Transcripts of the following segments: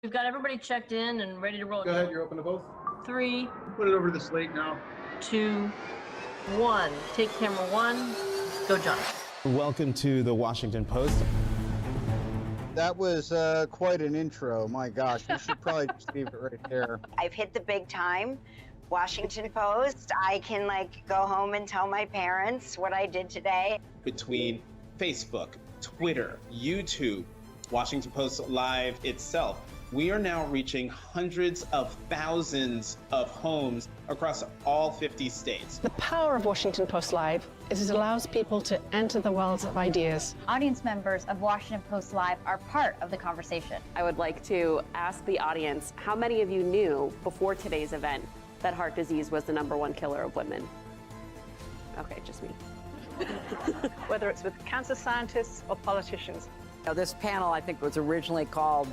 We've got everybody checked in and ready to roll. Go ahead, you're open to both. 3, Put it over to the slate now. 2, 1. Take camera 1. Go, John. Welcome to the Washington Post. That was quite an intro. My gosh, we should probably just leave it right there. I've hit the big time. Washington Post. I can go home and tell my parents what I did today. Between Facebook, Twitter, YouTube, Washington Post Live itself, we are now reaching hundreds of thousands of homes across all 50 states. The power of Washington Post Live is it allows people to enter the worlds of ideas. Audience members of Washington Post Live are part of the conversation. I would like to ask the audience, how many of you knew before today's event that heart disease was the #1 killer of women? Okay, just me. Whether it's with cancer scientists or politicians. This panel, I think, was originally called,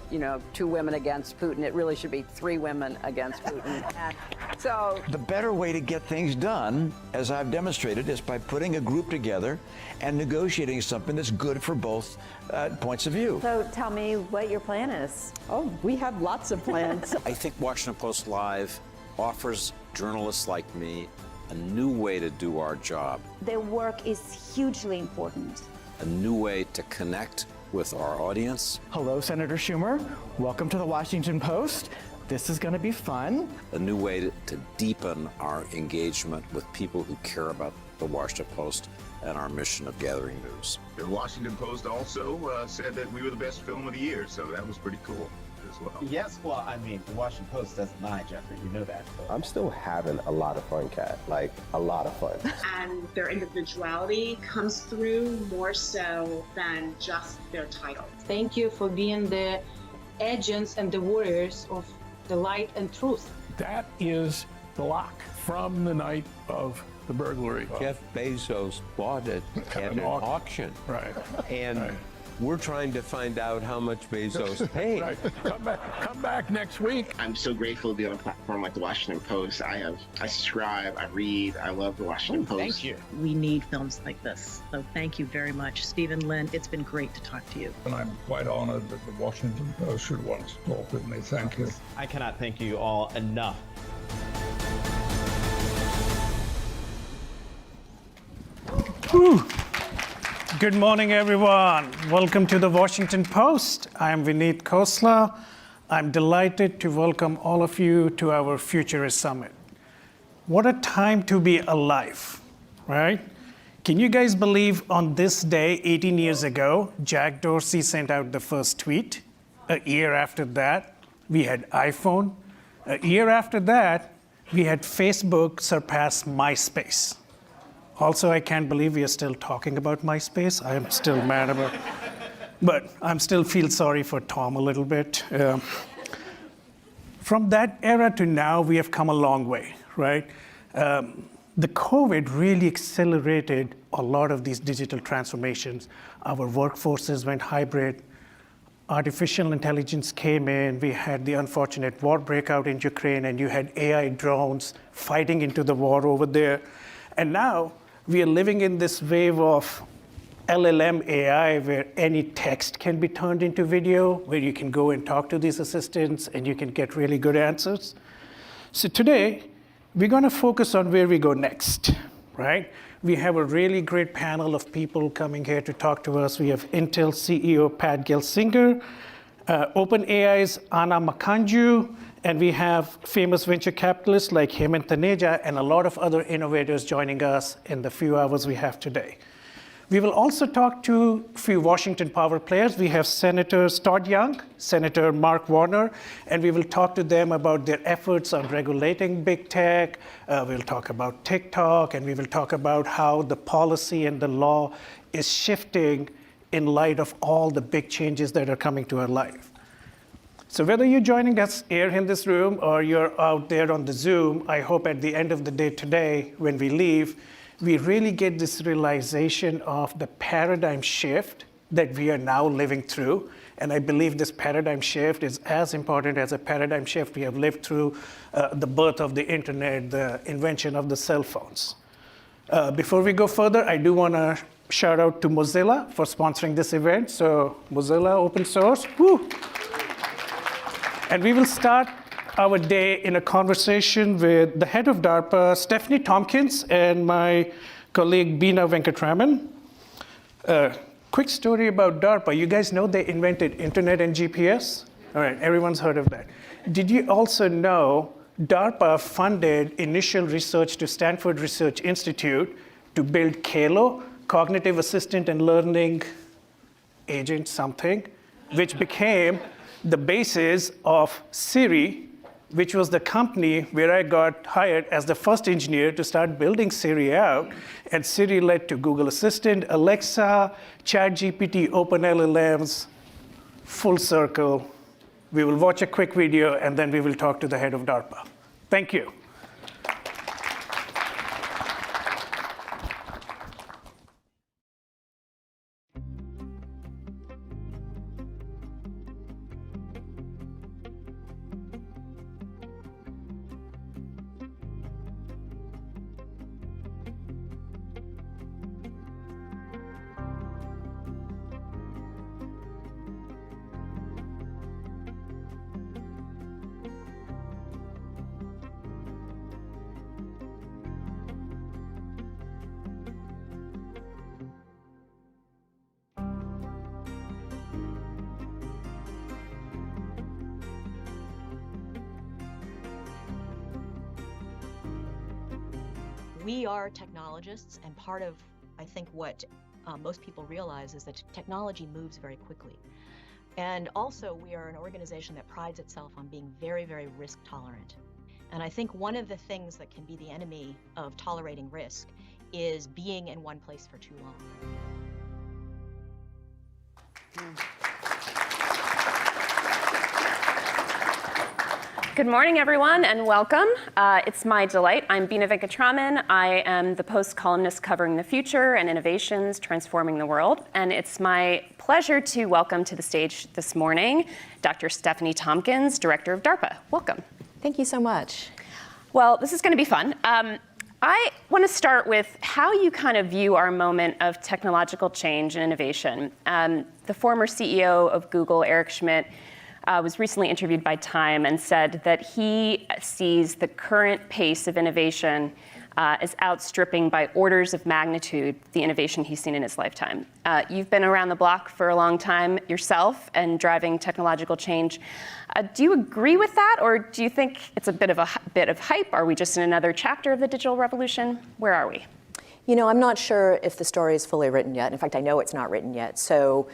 2 women against Putin. It really should be 3 women against Putin. So the better way to get things done, as I've demonstrated, is by putting a group together and negotiating something that's good for both points of view. So tell me what your plan is. Oh, we have lots of plans. I think Washington Post Live offers journalists like me a new way to do our job. Their work is hugely important. A new way to connect with our audience. Hello, Senator Schumer. Welcome to the Washington Post. This is going to be fun. A new way to deepen our engagement with people who care about the Washington Post and our mission of gathering news. The Washington Post also said that we were the best film of the year, so that was pretty cool as well. Yes, well, I mean, the Washington Post doesn't lie, Jeffrey. You know that. I'm still having a lot of fun, Kat. Like, a lot of fun. And their individuality comes through more so than just their title. Thank you for being the agents and the warriors of the light and truth. That is the lock from the night of the burglary. Jeff Bezos bought it at an auction. Right. And we're trying to find out how much Bezos paid. Right. Come back next week. I'm so grateful to be on a platform like the Washington Post. I subscribe, I read, I love the Washington Post. Thank you. We need films like this. So thank you very much. Stephen, Lynn, it's been great to talk to you. And I'm quite honored that the Washington Post should want to talk with me. Thank you. I cannot thank you all enough. Whew. Good morning, everyone. Welcome to the Washington Post. I'm Vineet Khosla. I'm delighted to welcome all of you to our Futurist Summit. What a time to be alive, right? Can you guys believe on this day, 18 years ago, Jack Dorsey sent out the first tweet? A year after that, we had iPhone. A year after that, we had Facebook surpass MySpace. Also, I can't believe we are still talking about MySpace. I am still mad about it. But I still feel sorry for Tom a little bit. From that era to now, we have come a long way, right? The COVID really accelerated a lot of these digital transformations. Our workforces went hybrid. Artificial intelligence came in. We had the unfortunate war breakout in Ukraine, and you had AI drones fighting into the war over there. And now, we are living in this wave of LLM AI where any text can be turned into video, where you can go and talk to these assistants and you can get really good answers. So today, we're going to focus on where we go next, right? We have a really great panel of people coming here to talk to us. We have Intel CEO Pat Gelsinger, OpenAI's Anna Makanju, and we have famous venture capitalists like Hemant Taneja and a lot of other innovators joining us in the few hours we have today. We will also talk to a few Washington Power players. We have Senator Todd Young, Senator Mark Warner, and we will talk to them about their efforts on regulating big tech. We'll talk about TikTok, and we will talk about how the policy and the law is shifting in light of all the big changes that are coming to our life. So whether you're joining us here in this room or you're out there on the Zoom, I hope at the end of the day today, when we leave, we really get this realization of the paradigm shift that we are now living through. And I believe this paradigm shift is as important as a paradigm shift we have lived through the birth of the internet, the invention of the cell phones. Before we go further, I do want to shout out to Mozilla for sponsoring this event. So Mozilla open source, woo! And we will start our day in a conversation with the head of DARPA, Stephanie Tompkins, and my colleague, Beena Venkatraman. Quick story about DARPA. You guys know they invented internet and GPS? All right, everyone's heard of that. Did you also know DARPA funded initial research to Stanford Research Institute to build CALO, Cognitive Assistant and Learning Agent something, which became the basis of Siri, which was the company where I got hired as the first engineer to start building Siri out. And Siri led to Google Assistant, Alexa, ChatGPT, OpenLLMs, full circle. We will watch a quick video, and then we will talk to the head of DARPA. Thank you. We are technologists, and part of, I think, what most people realize is that technology moves very quickly. And also, we are an organization that prides itself on being very, very risk tolerant. And I think one of the things that can be the enemy of tolerating risk is being in one place for too long. Good morning, everyone, and welcome. It's my delight. I'm Beena Venkatraman. I am the Post columnist covering the future and innovations transforming the world. And it's my pleasure to welcome to the stage this morning Dr. Stephanie Tompkins, director of DARPA. Welcome. Thank you so much. Well, this is going to be fun. I want to start with how you kind of view our moment of technological change and innovation. The former CEO of Google, Eric Schmidt, was recently interviewed by Time and said that he sees the current pace of innovation as outstripping by orders of magnitude the innovation he's seen in his lifetime. You've been around the block for a long time yourself and driving technological change. Do you agree with that, or do you think it's a bit of hype? Are we just in another chapter of the digital revolution? Where are we? You know, I'm not sure if the story is fully written yet. In fact, I know it's not written yet. So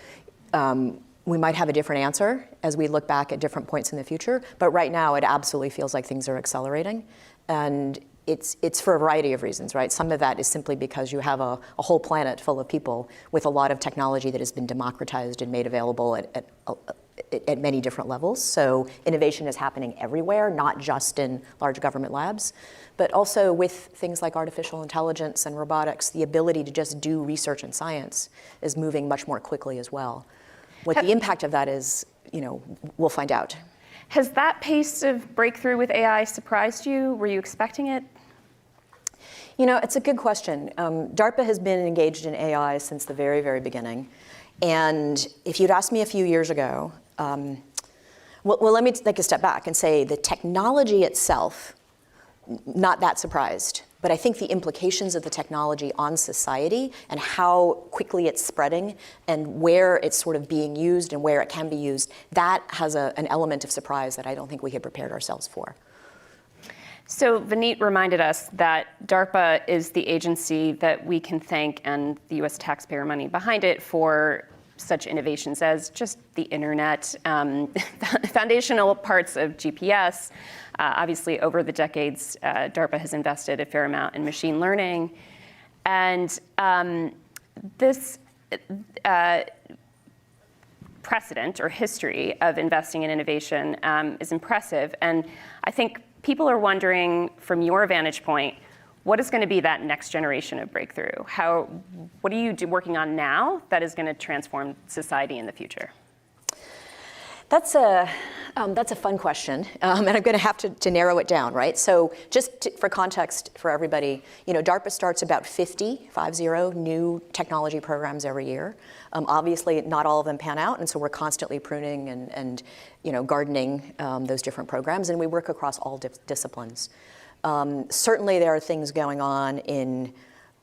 we might have a different answer as we look back at different points in the future. But right now, it absolutely feels like things are accelerating. And it's for a variety of reasons, right? Some of that is simply because you have a whole planet full of people with a lot of technology that has been democratized and made available at many different levels. So innovation is happening everywhere, not just in large government labs, but also with things like artificial intelligence and robotics, the ability to just do research and science is moving much more quickly as well. What the impact of that is, you know, we'll find out. Has that pace of breakthrough with AI surprised you? Were you expecting it? You know, it's a good question. DARPA has been engaged in AI since the very, very beginning. And if you'd asked me a few years ago, well, let me take a step back and say the technology itself, not that surprised. But I think the implications of the technology on society and how quickly it's spreading and where it's sort of being used and where it can be used, that has an element of surprise that I don't think we had prepared ourselves for. So Vineet reminded us that DARPA is the agency that we can thank, and the US taxpayer money behind it, for such innovations as just the internet, foundational parts of GPS. Obviously, over the decades, DARPA has invested a fair amount in machine learning. And this precedent or history of investing in innovation is impressive. And I think people are wondering, from your vantage point, what is going to be that next generation of breakthrough? What are you working on now that is going to transform society in the future? That's a That's a fun question, and I'm going to have to narrow it down, right? So for context for everybody, DARPA starts about 50 new technology programs every year. Obviously, not all of them pan out, and so we're constantly pruning and gardening those different programs, and we work across all disciplines. Certainly, there are things going on in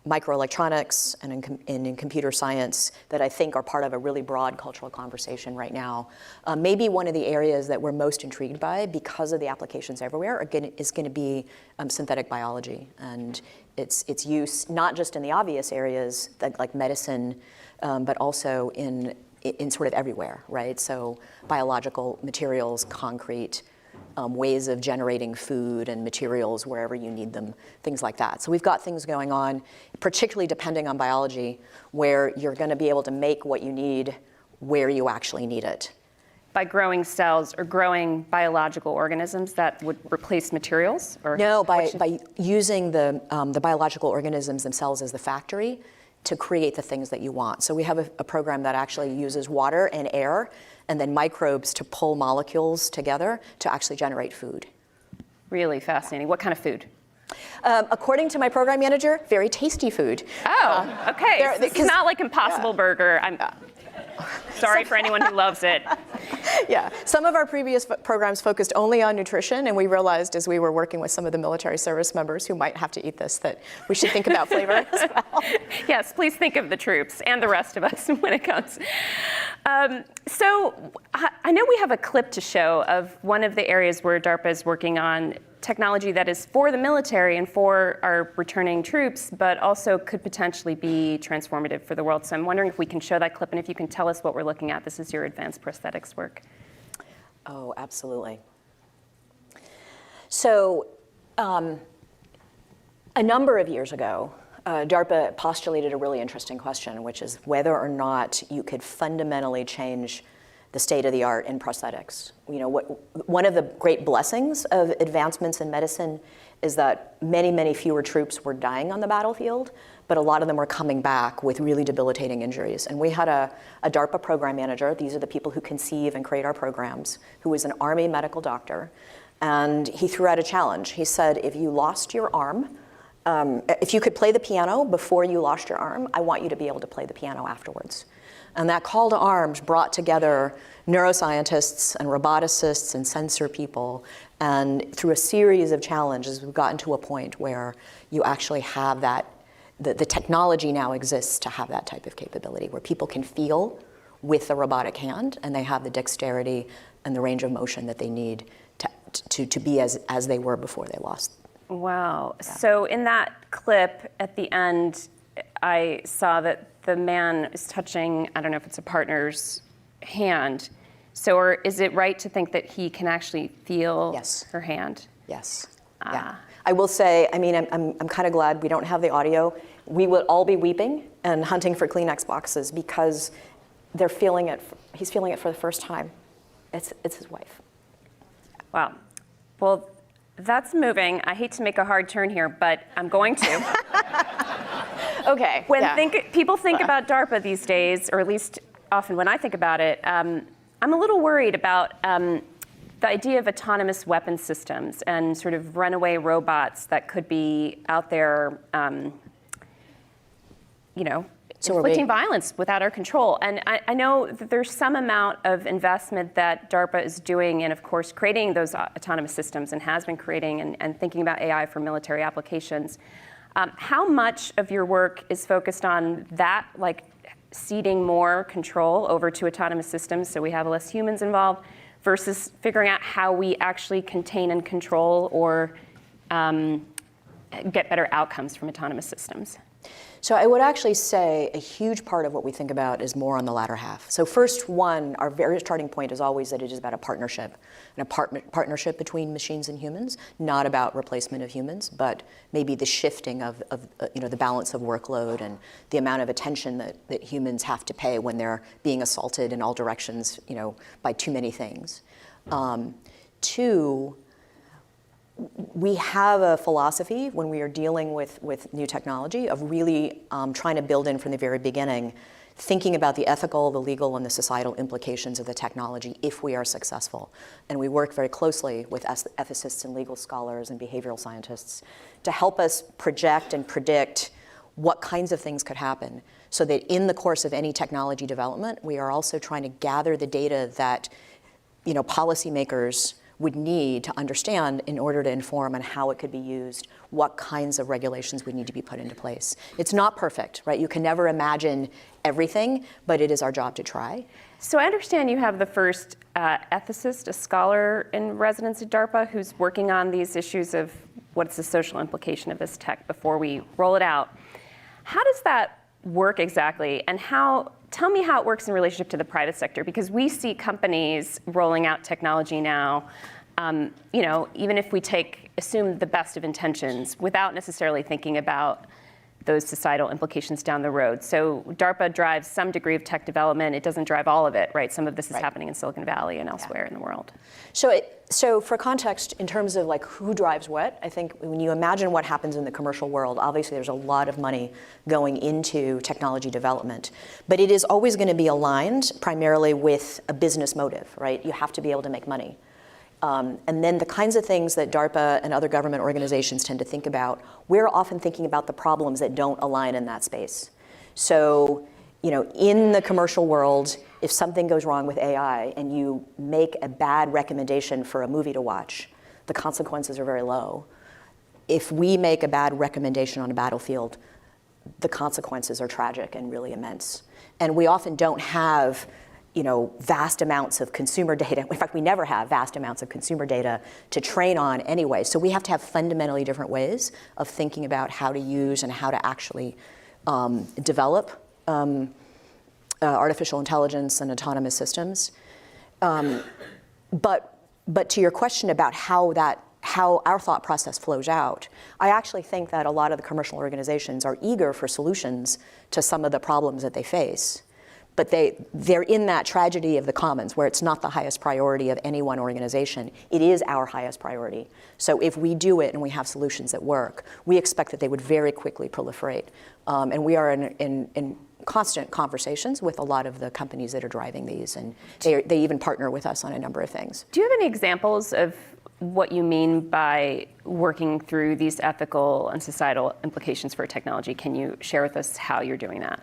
microelectronics and in computer science that I think are part of a really broad cultural conversation right now. Maybe one of the areas that we're most intrigued by because of the applications everywhere is going to be synthetic biology and its use not just in the obvious areas like medicine, but also in sort of everywhere, right? So biological materials, concrete, ways of generating food and materials wherever you need them, things like that. So we've got things going on, particularly depending on biology, where you're going to be able to make what you need where you actually need it. By growing cells or growing biological organisms that would replace materials? Or no, by using the biological organisms themselves as the factory to create the things that you want. So we have a program that actually uses water and air and then microbes to pull molecules together to actually generate food. Really fascinating. What kind of food? According to my program manager, very tasty food. Oh, okay. So it's not like Impossible Burger. I'm sorry for anyone who loves it. Yeah, some of our previous programs focused only on nutrition, and we realized as we were working with some of the military service members who might have to eat this that we should think about flavor as well. Yes, please think of the troops and the rest of us when it comes. So I know we have a clip to show of one of the areas where DARPA is working on technology that is for the military and for our returning troops, but also could potentially be transformative for the world. So I'm wondering if we can show that clip and if you can tell us what we're looking at. This is your advanced prosthetics work. Oh, absolutely. So a number of years ago, DARPA postulated a really interesting question, which is whether or not you could fundamentally change the state of the art in prosthetics. One of the great blessings of advancements in medicine is that many, many fewer troops were dying on the battlefield, but a lot of them were coming back with really debilitating injuries. And we had a DARPA program manager, these are the people who conceive and create our programs, who was an Army medical doctor, and he threw out a challenge. He said, if you lost your arm, if you could play the piano before you lost your arm, I want you to be able to play the piano afterwards. And that call to arms brought together neuroscientists and roboticists and sensor people. And through a series of challenges, we've gotten to a point where you actually have that, the technology now exists to have that type of capability, where people can feel with the robotic hand, and they have the dexterity and the range of motion that they need to be as they were before they lost. Wow. Yeah. So in that clip at the end, I saw that the man is touching, I don't know if it's a partner's hand. So or is it right to think that he can actually feel her hand? Yes. Yeah. I will say, I mean, I'm kind of glad we don't have the audio. We would all be weeping and hunting for Kleenex boxes because they're feeling it. He's feeling it for the first time. It's his wife. Wow. Well, that's moving. I hate to make a hard turn here, but I'm going to. Okay. When people think about DARPA these days, or at least often when I think about it, I'm a little worried about the idea of autonomous weapon systems and sort of runaway robots that could be out there, inflicting violence without our control. And I know that there's some amount of investment that DARPA is doing in, of course, creating those autonomous systems and has been creating and thinking about AI for military applications. How much of your work is focused on that, like ceding more control over to autonomous systems so we have less humans involved, versus figuring out how we actually contain and control or get better outcomes from autonomous systems? So I would actually say a huge part of what we think about is more on the latter half. So first one, our very starting point is always that it is about a partnership, and a partnership between machines and humans, not about replacement of humans, but maybe the shifting of the balance of workload and the amount of attention that humans have to pay when they're being assaulted in all directions, by too many things. Two, we have a philosophy when we are dealing with new technology of really trying to build in from the very beginning thinking about the ethical, the legal, and the societal implications of the technology if we are successful. And we work very closely with ethicists and legal scholars and behavioral scientists to help us project and predict what kinds of things could happen, so that in the course of any technology development, we are also trying to gather the data that policymakers would need to understand in order to inform on how it could be used, what kinds of regulations would need to be put into place. It's not perfect, right? You can never imagine everything, but it is our job to try. So I understand you have the first ethicist, a scholar in residence at DARPA, who's working on these issues of what's the social implication of this tech before we roll it out. How does that work exactly, and tell me how it works in relationship to the private sector, because we see companies rolling out technology now, even if we assume the best of intentions without necessarily thinking about those societal implications down the road. So DARPA drives some degree of tech development. It doesn't drive all of it, right? Some of this is happening in Silicon Valley and elsewhere in the world. So for context, in terms of who drives what, I think when you imagine what happens in the commercial world, obviously there's a lot of money going into technology development, but it is always going to be aligned primarily with a business motive, right? You have to be able to make money. And then the kinds of things that DARPA and other government organizations tend to think about, we're often thinking about the problems that don't align in that space. So, in the commercial world, if something goes wrong with AI and you make a bad recommendation for a movie to watch, the consequences are very low. If we make a bad recommendation on a battlefield, the consequences are tragic and really immense. And we often don't have vast amounts of consumer data. In fact, we never have vast amounts of consumer data to train on anyway. So we have to have fundamentally different ways of thinking about how to use and how to actually develop artificial intelligence and autonomous systems. But to your question about how our thought process flows out, I actually think that a lot of the commercial organizations are eager for solutions to some of the problems that they face. But they're in that tragedy of the commons where it's not the highest priority of any one organization. It is our highest priority. So if we do it and we have solutions that work, we expect that they would very quickly proliferate. And we are in constant conversations with a lot of the companies that are driving these, and they even partner with us on a number of things. Do you have any examples of what you mean by working through these ethical and societal implications for technology? Can you share with us how you're doing that?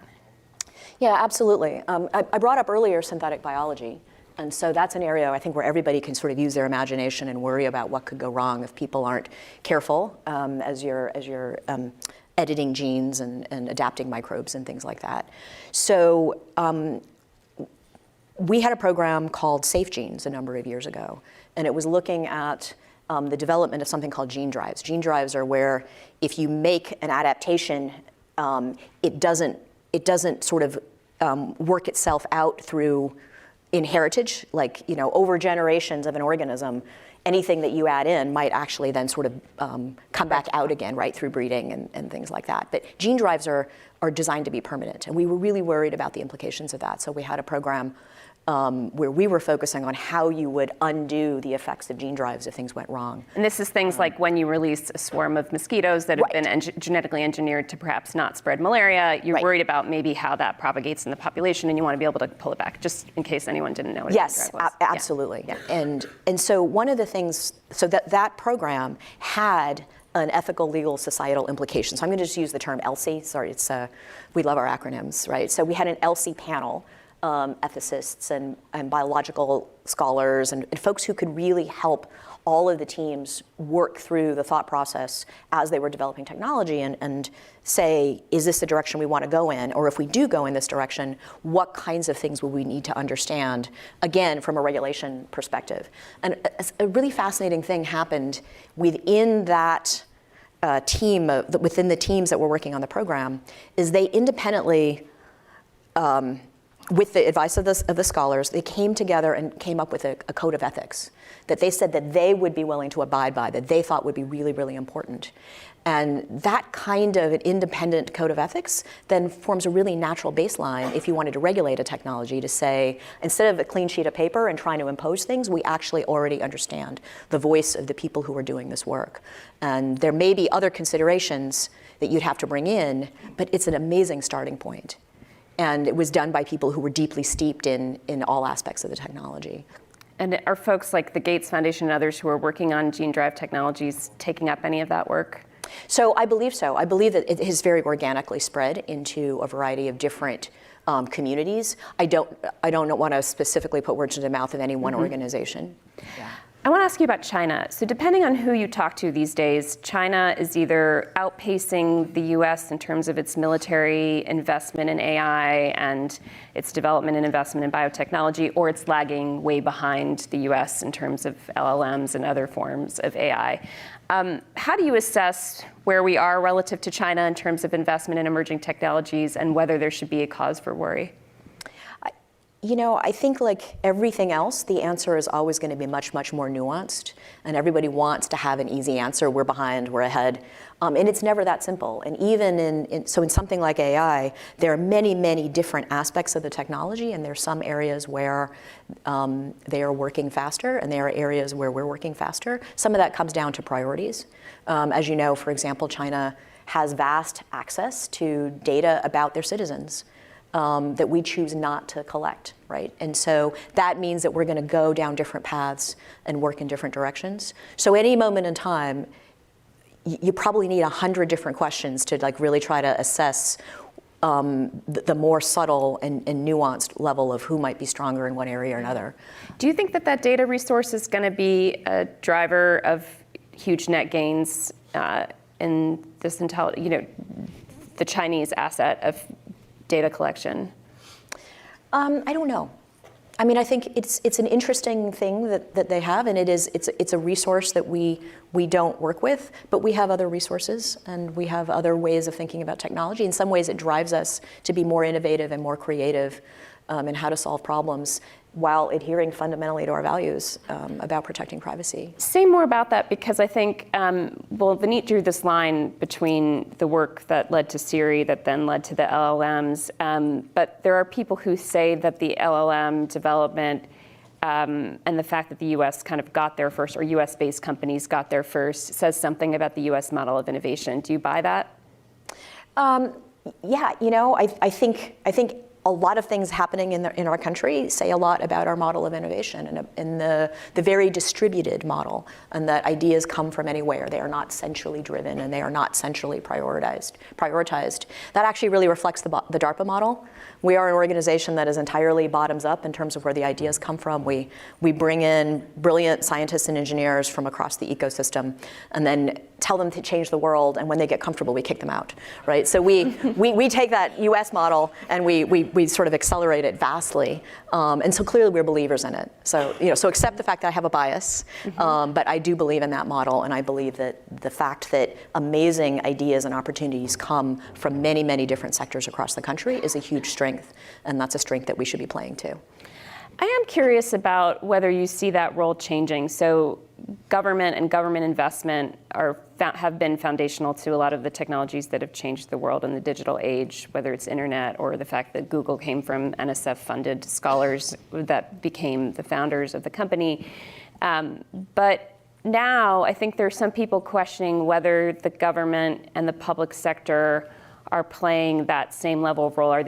Yeah, absolutely. I brought up earlier synthetic biology. And so that's an area I think where everybody can sort of use their imagination and worry about what could go wrong if people aren't careful as you're editing genes and adapting microbes and things like that. So we had a program called Safe Genes a number of years ago. And it was looking at the development of something called gene drives. Gene drives are where if you make an adaptation, it doesn't sort of work itself out through inheritage, over generations of an organism. Anything that you add in might actually then sort of come back out again, right, through breeding and things like that. But gene drives are designed to be permanent, and we were really worried about the implications of that. So we had a program where we were focusing on how you would undo the effects of gene drives if things went wrong. And this is things like when you release a swarm of mosquitoes that have been genetically engineered to perhaps not spread malaria, you're worried about maybe how that propagates in the population, and you want to be able to pull it back, just in case anyone didn't know what a gene drive was. Absolutely. Yeah. And so one of the things, so that program had an ethical, legal, societal implication. So I'm going to just use the term ELSI. Sorry, we love our acronyms, right? So we had an ELSI panel, ethicists and biological scholars and folks who could really help all of the teams work through the thought process as they were developing technology and say, is this the direction we want to go in? Or if we do go in this direction, what kinds of things will we need to understand, again, from a regulation perspective? And a really fascinating thing happened within that team, within the teams that were working on the program, is they independently, with the advice of the scholars, they came together and came up with a code of ethics that they said that they would be willing to abide by, that they thought would be really, really important. And that kind of an independent code of ethics then forms a really natural baseline if you wanted to regulate a technology to say, instead of a clean sheet of paper and trying to impose things, we actually already understand the voice of the people who are doing this work. And there may be other considerations that you'd have to bring in, but it's an amazing starting point. And it was done by people who were deeply steeped in all aspects of the technology. And are folks like the Gates Foundation and others who are working on gene drive technologies taking up any of that work? So. I believe that it has very organically spread into a variety of different communities. I don't want to specifically put words in the mouth of any one organization. Yeah. I want to ask you about China. So depending on who you talk to these days, China is either outpacing the US in terms of its military investment in AI and its development and investment in biotechnology, or it's lagging way behind the US in terms of LLMs and other forms of AI. How do you assess where we are relative to China in terms of investment in emerging technologies and whether there should be a cause for worry? I think like everything else, the answer is always going to be much, much more nuanced. And everybody wants to have an easy answer. We're behind, we're ahead. And it's never that simple. And even in something like AI, there are many, many different aspects of the technology. And there are some areas where they are working faster, and there are areas where we're working faster. Some of that comes down to priorities. As you know, for example, China has vast access to data about their citizens. That we choose not to collect, right? And so that means that we're going to go down different paths and work in different directions. So any moment in time, you probably need 100 different questions to like really try to assess the more subtle and nuanced level of who might be stronger in one area or another. Do you think that data resource is going to be a driver of huge net gains in this the Chinese asset of data collection? I don't know. I mean, I think it's an interesting thing that they have, and it's a resource that we don't work with, but we have other resources and we have other ways of thinking about technology. In some ways, it drives us to be more innovative and more creative in how to solve problems while adhering fundamentally to our values about protecting privacy. Say more about that, because I think, Vineet drew this line between the work that led to Siri that then led to the LLMs, but there are people who say that the LLM development and the fact that the US kind of got there first, or US-based companies got there first, says something about the US model of innovation. Do you buy that? Yeah, I think a lot of things happening in our country say a lot about our model of innovation and the very distributed model, and that ideas come from anywhere. They are not centrally driven and they are not centrally prioritized. That actually really reflects the DARPA model. We are an organization that is entirely bottoms up in terms of where the ideas come from. We bring in brilliant scientists and engineers from across the ecosystem and then tell them to change the world, and when they get comfortable, we kick them out, right? So we take that US model and we sort of accelerate it vastly. And so clearly we're believers in it. So, so accept the fact that I have a bias, but I do believe in that model, and I believe that the fact that amazing ideas and opportunities come from many, many different sectors across the country is a huge strength, and that's a strength that we should be playing to. I am curious about whether you see that role changing. So government and government investment have been foundational to a lot of the technologies that have changed the world in the digital age, whether it's internet or the fact that Google came from NSF-funded scholars that became the founders of the company. But now I think there's some people questioning whether the government and the public sector are playing that same level of role. Are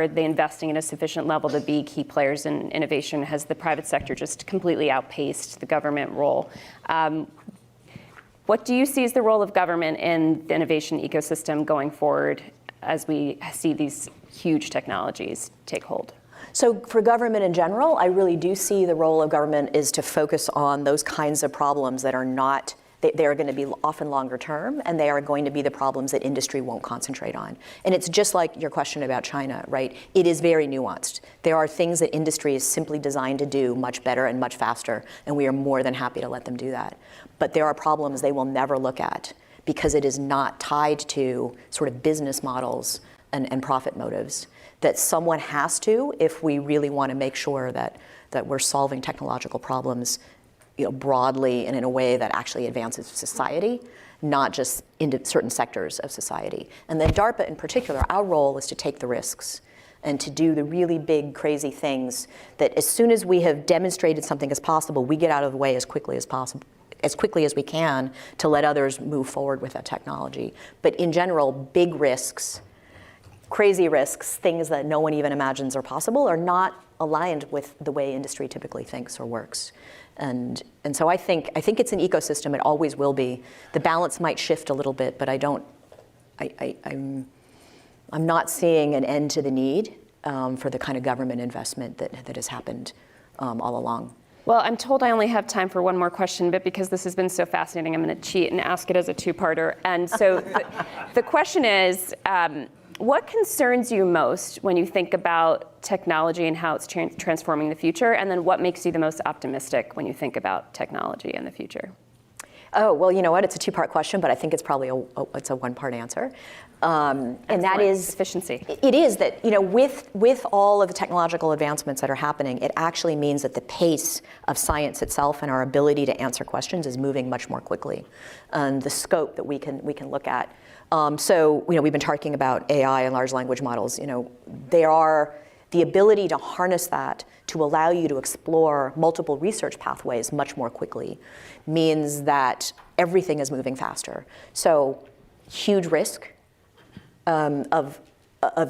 they investing in a sufficient level to be key players in innovation? Has the private sector just completely outpaced the government role? What do you see as the role of government in the innovation ecosystem going forward as we see these huge technologies take hold? So for government in general, I really do see the role of government is to focus on those kinds of problems that are not, they are going to be often longer term, and they are going to be the problems that industry won't concentrate on. And it's just like your question about China, right? It is very nuanced. There are things that industry is simply designed to do much better and much faster, and we are more than happy to let them do that. But there are problems they will never look at because it is not tied to sort of business models and profit motives, that someone has to, if we really want to make sure that we're solving technological problems broadly and in a way that actually advances society, not just into certain sectors of society. And then DARPA in particular, our role is to take the risks and to do the really big, crazy things that as soon as we have demonstrated something is possible, we get out of the way as quickly as possible, as quickly as we can, to let others move forward with that technology. But in general, big risks, crazy risks, things that no one even imagines are possible, are not aligned with the way industry typically thinks or works. And so I think it's an ecosystem. It always will be. The balance might shift a little bit, but I'm not seeing an end to the need for the kind of government investment that has happened all along. Well, I'm told I only have time for one more question, but because this has been so fascinating, I'm going to cheat and ask it as a two-parter. And so the question is, what concerns you most when you think about technology and how it's transforming the future? And then what makes you the most optimistic when you think about technology in the future? Oh, well, you know what? It's a two-part question, but I think it's probably it's a one-part answer. And that is efficiency. It is that, you know, with all of the technological advancements that are happening, it actually means that the pace of science itself and our ability to answer questions is moving much more quickly. And the scope that we can look at. So, you know, we've been talking about AI and large language models. You know, they are the ability to harness that to allow you to explore multiple research pathways much more quickly means that everything is moving faster. So, huge risk of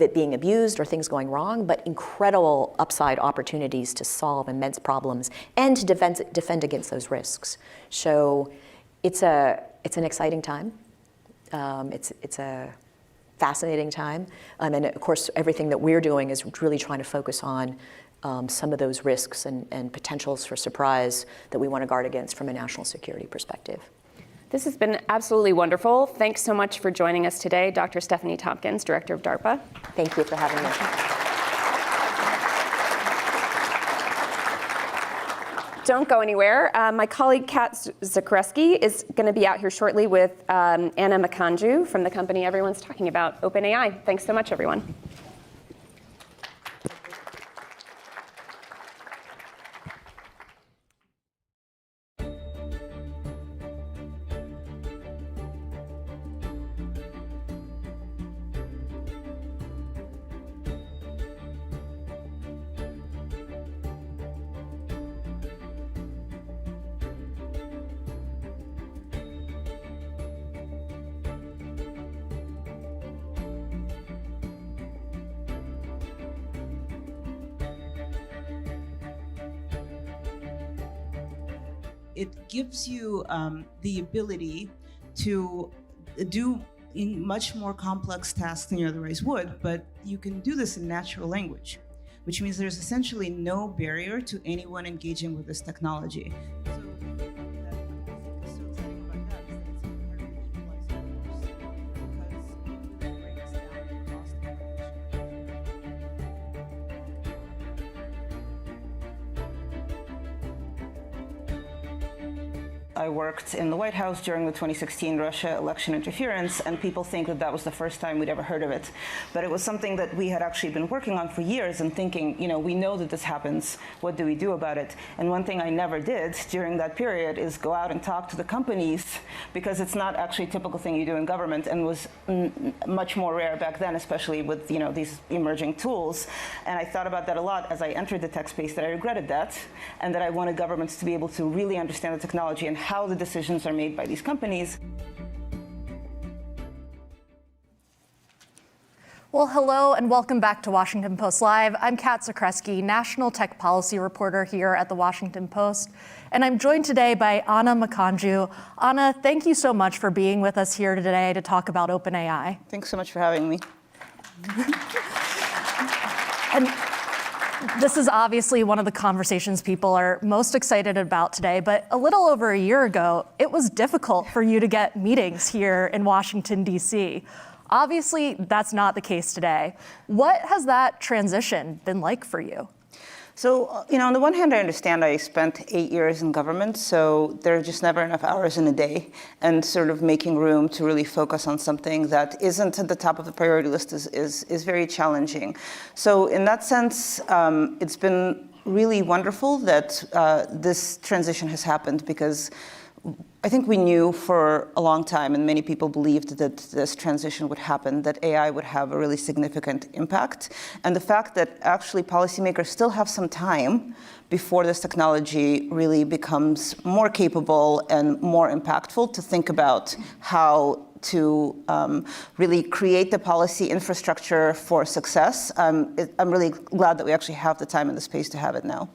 it being abused or things going wrong, but incredible upside opportunities to solve immense problems and to defend against those risks. So, it's an exciting time. It's a fascinating time. And of course, everything that we're doing is really trying to focus on some of those risks and potentials for surprise that we want to guard against from a national security perspective. This has been absolutely wonderful. Thanks so much for joining us today, Dr. Stephanie Tompkins, Director of DARPA. Thank you for having me. Don't go anywhere. My colleague Kat Zakreski is going to be out here shortly with Anna Makanju from the company everyone's talking about, OpenAI. Thanks so much, everyone. It gives you the ability to do in much more complex tasks than you otherwise would, but you can do this in natural language, which means there's essentially no barrier to anyone engaging with this technology. I worked in the White House during the 2016 Russia election interference, and people think that that was the first time we'd ever heard of it. But it was something that we had actually been working on for years and thinking, you know, we know that this happens. What do we do about it? And one thing I never did during that period is go out and talk to the companies, because it's not actually a typical thing you do in government, and was much more rare back then, especially with, you know, these emerging tools. And I thought about that a lot as I entered the tech space, that I regretted that, and that I wanted governments to be able to really understand the technology and how the decisions are made by these companies. Well, hello and welcome back to Washington Post Live. I'm Kat Zakreski, National Tech Policy Reporter here at the Washington Post, and I'm joined today by Anna Makanju. Anna, thank you so much for being with us here today to talk about OpenAI. Thanks so much for having me. And this is obviously one of the conversations people are most excited about today, but a little over a year ago, it was difficult for you to get meetings here in Washington, D.C. Obviously, that's not the case today. What has that transition been like for you? So, you know, on the one hand, I understand I spent 8 years in government, so there are just never enough hours in a day, and sort of making room to really focus on something that isn't at the top of the priority list is very challenging. So in that sense, it's been really wonderful that this transition has happened, because I think we knew for a long time, and many people believed that this transition would happen, that AI would have a really significant impact. And the fact that actually policymakers still have some time before this technology really becomes more capable and more impactful to think about how to really create the policy infrastructure for success. I'm really glad that we actually have the time and the space to have it now.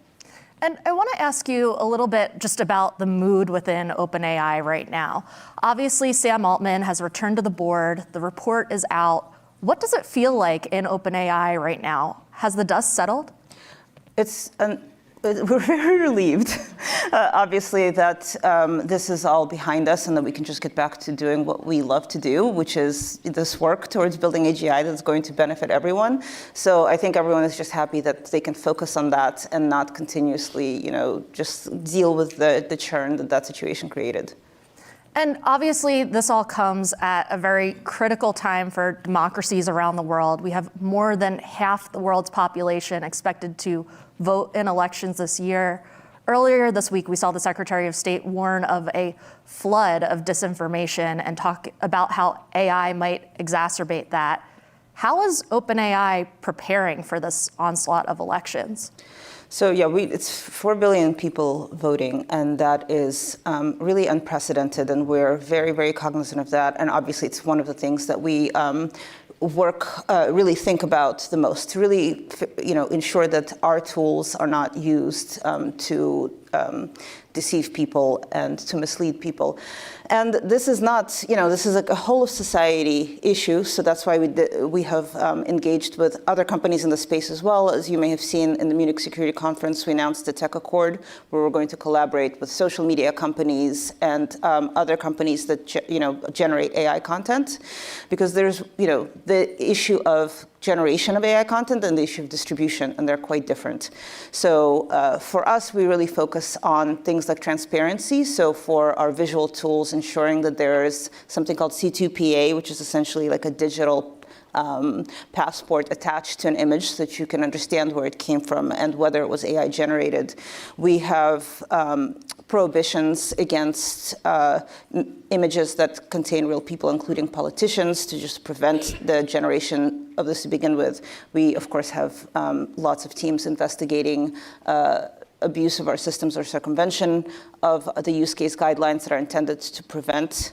And I want to ask you a little bit just about the mood within OpenAI right now. Obviously, Sam Altman has returned to the board. The report is out. What does it feel like in OpenAI right now? Has the dust settled? We're very relieved, obviously, that this is all behind us and that we can just get back to doing what we love to do, which is this work towards building AGI that's going to benefit everyone. So I think everyone is just happy that they can focus on that and not continuously, just deal with the churn that situation created. And obviously, this all comes at a very critical time for democracies around the world. We have more than half the world's population expected to vote in elections this year. Earlier this week, we saw the Secretary of State warn of a flood of disinformation and talk about how AI might exacerbate that. How is OpenAI preparing for this onslaught of elections? So yeah, it's 4 billion people voting, and that is really unprecedented, and we're very, very cognizant of that. And obviously, it's one of the things that we really think about the most, to really ensure that our tools are not used to deceive people and to mislead people. And this is not, this is like a whole of society issue. So that's why we have engaged with other companies in the space as well. As you may have seen in the Munich Security Conference, we announced the Tech Accord, where we're going to collaborate with social media companies and other companies that generate AI content, because there's the issue of generation of AI content and the issue of distribution, and they're quite different. So for us, we really focus on things like transparency. So for our visual tools, ensuring that there is something called C2PA, which is essentially like a digital passport attached to an image so that you can understand where it came from and whether it was AI generated. We have prohibitions against images that contain real people, including politicians, to just prevent the generation of this to begin with. We, of course, have lots of teams investigating abuse of our systems or circumvention of the use case guidelines that are intended to prevent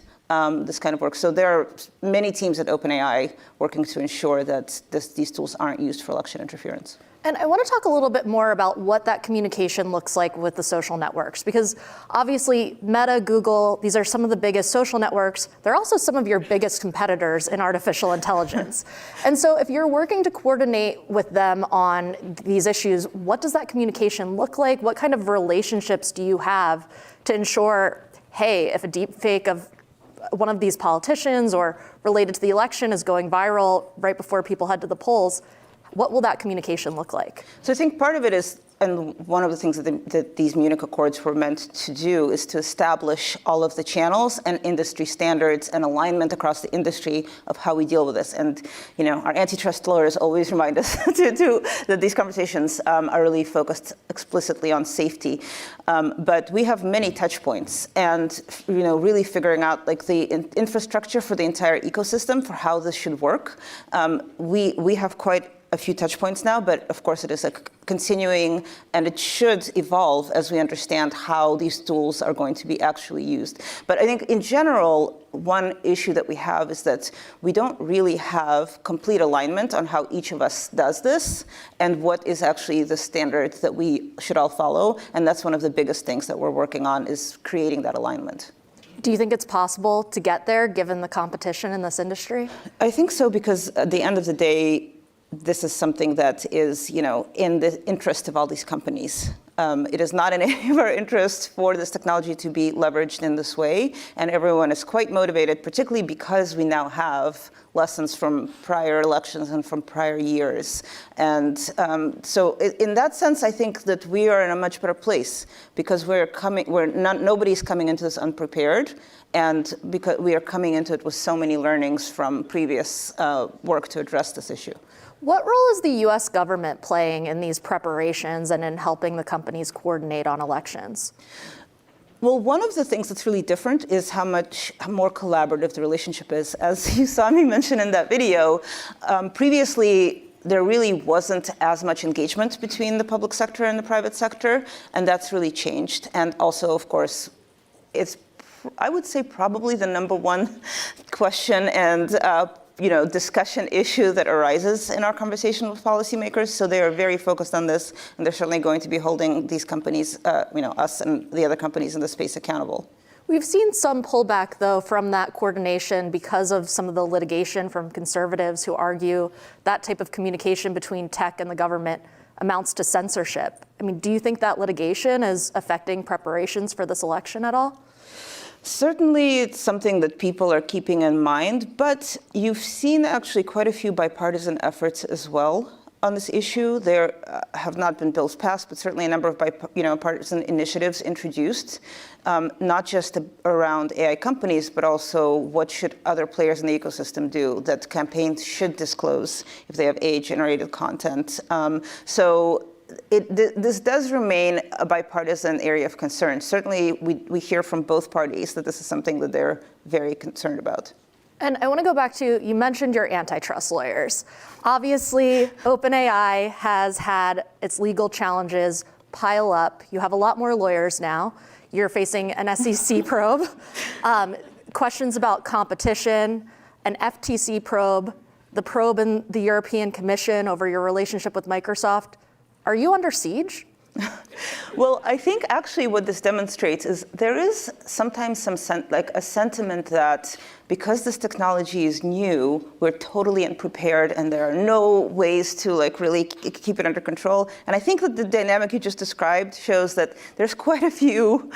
this kind of work. So there are many teams at OpenAI working to ensure that these tools aren't used for election interference. And I want to talk a little bit more about what that communication looks like with the social networks, because obviously Meta, Google, these are some of the biggest social networks. They're also some of your biggest competitors in artificial intelligence. And so if you're working to coordinate with them on these issues, what does that communication look like? What kind of relationships do you have to ensure, hey, if a deep fake of one of these politicians or related to the election is going viral right before people head to the polls, what will that communication look like? So I think part of it is, and one of the things that these Munich Accords were meant to do, is to establish all of the channels and industry standards and alignment across the industry of how we deal with this. And our antitrust lawyers always remind us that these conversations are really focused explicitly on safety. But we have many touch points, and really figuring out like the infrastructure for the entire ecosystem for how this should work. We have quite a few touch points now, but of course it is continuing, and it should evolve as we understand how these tools are going to be actually used. But I think in general, one issue that we have is that we don't really have complete alignment on how each of us does this and what is actually the standard that we should all follow. And that's one of the biggest things that we're working on, is creating that alignment. Do you think it's possible to get there given the competition in this industry? I think so, because at the end of the day, this is something that is, in the interest of all these companies. It is not in any of our interests for this technology to be leveraged in this way, and everyone is quite motivated, particularly because we now have lessons from prior elections and from prior years. And so in that sense, I think that we are in a much better place, because nobody's coming into this unprepared, and because we are coming into it with so many learnings from previous work to address this issue. What role is the US government playing in these preparations and in helping the companies coordinate on elections? Well, one of the things that's really different is how much more collaborative the relationship is. As you saw me mention in that video, previously, there really wasn't as much engagement between the public sector and the private sector, and that's really changed. And also, of course, it's I would say probably the number one question and discussion issue that arises in our conversation with policymakers. So they are very focused on this, and they're certainly going to be holding these companies, us and the other companies in the space accountable. We've seen some pullback, though, from that coordination because of some of the litigation from conservatives who argue that type of communication between tech and the government amounts to censorship. I mean, do you think that litigation is affecting preparations for this election at all? Certainly, it's something that people are keeping in mind, but you've seen actually quite a few bipartisan efforts as well on this issue. There have not been bills passed, but certainly a number of bipartisan initiatives introduced, not just around AI companies, but also what should other players in the ecosystem do that campaigns should disclose if they have AI-generated content. This does remain a bipartisan area of concern. Certainly, we hear from both parties that this is something that they're very concerned about. And I want to go back to, you mentioned your antitrust lawyers. Obviously, OpenAI has had its legal challenges pile up. You have a lot more lawyers now. You're facing an SEC probe, questions about competition, an FTC probe, the probe in the European Commission over your relationship with Microsoft. Are you under siege? Well, I think actually what this demonstrates is there is sometimes a sentiment that because this technology is new, we're totally unprepared and there are no ways to really keep it under control. And I think that the dynamic you just described shows that there are quite a few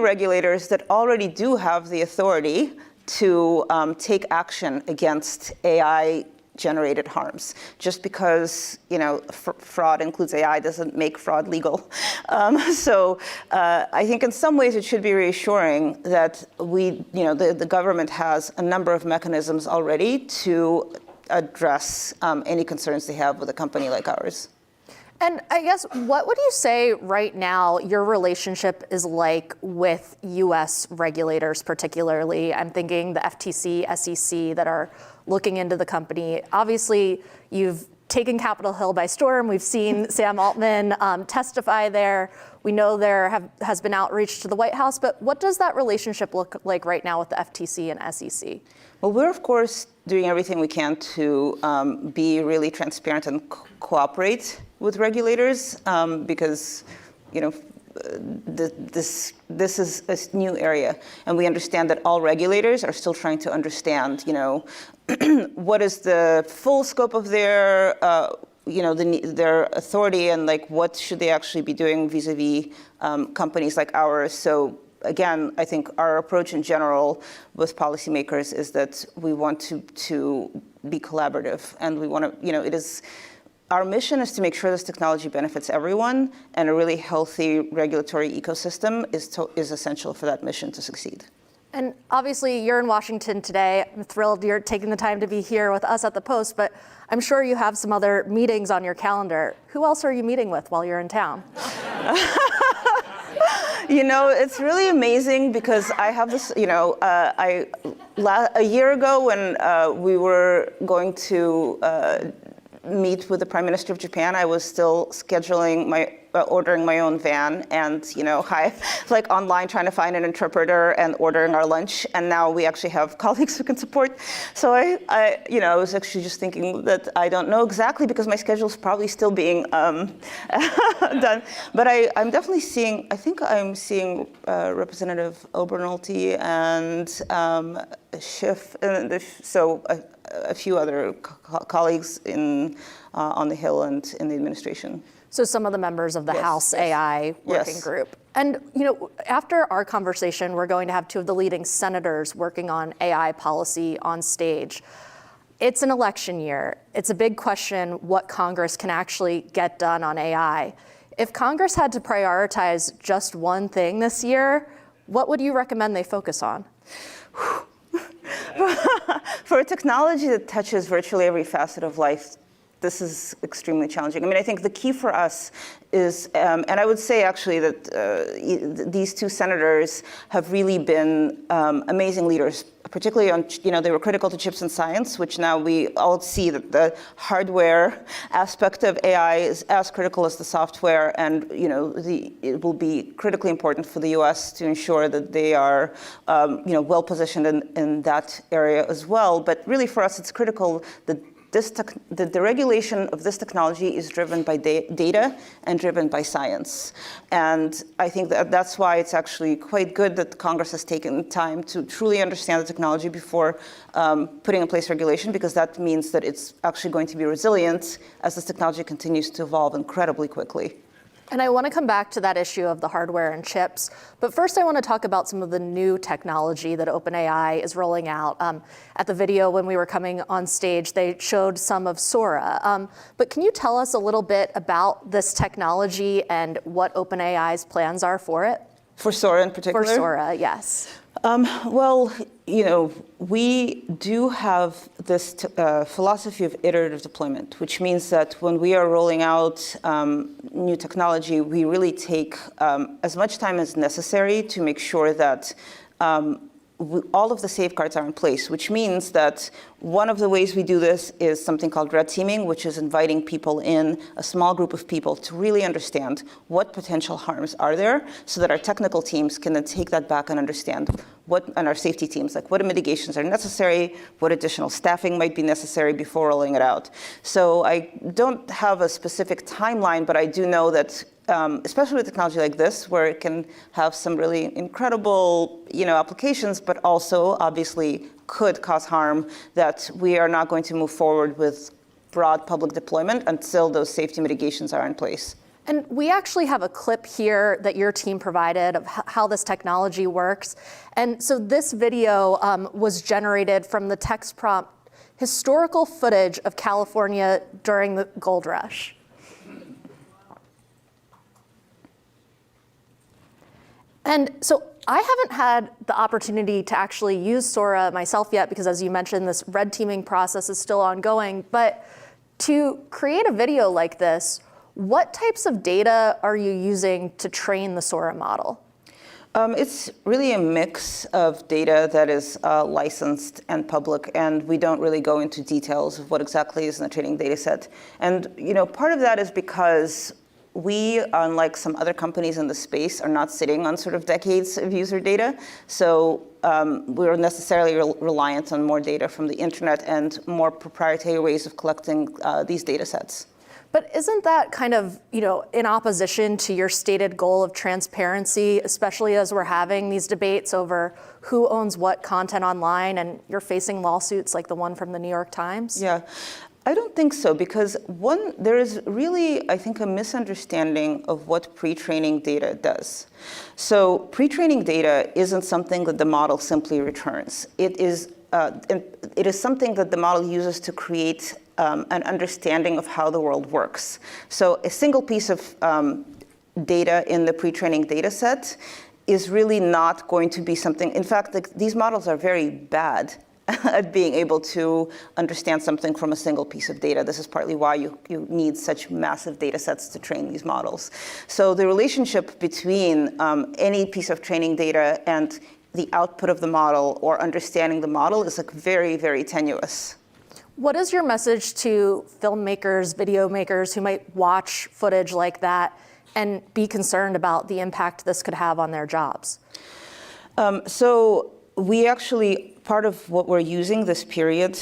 regulators that already do have the authority to take action against AI-generated harms. Just because fraud includes AI doesn't make fraud legal. I think in some ways it should be reassuring that the government has a number of mechanisms already to address any concerns they have with a company like ours. And I guess, what would you say right now your relationship is like with US regulators particularly? I'm thinking the FTC, SEC that are looking into the company. Obviously, you've taken Capitol Hill by storm. We've seen Sam Altman testify there. We know there has been outreach to the White House, but what does that relationship look like right now with the FTC and SEC? Well, we're of course doing everything we can to be really transparent and cooperate with regulators because this is a new area, and we understand that all regulators are still trying to understand what is the full scope of their their authority and what should they actually be doing vis-a-vis companies like ours. So again, I think our approach in general with policymakers is that we want to be collaborative, and we want to, our mission is to make sure this technology benefits everyone, and a really healthy regulatory ecosystem is essential for that mission to succeed. And obviously, you're in Washington today. I'm thrilled you're taking the time to be here with us at the Post, but I'm sure you have some other meetings on your calendar. Who else are you meeting with while you're in town? It's really amazing because I have this, a year ago when we were going to meet with the Prime Minister of Japan, I was still scheduling ordering my own van and, online trying to find an interpreter and ordering our lunch. And now we actually have colleagues who can support. So I was actually just thinking that I don't know exactly because my schedule's probably still being done. But I'm definitely seeing, I think I'm seeing Representative Obernolte and Schiff, so a few other colleagues on the Hill and in the administration. So some of the members of the House AI working group. And after our conversation, we're going to have two of the leading senators working on AI policy on stage. It's an election year. It's a big question what Congress can actually get done on AI. If Congress had to prioritize just one thing this year, what would you recommend they focus on? For a technology that touches virtually every facet of life this is extremely challenging. I mean, I think the key for us is, and I would say actually that these two senators have really been amazing leaders, particularly on, they were critical to chips and science, which now we all see that the hardware aspect of AI is as critical as the software, and it will be critically important for the U.S. to ensure that they are, well positioned in that area as well. But really, for us, it's critical that the regulation of this technology is driven by data and driven by science. And I think that's why it's actually quite good that Congress has taken time to truly understand the technology before putting in place regulation, because that means that it's actually going to be resilient as this technology continues to evolve incredibly quickly. And I want to come back to that issue of the hardware and chips. But first, I want to talk about some of the new technology that OpenAI is rolling out. At the video, when we were coming on stage, they showed some of Sora. But can you tell us a little bit about this technology and what OpenAI's plans are for it? For Sora in particular? For Sora, yes. Well, we do have this philosophy of iterative deployment, which means that when we are rolling out new technology, we really take as much time as necessary to make sure that all of the safeguards are in place, which means that one of the ways we do this is something called red teaming, which is inviting people in, a small group of people, to really understand what potential harms are there, so that our technical teams can then take that back and understand and our safety teams, like what mitigations are necessary, what additional staffing might be necessary before rolling it out. So I don't have a specific timeline, but I do know that especially with technology like this, where it can have some really incredible, applications, but also obviously could cause harm, that we are not going to move forward with broad public deployment until those safety mitigations are in place. And we actually have a clip here that your team provided of how this technology works. And so this video was generated from the text prompt, historical footage of California during the gold rush. And so I haven't had the opportunity to actually use Sora myself yet, because as you mentioned, this red teaming process is still ongoing. But to create a video like this, what types of data are you using to train the Sora model? It's really a mix of data that is licensed and public, and we don't really go into details of what exactly is in the training data set. And part of that is because we, unlike some other companies in the space, are not sitting on sort of decades of user data. So we're necessarily reliant on more data from the internet and more proprietary ways of collecting these data sets. But isn't that kind of, in opposition to your stated goal of transparency, especially as we're having these debates over who owns what content online, and you're facing lawsuits like the one from the New York Times? Yeah. I don't think so, because there is really, I think, a misunderstanding of what pre-training data does. So pre-training data isn't something that the model simply returns. It is something that the model uses to create an understanding of how the world works. So a single piece of data in the pre-training data set is really not going to be something. In fact, these models are very bad at being able to understand something from a single piece of data. This is partly why you need such massive data sets to train these models. So the relationship between any piece of training data and the output of the model or understanding the model is very, very tenuous. What is your message to filmmakers, video makers who might watch footage like that and be concerned about the impact this could have on their jobs? So we actually, part of what we're using this period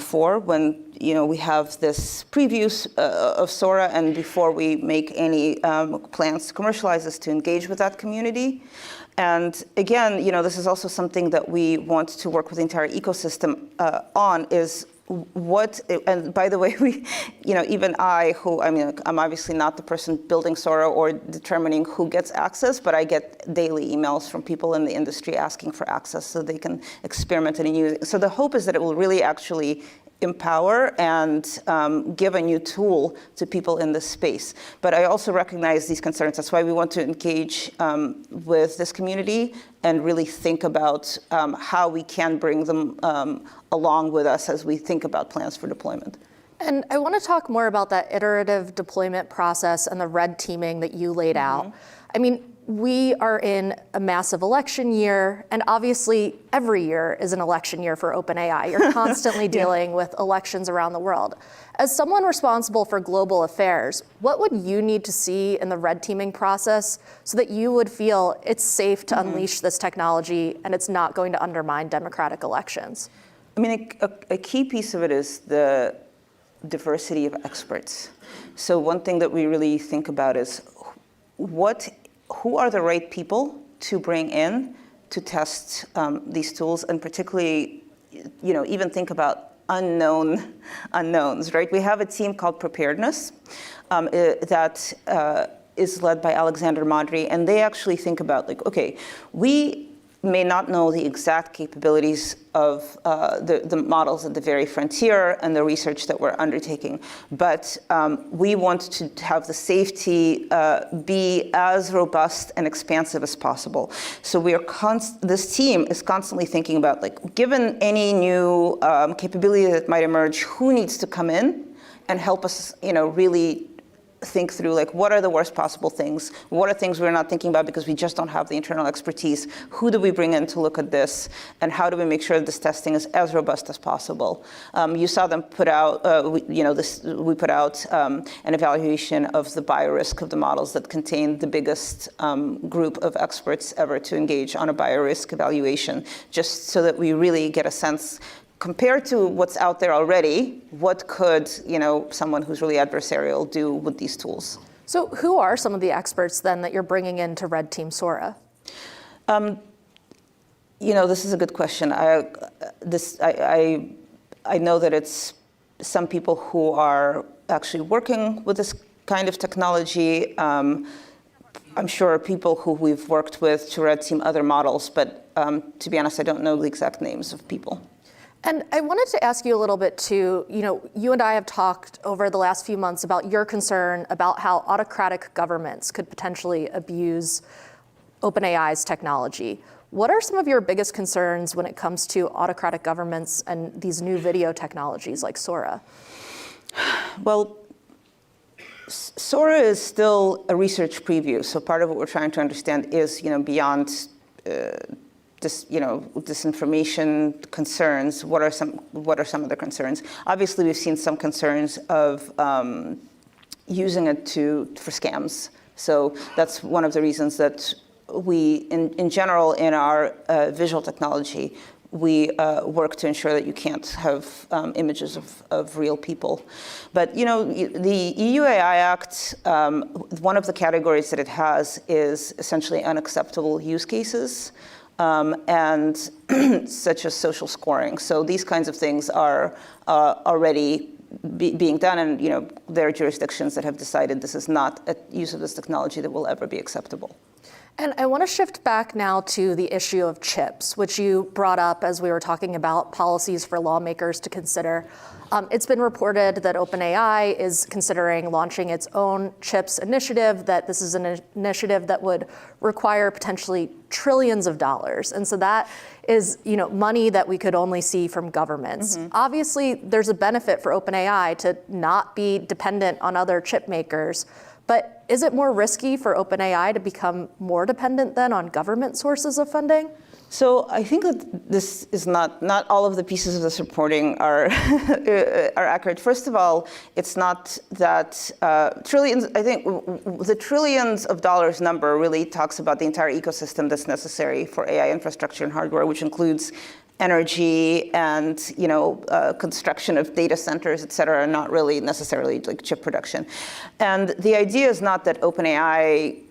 for, when we have this previews of Sora, and before we make any plans to commercialize this, to engage with that community. And again, this is also something that we want to work with the entire ecosystem on, is and by the way, even I'm obviously not the person building Sora or determining who gets access, but I get daily emails from people in the industry asking for access so they can experiment and use it. So the hope is that it will really actually empower and give a new tool to people in this space. But I also recognize these concerns. That's why we want to engage with this community and really think about how we can bring them along with us as we think about plans for deployment. And I want to talk more about that iterative deployment process and the red teaming that you laid out. I mean, we are in a massive election year, and obviously every year is an election year for OpenAI. You're constantly dealing with elections around the world. As someone responsible for global affairs, what would you need to see in the red teaming process so that you would feel it's safe to unleash this technology and it's not going to undermine democratic elections? I mean, a key piece of it is the diversity of experts. So one thing that we really think about is who are the right people to bring in to test these tools, and particularly, even think about unknowns, right? We have a team called Preparedness that is led by Alexander Madry, and they actually think about okay, we may not know the exact capabilities of the models at the very frontier and the research that we're undertaking, but we want to have the safety be as robust and expansive as possible. So this team is constantly thinking about, given any new capability that might emerge, who needs to come in and help us, really think through what are the worst possible things? What are things we're not thinking about because we just don't have the internal expertise? Who do we bring in to look at this? And how do we make sure that this testing is as robust as possible? You saw them put out, we put out an evaluation of the biorisk of the models that contained the biggest group of experts ever to engage on a biorisk evaluation, just so that we really get a sense, compared to what's out there already, what could someone who's really adversarial do with these tools? So who are some of the experts then that you're bringing in to Red Team Sora? This is a good question. I know that it's some people who are actually working with this kind of technology. I'm sure people who we've worked with to red team other models, but to be honest, I don't know the exact names of people. And I wanted to ask you a little bit too, you and I have talked over the last few months about your concern about how autocratic governments could potentially abuse OpenAI's technology. What are some of your biggest concerns when it comes to autocratic governments and these new video technologies like Sora? Well, Sora is still a research preview. So part of what we're trying to understand is, beyond disinformation concerns, what are some of the concerns? Obviously, we've seen some concerns of using it for scams. So that's one of the reasons that we, in general, in our visual technology, we work to ensure that you can't have images of real people. But the EU AI Act, one of the categories that it has is essentially unacceptable use cases. And such as social scoring. So these kinds of things are already being done, and there are jurisdictions that have decided this is not a use of this technology that will ever be acceptable. And I want to shift back now to the issue of chips, which you brought up as we were talking about policies for lawmakers to consider. It's been reported that OpenAI is considering launching its own chips initiative, that this is an initiative that would require potentially trillions of dollars. And so that is money that we could only see from governments. Obviously, there's a benefit for OpenAI to not be dependent on other chip makers. But is it more risky for OpenAI to become more dependent then on government sources of funding? So I think that this is not all of the pieces of this reporting are accurate. First of all, it's not that trillions. I think the trillions of dollars number really talks about the entire ecosystem that's necessary for AI infrastructure and hardware, which includes energy and construction of data centers, et cetera, not really necessarily like chip production. And the idea is not that OpenAI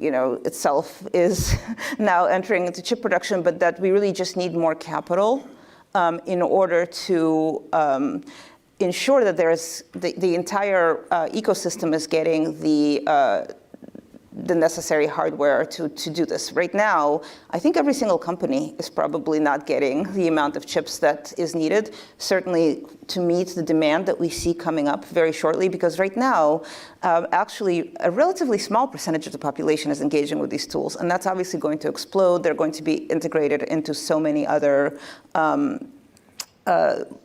itself is now entering into chip production, but that we really just need more capital in order to ensure that there's the entire ecosystem is getting the necessary hardware to do this. Right now, I think every single company is probably not getting the amount of chips that is needed, certainly to meet the demand that we see coming up very shortly, because right now, actually, a relatively small percentage of the population is engaging with these tools, and that's obviously going to explode. They're going to be integrated into so many other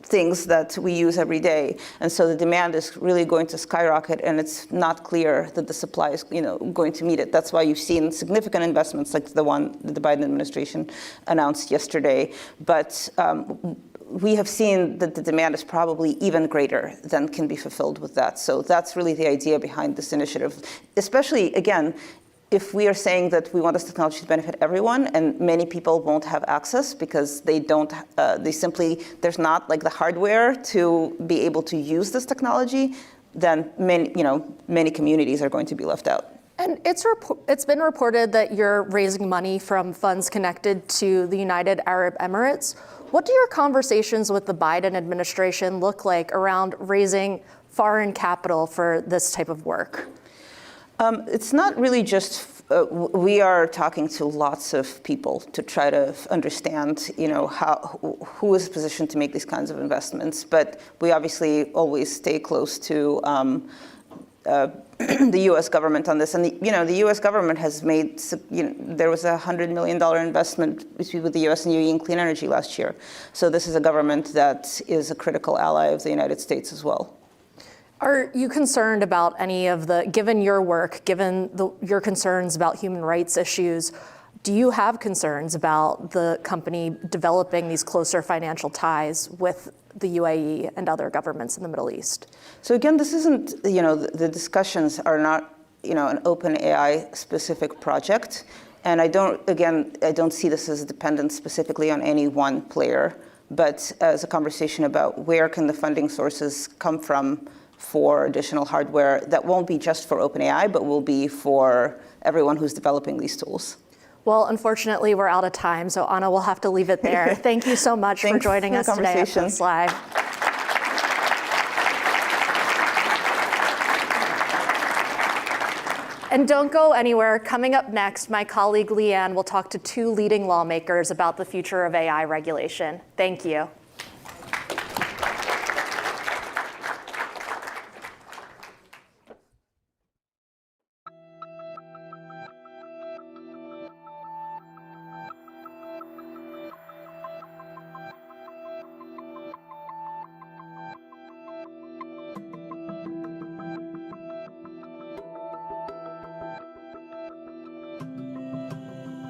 things that we use every day. And so the demand is really going to skyrocket, and it's not clear that the supply is going to meet it. That's why you've seen significant investments like the one that the Biden administration announced yesterday. But we have seen that the demand is probably even greater than can be fulfilled with that. So that's really the idea behind this initiative, especially, again, if we are saying that we want this technology to benefit everyone, and many people won't have access because there's not like the hardware to be able to use this technology, then many communities are going to be left out. And it's been reported that you're raising money from funds connected to the United Arab Emirates. What do your conversations with the Biden administration look like around raising foreign capital for this type of work? It's not really just, we are talking to lots of people to try to understand, who is positioned to make these kinds of investments. But we obviously always stay close to the U.S. government on this. And the U.S. government has made, there was a $100 million investment with the U.S. and UAE in clean energy last year. So this is a government that is a critical ally of the United States as well. Are you concerned about any of given your work, given your concerns about human rights issues, do you have concerns about the company developing these closer financial ties with the UAE and other governments in the Middle East? So again, this isn't, the discussions are not, an open AI specific project. And I don't see this as dependent specifically on any one player, but as a conversation about where can the funding sources come from for additional hardware that won't be just for OpenAI, but will be for everyone who's developing these tools. Well, unfortunately, we're out of time, so Anna, we'll have to leave it there. Thank you so much for joining us today at Post Live. And don't go anywhere. Coming up next, my colleague Leanne will talk to two leading lawmakers about the future of AI regulation. Thank you.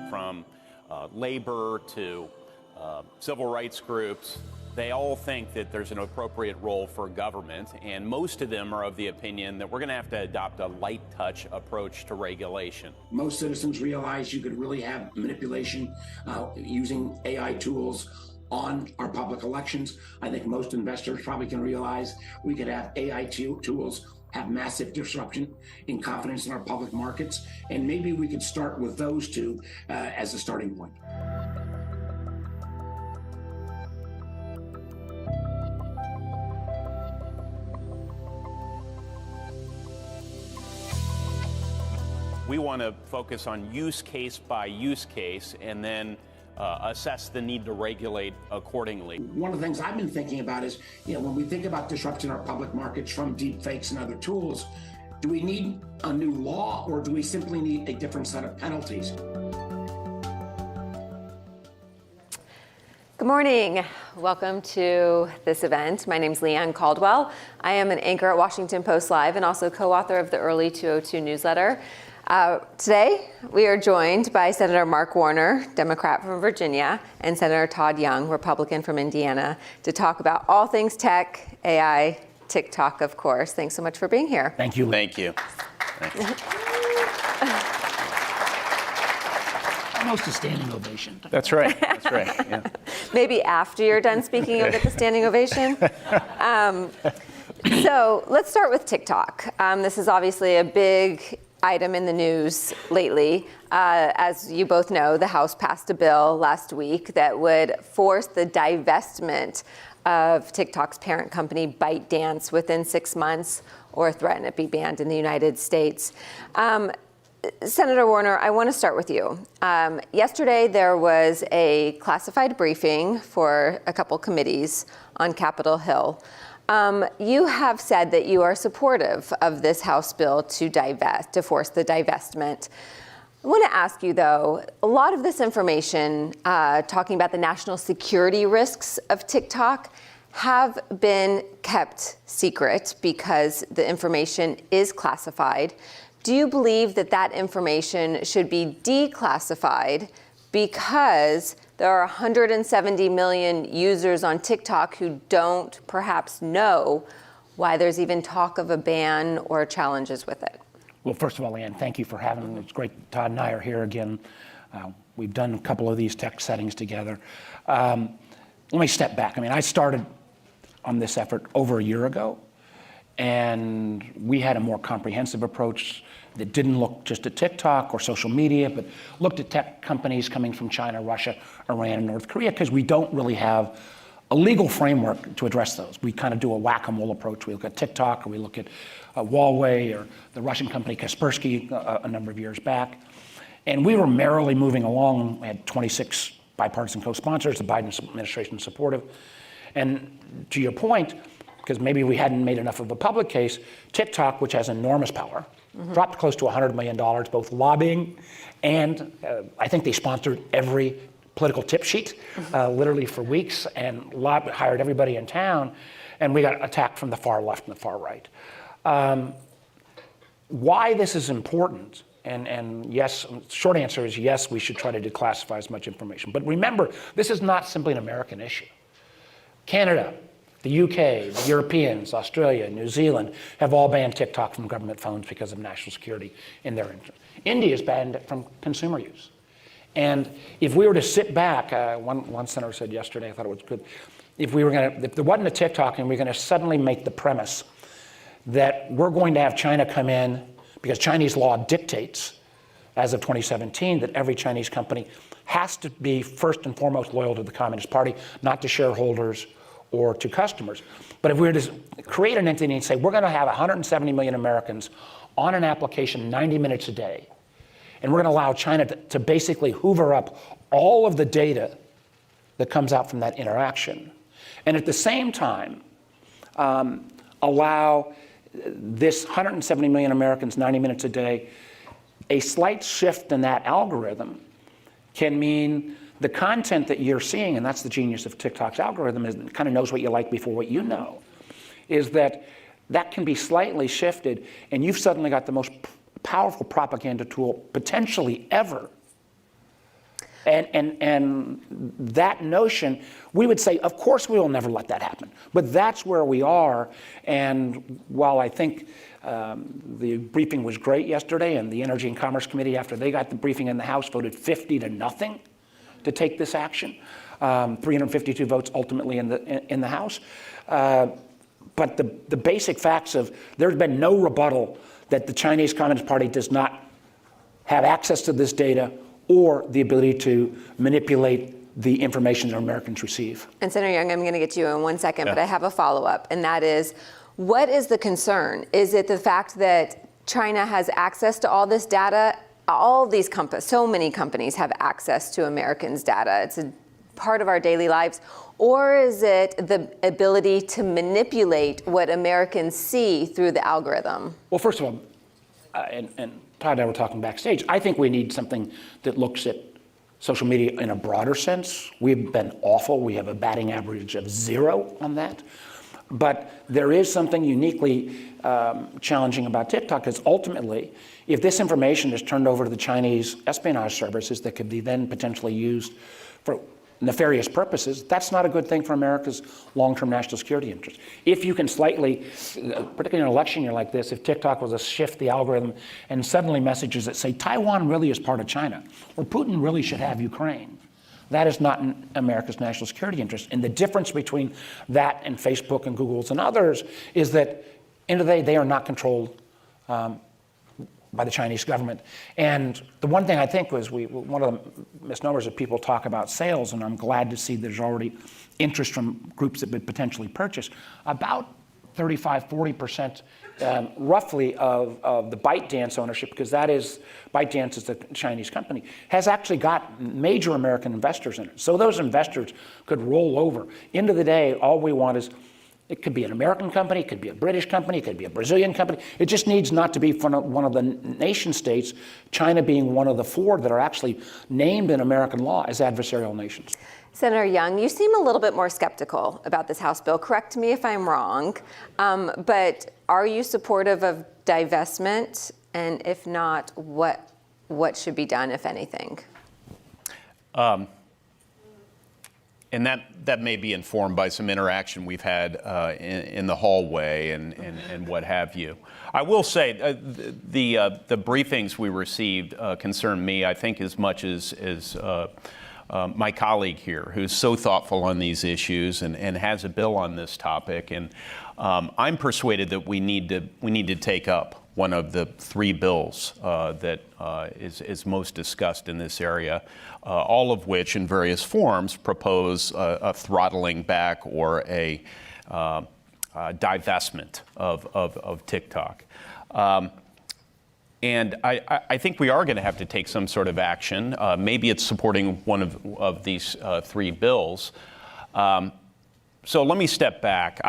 From labor to civil rights groups, they all think that there's an appropriate role for government, and most of them are of the opinion that we're going to have to adopt a light touch approach to regulation. Most citizens realize you could really have manipulation using AI tools on our public elections. I think most investors probably can realize we could have AI tools have massive disruption in confidence in our public markets. And maybe we could start with those two as a starting point. We want to focus on use case by use case and then assess the need to regulate accordingly. One of the things I've been thinking about is, when we think about disrupting our public markets from deep fakes and other tools, do we need a new law or do we simply need a different set of penalties? Good morning. Welcome to this event. My name is Leanne Caldwell. I am an anchor at Washington Post Live and also co-author of the Early 202 newsletter. Today, we are joined by Senator Mark Warner, Democrat from Virginia, and Senator Todd Young, Republican from Indiana, to talk about all things tech, AI, TikTok, of course. Thanks so much for being here. Thank you. Thank you. Thank you. Almost a standing ovation. That's right. That's right. Yeah. Maybe after you're done speaking, you'll get the standing ovation. So let's start with TikTok. This is obviously a big item in the news lately. As you both know, the House passed a bill last week that would force the divestment of TikTok's parent company, ByteDance, within 6 months or threaten it be banned in the United States. Senator Warner, I want to start with you. Yesterday, there was a classified briefing for a couple committees on Capitol Hill. You have said that you are supportive of this House bill to force the divestment. I want to ask you, though, a lot of this information talking about the national security risks of TikTok have been kept secret because the information is classified. Do you believe that that information should be declassified because there are 170 million users on TikTok who don't perhaps know why there's even talk of a ban or challenges with it? Well, first of all, Ann, thank you for having me. It's great Todd and I are here again. We've done a couple of these tech settings together. Let me step back. I mean, I started on this effort over a year ago, and we had a more comprehensive approach that didn't look just at TikTok or social media, but looked at tech companies coming from China, Russia, Iran, and North Korea, because we don't really have a legal framework to address those. We kind of do a whack-a-mole approach. We look at TikTok, or we look at Huawei, or the Russian company Kaspersky a number of years back. And we were merrily moving along. We had 26 bipartisan co-sponsors, the Biden administration supportive. And to your point, because maybe we hadn't made enough of a public case, TikTok, which has enormous power, dropped close to $100 million, both lobbying and I think they sponsored every political tip sheet, literally for weeks, and hired everybody in town, and we got attacked from the far left and the far right. Why this is important, and yes, short answer is yes, we should try to declassify as much information. But remember, this is not simply an American issue. Canada, the UK, the Europeans, Australia, New Zealand have all banned TikTok from government phones because of national security in their interest. India has banned it from consumer use. And if we were to sit back, one senator said yesterday, I thought it was good, if there wasn't a TikTok and we're going to suddenly make the premise that we're going to have China come in, because Chinese law dictates, as of 2017, that every Chinese company has to be first and foremost loyal to the Communist Party, not to shareholders or to customers. But if we were to create an entity and say, we're going to have 170 million Americans on an application 90 minutes a day, and we're going to allow China to basically hoover up all of the data that comes out from that interaction, and at the same time allow this 170 million Americans 90 minutes a day, a slight shift in that algorithm can mean the content that you're seeing, and that's the genius of TikTok's algorithm, is it kind of knows what you like before what you know, is that can be slightly shifted, and you've suddenly got the most powerful propaganda tool potentially ever. And that notion, we would say, of course we will never let that happen. But that's where we are. And while I think the briefing was great yesterday, and the Energy and Commerce Committee, after they got the briefing in the House, voted 50-0 to take this action. 352 votes ultimately in the House. But the basic facts of there's been no rebuttal that the Chinese Communist Party does not have access to this data or the ability to manipulate the information that Americans receive. And Senator Young, I'm going to get to you in 1 second, but I have a follow-up, and that is, what is the concern? Is it the fact that China has access to all this data? All these companies, so many companies have access to Americans' data. It's a part of our daily lives. Or is it the ability to manipulate what Americans see through the algorithm? Well, first of all, and Todd and I were talking backstage, I think we need something that looks at social media in a broader sense. We've been awful. We have a batting average of 0 on that. But there is something uniquely challenging about TikTok, because ultimately, if this information is turned over to the Chinese espionage services that could be then potentially used for nefarious purposes, that's not a good thing for America's long-term national security interest. If you can slightly, particularly in an election year like this, if TikTok was to shift the algorithm and suddenly messages that say Taiwan really is part of China, or Putin really should have Ukraine, that is not in America's national security interest. And the difference between that and Facebook and Google's and others is that, end of the day, they are not controlled by the Chinese government. And the one thing I think was, one of the misnomers that people talk about sales, and I'm glad to see there's already interest from groups that would potentially purchase, about 35-40% roughly of the ByteDance ownership, because ByteDance is a Chinese company, has actually got major American investors in it. So those investors could roll over. End of the day, all we want is It could be an American company, it could be a British company, it could be a Brazilian company. It just needs not to be from one of the nation states, China being one of the 4 that are actually named in American law as adversarial nations. Senator Young, you seem a little bit more skeptical about this House bill. Correct me if I'm wrong, but are you supportive of divestment? And if not, what should be done, if anything? And that may be informed by some interaction we've had in the hallway and what have you. I will say the briefings we received concern me, I think, as much as my colleague here, who's so thoughtful on these issues and has a bill on this topic. And I'm persuaded that we need to take up one of the 3 bills that is most discussed in this area, all of which in various forms propose a throttling back or a divestment of TikTok. And I think we are going to have to take some sort of action. Maybe it's supporting one of these 3 bills. So let me step back.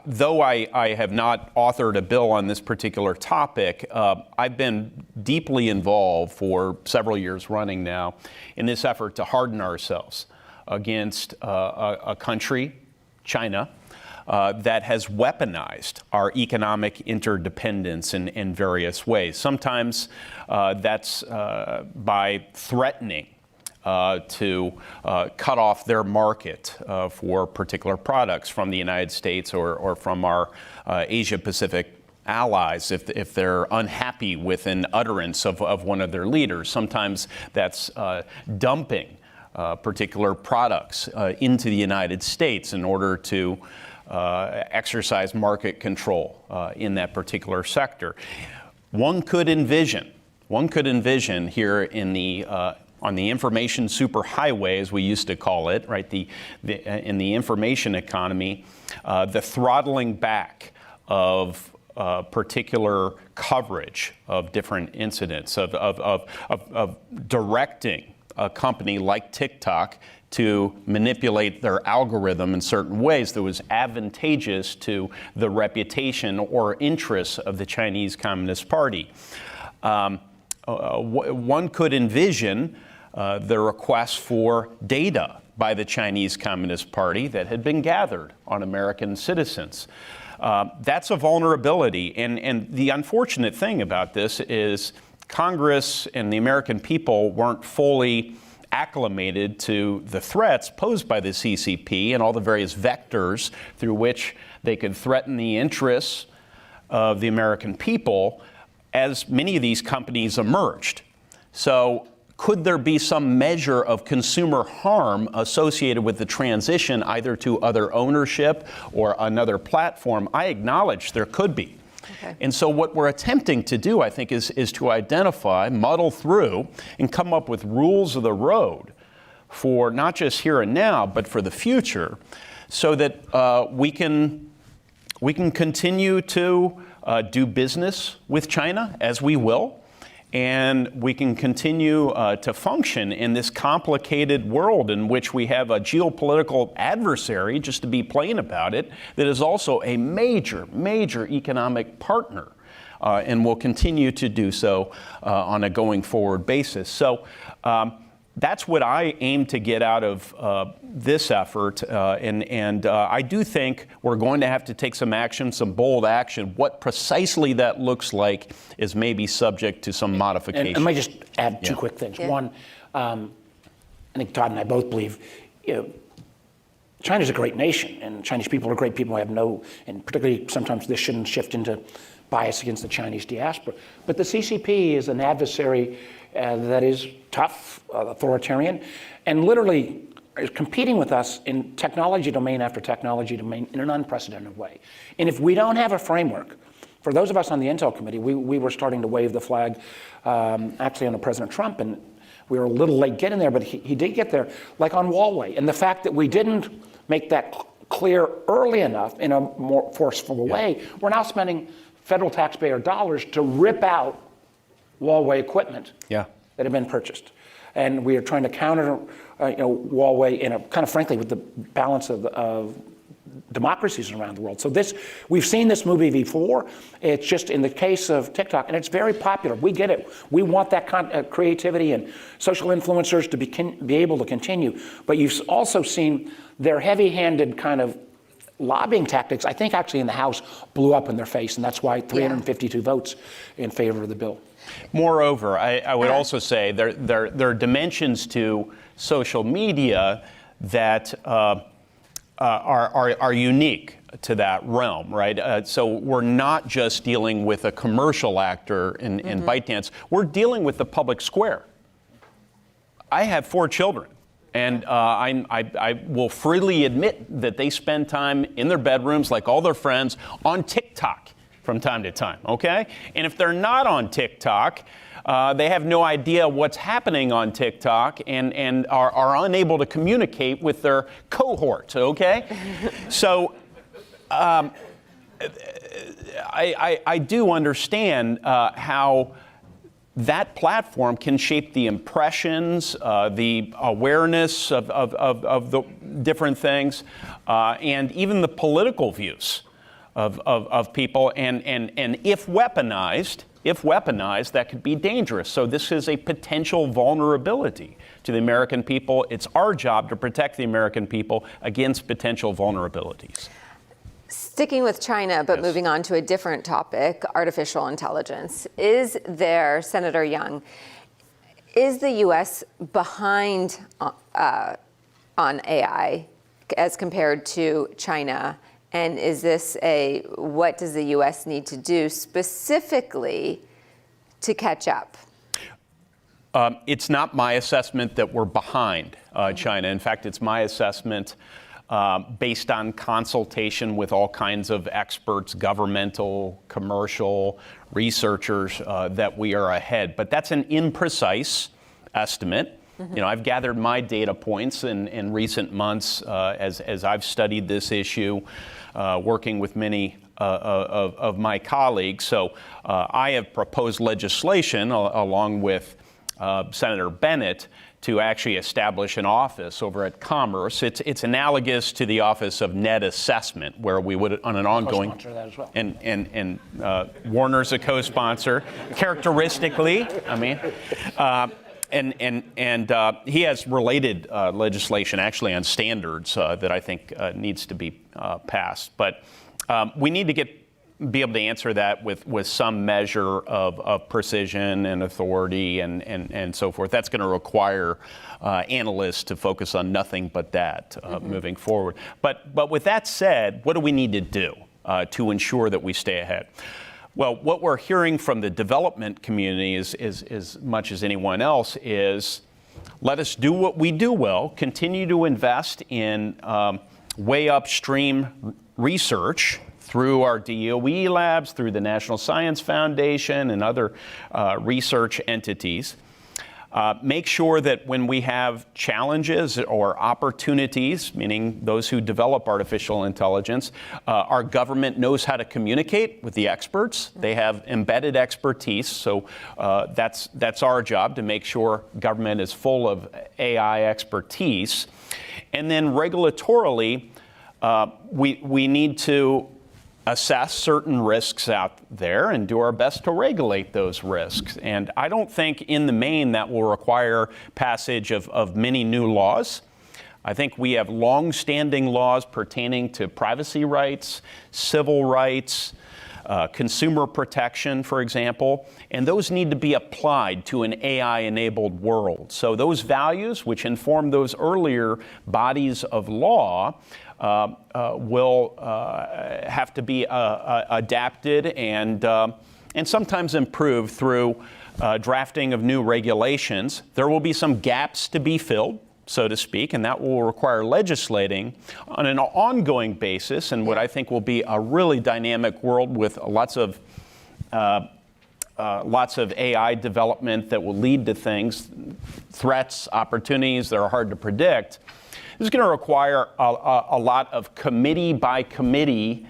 Though I have not authored a bill on this particular topic, I've been deeply involved for several years running now in this effort to harden ourselves against a country, China, that has weaponized our economic interdependence in various ways. Sometimes that's by threatening to cut off their market for particular products from the United States or from our Asia-Pacific allies if they're unhappy with an utterance of one of their leaders. Sometimes that's dumping particular products into the United States in order to exercise market control in that particular sector. One could envision here in the on the information superhighway, as we used to call it, right? In the information economy, the throttling back of particular coverage of different incidents, of directing a company like TikTok to manipulate their algorithm in certain ways that was advantageous to the reputation or interests of the Chinese Communist Party. One could envision the request for data by the Chinese Communist Party that had been gathered on American citizens. That's a vulnerability. And the unfortunate thing about this is Congress and the American people weren't fully acclimated to the threats posed by the CCP and all the various vectors through which they could threaten the interests of the American people as many of these companies emerged. So could there be some measure of consumer harm associated with the transition either to other ownership or another platform? I acknowledge there could be. Okay. And so what we're attempting to do, I think, is to identify, muddle through, and come up with rules of the road for not just here and now, but for the future, so that we can continue to do business with China, as we will, and we can continue to function in this complicated world in which we have a geopolitical adversary, just to be plain about it, that is also a major, major economic partner and will continue to do so on a going forward basis. So that's what I aim to get out of this effort, and I do think we're going to have to take some action, some bold action. What precisely that looks like is maybe subject to some modification. And I might just add 2 quick things. Yeah. One, I think Todd and I both believe, China's a great nation, and Chinese people are great people. I have and particularly sometimes this shouldn't shift into bias against the Chinese diaspora. But the CCP is an adversary that is tough, authoritarian, and literally is competing with us in technology domain after technology domain in an unprecedented way. And if we don't have a framework, for those of us on the Intel committee, we were starting to wave the flag actually under President Trump, and we were a little late getting there, but he did get there, like on Huawei. And the fact that we didn't make that clear early enough in a more forceful way, we're now spending federal taxpayer dollars to rip out Huawei equipment that have been purchased. And we are trying to counter Huawei in a kind of frankly with the balance of democracies around the world. So we've seen this movie before. It's just in the case of TikTok, and it's very popular. We get it. We want that creativity and social influencers to be able to continue. But you've also seen their heavy-handed kind of lobbying tactics, I think actually in the House, blew up in their face, and that's why 352 votes in favor of the bill. Moreover, I would also say there are dimensions to social media that are unique to that realm, right? So we're not just dealing with a commercial actor in ByteDance. We're dealing with the public square. I have 4 children. And I will freely admit that they spend time in their bedrooms, like all their friends, on TikTok from time to time, okay? And if they're not on TikTok, they have no idea what's happening on TikTok and are unable to communicate with their cohort, okay? So I do understand how that platform can shape the impressions, the awareness of the different things, and even the political views of people. And if weaponized, that could be dangerous. So this is a potential vulnerability to the American people. It's our job to protect the American people against potential vulnerabilities. Sticking with China, but moving on to a different topic, artificial intelligence. Is there, Senator Young, is the U.S. behind on AI as compared to China? And is this what does the U.S. need to do specifically to catch up? It's not my assessment that we're behind China. In fact, it's my assessment based on consultation with all kinds of experts, governmental, commercial, researchers, that we are ahead. But that's an imprecise estimate. You know, I've gathered my data points in recent months as I've studied this issue, working with many of my colleagues. So I have proposed legislation along with Senator Bennett to actually establish an office over at Commerce. It's analogous to the Office of Net Assessment, where we would, on an ongoing, Co-sponsor that as well. And Warner's a co-sponsor, characteristically. I mean, and he has related legislation actually on standards that I think needs to be passed. But we need to be able to answer that with some measure of precision and authority and so forth. That's going to require analysts to focus on nothing but that moving forward. But with that said, what do we need to do to ensure that we stay ahead? Well, what we're hearing from the development community is as much as anyone else is, let us do what we do well, continue to invest in way upstream research through our DOE labs, through the National Science Foundation and other research entities. Make sure that when we have challenges or opportunities, meaning those who develop artificial intelligence, our government knows how to communicate with the experts. They have embedded expertise, so that's our job, to make sure government is full of AI expertise. And then regulatorily, we need to assess certain risks out there and do our best to regulate those risks. And I don't think in the main that will require passage of many new laws. I think we have long-standing laws pertaining to privacy rights, civil rights, consumer protection, for example, and those need to be applied to an AI-enabled world. So those values, which inform those earlier bodies of law, will have to be adapted and sometimes improved through drafting of new regulations. There will be some gaps to be filled, so to speak, and that will require legislating on an ongoing basis in what I think will be a really dynamic world with lots of AI development that will lead to things, threats, opportunities that are hard to predict. This is going to require a lot of committee by committee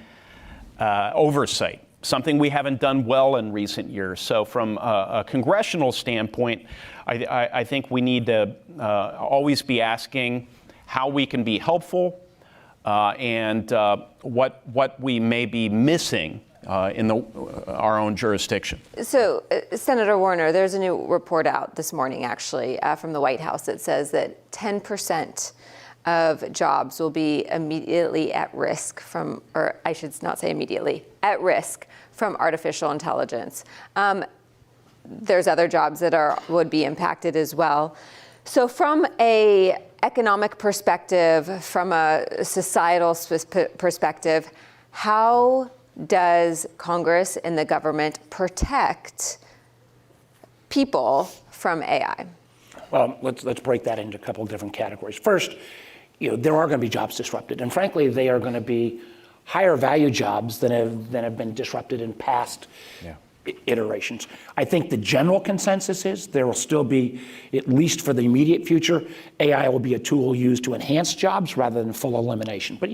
oversight, something we haven't done well in recent years. So from a congressional standpoint, I think we need to always be asking how we can be helpful, and what we may be missing in our own jurisdiction. So, Senator Warner, there's a new report out this morning, actually, from the White House that says that 10% of jobs will be immediately at risk from, or I should not say immediately, at risk from artificial intelligence. There's other jobs that would be impacted as well. So from a economic perspective, from a societal perspective, how does Congress and the government protect people from AI? Well, let's break that into a couple of different categories. First, there are going to be jobs disrupted, and frankly, they are going to be higher value jobs than have been disrupted in past iterations. I think the general consensus is there will still be, at least for the immediate future, AI will be a tool used to enhance jobs rather than full elimination. But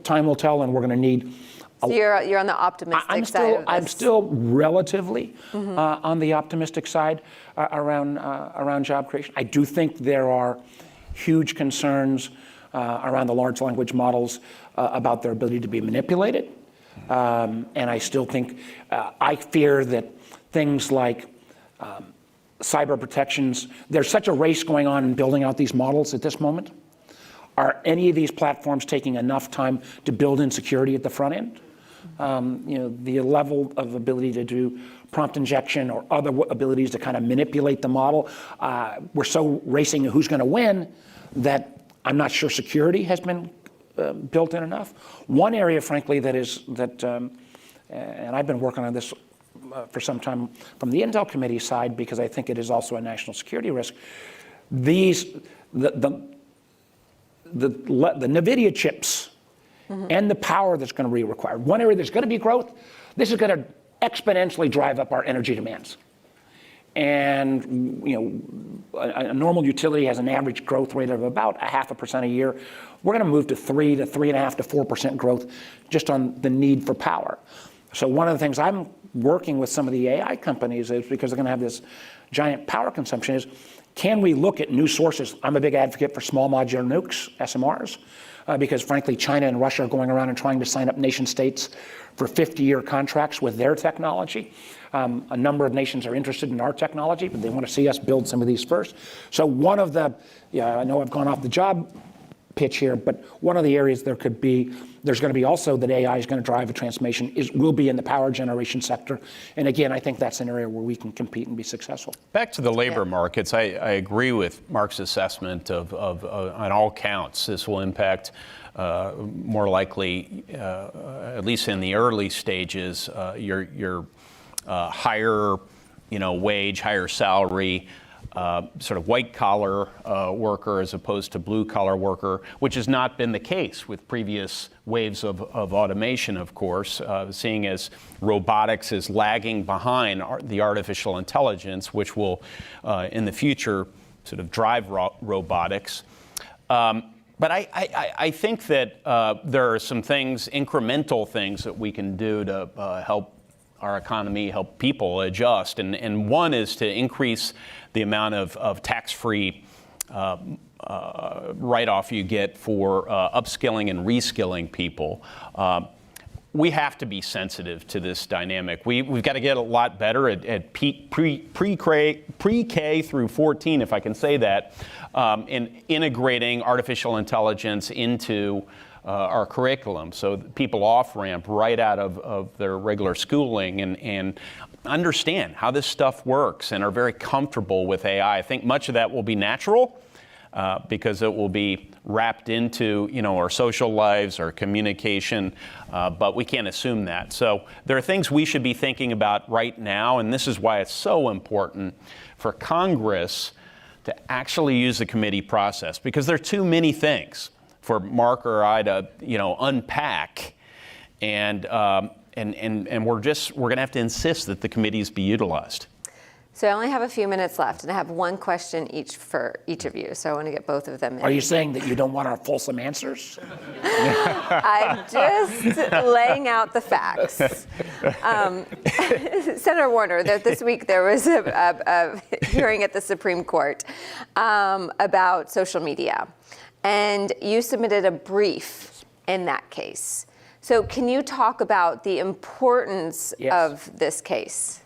time will tell, and we're going to need. So you're on the optimistic side of this. I'm still relatively on the optimistic side around job creation. I do think there are huge concerns around the large language models about their ability to be manipulated. And I still think, I fear that things like cyber protections, there's such a race going on in building out these models at this moment. Are any of these platforms taking enough time to build in security at the front end? The level of ability to do prompt injection or other abilities to kind of manipulate the model, we're so racing who's going to win that I'm not sure security has been built in enough. One area, frankly, and I've been working on this for some time from the Intel Committee side because I think it is also a national security risk. The NVIDIA chips and the power that's going to be required. One area there's going to be growth. This is going to exponentially drive up our energy demands. And a normal utility has an average growth rate of about 0.5% a year. We're going to move to 3 to 3.5 to 4% growth just on the need for power. So one of the things I'm working with some of the AI companies is, because they're going to have this giant power consumption, is can we look at new sources? I'm a big advocate for small modular nukes, SMRs, because frankly China and Russia are going around and trying to sign up nation states for 50-year contracts with their technology. A number of nations are interested in our technology, but they want to see us build some of these first. So one of the, I know I've gone off the job pitch here, but one of the areas there's going to be also that AI is going to drive a transformation will be in the power generation sector. And again, I think that's an area where we can compete and be successful. Back to the labor markets, I agree with Mark's assessment of on all counts. This will impact more likely, at least in the early stages, your higher, wage, higher salary, sort of white-collar worker as opposed to blue-collar worker, which has not been the case with previous waves of automation, of course, seeing as robotics is lagging behind the artificial intelligence, which will, in the future, sort of drive robotics. But I think that there are some things, incremental things that we can do to help our economy, help people adjust. And one is to increase the amount of tax-free write-off you get for upskilling and reskilling people. We have to be sensitive to this dynamic. We've got to get a lot better at pre-K through 14, if I can say that, in integrating artificial intelligence into our curriculum, so people off-ramp right out of their regular schooling and understand how this stuff works and are very comfortable with AI. I think much of that will be natural because it will be wrapped into our social lives, our communication, but we can't assume that. So there are things we should be thinking about right now, and this is why it's so important for Congress to actually use the committee process, because there are too many things for Mark or I to, unpack, and we're going to have to insist that the committees be utilized. So I only have a few minutes left, and I have one question each for each of you, so I want to get both of them in. Are you saying that you don't want our fulsome answers? I'm just laying out the facts. Senator Warner, this week there was a hearing at the Supreme Court about social media. and you submitted a brief in that case. So can you talk about the importance of this case?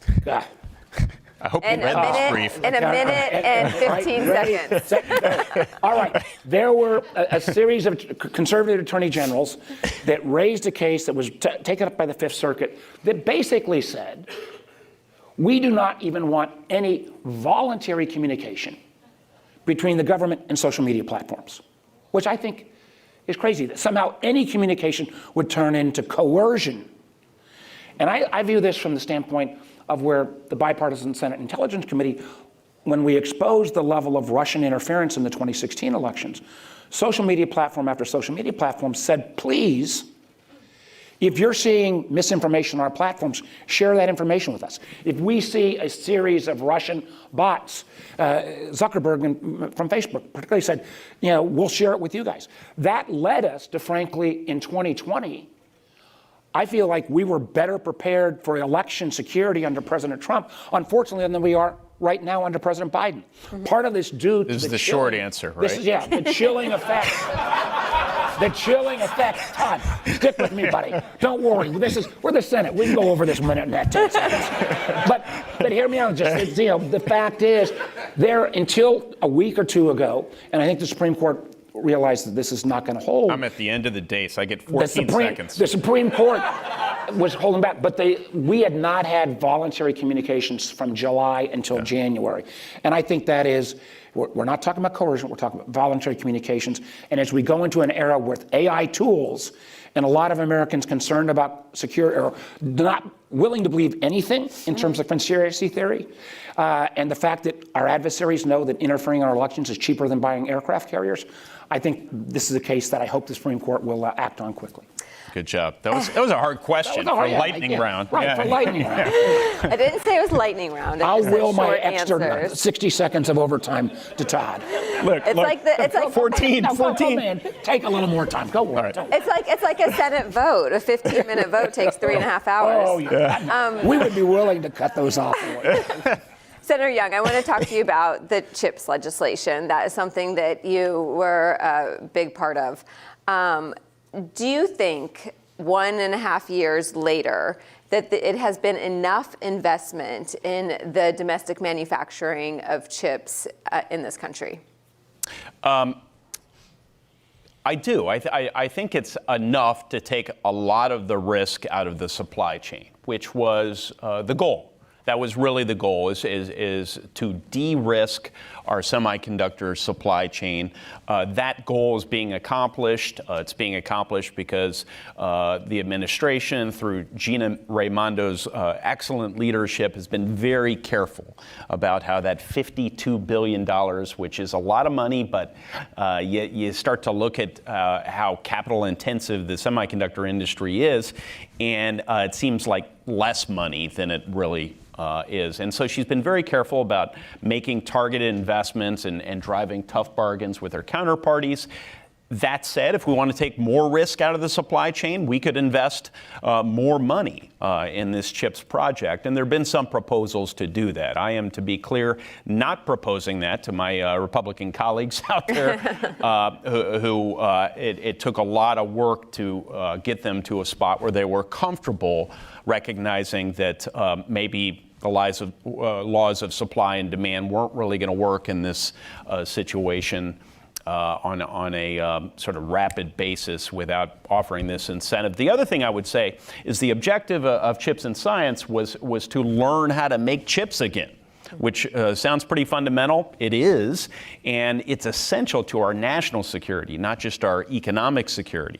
I hope In you read a this minute, brief. in a minute and 15 seconds. All right. There were a series of conservative attorney generals that raised a case that was taken up by the Fifth Circuit that basically said, we do not even want any voluntary communication between the government and social media platforms, which I think is crazy, that somehow any communication would turn into coercion. And I view this from the standpoint of where the bipartisan Senate Intelligence Committee, when we exposed the level of Russian interference in the 2016 elections, social media platform after social media platform said, please, if you're seeing misinformation on our platforms, share that information with us. If we see a series of Russian bots, Zuckerberg from Facebook particularly said, we'll share it with you guys. That led us to, frankly, in 2020, I feel like we were better prepared for election security under President Trump, unfortunately, than we are right now under President Biden. Part of this due to This is the short answer, right? The chilling effect. The chilling effect. Todd, stick with me, buddy. Don't worry. We're the Senate. We can go over this minute and that 10 seconds. But hear me out. The fact is, there until a week or two ago, and I think the Supreme Court realized that this is not going to hold. I'm at the end of the day, so I get 14 seconds. The Supreme Court was holding back, but we had not had voluntary communications from July until January. And I think that is, we're not talking about coercion, we're talking about voluntary communications. And as we go into an era with AI tools, and a lot of Americans concerned about security, or not willing to believe anything in terms of conspiracy theory, and the fact that our adversaries know that interfering in our elections is cheaper than buying aircraft carriers, I think this is a case that I hope the Supreme Court will act on quickly. Good job. That was a hard question for lightning round. Right, for lightning round. I didn't say it was lightning round. I'll will my short extra answers. 60 seconds of overtime to Todd. It's like 14. Man, take a little more time. Go on. It's like a Senate vote. A 15-minute vote takes 3.5 hours. Oh, yeah. We would be willing to cut those off. Senator Young, I want to talk to you about the CHIPS legislation. That is something that you were a big part of. Do you think 1.5 years later that it has been enough investment in the domestic manufacturing of chips in this country? I do. I think it's enough to take a lot of the risk out of the supply chain, which was the goal. That was really the goal, is to de-risk our semiconductor supply chain. That goal is being accomplished. It's being accomplished because the administration, through Gina Raimondo's excellent leadership, has been very careful about how that $52 billion, which is a lot of money, but you start to look at how capital intensive the semiconductor industry is, and it seems like less money than it really is. And so she's been very careful about making targeted investments and driving tough bargains with her counterparties. That said, if we want to take more risk out of the supply chain, we could invest more money in this CHIPS project. And there have been some proposals to do that. I am, to be clear, not proposing that to my Republican colleagues out there who it took a lot of work to get them to a spot where they were comfortable recognizing that maybe the laws of supply and demand weren't really going to work in this situation on a sort of rapid basis without offering this incentive. The other thing I would say is the objective of Chips and Science was to learn how to make chips again, which sounds pretty fundamental. It is, and it's essential to our national security, not just our economic security.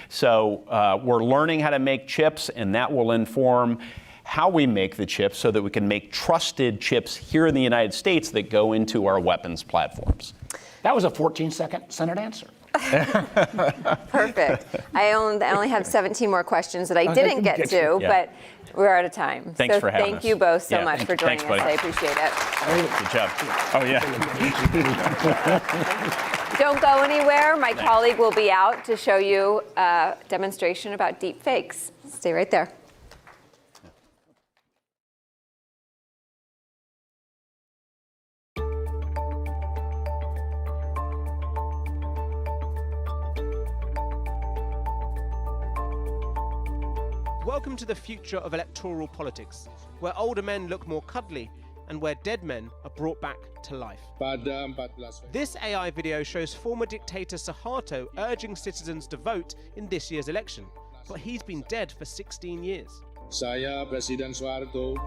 So we're learning how to make chips, and that will inform how we make the chips so that we can make trusted chips here in the United States that go into our weapons platforms. That was a 14-second Senate answer. Perfect. I only have 17 more questions that I didn't get to, but we're out of time. Thanks for having us. Thank you both so much for joining us. I appreciate it. Good job. Oh, yeah. Don't go anywhere. My colleague will be out to show you a demonstration about deep fakes. Stay right there. Welcome to the future of electoral politics, where older men look more cuddly and where dead men are brought back to life. This AI video shows former dictator Suharto urging citizens to vote in this year's election, but he's been dead for 16 years. Saya Presiden Soeharto.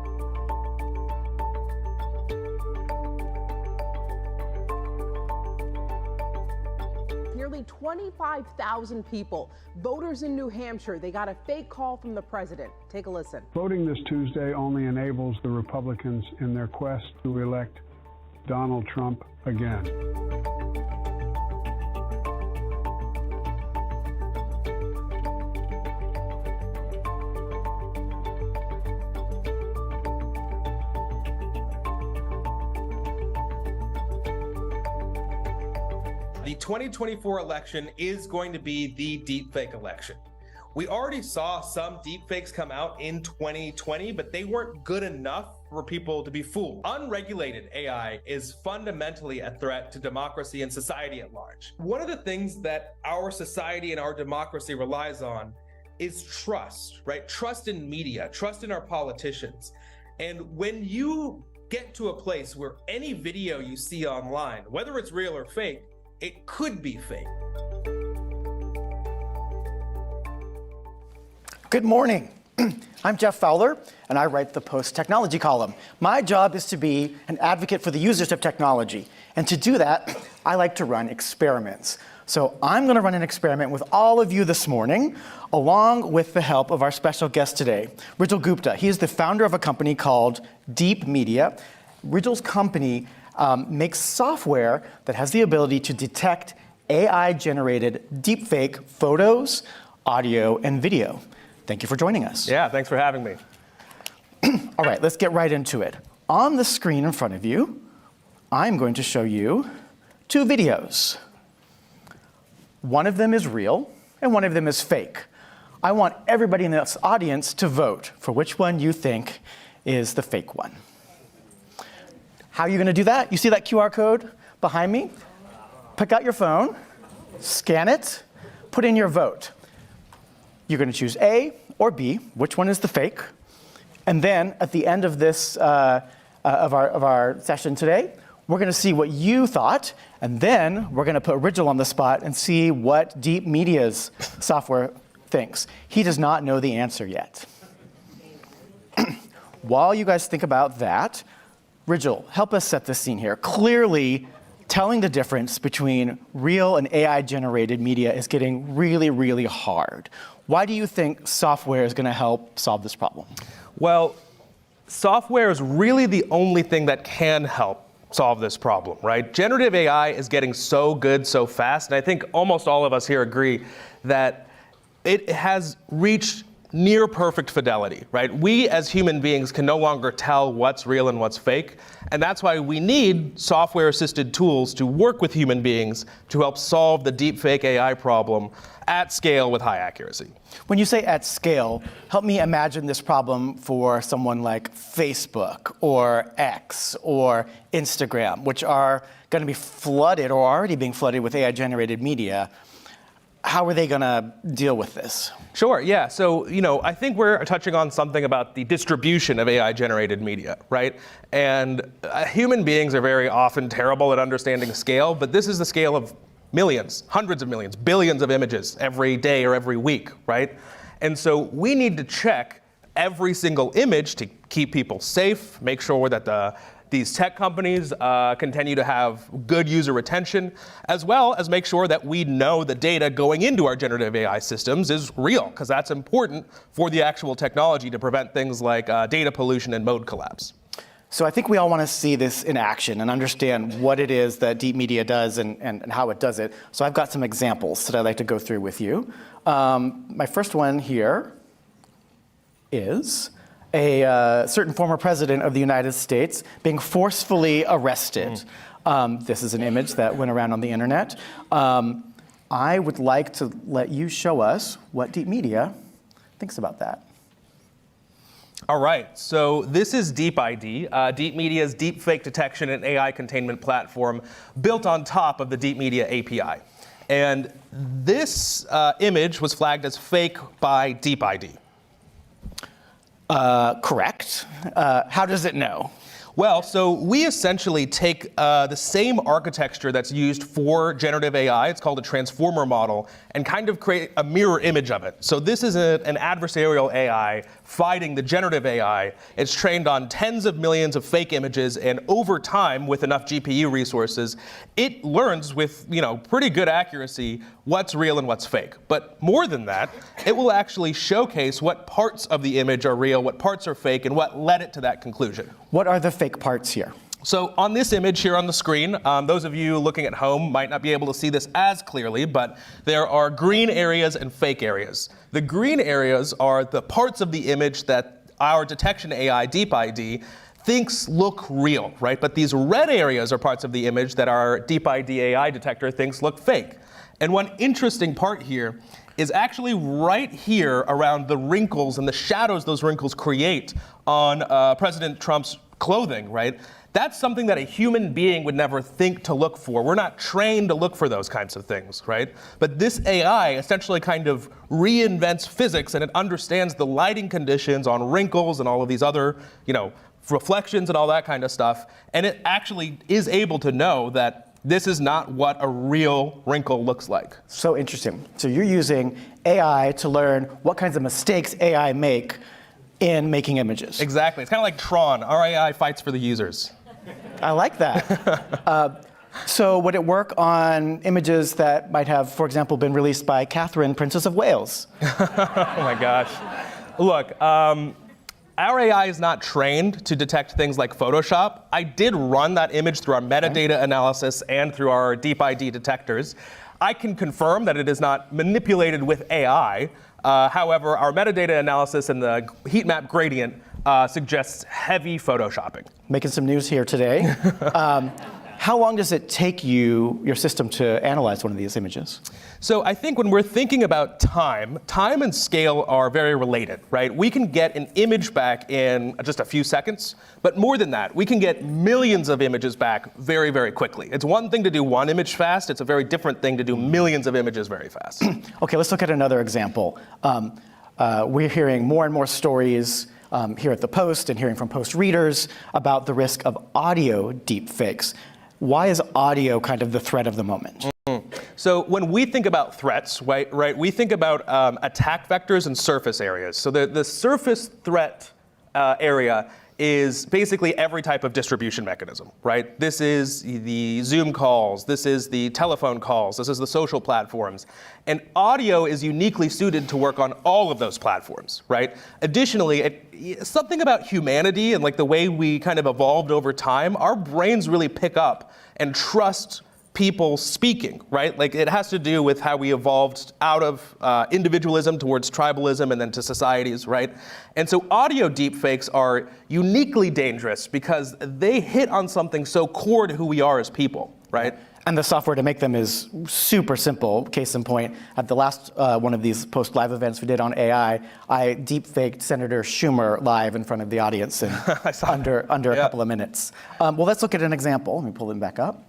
Nearly 25,000 people, voters in New Hampshire, they got a fake call from the president. Take a listen. Voting this Tuesday only enables the Republicans in their quest to elect Donald Trump again. The 2024 election is going to be the deepfake election. We already saw some deepfakes come out in 2020, but they weren't good enough for people to be fooled. Unregulated AI is fundamentally a threat to democracy and society at large. One of the things that our society and our democracy relies on is trust, right? Trust in media, trust in our politicians. And when you get to a place where any video you see online, whether it's real or fake, it could be fake. Good morning. I'm Jeff Fowler, and I write the Post Technology column. My job is to be an advocate for the users of technology. And to do that, I like to run experiments. So I'm going to run an experiment with all of you this morning, along with the help of our special guest today, Rijal Gupta. He is the founder of a company called Deep Media. Rijal's company makes software that has the ability to detect AI-generated deepfake photos, audio, and video. Thank you for joining us. Yeah, thanks for having me. All right, let's get right into it. On the screen in front of you, I'm going to show you two videos. One of them is real, and one of them is fake. I want everybody in this audience to vote for which one you think is the fake one. How are you going to do that? You see that QR code behind me? Pick out your phone, scan it, put in your vote. You're going to choose A or B, which one is the fake. And then at the end of this of our session today, we're going to see what you thought, and then we're going to put Rijal on the spot and see what Deep Media's software thinks. He does not know the answer yet. While you guys think about that, Rijal, help us set the scene here. Clearly, telling the difference between real and AI-generated media is getting really, really hard. Why do you think software is going to help solve this problem? Well, software is really the only thing that can help solve this problem, right? Generative AI is getting so good so fast, and I think almost all of us here agree that it has reached near perfect fidelity, right? We as human beings can no longer tell what's real and what's fake, and that's why we need software-assisted tools to work with human beings to help solve the deepfake AI problem at scale with high accuracy. When you say at scale, help me imagine this problem for someone like Facebook or X or Instagram, which are going to be flooded or already being flooded with AI-generated media. How are they going to deal with this? Sure, yeah. So, I think we're touching on something about the distribution of AI-generated media, right? And human beings are very often terrible at understanding scale, but this is the scale of millions, hundreds of millions, billions of images every day or every week, right? And so we need to check every single image to keep people safe, make sure that these tech companies continue to have good user retention, as well as make sure that we know the data going into our generative AI systems is real, because that's important for the actual technology to prevent things like data pollution and mode collapse. So I think we all want to see this in action and understand what it is that Deep Media does and how it does it. So I've got some examples that I'd like to go through with you. My first one here is a certain former president of the United States being forcefully arrested. This is an image that went around on the internet. I would like to let you show us what Deep Media thinks about that. All right, so this is DeepID, Deep Media's deepfake detection and AI containment platform built on top of the Deep Media API. And this image was flagged as fake by DeepID. Correct. How does it know? Well, so we essentially take the same architecture that's used for generative AI, it's called a transformer model, and kind of create a mirror image of it. So this is an adversarial AI fighting the generative AI. It's trained on tens of millions of fake images, and over time, with enough GPU resources, it learns with pretty good accuracy what's real and what's fake. But more than that, it will actually showcase what parts of the image are real, what parts are fake, and what led it to that conclusion. What are the fake parts here? So on this image here on the screen, those of you looking at home might not be able to see this as clearly, but there are green areas and fake areas. The green areas are the parts of the image that our detection AI, DeepID, thinks look real, right? But these red areas are parts of the image that our DeepID AI detector thinks look fake. And one interesting part here is actually right here around the wrinkles and the shadows those wrinkles create on President Trump's clothing, right? That's something that a human being would never think to look for. We're not trained to look for those kinds of things, right? But this AI essentially kind of reinvents physics, and it understands the lighting conditions on wrinkles and all of these other, reflections and all that kind of stuff. And it actually is able to know that this is not what a real wrinkle looks like. So interesting. So you're using AI to learn what kinds of mistakes AI make in making images. Exactly. It's kind of like Tron. Our AI fights for the users. I like that. So would it work on images that might have, for example, been released by Catherine, Princess of Wales? Oh my gosh. Look, our AI is not trained to detect things like Photoshop. I did run that image through our metadata analysis and through our DeepID detectors. I can confirm that it is not manipulated with AI. However, our metadata analysis and the heat map gradient suggests heavy Photoshopping. Making some news here today. How long does it take your system to analyze one of these images? So I think when we're thinking about time and scale are very related, right? We can get an image back in just a few seconds, but more than that, we can get millions of images back very, very quickly. It's one thing to do one image fast, it's a very different thing to do millions of images very fast. Okay, let's look at another example. We're hearing more and more stories here at the Post and hearing from Post readers about the risk of audio deepfakes. Why is audio kind of the threat of the moment? So when we think about threats, right, we think about attack vectors and surface areas. So the surface threat area is basically every type of distribution mechanism, right? This is the Zoom calls, this is the telephone calls, this is the social platforms. And audio is uniquely suited to work on all of those platforms, right? Additionally, something about humanity and like the way we kind of evolved over time, our brains really pick up and trust people speaking, right? Like it has to do with how we evolved out of individualism towards tribalism and then to societies, right? And so audio deepfakes are uniquely dangerous because they hit on something so core to who we are as people, right? And the software to make them is super simple. Case in point, at the last one of these Post Live events we did on AI, I deepfaked Senator Schumer live in front of the audience in under a couple of minutes. Well, let's look at an example. Let me pull them back up.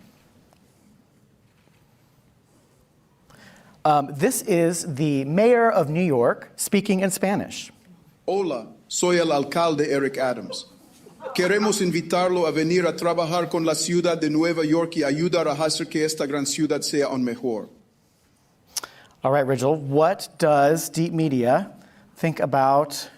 This is the mayor of New York speaking in Spanish. Hola, soy el alcalde Eric Adams. Queremos invitarlo a venir a trabajar con la ciudad de Nueva York y ayudar a hacer que esta gran ciudad sea aún mejor. All right, Rigel, what does Deep Media think about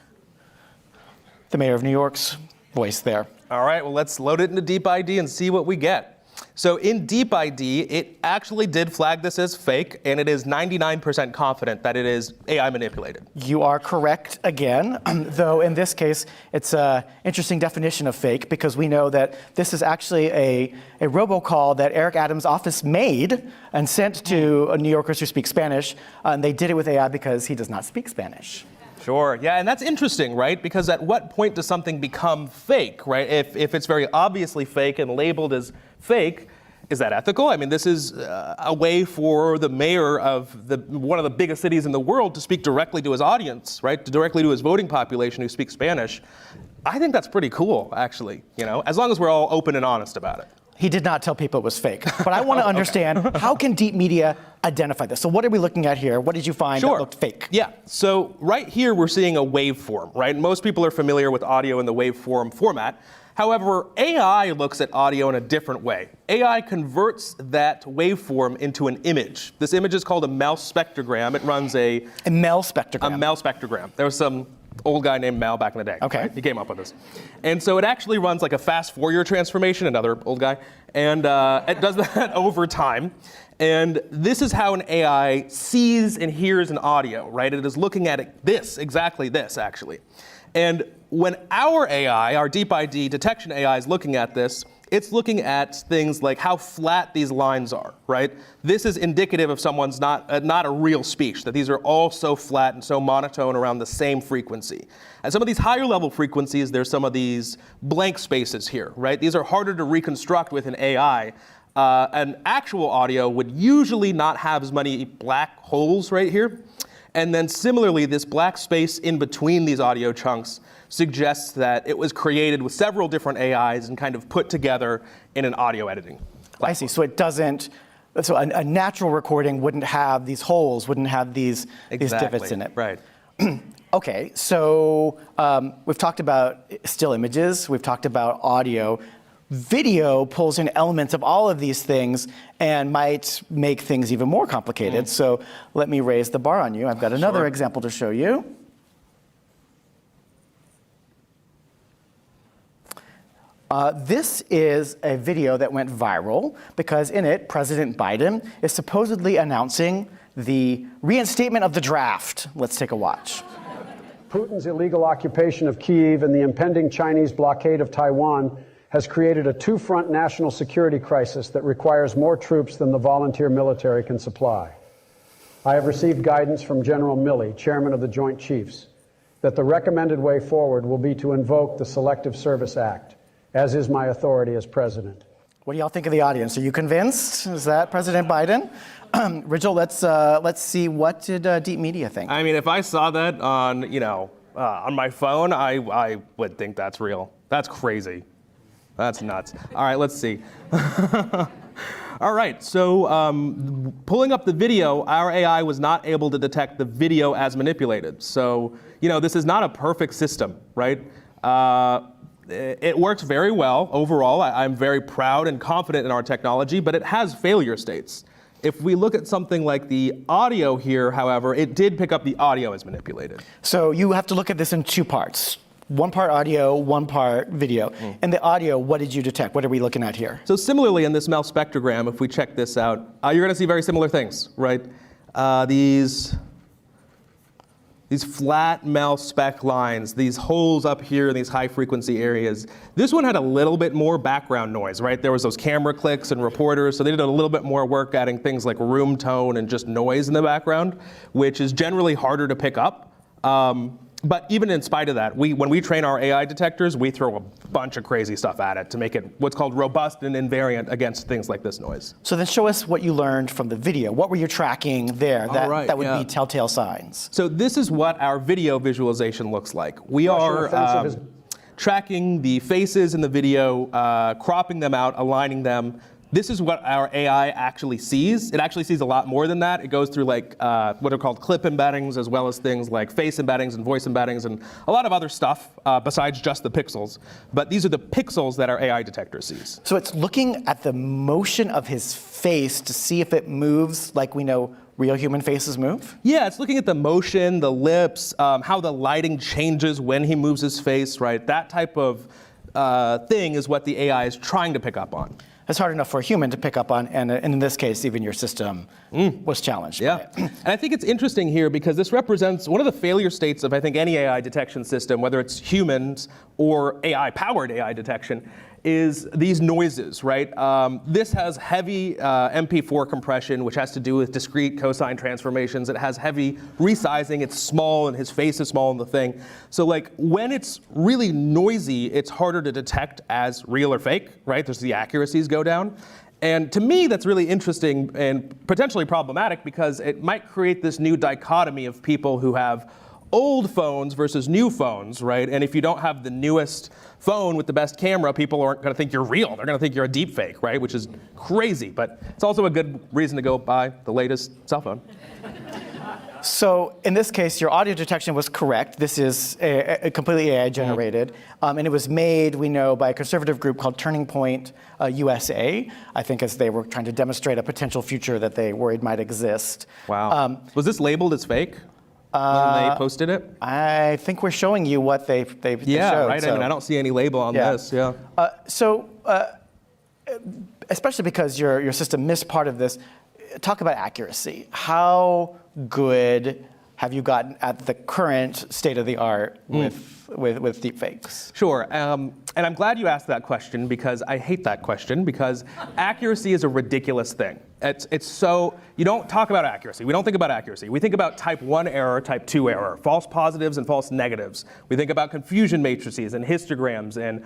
the mayor of New York's voice there? All right, well, let's load it into DeepID and see what we get. So in DeepID, it actually did flag this as fake, and it is 99% confident that it is AI manipulated. You are correct again, though in this case, it's an interesting definition of fake because we know that this is actually a robocall that Eric Adams' office made and sent to New Yorkers who speak Spanish, and they did it with AI because he does not speak Spanish. Sure, yeah, and that's interesting, right? Because at what point does something become fake, right? If it's very obviously fake and labeled as fake, is that ethical? I mean, this is a way for the mayor of one of the biggest cities in the world to speak directly to his audience, right? Directly to his voting population who speaks Spanish. I think that's pretty cool, actually, as long as we're all open and honest about it. He did not tell people it was fake. But I want to understand, how can deep media identify this? So what are we looking at here? What did you find that looked fake? Yeah, so right here we're seeing a waveform, right? Most people are familiar with audio in the waveform format. However, AI looks at audio in a different way. AI converts that waveform into an image. This image is called a Mel spectrogram. It runs a Mel spectrogram. A Mel spectrogram. There was some old guy named Mel back in the day. Okay. Right? He came up with this. And so it actually runs like a fast Fourier transformation, another old guy, and it does that over time. And this is how an AI sees and hears an audio, right? It is looking at it, exactly this, actually. And when our AI, our deep ID detection AI is looking at this, it's looking at things like how flat these lines are, right? This is indicative of someone's not a real speech, that these are all so flat and so monotone around the same frequency. And some of these higher level frequencies, there's some of these blank spaces here, right? These are harder to reconstruct with an AI. An actual audio would usually not have as many black holes right here. And then similarly, this black space in between these audio chunks suggests that it was created with several different AIs and kind of put together in an audio editing platform. I see. So it doesn't, so a natural recording wouldn't have these holes, wouldn't have these divots in it. Right. Okay, so we've talked about still images, we've talked about audio. Video pulls in elements of all of these things and might make things even more complicated. So let me raise the bar on you. I've got another example to show you. This is a video that went viral because in it, President Biden is supposedly announcing the reinstatement of the draft. Let's take a watch. Putin's illegal occupation of Kyiv and the impending Chinese blockade of Taiwan has created a two-front national security crisis that requires more troops than the volunteer military can supply. I have received guidance from General Milley, chairman of the Joint Chiefs, that the recommended way forward will be to invoke the Selective Service Act, as is my authority as president. What do y'all think of the audience? Are you convinced? Is that President Biden? Rachel, let's see, what did Deep Media think? I mean, if I saw that on, on my phone, I would think that's real. That's crazy. That's nuts. All right, let's see. All right, so pulling up the video, our AI was not able to detect the video as manipulated. So, this is not a perfect system, right? It works very well overall. I'm very proud and confident in our technology, but it has failure states. If we look at something like the audio here, however, it did pick up the audio as manipulated. So you have to look at this in two parts. One part audio, one part video. And the audio, what did you detect? What are we looking at here? So similarly in this Mel spectrogram, if we check this out, you're gonna see very similar things, right? These flat Mel spec lines, these holes up here in these high frequency areas. This one had a little bit more background noise, right? There was those camera clicks and reporters, so they did a little bit more work adding things like room tone and just noise in the background, which is generally harder to pick up. But even in spite of that, when we train our AI detectors, we throw a bunch of crazy stuff at it to make it what's called robust and invariant against things like this noise. So then show us what you learned from the video. What were you tracking there that would be telltale signs? So this is what our video visualization looks like. We are tracking the faces in the video, cropping them out, aligning them. This is what our AI actually sees. It actually sees a lot more than that. It goes through what are called clip embeddings, as well as things like face embeddings and voice embeddings and a lot of other stuff besides just the pixels. But these are the pixels that our AI detector sees. So it's looking at the motion of his face to see if it moves like we know real human faces move? Yeah, it's looking at the motion, the lips, how the lighting changes when he moves his face, right? That type of thing is what the AI is trying to pick up on. It's hard enough for a human to pick up on, and in this case, even your system was challenged. Yeah, and I think it's interesting here because this represents one of the failure states of, I think, any AI detection system, whether it's humans or AI-powered AI detection, is these noises, right? This has heavy MP4 compression, which has to do with discrete cosine transformations. It has heavy resizing. It's small, and his face is small in the thing. So when it's really noisy, it's harder to detect as real or fake, right? There's the accuracies go down. And to me, that's really interesting and potentially problematic because it might create this new dichotomy of people who have old phones versus new phones, right? And if you don't have the newest phone with the best camera, people aren't going to think you're real. They're going to think you're a deep fake, right? Which is crazy, but it's also a good reason to go buy the latest cell phone. So in this case, your audio detection was correct. This is a completely AI generated. And it was made, we know, by a conservative group called Turning Point USA, I think as they were trying to demonstrate a potential future that they worried might exist. Wow. Was this labeled as fake when they posted it? I think we're showing you what they Yeah, showed. right. So. I mean, I don't see any label on this. Yeah. Especially because your system missed part of this, talk about accuracy. How good have you gotten at the current state of the art with deepfakes? Sure, and I'm glad you asked that question because I hate that question because accuracy is a ridiculous thing. It's so, you don't talk about accuracy. We don't think about accuracy. We think about type 1 error, type 2 error, false positives and false negatives. We think about confusion matrices and histograms and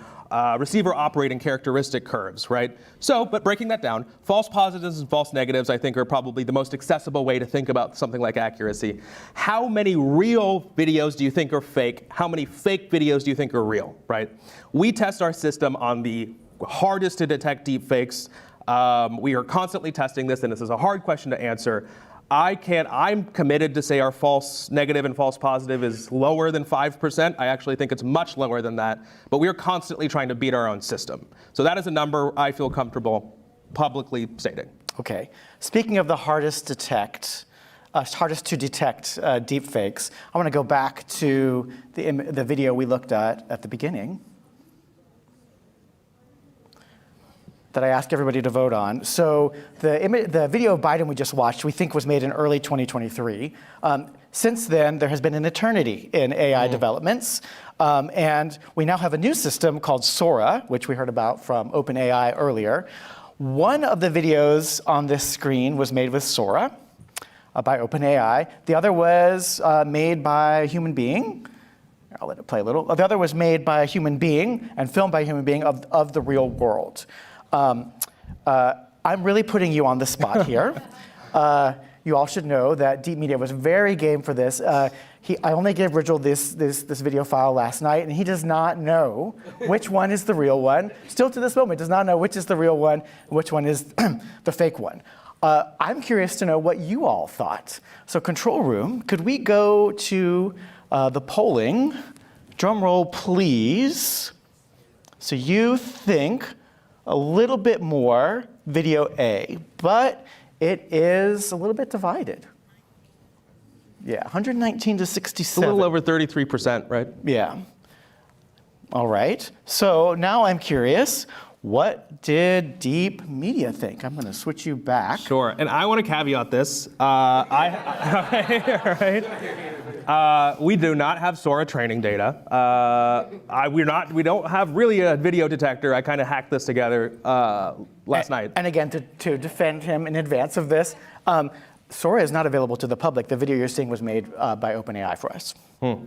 receiver operating characteristic curves, right? So, but breaking that down, false positives and false negatives I think are probably the most accessible way to think about something like accuracy. How many real videos do you think are fake? How many fake videos do you think are real, right? We test our system on the hardest to detect deepfakes. We are constantly testing this, and this is a hard question to answer. I'm committed to say our false negative and false positive is lower than 5%. I actually think it's much lower than that, but we are constantly trying to beat our own system. So that is a number I feel comfortable publicly stating. Okay. Speaking of the hardest to detect deepfakes, I want to go back to the video we looked at the beginning that I asked everybody to vote on. So the video of Biden we just watched, we think was made in early 2023. Since then, there has been an eternity in AI developments. And we now have a new system called Sora, which we heard about from OpenAI earlier. One of the videos on this screen was made with Sora by OpenAI. The other was made by a human being. I'll let it play a little. The other was made by a human being and filmed by a human being of the real world. I'm really putting you on the spot here. You all should know that Deep Media was very game for this. I only gave Rigel this video file last night, and he does not know which one is the real one. Still to this moment, does not know which is the real one, which one is the fake one. I'm curious to know what you all thought. So control room, could we go to the polling? Drum roll, please. So you think a little bit more video A, but it is a little bit divided. Yeah, 119 to 67. It's a little over 33%, right? Yeah. All right. So now I'm curious, what did Deep Media think? I'm going to switch you back. Sure, and I want to caveat this. We do not have Sora training data. We don't have really a video detector. I kind of hacked this together last night. And again, to defend him in advance of this, Sora is not available to the public. The video you're seeing was made by OpenAI for us. All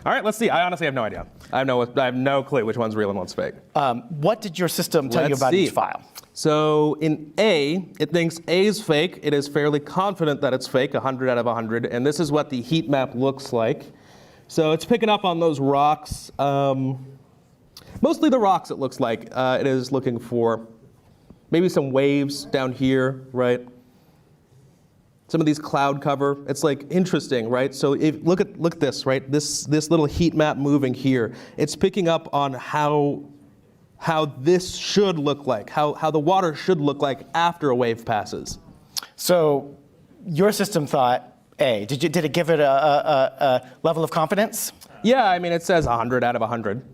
right, let's see. I honestly have no idea. I have no clue which one's real and what's fake. What did your system tell you about each file? So in A, it thinks A is fake. It is fairly confident that it's fake, 100 out of 100. And this is what the heat map looks like. So it's picking up on those rocks. Mostly the rocks, it looks like. It is looking for maybe some waves down here, right? Some of these cloud cover, it's like interesting, right? So look at this, right? This little heat map moving here. It's picking up on how this should look like, how the water should look like after a wave passes. So your system thought A. Did it give it a level of confidence? Yeah, I mean it says 100 out of 100.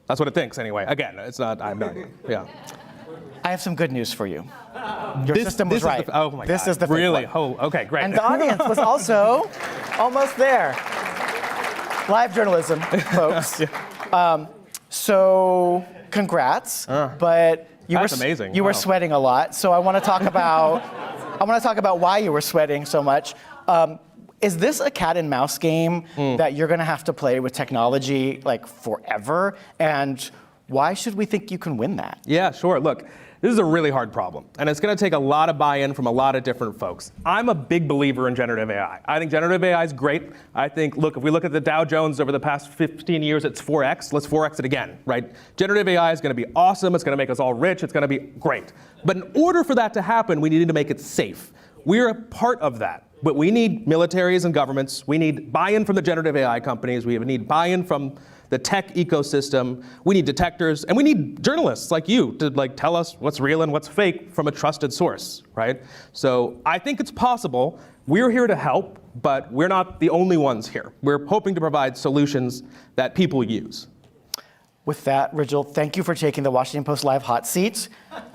That's what it thinks anyway. Again, it's not. I'm not. Yeah. I have some good news for you. Your system was right. Oh my God. This is the fake really? one. Oh, okay, great. And the audience was also almost there. Live journalism, folks. So congrats, but that's amazing. You were sweating a lot. So I want to talk about why you were sweating so much. Is this a cat and mouse game that you're going to have to play with technology like forever? And Why should we think you can win that? Yeah, sure. Look, this is a really hard problem, and it's going to take a lot of buy-in from a lot of different folks. I'm a big believer in generative AI. I think generative AI is great. I think, look, if we look at the Dow Jones over the past 15 years, it's 4x. Let's 4x it again, right? Generative AI is going to be awesome. It's going to make us all rich. It's going to be great. But in order for that to happen, we need to make it safe. We're a part of that. But we need militaries and governments. We need buy-in from the generative AI companies. We need buy-in from the tech ecosystem. We need detectors, and we need journalists like you to tell us what's real and what's fake from a trusted source, right? So I think it's possible. We're here to help, but we're not the only ones here. We're hoping to provide solutions that people use. With that, Rigel, thank you for taking the Washington Post Live hot seat.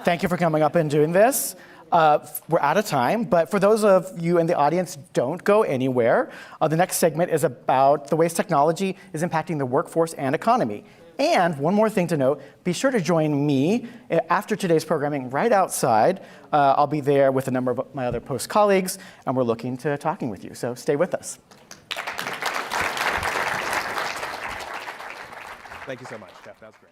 Thank you for coming up and doing this. We're out of time, but for those of you in the audience, don't go anywhere. The next segment is about the ways technology is impacting the workforce and economy. And one more thing to note, be sure to join me after today's programming right outside. I'll be there with a number of my other Post colleagues, and we're looking to talking with you, so stay with us. Thank you so much, Jeff. That was great.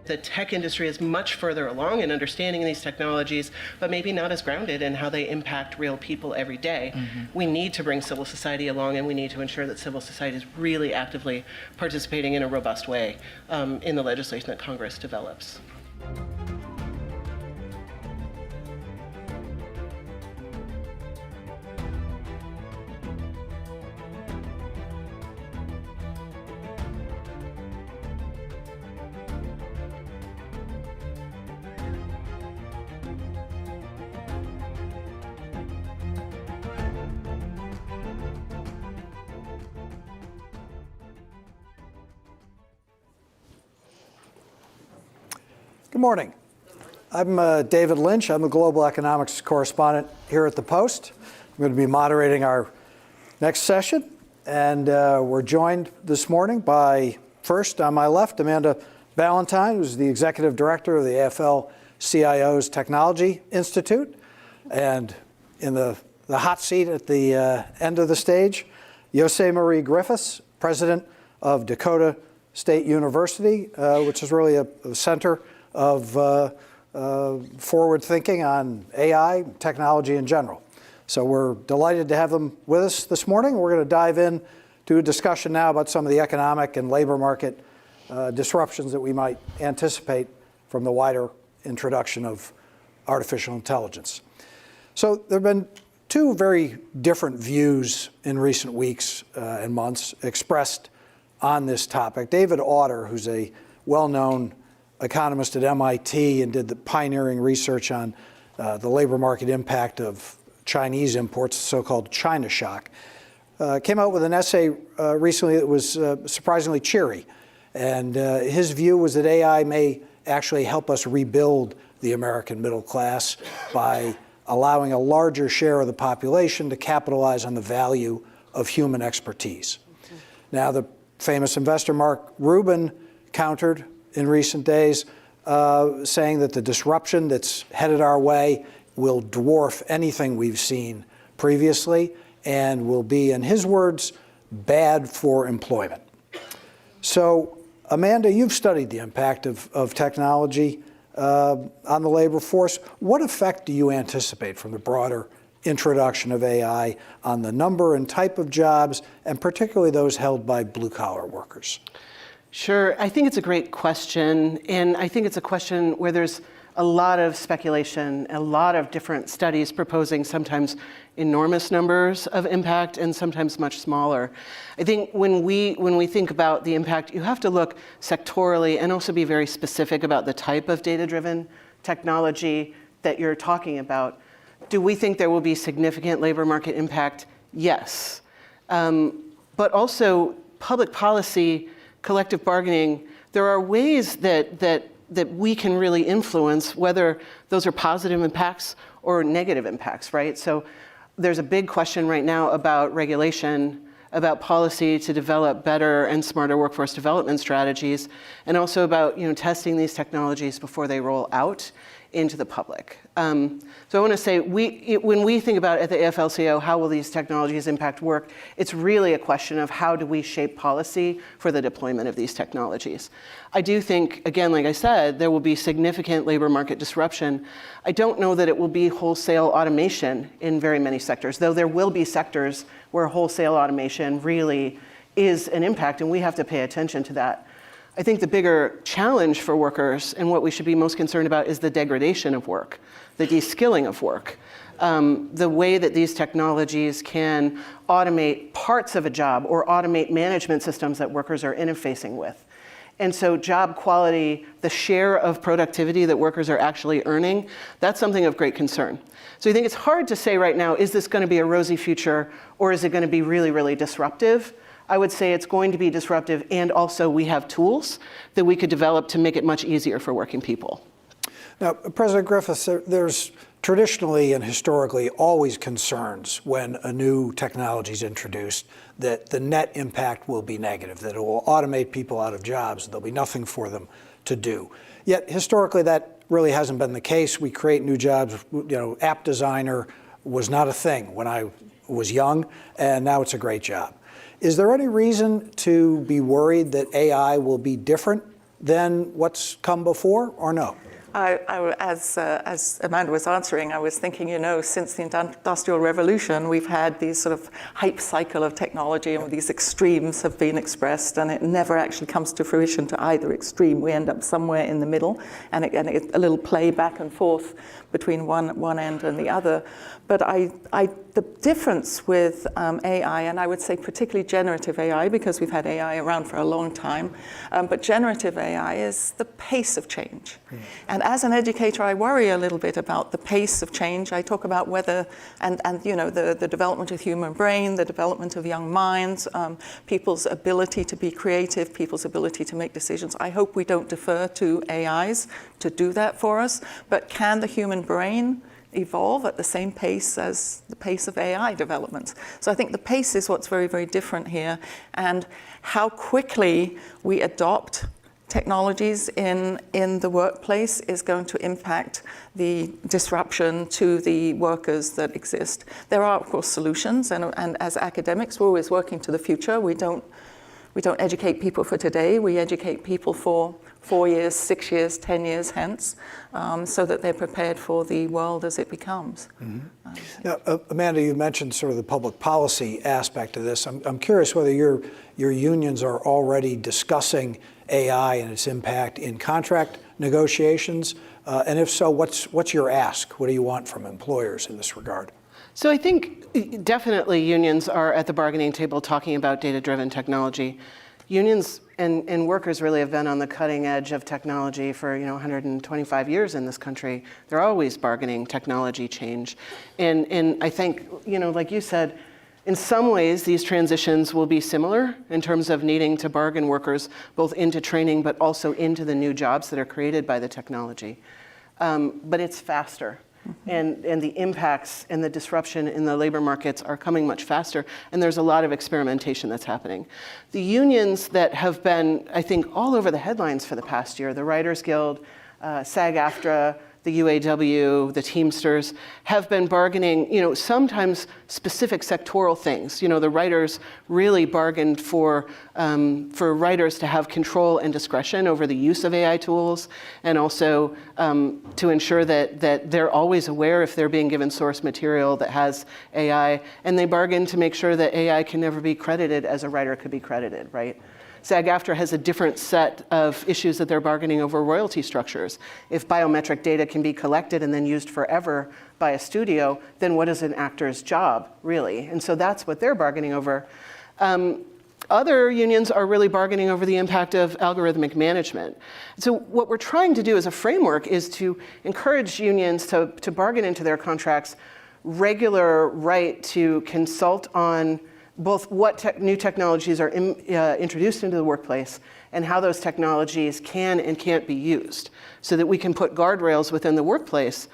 The tech industry is much further along in understanding these technologies, but maybe not as grounded in how they impact real people every day. Mm-hmm. We need to bring civil society along, and we need to ensure that civil society is really actively participating in a robust way in the legislation that Congress develops. Good morning. I'm David Lynch. I'm a global economics correspondent here at the Post. I'm going to be moderating our next session. And we're joined this morning by, first on my left, Amanda Valentine, who's the executive director of the AFL-CIO's Technology Institute. And in the hot seat at the end of the stage, Jose Marie Griffiths, president of Dakota State University, which is really a center of forward thinking on AI, technology in general. So we're delighted to have them with us this morning. We're going to dive in to a discussion now about some of the economic and labor market disruptions that we might anticipate from the wider introduction of artificial intelligence. So there have been two very different views in recent weeks and months expressed on this topic. David Autor, who's a well-known economist at MIT and did the pioneering research on the labor market impact of Chinese imports, the so-called China shock, came out with an essay recently that was surprisingly cheery. And his view was that AI may actually help us rebuild the American middle class by allowing a larger share of the population to capitalize on the value of human expertise. Now, the famous investor Mark Rubin countered in recent days, saying that the disruption that's headed our way will dwarf anything we've seen previously and will be, in his words, bad for employment. So, Amanda, you've studied the impact of technology on the labor force. What effect do you anticipate from the broader introduction of AI on the number and type of jobs, and particularly those held by blue-collar workers? Sure. I think it's a great question, and I think it's a question where there's a lot of speculation, a lot of different studies proposing sometimes enormous numbers of impact and sometimes much smaller. I think when we think about the impact, you have to look sectorally and also be very specific about the type of data-driven technology that you're talking about. Do we think there will be significant labor market impact? Yes. But also public policy, collective bargaining, there are ways that that we can really influence whether those are positive impacts or negative impacts, right? So there's a big question right now about regulation, about policy to develop better and smarter workforce development strategies, and also about testing these technologies before they roll out into the public. So I want to say, when we think about at the AFL-CIO, how will these technologies impact work, it's really a question of how do we shape policy for the deployment of these technologies. I do think, again, like I said, there will be significant labor market disruption. I don't know that it will be wholesale automation in very many sectors, though there will be sectors where wholesale automation really is an impact, and we have to pay attention to that. I think the bigger challenge for workers and what we should be most concerned about is the degradation of work, the de-skilling of work, the way that these technologies can automate parts of a job or automate management systems that workers are interfacing with. And so job quality, the share of productivity that workers are actually earning, that's something of great concern. So I think it's hard to say right now, is this going to be a rosy future or is it going to be really, really disruptive? I would say it's going to be disruptive, and also we have tools that we could develop to make it much easier for working people. Now, President Griffiths, there's traditionally and historically always concerns when a new technology is introduced that the net impact will be negative, that it will automate people out of jobs, there'll be nothing for them to do. Yet historically that really hasn't been the case. We create new jobs. App designer was not a thing when I was young, and now it's a great job. Is there any reason to be worried that AI will be different than what's come before, or no? As Amanda was answering, I was thinking, since the Industrial Revolution, we've had these sort of hype cycle of technology, and these extremes have been expressed, and it never actually comes to fruition to either extreme. We end up somewhere in the middle, and a little play back and forth between one end and the other. But the difference with AI, and I would say particularly generative AI, because we've had AI around for a long time, but generative AI is the pace of change. And as an educator, I worry a little bit about the pace of change. I talk about whether, the development of the human brain, the development of young minds, people's ability to be creative, people's ability to make decisions. I hope we don't defer to AIs to do that for us, but can the human brain evolve at the same pace as the pace of AI development? So I think the pace is what's very, very different here, and how quickly we adopt technologies in the workplace is going to impact the disruption to the workers that exist. There are, of course, solutions, and as academics, we're always working to the future. We don't educate people for today. We educate people for 4 years, 6 years, 10 years hence, so that they're prepared for the world as it becomes. Now, Amanda, you mentioned sort of the public policy aspect of this. I'm curious whether your unions are already discussing AI and its impact in contract negotiations, and if so, what's your ask? What do you want from employers in this regard? So I think definitely unions are at the bargaining table talking about data-driven technology. Unions and workers really have been on the cutting edge of technology for 125 years in this country. They're always bargaining technology change. And I think, like you said, in some ways these transitions will be similar in terms of needing to bargain workers both into training but also into the new jobs that are created by the technology. But it's faster. And the impacts and the disruption in the labor markets are coming much faster, and there's a lot of experimentation that's happening. The unions that have been, I think, all over the headlines for the past year, the Writers Guild, SAG-AFTRA, the UAW, the Teamsters, have been bargaining, sometimes specific sectoral things. The writers really bargained for writers to have control and discretion over the use of AI tools, and also to ensure that they're always aware if they're being given source material that has AI, and they bargained to make sure that AI can never be credited as a writer could be credited, right? SAG-AFTRA has a different set of issues that they're bargaining over royalty structures. If biometric data can be collected and then used forever by a studio, then what is an actor's job, really? And so that's what they're bargaining over. Other unions are really bargaining over the impact of algorithmic management. So what we're trying to do as a framework is to encourage unions to bargain into their contracts regular right to consult on both what new technologies are introduced into the workplace and how those technologies can and can't be used, so that we can put guardrails within the workplace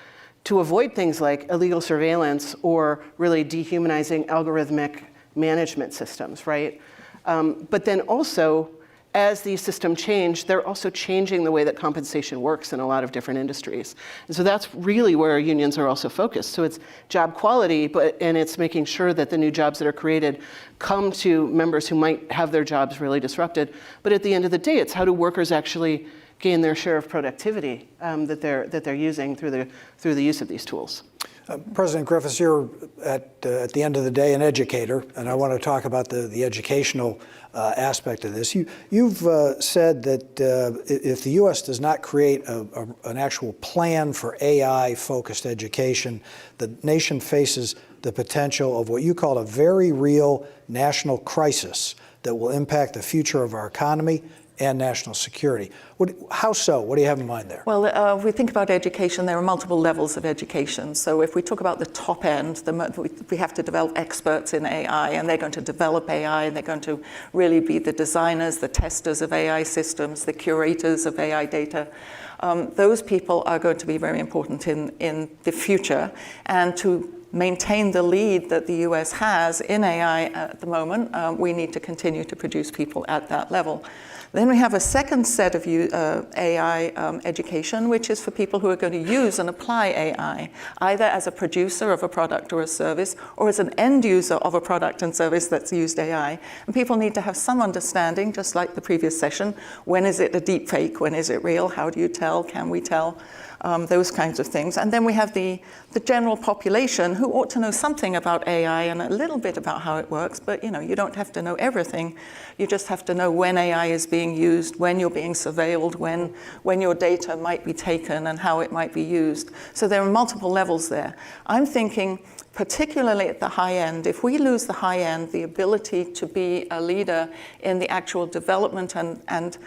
to avoid things like illegal surveillance or really dehumanizing algorithmic management systems, right? But then also, as these systems change, they're also changing the way that compensation works in a lot of different industries. And so that's really where our unions are also focused. So it's job quality, and it's making sure that the new jobs that are created come to members who might have their jobs really disrupted. But at the end of the day, it's how do workers actually gain their share of productivity that they're using through the use of these tools. President Griffiths, you're at the end of the day an educator, and I want to talk about the educational aspect of this. You've said that if the U.S. does not create an actual plan for AI-focused education, the nation faces the potential of what you call a very real national crisis that will impact the future of our economy and national security. How so? What do you have in mind there? Well, if we think about education, there are multiple levels of education. So if we talk about the top end, we have to develop experts in AI, and they're going to develop AI, and they're going to really be the designers, the testers of AI systems, the curators of AI data. Those people are going to be very important in the future. And to maintain the lead that the US has in AI at the moment, we need to continue to produce people at that level. Then we have a second set of AI education, which is for people who are going to use and apply AI, either as a producer of a product or a service, or as an end user of a product and service that's used AI. And people need to have some understanding, just like the previous session. When is it a deep fake? When is it real? How do you tell? Can we tell? Those kinds of things. And then we have the general population who ought to know something about AI and a little bit about how it works, but you don't have to know everything. You just have to know when AI is being used, when you're being surveilled, when your data might be taken and how it might be used. So there are multiple levels there. I'm thinking, particularly at the high end, if we lose the high end, the ability to be a leader in the actual development and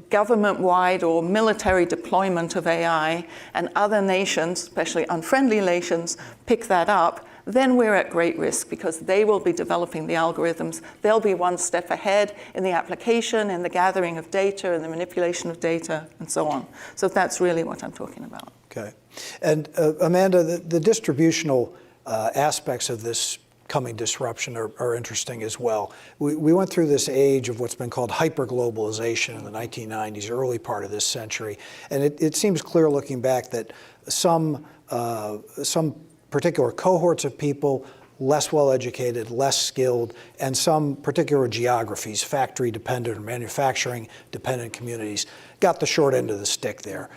government-wide or military deployment of AI, and other nations, especially unfriendly nations, pick that up, then we're at great risk because they will be developing the algorithms. They'll be one step ahead in the application, in the gathering of data, in the manipulation of data, and so on. So that's really what I'm talking about. Okay. And Amanda, the distributional aspects of this coming disruption are interesting as well. We went through this age of what's been called hyperglobalization in the 1990s, early part of this century, and it seems clear looking back that some particular cohorts of people, less well-educated, less skilled, and some particular geographies, factory-dependent or manufacturing-dependent communities, got the short end of the stick there.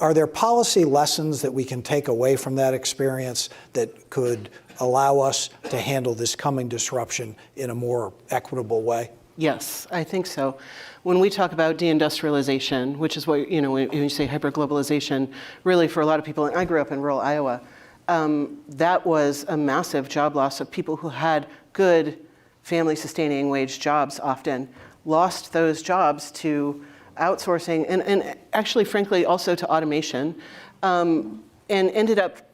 Are there policy lessons that we can take away from that experience that could allow us to handle this coming disruption in a more equitable way? Yes, I think so. When we talk about deindustrialization, which is what, when you say hyperglobalization, really for a lot of people, and I grew up in rural Iowa, that was a massive job loss of people who had good family-sustaining wage jobs often, lost those jobs to outsourcing and actually, frankly, also to automation, and ended up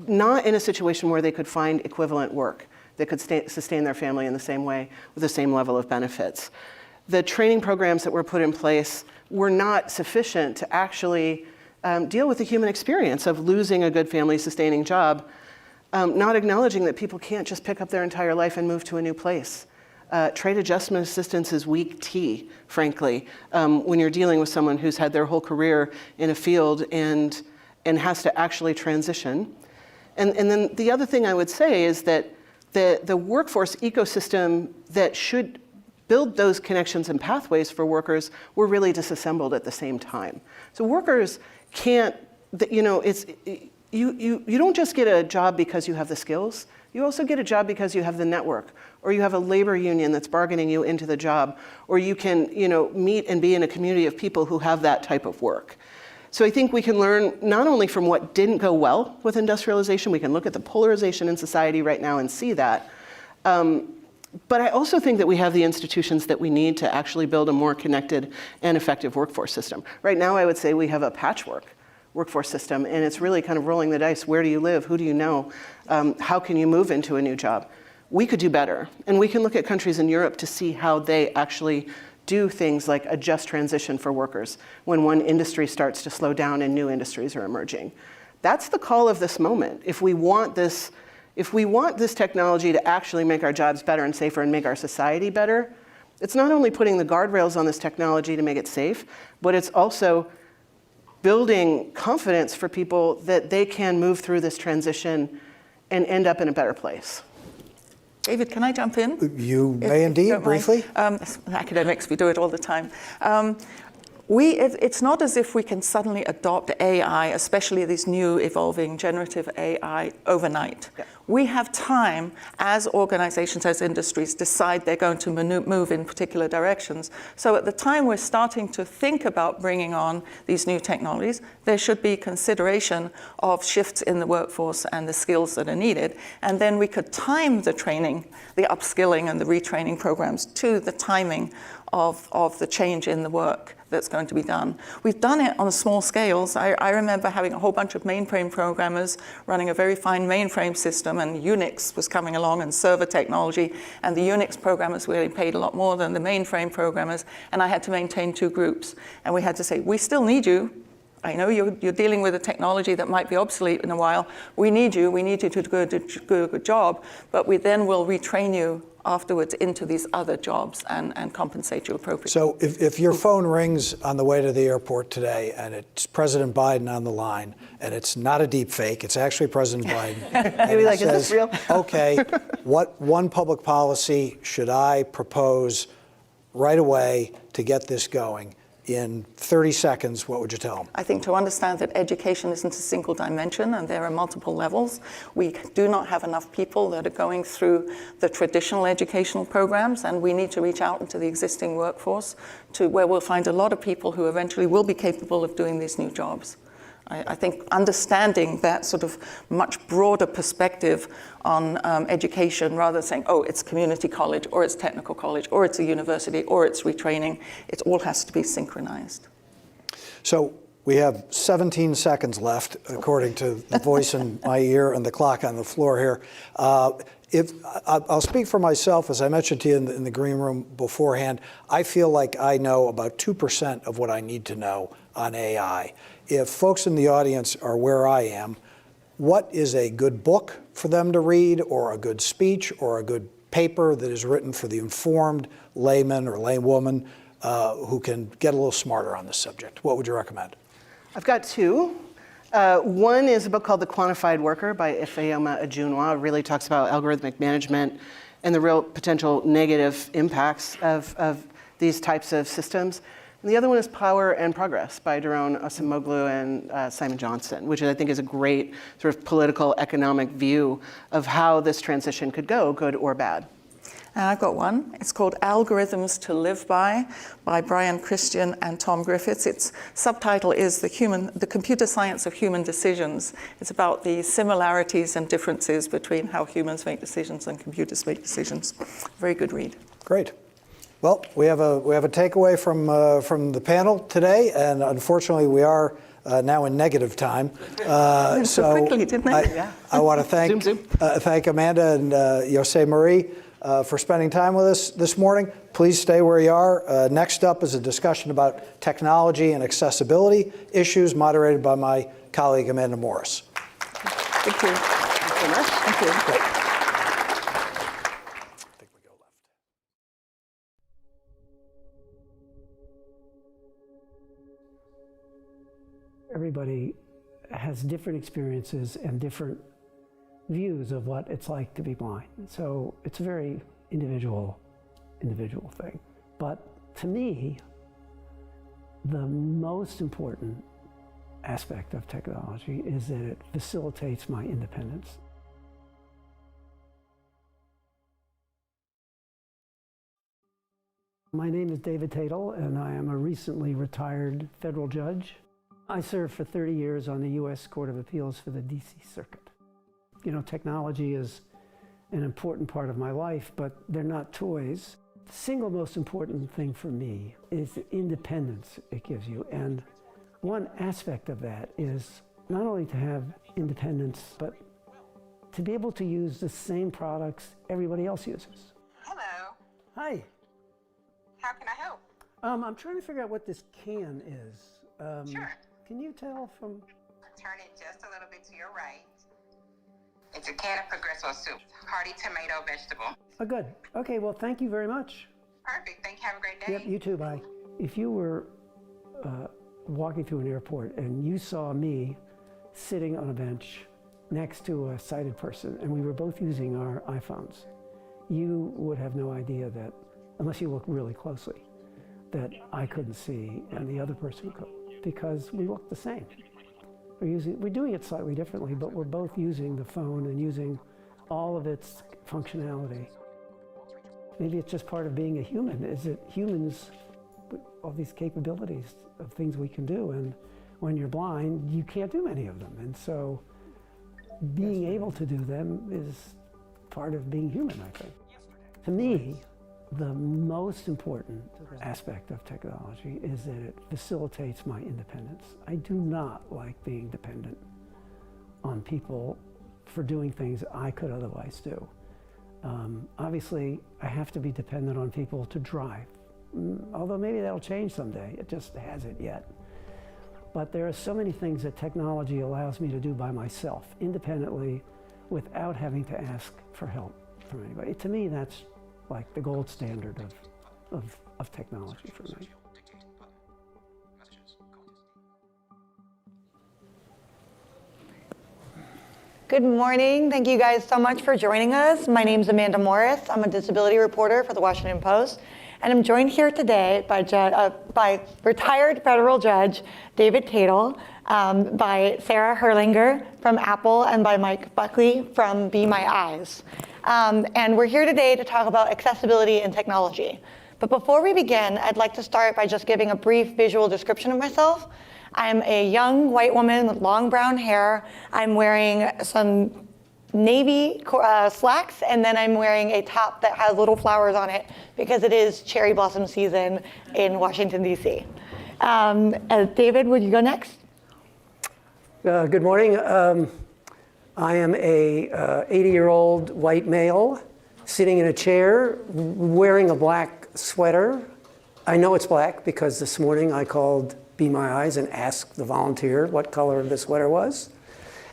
not in a situation where they could find equivalent work that could sustain their family in the same way with the same level of benefits. The training programs that were put in place were not sufficient to actually deal with the human experience of losing a good family-sustaining job, not acknowledging that people can't just pick up their entire life and move to a new place. Trade adjustment assistance is weak tea, frankly, when you're dealing with someone who's had their whole career in a field and has to actually transition. And then the other thing I would say is that the workforce ecosystem that should build those connections and pathways for workers were really disassembled at the same time. So workers can't, you don't just get a job because you have the skills. You also get a job because you have the network, or you have a labor union that's bargaining you into the job, or you can, meet and be in a community of people who have that type of work. So I think we can learn not only from what didn't go well with industrialization, we can look at the polarization in society right now and see that. But I also think that we have the institutions that we need to actually build a more connected and effective workforce system. Right now, I would say we have a patchwork workforce system, and it's really kind of rolling the dice. Where do you live? Who do you know? How can you move into a new job? we could do better. And we can look at countries in Europe to see how they actually do things like a just transition for workers when one industry starts to slow down and new industries are emerging. That's the call of this moment. If we want this technology to actually make our jobs better and safer and make our society better, it's not only putting the guardrails on this technology to make it safe, but it's also building confidence for people that they can move through this transition and end up in a better place. David, can I jump in? You may indeed, briefly. Academics, we do it all the time. It's not as if we can suddenly adopt AI, especially these new evolving generative AI, overnight. Yeah. We have time as organizations, as industries, decide they're going to move in particular directions. So at the time we're starting to think about bringing on these new technologies, there should be consideration of shifts in the workforce and the skills that are needed. And then we could time the training, the upskilling and the retraining programs to the timing of the change in the work that's going to be done. We've done it on small scales. I remember having a whole bunch of mainframe programmers running a very fine mainframe system, and Unix was coming along and server technology, and the Unix programmers really paid a lot more than the mainframe programmers, and I had to maintain two groups. And we had to say, we still need you. I know you're dealing with a technology that might be obsolete in a while. We need you to do a good job, but we then will retrain you afterwards into these other jobs and compensate you appropriately. So if your phone rings on the way to the airport today and it's President Biden on the line and it's not a deep fake, it's actually President Biden. And like, is this real? Okay, what one public policy should I propose right away to get this going? In 30 seconds, what would you tell them? I think to understand that education isn't a single dimension and there are multiple levels. We do not have enough people that are going through the traditional educational programs, and we need to reach out into the existing workforce to where we'll find a lot of people who eventually will be capable of doing these new jobs. I think understanding that sort of much broader perspective on education, rather than saying, oh, it's community college, or it's technical college, or it's a university, or it's retraining, it all has to be synchronized. So we have 17 seconds left, according to the voice in my ear and the clock on the floor here. I'll speak for myself, as I mentioned to you in the green room beforehand, I feel like I know about 2% of what I need to know on AI. If folks in the audience are where I am, what is a good book for them to read, or a good speech, or a good paper that is written for the informed layman or laywoman who can get a little smarter on this subject? What would you recommend? I've got two. One is a book called The Quantified Worker by Ifeoma Ajunwa. It really talks about algorithmic management and the real potential negative impacts of these types of systems. And the other one is Power and Progress by Daron Acemoglu and Simon Johnson, which I think is a great sort of political economic view of how this transition could go, good or bad. And I've got one. It's called Algorithms to Live by Brian Christian and Tom Griffiths. Its subtitle is The Computer Science of Human Decisions. It's about the similarities and differences between how humans make decisions and computers make decisions. Very good read. Great. Well, we have a takeaway from the panel today, and unfortunately we are now in negative time. So quickly, didn't it? I want to thank Amanda and Jose Marie for spending time with us this morning. Please stay where you are. Next up is a discussion about technology and accessibility issues, moderated by my colleague Amanda Morris. Thank you. Thanks so much. Thank you. Everybody has different experiences and different views of what it's like to be blind. So it's a very individual thing. But to me, the most important aspect of technology is that it facilitates my independence. My name is David Tatel, and I am a recently retired federal judge. I served for 30 years on the U.S. Court of Appeals for the D.C. Circuit. You know, technology is an important part of my life, but they're not toys. The single most important thing for me is the independence it gives you. And one aspect of that is not only to have independence, but to be able to use the same products everybody else uses. Hello. Hi. How can I help? I'm trying to figure out what this can is. Sure. Can you tell from... Turn it just a little bit to your right. It's a can of Progresso soup, hearty tomato vegetable. Oh, good. Okay, well, thank you very much. Perfect. Thank you. Have a great day. Yep, you too, bye. If you were walking through an airport and you saw me sitting on a bench next to a sighted person and we were both using our iPhones, you would have no idea that, unless you look really closely, that I couldn't see and the other person could, because we look the same. We're doing it slightly differently, but we're both using the phone and using all of its functionality. Maybe it's just part of being a human, is that humans, all these capabilities of things we can do, and when you're blind, you can't do many of them. And so being able to do them is part of being human, I think. To me, the most important aspect of technology is that it facilitates my independence. I do not like being dependent on people for doing things I could otherwise do. Obviously, I have to be dependent on people to drive, although maybe that'll change someday. It just hasn't yet. But there are so many things that technology allows me to do by myself, independently, without having to ask for help from anybody. To me, that's like the gold standard of technology for me. Good morning. Thank you guys so much for joining us. My name is Amanda Morris. I'm a disability reporter for the Washington Post. And I'm joined here today by retired federal judge David Tatel, by Sarah Herlinger from Apple, and by Mike Buckley from Be My Eyes. And we're here today to talk about accessibility and technology. But before we begin, I'd like to start by just giving a brief visual description of myself. I'm a young white woman with long brown hair. I'm wearing some navy slacks, and then I'm wearing a top that has little flowers on it because it is cherry blossom season in Washington, D.C. David, would you go next? Good morning. I am a 80-year-old white male sitting in a chair wearing a black sweater. I know it's black because this morning I called Be My Eyes and asked the volunteer what color the sweater was.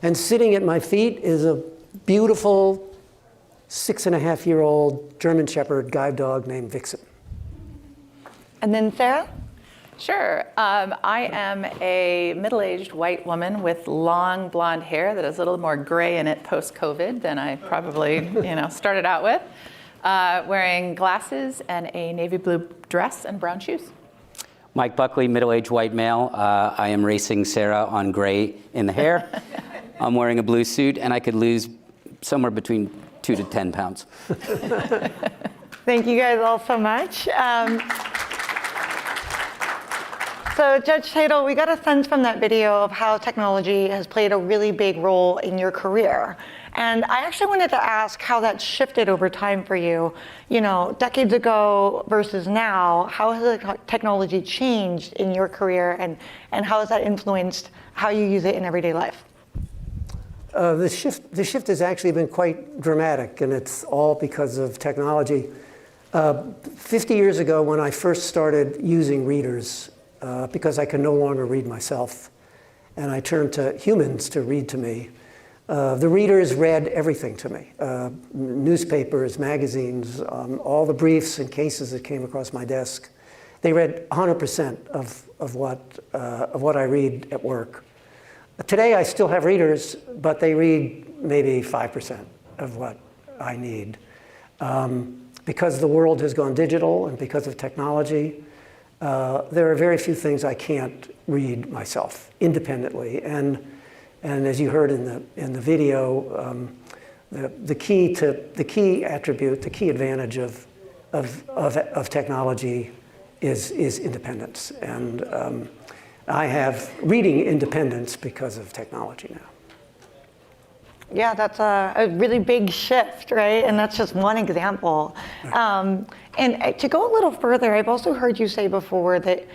And sitting at my feet is a beautiful 6.5-year-old German Shepherd guide dog named Vixen. And then Sarah? Sure. I am a middle-aged white woman with long blonde hair that is a little more gray in it post-COVID than I probably started out with, wearing glasses and a navy blue dress and brown shoes. Mike Buckley, middle-aged white male. I am racing Sarah on gray in the hair. I'm wearing a blue suit, and I could lose somewhere between 2 to 10 pounds. Thank you guys all so much. So Judge Tatel, we got a sense from that video of how technology has played a really big role in your career. And I actually wanted to ask how that shifted over time for you. Decades ago versus now, how has the technology changed in your career, and how has that influenced how you use it in everyday life? The shift has actually been quite dramatic, and it's all because of technology. 50 years ago, when I first started using readers, because I could no longer read myself, and I turned to humans to read to me, the readers read everything to me. Newspapers, magazines, all the briefs and cases that came across my desk. They read 100% of what I read at work. Today, I still have readers, but they read maybe 5% of what I need. Because the world has gone digital and because of technology, there are very few things I can't read myself independently. And as you heard in the video, the key attribute, the key advantage of technology is independence. And I have reading independence because of technology now. Yeah, that's a really big shift, right? And that's just one example. And to go a little further, I've also heard you say before that,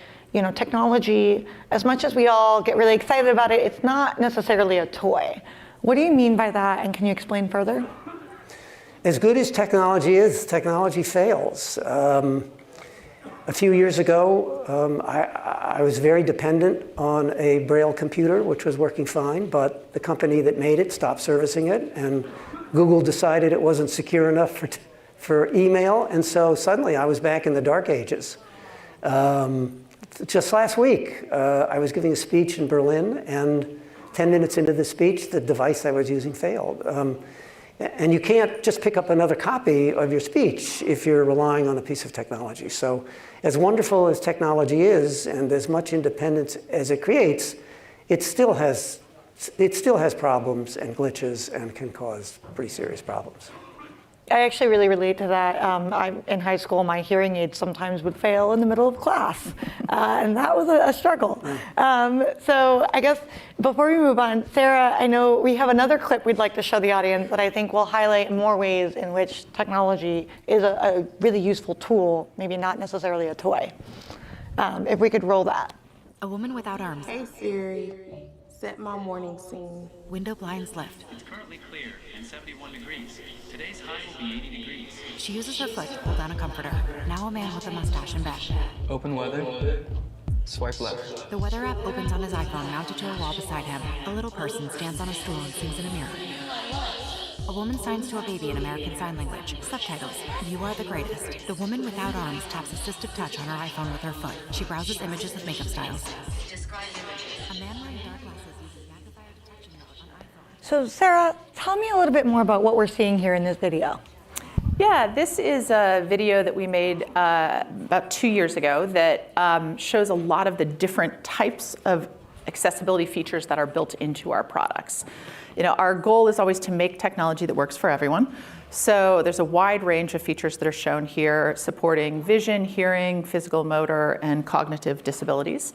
technology, as much as we all get really excited about it, it's not necessarily a toy. What do you mean by that, and can you explain further? As good as technology is, technology fails. A few years ago, I was very dependent on a Braille computer, which was working fine, but the company that made it stopped servicing it, and Google decided it wasn't secure enough for email, and so suddenly I was back in the dark ages. Just last week, I was giving a speech in Berlin, and 10 minutes into the speech, the device I was using failed. And you can't just pick up another copy of your speech if you're relying on a piece of technology. So as wonderful as technology is, and as much independence as it creates, it still has problems and glitches and can cause pretty serious problems. I actually really relate to that. In high school, my hearing aids sometimes would fail in the middle of class, and that was a struggle. So I guess before we move on, Sarah, I know we have another clip we'd like to show the audience that I think will highlight more ways in which technology is a really useful tool, maybe not necessarily a toy. If we could roll that. A woman without arms. Hey Siri, set my morning scene. Window blinds lift. It's currently clear and 71 degrees. Today's high will be 80 degrees. She uses her foot to pull down a comforter. Now a man with a mustache in bed. Open weather. Swipe left. The weather app opens on his iPhone mounted to a wall beside him. A little person stands on a stool and sings in a mirror. A woman signs to a baby in American Sign Language. Subtitles. You are the greatest. The woman without arms taps assistive touch on her iPhone with her foot. She browses images of makeup styles. A man wearing dark glasses uses magnifier detection mode on iPhone. So Sarah, tell me a little bit more about what we're seeing here in this video. Yeah, this is a video that we made about 2 years ago that shows a lot of the different types of accessibility features that are built into our products. You know, our goal is always to make technology that works for everyone. So there's a wide range of features that are shown here supporting vision, hearing, physical, motor, and cognitive disabilities.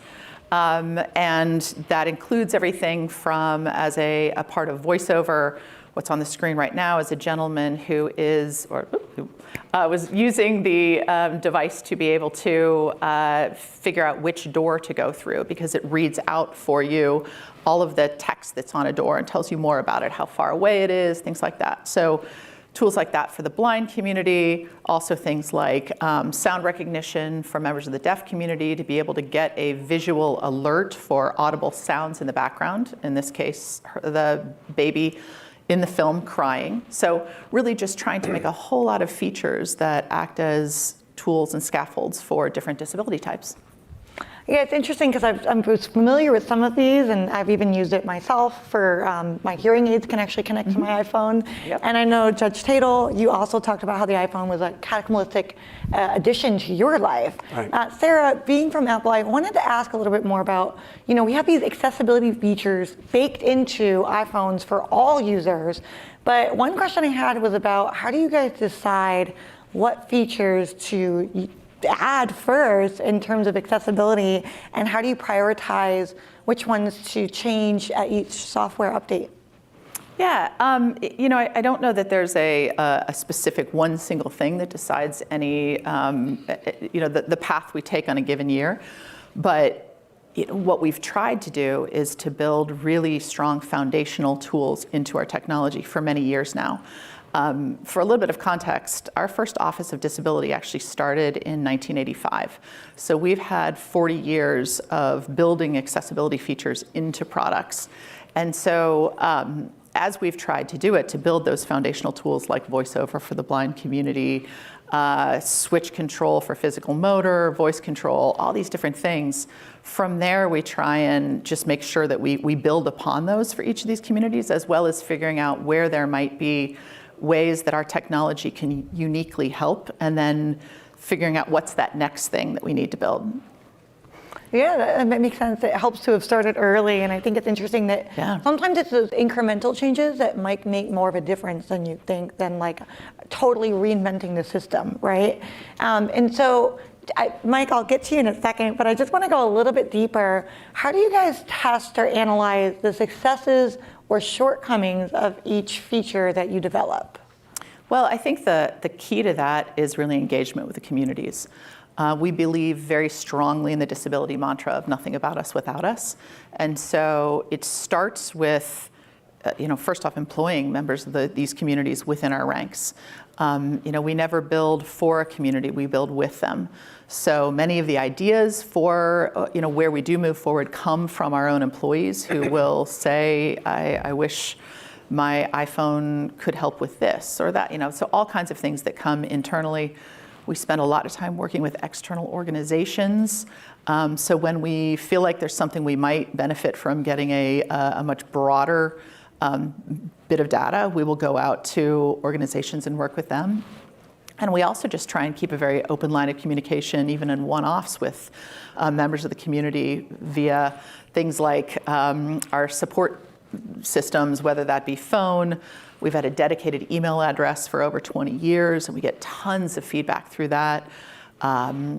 And that includes everything from, as a part of VoiceOver, what's on the screen right now is a gentleman who was using the device to be able to figure out which door to go through, because it reads out for you all of the text that's on a door and tells you more about it, how far away it is, things like that. So tools like that for the blind community, also things like sound recognition for members of the deaf community to be able to get a visual alert for audible sounds in the background, in this case, the baby in the film crying. So really just trying to make a whole lot of features that act as tools and scaffolds for different disability types. Yeah, it's interesting because I'm familiar with some of these, and I've even used it myself for my hearing aids can actually connect to my iPhone. Yep. And I know, Judge Tatel, you also talked about how the iPhone was a cataclysmic addition to your life. Right. Sarah, being from Apple, I wanted to ask a little bit more about, you know, we have these accessibility features baked into iPhones for all users, but one question I had was about how do you guys decide what features to add first in terms of accessibility, and how do you prioritize which ones to change at each software update? Yeah, you know, I don't know that there's a specific one single thing that decides any, you know, the path we take on a given year, but you know, what we've tried to do is to build really strong foundational tools into our technology for many years now. For a little bit of context, our first Office of Disability actually started in 1985. So we've had 40 years of building accessibility features into products. And so as we've tried to do it, to build those foundational tools like VoiceOver for the blind community, switch control for physical motor, voice control, all these different things. From there, we try and just make sure that we build upon those for each of these communities, as well as figuring out where there might be ways that our technology can uniquely help, and then figuring out what's that next thing that we need to build. Yeah, that makes sense. It helps to have started early, and I think it's interesting that sometimes it's those incremental changes that might make more of a difference than you think, than like totally reinventing the system, right? And so, Mike, I'll get to you in a second, but I just want to go a little bit deeper. How do you guys test or analyze the successes or shortcomings of each feature that you develop? Well, I think the key to that is really engagement with the communities. We believe very strongly in the disability mantra of nothing about us without us. And so it starts with first off, employing members of these communities within our ranks. We never build for a community, we build with them. So many of the ideas for where we do move forward come from our own employees who will say, I wish my iPhone could help with this or that, so all kinds of things that come internally. We spend a lot of time working with external organizations. So when we feel like there's something we might benefit from getting a much broader bit of data, we will go out to organizations and work with them. And we also just try and keep a very open line of communication, even in one-offs with members of the community via things like our support systems, whether that be phone. We've had a dedicated email address for over 20 years, and we get tons of feedback through that.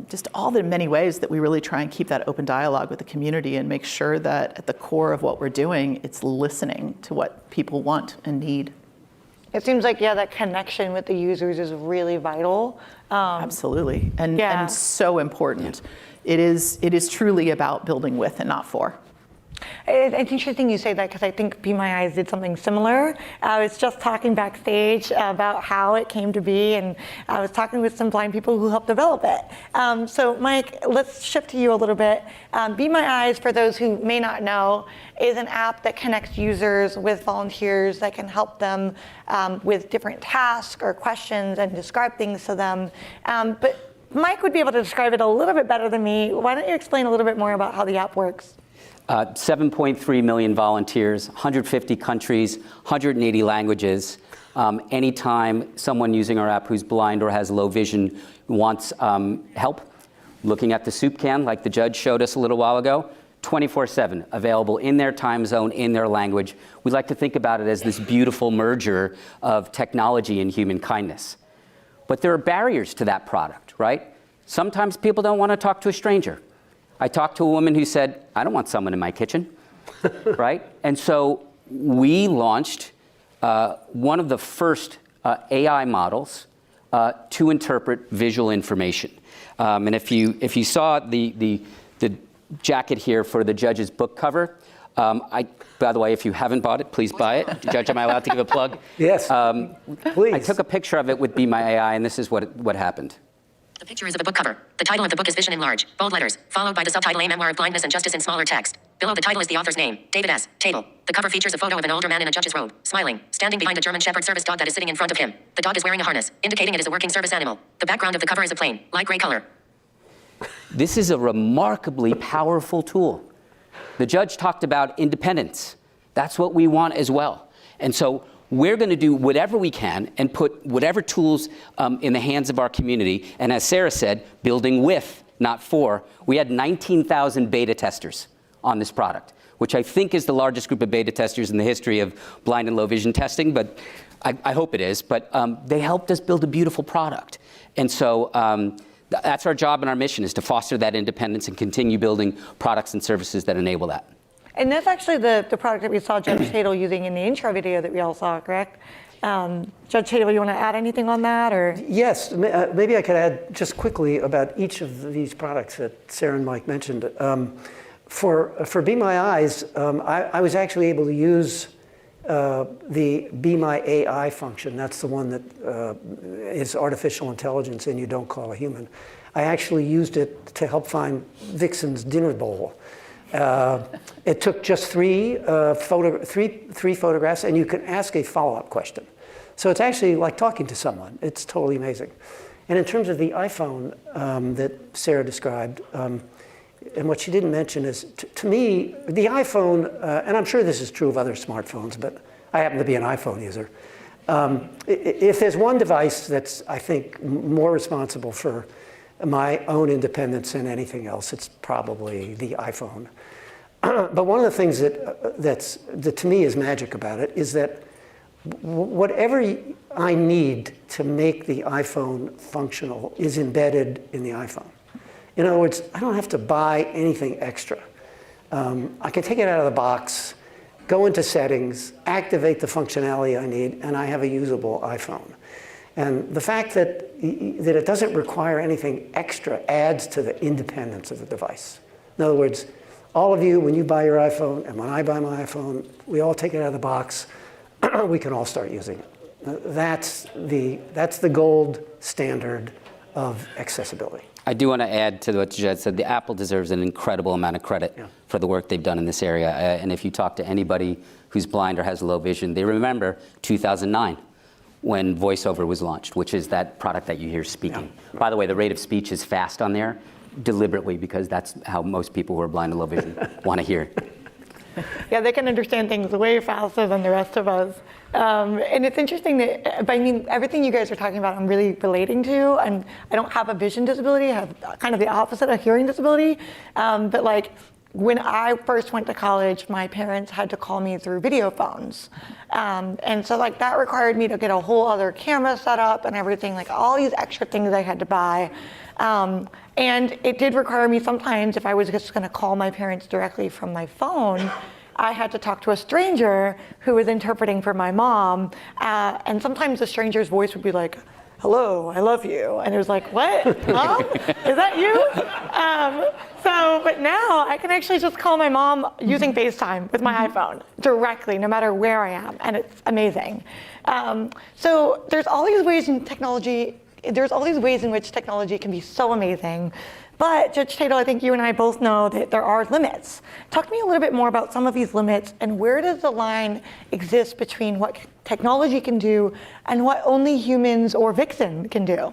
Just all the many ways that we really try and keep that open dialogue with the community and make sure that at the core of what we're doing, it's listening to what people want and need. It seems like, that connection with the users is really vital. Absolutely, and so important. It is truly about building with and not for. It's interesting you say that because I think Be My Eyes did something similar. I was just talking backstage about how it came to be, and I was talking with some blind people who helped develop it. So Mike, let's shift to you a little bit. Be My Eyes, for those who may not know, is an app that connects users with volunteers that can help them with different tasks or questions and describe things to them. But Mike would be able to describe it a little bit better than me. Why don't you explain a little bit more about how the app works? 7.3 million volunteers, 150 countries, 180 languages. Anytime someone using our app who's blind or has low vision wants help, looking at the soup can like the judge showed us a little while ago, 24/7, available in their time zone, in their language. We like to think about it as this beautiful merger of technology and human kindness. But there are barriers to that product, right? Sometimes people don't want to talk to a stranger. I talked to a woman who said, I don't want someone in my kitchen, right? And so we launched one of the first AI models to interpret visual information. And if you saw the jacket here for the judge's book cover, by the way, if you haven't bought it, please buy it. Judge, am I allowed to give a plug? Yes, please. I took a picture of it with Be My AI, and this is what happened. The picture is of a book cover. The title of the book is Vision in large, bold letters, followed by the subtitle A Memoir of Blindness and Justice in smaller text. Below the title is the author's name, David S. Table. The cover features a photo of an older man in a judge's robe, smiling, standing behind a German Shepherd service dog that is sitting in front of him. The dog is wearing a harness, indicating it is a working service animal. The background of the cover is a plain, light gray color. This is a remarkably powerful tool. The judge talked about independence. That's what we want as well. And so we're going to do whatever we can and put whatever tools in the hands of our community. And as Sarah said, building with, not for. We had 19,000 beta testers on this product, which I think is the largest group of beta testers in the history of blind and low vision testing, but I hope it is. But they helped us build a beautiful product. And so that's our job and our mission, is to foster that independence and continue building products and services that enable that. And that's actually the product that we saw Judge Tatel using in the intro video that we all saw, correct? Judge Tatel, you want to add anything on that? Or? Yes, maybe I could add just quickly about each of these products that Sarah and Mike mentioned. For Be My Eyes, I was actually able to use the Be My AI function. That's the one that is artificial intelligence and you don't call a human. I actually used it to help find Vixen's dinner bowl. It took just three photographs, and you can ask a follow-up question. So it's actually like talking to someone. It's totally amazing. And in terms of the iPhone that Sarah described, and what she didn't mention is, to me, the iPhone, and I'm sure this is true of other smartphones, but I happen to be an iPhone user. If there's one device that's, I think, more responsible for my own independence than anything else, it's probably the iPhone. But one of the things that to me is magic about it is that whatever I need to make the iPhone functional is embedded in the iPhone. In other words, I don't have to buy anything extra. I can take it out of the box, go into settings, activate the functionality I need, and I have a usable iPhone. And the fact that it doesn't require anything extra adds to the independence of the device. In other words, all of you, when you buy your iPhone, and when I buy my iPhone, we all take it out of the box, we can all start using it. That's the gold standard of accessibility. I do want to add to what Jed said. The Apple deserves an incredible amount of credit for the work they've done in this area. And if you talk to anybody who's blind or has low vision, they remember 2009 when VoiceOver was launched, which is that product that you hear speaking. Yeah. By the way, the rate of speech is fast on there, deliberately, because that's how most people who are blind and low vision want to hear. Yeah, they can understand things way faster than the rest of us. And it's interesting that, I mean, everything you guys are talking about, I'm really relating to. And I don't have a vision disability. I have kind of the opposite, a hearing disability. But like, when I first went to college, my parents had to call me through video phones. And so like that required me to get a whole other camera set up and everything, like all these extra things I had to buy. And it did require me sometimes, if I was just gonna call my parents directly from my phone, I had to talk to a stranger who was interpreting for my mom. And sometimes the stranger's voice would be like, hello, I love you. And it was like, what, Mom? Is that you? But now I can actually just call my mom using FaceTime with my iPhone directly, no matter where I am, and it's amazing. So there's all these ways in technology, there's all these ways in which technology can be so amazing. But Judge Tatel, I think you and I both know that there are limits. Talk to me a little bit more about some of these limits, and where does the line exist between what technology can do and what only humans or Vixen can do?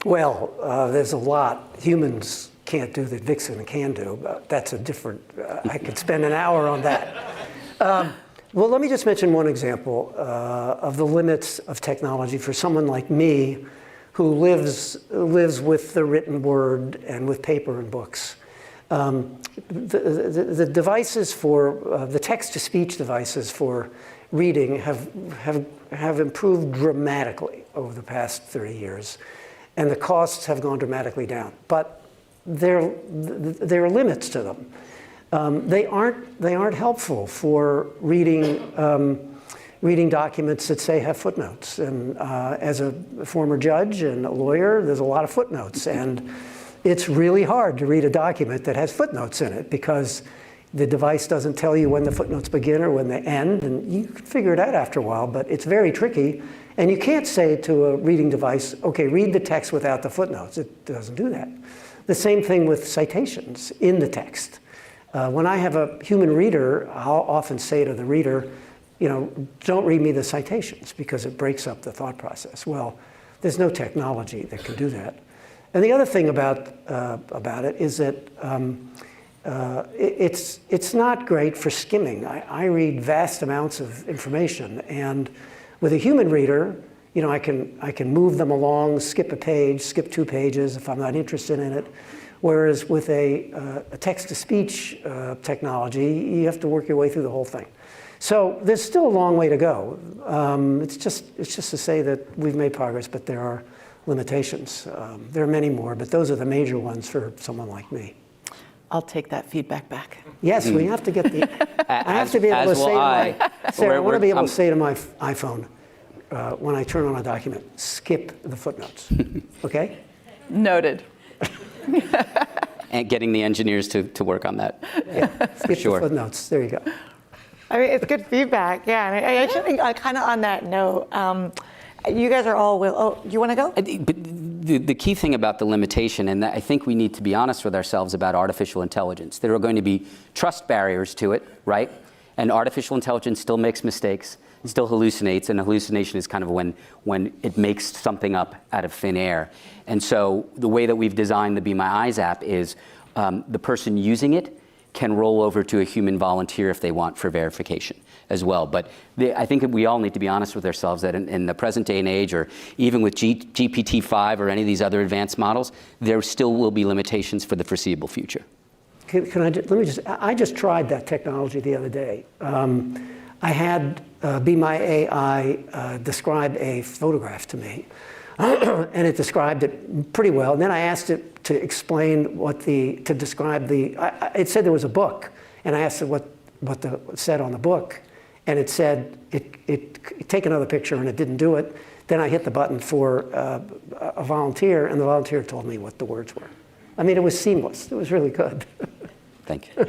Well, there's a lot humans can't do that Vixen can do, but that's a different, I could spend an hour on that. Well, let me just mention one example of the limits of technology for someone like me who lives with the written word and with paper and books. The devices for, the text-to-speech devices for reading have improved dramatically over the past 30 years, and the costs have gone dramatically down. But there are limits to them. They aren't helpful for reading documents that say have footnotes. And as a former judge and a lawyer, there's a lot of footnotes, and it's really hard to read a document that has footnotes in it because the device doesn't tell you when the footnotes begin or when they end, and you can figure it out after a while, but it's very tricky. And you can't say to a reading device, okay, read the text without the footnotes. It doesn't do that. The same thing with citations in the text. When I have a human reader, I'll often say to the reader, don't read me the citations because it breaks up the thought process. Well, there's no technology that can do that. And the other thing about it is that it's not great for skimming. I read vast amounts of information, and with a human reader, I can move them along, skip a page, skip 2 pages if I'm not interested in it. Whereas with a text-to-speech technology, you have to work your way through the whole thing. So there's still a long way to go. It's just to say that we've made progress, but there are limitations. There are many more, but those are the major ones for someone like me. I'll take that feedback back. Yes, we have to get the. I have to be able to say to my Sarah, I want to be able to say to my iPhone when I turn on a document, skip the footnotes. Okay? Noted. And getting the engineers to work on that. Yeah, skip the footnotes. There you go. I mean, it's good feedback, yeah. And I actually think, kind of on that note, you guys are all you want to go? But the key thing about the limitation, and I think we need to be honest with ourselves about artificial intelligence. There are going to be trust barriers to it, right? And artificial intelligence still makes mistakes, still hallucinates, and a hallucination is kind of when it makes something up out of thin air. And so the way that we've designed the Be My Eyes app is the person using it can roll over to a human volunteer if they want for verification as well. But I think that we all need to be honest with ourselves that in the present day and age, or even with GPT-5 or any of these other advanced models, there still will be limitations for the foreseeable future. I just tried that technology the other day. I had Be My AI describe a photograph to me, and it described it pretty well. And then I asked it to explain it said there was a book, and I asked it what said on the book, and it said take another picture, and it didn't do it. Then I hit the button for a volunteer, and the volunteer told me what the words were. I mean, it was seamless. It was really good. Thank you.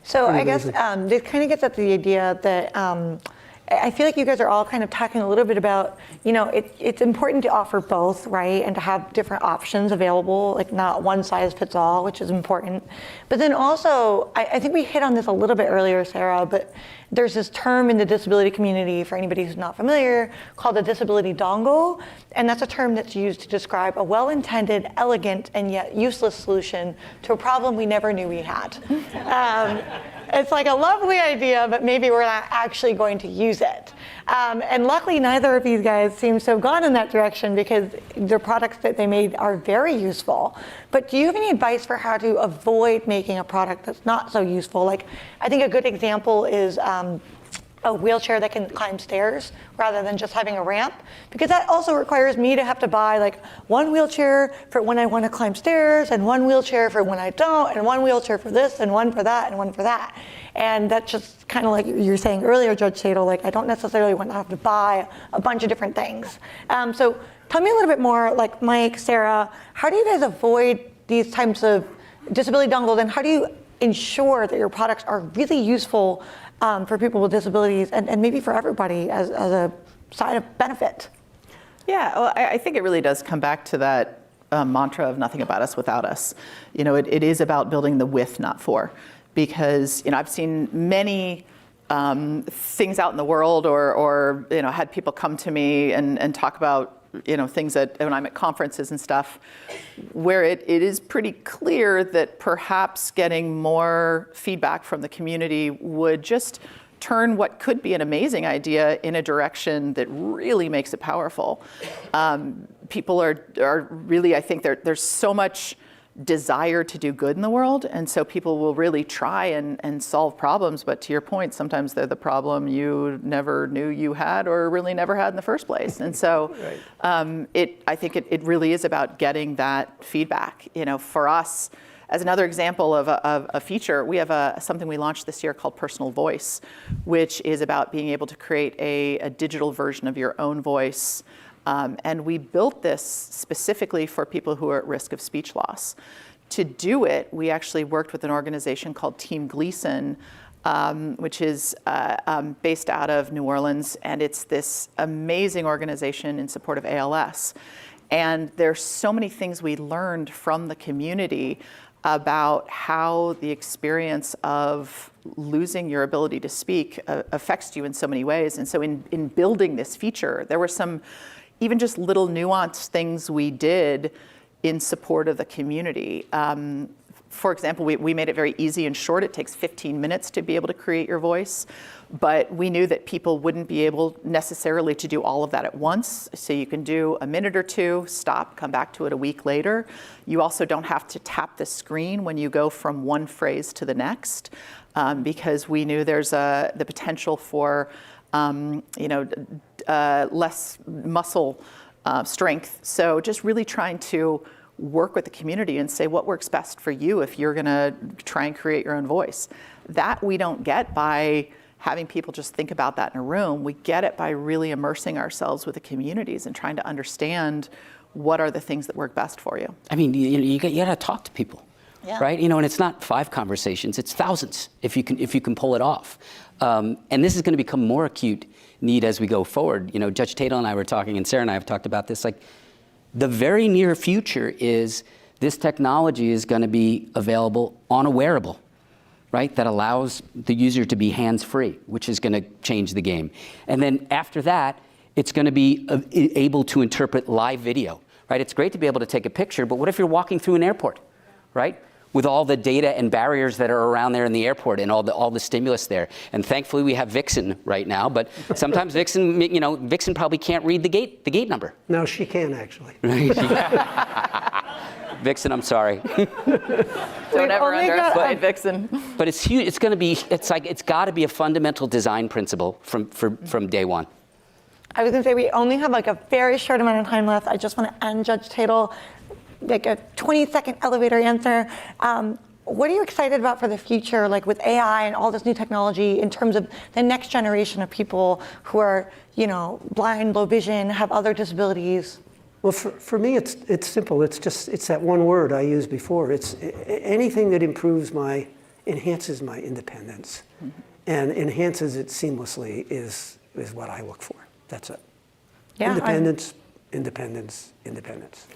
So I guess this kind of gets at the idea that I feel like you guys are all kind of talking a little bit about, it's important to offer both, right? And to have different options available, like not one size fits all, which is important. But then also, I think we hit on this a little bit earlier, Sarah, but there's this term in the disability community, for anybody who's not familiar, called the disability dongle. And that's a term that's used to describe a well-intended, elegant, and yet useless solution to a problem we never knew we had. It's like a lovely idea, but maybe we're not actually going to use it. And luckily, neither of these guys seem to have gone in that direction because the products that they made are very useful. But do you have any advice for how to avoid making a product that's not so useful? Like, I think a good example is a wheelchair that can climb stairs rather than just having a ramp, because that also requires me to have to buy like one wheelchair for when I want to climb stairs and one wheelchair for when I don't, and one wheelchair for this and one for that and one for that. And that's just kind of like you were saying earlier, Judge Tatel, like I don't necessarily want to have to buy a bunch of different things. So tell me a little bit more, like Mike, Sarah, how do you guys avoid these types of disability dongles, and how do you ensure that your products are really useful for people with disabilities and maybe for everybody as a side of benefit? Yeah, well, I think it really does come back to that mantra of nothing about us without us. It is about building the with, not for. Because I've seen many things out in the world or had people come to me and talk about things that when I'm at conferences and stuff, where it is pretty clear that perhaps getting more feedback from the community would just turn what could be an amazing idea in a direction that really makes it powerful. People are really, I think there's so much desire to do good in the world, and so people will really try and solve problems, but to your point, sometimes they're the problem you never knew you had or really never had in the first place. And so I think it really is about getting that feedback. For us, as another example of a feature, we have something we launched this year called Personal Voice, which is about being able to create a digital version of your own voice. And we built this specifically for people who are at risk of speech loss. To do it, we actually worked with an organization called Team Gleason, which is based out of New Orleans, and it's this amazing organization in support of ALS. And there's so many things we learned from the community about how the experience of losing your ability to speak affects you in so many ways. And so in building this feature, there were some even just little nuanced things we did in support of the community. For example, we made it very easy and short. It takes 15 minutes to be able to create your voice, but we knew that people wouldn't be able necessarily to do all of that at once. So you can do a minute or two, stop, come back to it a week later. You also don't have to tap the screen when you go from one phrase to the next, because we knew there's the potential for less muscle strength. So just really trying to work with the community and say what works best for you if you're going to try and create your own voice. That we don't get by having people just think about that in a room. We get it by really immersing ourselves with the communities and trying to understand what are the things that work best for you. I mean, you got to talk to people, right? And it's not 5 conversations, it's thousands if you can pull it off. And this is going to become more acute need as we go forward. Judge Tatel and I were talking, and Sarah and I have talked about this, like the very near future is this technology is going to be available on a wearable, right? That allows the user to be hands-free, which is going to change the game. And then after that, it's going to be able to interpret live video, right? It's great to be able to take a picture, but what if you're walking through an airport, right? With all the data and barriers that are around there in the airport and all the stimulus there. And thankfully we have Vixen right now, but sometimes Vixen probably can't read the gate number. No, she can actually. Vixen, I'm sorry. Don't ever underestimate Vixen. But it's huge. It's got to be a fundamental design principle from day one. I was going to say we only have like a very short amount of time left. I just want to end Judge Tatel, like a 20-second elevator answer. What are you excited about for the future, like with AI and all this new technology in terms of the next generation of people who are, blind, low vision, have other disabilities? Well, for me, it's simple. It's that one word I used before. It's anything that improves my enhances my independence and enhances it seamlessly is what I look for. That's it. Yeah, independence, independence, independence.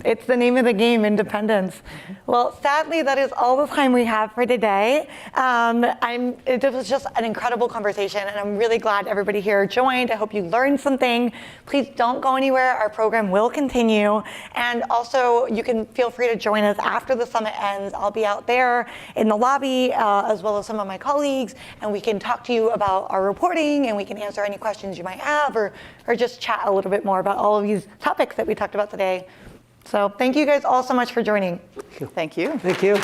It's the name of the game, independence. Well, sadly, that is all the time we have for today. It was just an incredible conversation, and I'm really glad everybody here joined. I hope you learned something. Please don't go anywhere. Our program will continue. And also, you can feel free to join us after the summit ends. I'll be out there in the lobby, as well as some of my colleagues, and we can talk to you about our reporting, and we can answer any questions you might have, or just chat a little bit more about all of these topics that we talked about today. So thank you guys all so much for joining. Thank you. Thank you.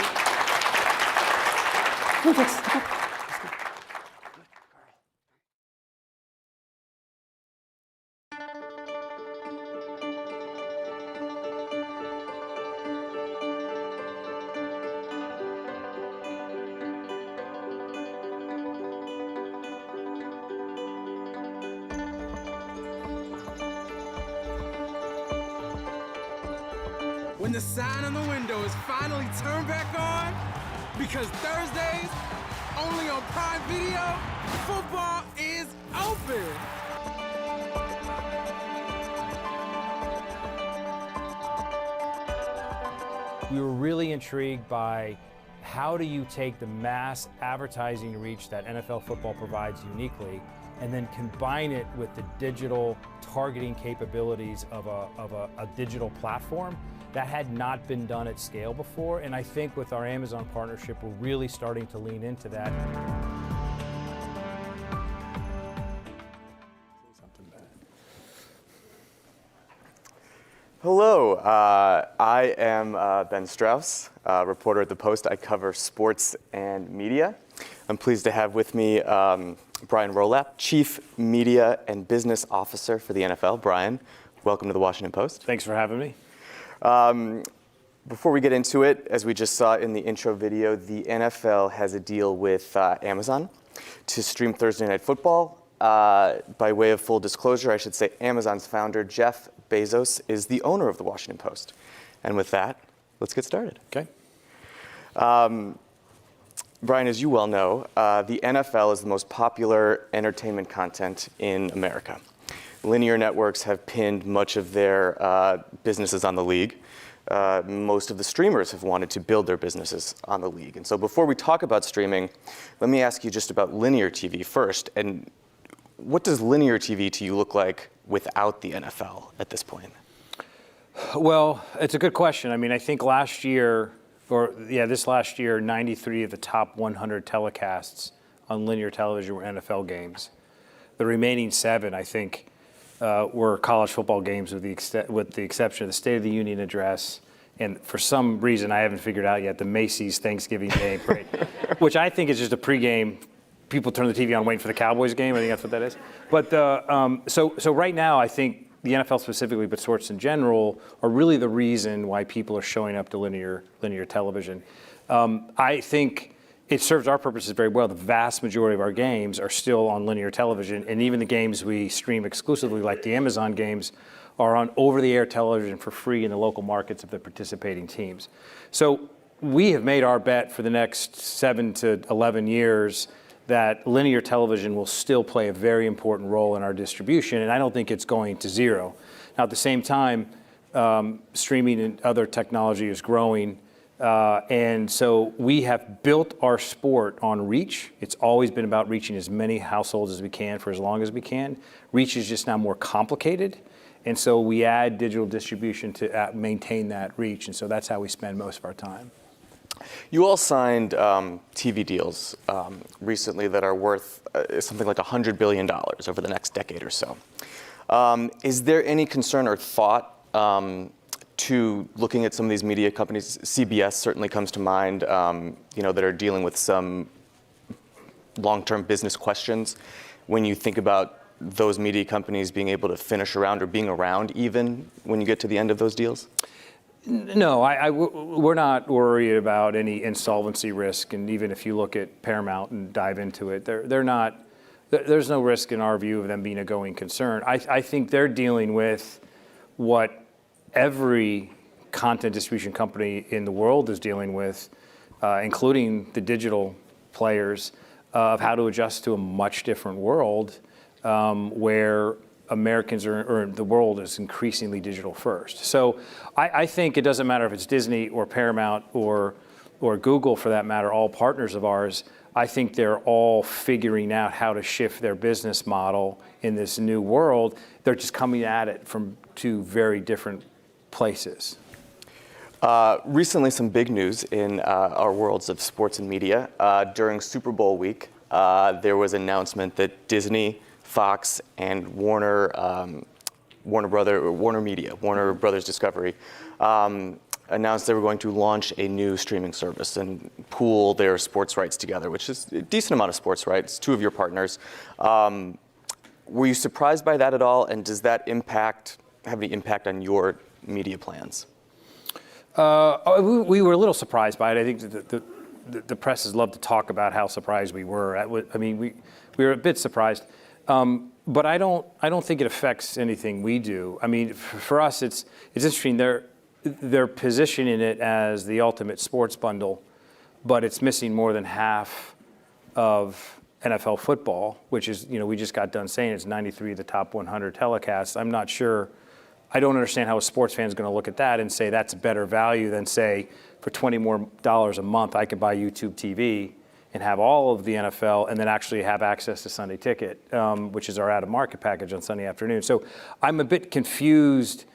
When the sign on the window is finally turned back on, because Thursdays, only on Prime Video, football is open. We were really intrigued by how do you take the mass advertising reach that NFL football provides uniquely and then combine it with the digital targeting capabilities of a digital platform that had not been done at scale before. And I think with our Amazon partnership, we're really starting to lean into that. Hello, I am Ben Strauss, reporter at The Post. I cover sports and media. I'm pleased to have with me Brian Rolapp, Chief Media and Business Officer for the NFL. Brian, welcome to the Washington Post. Thanks for having me. Before we get into it, as we just saw in the intro video, the NFL has a deal with Amazon to stream Thursday Night Football. By way of full disclosure, I should say Amazon's founder, Jeff Bezos, is the owner of the Washington Post. And with that, let's get started. Okay. Brian, as you well know, the NFL is the most popular entertainment content in America. Linear networks have pinned much of their businesses on the league. Most of the streamers have wanted to build their businesses on the league. And so before we talk about streaming, let me ask you just about linear TV first. And what does linear TV to you look like without the NFL at this point? Well, it's a good question. I mean, I think this last year, 93 of the top 100 telecasts on linear television were NFL games. The remaining 7, I think, were college football games with the exception of the State of the Union address. And for some reason, I haven't figured out yet, the Macy's Thanksgiving Day parade, which I think is just a pregame. People turn the TV on waiting for the Cowboys game. I think that's what that is. But so right now, I think the NFL specifically, but sports in general, are really the reason why people are showing up to linear television. I think it serves our purposes very well. The vast majority of our games are still on linear television, and even the games we stream exclusively, like the Amazon games, are on over-the-air television for free in the local markets of the participating teams. So we have made our bet for the next 7 to 11 years that linear television will still play a very important role in our distribution, and I don't think it's going to zero. Now, at the same time, streaming and other technology is growing, and so we have built our sport on reach. It's always been about reaching as many households as we can for as long as we can. Reach is just now more complicated, and so we add digital distribution to maintain that reach, and so that's how we spend most of our time. You all signed TV deals recently that are worth something like $100 billion over the next decade or so. Is there any concern or thought to looking at some of these media companies? CBS certainly comes to mind, that are dealing with some long-term business questions. When you think about those media companies being able to finish around or being around even when you get to the end of those deals? No, we're not worried about any insolvency risk. And even if you look at Paramount and dive into it, they're not. There's no risk in our view of them being a going concern. I think they're dealing with what every content distribution company in the world is dealing with. including the digital players, of how to adjust to a much different world where Americans or the world is increasingly digital first. So I think it doesn't matter if it's Disney or Paramount or Google, for that matter, all partners of ours. I think they're all figuring out how to shift their business model in this new world. They're just coming at it from two very different places. Recently, some big news in our worlds of sports and media. During Super Bowl week, there was an announcement that Disney, Fox, and Warner Brothers Discovery announced they were going to launch a new streaming service and pool their sports rights together, which is a decent amount of sports rights, two of your partners. Were you surprised by that at all, and does that have any impact on your media plans? We were a little surprised by it. I think the press has loved to talk about how surprised we were. I mean, we were a bit surprised, but I don't think it affects anything we do. I mean, for us, it's interesting. They're positioning it as the ultimate sports bundle, but it's missing more than half of NFL football, which is, we just got done saying it's 93 of the top 100 telecasts. I'm not sure. I don't understand how a sports fan is going to look at that and say that's a better value than, say, for $20 more a month, I could buy YouTube TV and have all of the NFL and then actually have access to Sunday Ticket, which is our out-of-market package on Sunday afternoon. So I'm a bit confused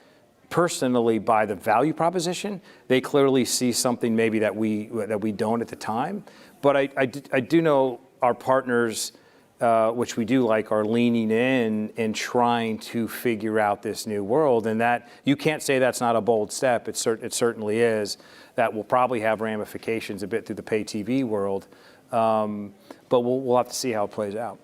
personally by the value proposition. They clearly see something maybe that we don't at the time. But I do know our partners, which we do like, are leaning in and trying to figure out this new world. And that you can't say that's not a bold step. It certainly is. That will probably have ramifications a bit through the pay TV world. But we'll have to see how it plays out.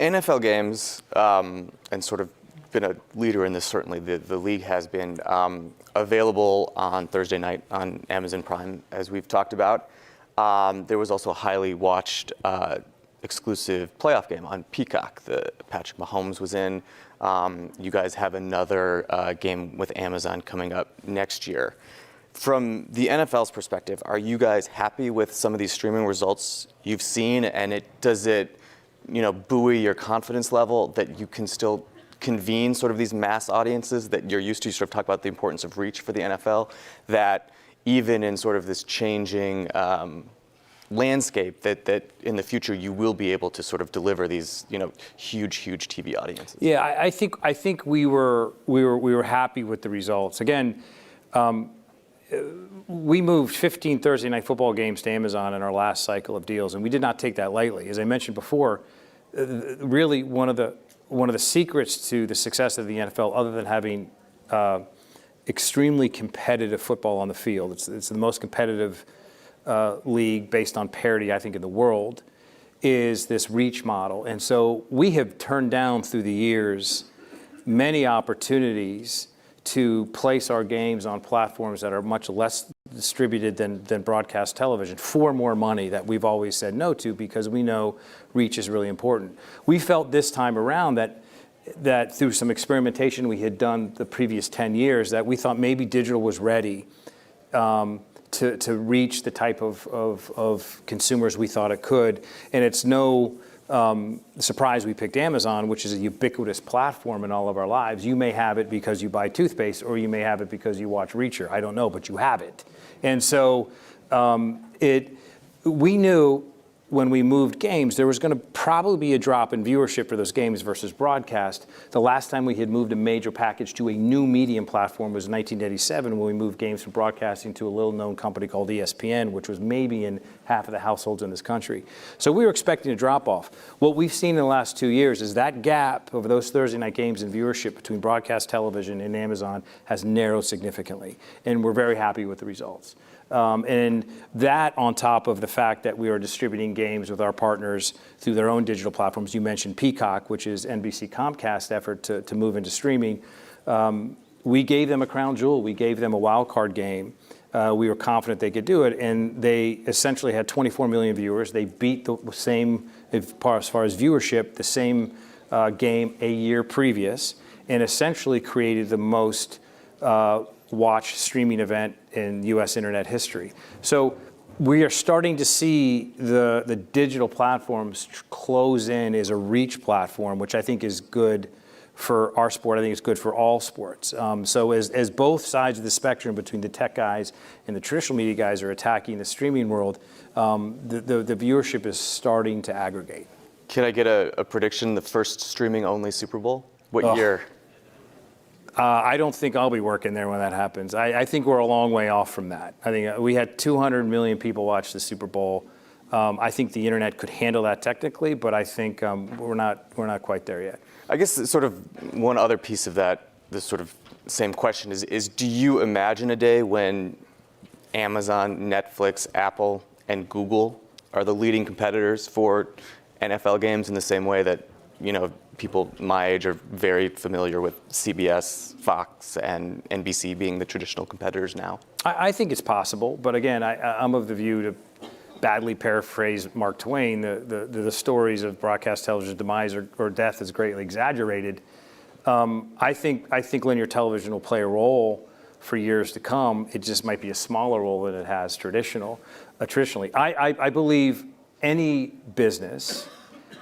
NFL games, and sort of been a leader in this, certainly. The league has been available on Thursday night on Amazon Prime, as we've talked about. There was also a highly watched exclusive playoff game on Peacock that Patrick Mahomes was in. You guys have another game with Amazon coming up next year. From the NFL's perspective, are you guys happy with some of these streaming results you've seen? And does it buoy your confidence level that you can still convene sort of these mass audiences that you're used to? You sort of talk about the importance of reach for the NFL, that even in sort of this changing landscape, that in the future you will be able to sort of deliver these huge TV audiences. Yeah, I think we were happy with the results. Again, we moved 15 Thursday night football games to Amazon in our last cycle of deals, and we did not take that lightly. As I mentioned before, really one of the secrets to the success of the NFL, other than having extremely competitive football on the field, it's the most competitive league based on parity, I think, in the world, is this reach model. And so we have turned down through the years many opportunities to place our games on platforms that are much less distributed than broadcast television for more money that we've always said no to, because we know reach is really important. We felt this time around that through some experimentation we had done the previous 10 years, that we thought maybe digital was ready to reach the type of consumers we thought it could. And it's no surprise we picked Amazon, which is a ubiquitous platform in all of our lives. You may have it because you buy toothpaste, or you may have it because you watch Reacher. I don't know, but you have it. And so we knew when we moved games, there was going to probably be a drop in viewership for those games versus broadcast. The last time we had moved a major package to a new medium platform was 1987, when we moved games from broadcasting to a little-known company called ESPN, which was maybe in half of the households in this country. So we were expecting a drop-off. What we've seen in the last 2 years is that gap over those Thursday night games in viewership between broadcast television and Amazon has narrowed significantly, and we're very happy with the results. And that, on top of the fact that we are distributing games with our partners through their own digital platforms. You mentioned Peacock, which is NBC Comcast effort to move into streaming. We gave them a crown jewel. We gave them a wild card game. We were confident they could do it, and they essentially had 24 million viewers. They beat the same, as far as viewership, the same game a year previous, and essentially created the most watched streaming event in U.S. internet history. So we are starting to see the digital platforms close in as a reach platform, which I think is good for our sport. I think it's good for all sports. So as both sides of the spectrum between the tech guys and the traditional media guys are attacking the streaming world, the viewership is starting to aggregate. Can I get a prediction? The first streaming-only Super Bowl? What year? I don't think I'll be working there when that happens. I think we're a long way off from that. I think we had 200 million people watch the Super Bowl. I think the internet could handle that technically, but I think we're not quite there yet. I guess sort of one other piece of that, this sort of same question is do you imagine a day when Amazon, Netflix, Apple, and Google are the leading competitors for NFL games in the same way that, people my age are very familiar with CBS, Fox, and NBC being the traditional competitors now? I think it's possible, but again, I'm of the view, to badly paraphrase Mark Twain, the stories of broadcast television's demise or death is greatly exaggerated. I think linear television will play a role for years to come. It just might be a smaller role than it has traditionally. I believe any business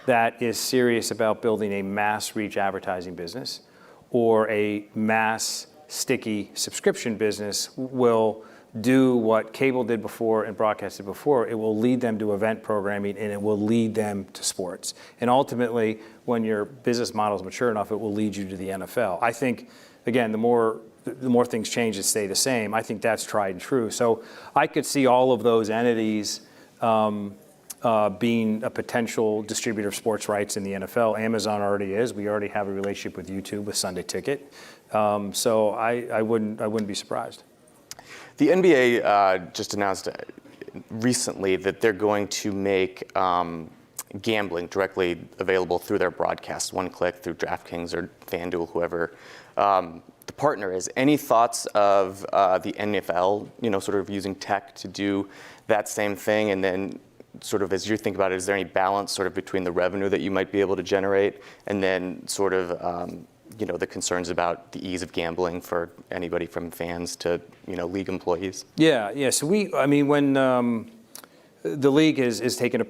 that is serious about building a mass reach advertising business or a mass sticky subscription business will do what cable did before and broadcast did before. It will lead them to event programming, and it will lead them to sports. And ultimately, when your business model is mature enough, it will lead you to the NFL. I think, again, the more things change and stay the same, I think that's tried and true. So I could see all of those entities being a potential distributor of sports rights in the NFL. Amazon already is. We already have a relationship with YouTube with Sunday Ticket. So I wouldn't be surprised. The NBA just announced recently that they're going to make gambling directly available through their broadcast, one click through DraftKings or FanDuel, whoever the partner is. Any thoughts of the NFL, sort of using tech to do that same thing? And then sort of as you think about it, is there any balance sort of between the revenue that you might be able to generate and then sort of the concerns about the ease of gambling for anybody from fans to, league employees? Yeah. So when the league has taken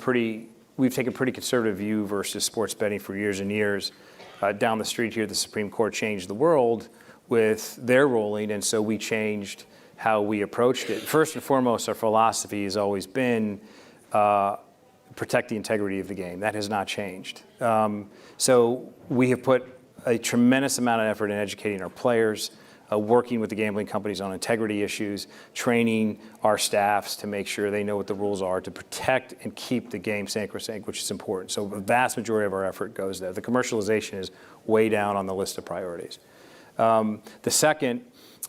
we've taken a pretty conservative view versus sports betting for years and years. Down the street here, the Supreme Court changed the world with their ruling, and so we changed how we approached it. First and foremost, our philosophy has always been protect the integrity of the game. That has not changed. So we have put a tremendous amount of effort in educating our players, working with the gambling companies on integrity issues, training our staffs to make sure they know what the rules are to protect and keep the game sacrosanct, which is important. So the vast majority of our effort goes there. The commercialization is way down on the list of priorities. The second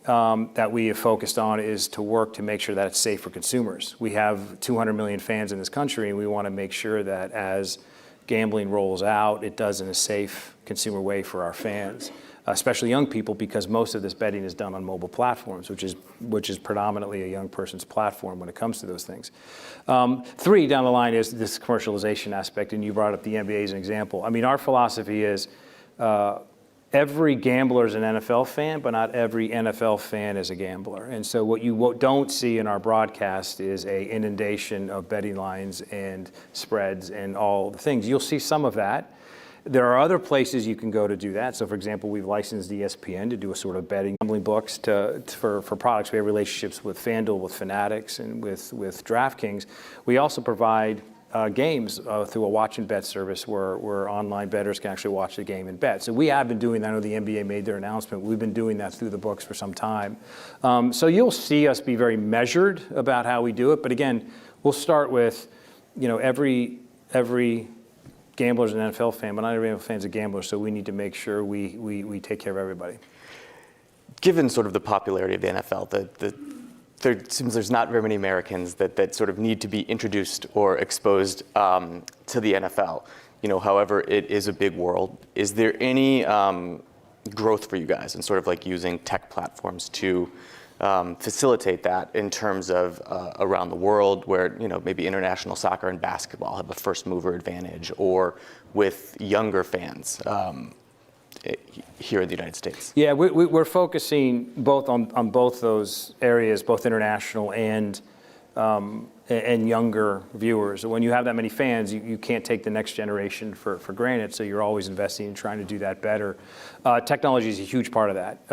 that we have focused on is to work to make sure that it's safe for consumers. We have 200 million fans in this country, and we want to make sure that as gambling rolls out, it does in a safe consumer way for our fans, especially young people, because most of this betting is done on mobile platforms, which is predominantly a young person's platform when it comes to those things. Three down the line is this commercialization aspect, and you brought up the NBA as an example. Our philosophy is every gambler is an NFL fan, but not every NFL fan is a gambler. And so what you don't see in our broadcast is an inundation of betting lines and spreads and all the things. You'll see some of that. There are other places you can go to do that. So, for example, we've licensed ESPN to do a sort of betting gambling books for products. We have relationships with FanDuel, with Fanatics, and with DraftKings. We also provide games through a watch and bet service where online bettors can actually watch the game and bet. So we have been doing that. I know the NBA made their announcement. We've been doing that through the books for some time. So you'll see us be very measured about how we do it. But again, we'll start with, every gambler is an NFL fan, but not every NFL fan is a gambler. So we need to make sure we take care of everybody. Given sort of the popularity of the NFL, it seems there's not very many Americans that sort of need to be introduced or exposed to the NFL. However, it is a big world. Is there any growth for you guys in sort of like using tech platforms to facilitate that in terms of around the world where, maybe international soccer and basketball have a first mover advantage, or with younger fans here in the United States? Yeah, we're focusing both on both those areas, both international and and younger viewers. When you have that many fans, you can't take the next generation for granted, so you're always investing in trying to do that better. Technology is a huge part of that.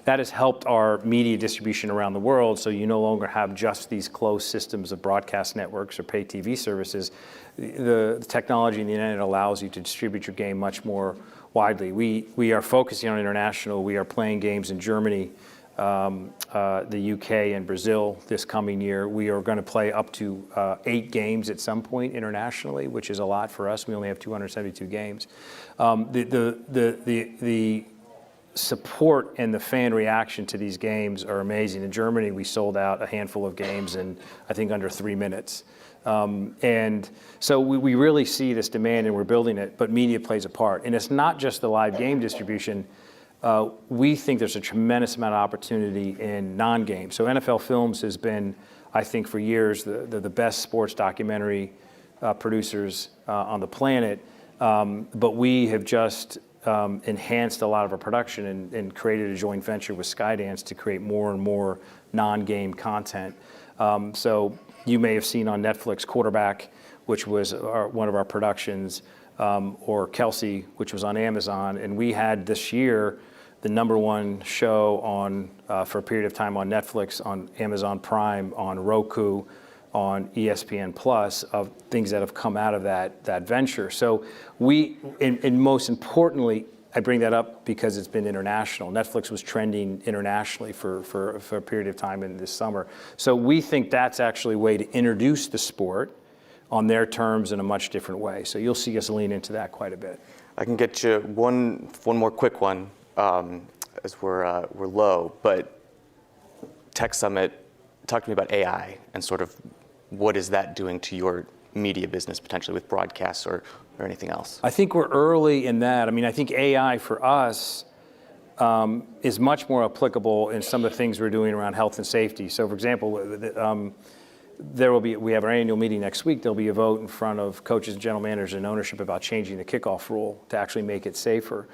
That has helped our media distribution around the world, so you no longer have just these closed systems of broadcast networks or pay TV services. The technology in the internet allows you to distribute your game much more widely. We are focusing on international. We are playing games in Germany, the UK and Brazil this coming year. We are going to play up to 8 games at some point internationally, which is a lot for us. We only have 272 games. The support and the fan reaction to these games are amazing. In Germany, we sold out a handful of games in, I think, under 3 minutes. And so we really see this demand and we're building it, but media plays a part. And it's not just the live game distribution. We think there's a tremendous amount of opportunity in non-game. So NFL Films has been, I think, for years, the best sports documentary producers on the planet. But we have just enhanced a lot of our production and created a joint venture with Skydance to create more and more non-game content. So you may have seen on Netflix Quarterback, which was one of our productions, or Kelsey, which was on Amazon. And we had this year the #1 show on for a period of time on Netflix, on Amazon Prime, on Roku, on ESPN Plus, of things that have come out of that venture. So and most importantly, I bring that up because it's been international. Netflix was trending internationally for a period of time in this summer. So we think that's actually a way to introduce the sport on their terms in a much different way. So you'll see us lean into that quite a bit. I can get you one more quick one as we're low, but Tech Summit, talk to me about AI and sort of what is that doing to your media business potentially with broadcasts or anything else? I think we're early in that. I mean, I think AI for us is much more applicable in some of the things we're doing around health and safety. So, for example, we have our annual meeting next week. There'll be a vote in front of coaches and general managers and ownership about changing the kickoff rule to actually make it safer.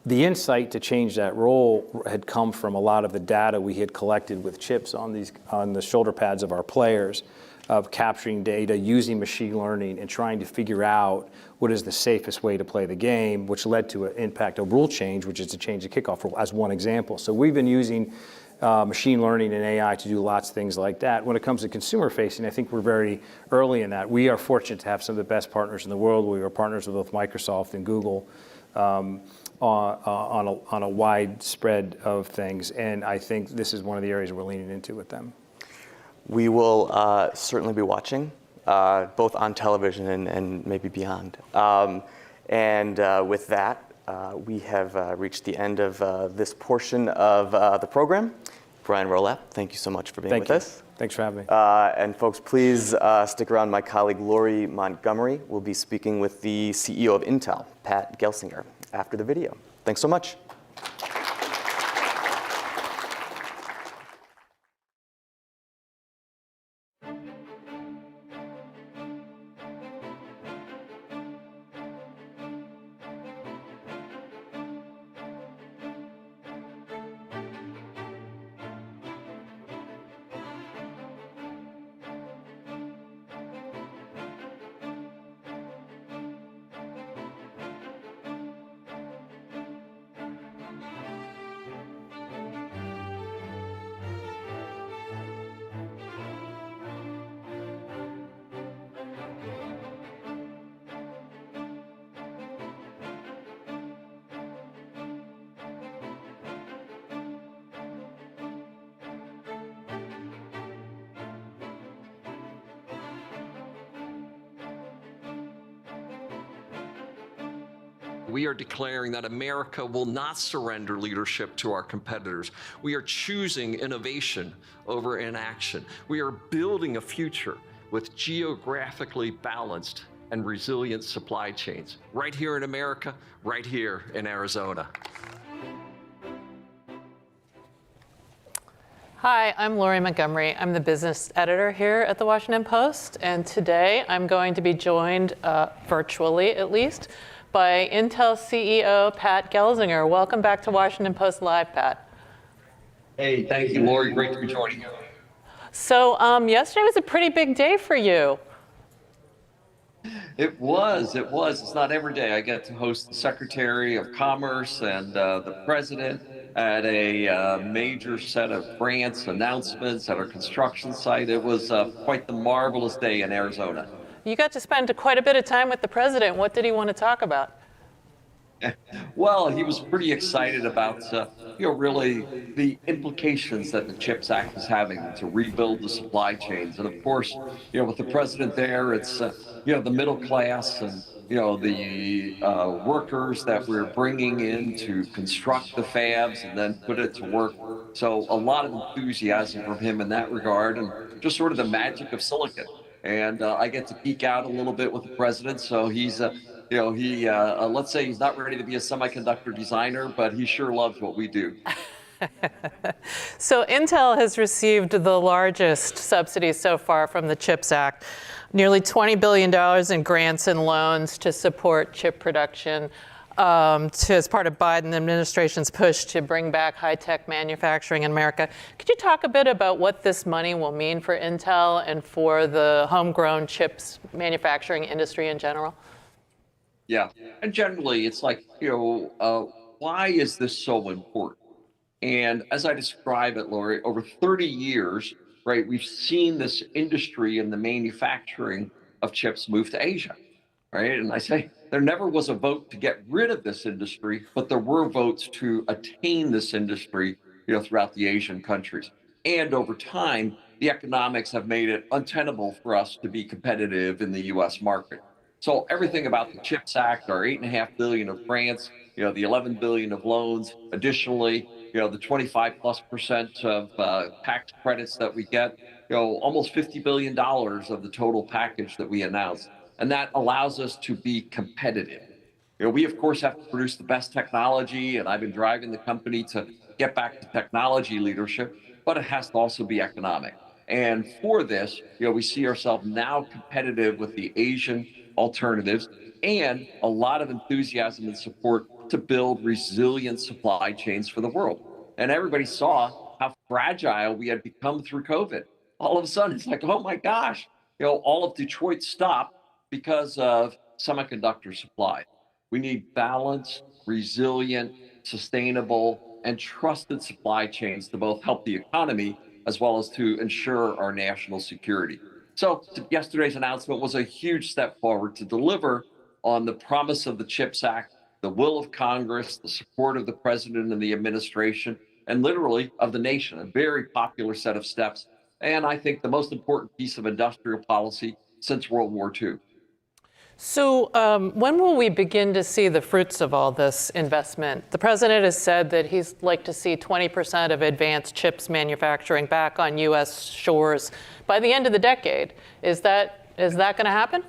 The insight to change that rule had come from a lot of the data we had collected with chips on the shoulder pads of our players, of capturing data, using machine learning, and trying to figure out what is the safest way to play the game, which led to an impact, a rule change, which is to change the kickoff rule, as one example. So we've been using machine learning and AI to do lots of things like that. When it comes to consumer facing, I think we're very early in that. We are fortunate to have some of the best partners in the world. We are partners with both Microsoft and Google on a wide spread of things. And I think this is one of the areas we're leaning into with them. We will certainly be watching, both on television and maybe beyond. With that, we have reached the end of this portion of the program. Brian Rolap, thank you so much for being with us. Thanks for having me. And folks, please stick around. My colleague Lori Montgomery will be speaking with the CEO of Intel, Pat Gelsinger, after the video. Thanks so much. We are declaring that America will not surrender leadership to our competitors. We are choosing innovation over inaction. We are building a future with geographically balanced and resilient supply chains, right here in America, right here in Arizona. Hi, I'm Lori Montgomery. I'm the business editor here at the Washington Post, and today I'm going to be joined, virtually at least, by Intel CEO Pat Gelsinger. Welcome back to Washington Post Live, Pat. Hey, thank you, Lori. Great to be joining you. So yesterday was a pretty big day for you. It was. It's not every day I get to host the Secretary of Commerce and the President at a major set of grants announcements at our construction site. It was quite the marvelous day in Arizona. You got to spend quite a bit of time with the president. What did he want to talk about? Well, he was pretty excited about, really the implications that the CHIPS Act is having to rebuild the supply chains. And of course, with the president there, it's, the middle class and, the workers that we're bringing in to construct the fabs and then put it to work. So a lot of enthusiasm from him in that regard, and just sort of the magic of silicon. And I get to geek out a little bit with the president. So he's, let's say he's not ready to be a semiconductor designer, but he sure loves what we do. So Intel has received the largest subsidies so far from the CHIPS Act, nearly $20 billion in grants and loans to support chip production as part of Biden administration's push to bring back high-tech manufacturing in America. Could you talk a bit about what this money will mean for Intel and for the homegrown chips manufacturing industry in general? Yeah, and generally it's like, why is this so important? And as I describe it, Lori, over 30 years, right, we've seen this industry and the manufacturing of chips move to Asia, right? And I say there never was a vote to get rid of this industry, but there were votes to attain this industry, throughout the Asian countries. And over time, the economics have made it untenable for us to be competitive in the US market. So everything about the CHIPS Act, our $8.5 billion of grants, the $11 billion of loans, additionally, the 25+% of tax credits that we get, almost $50 billion of the total package that we announced. And that allows us to be competitive. We, of course, have to produce the best technology, and I've been driving the company to get back to technology leadership, but it has to also be economic. And for this, we see ourselves now competitive with the Asian alternatives and a lot of enthusiasm and support to build resilient supply chains for the world. And everybody saw how fragile we had become through COVID. All of a sudden, it's like, oh my gosh, all of Detroit stopped because of semiconductor supply. We need balanced, resilient, sustainable, and trusted supply chains to both help the economy as well as to ensure our national security. So yesterday's announcement was a huge step forward to deliver on the promise of the CHIPS Act, the will of Congress, the support of the president and the administration, and literally of the nation, a very popular set of steps. And I think the most important piece of industrial policy since World War II. So when will we begin to see the fruits of all this investment? The president has said that he'd like to see 20% of advanced chips manufacturing back on U.S. shores by the end of the decade. Is that going to happen?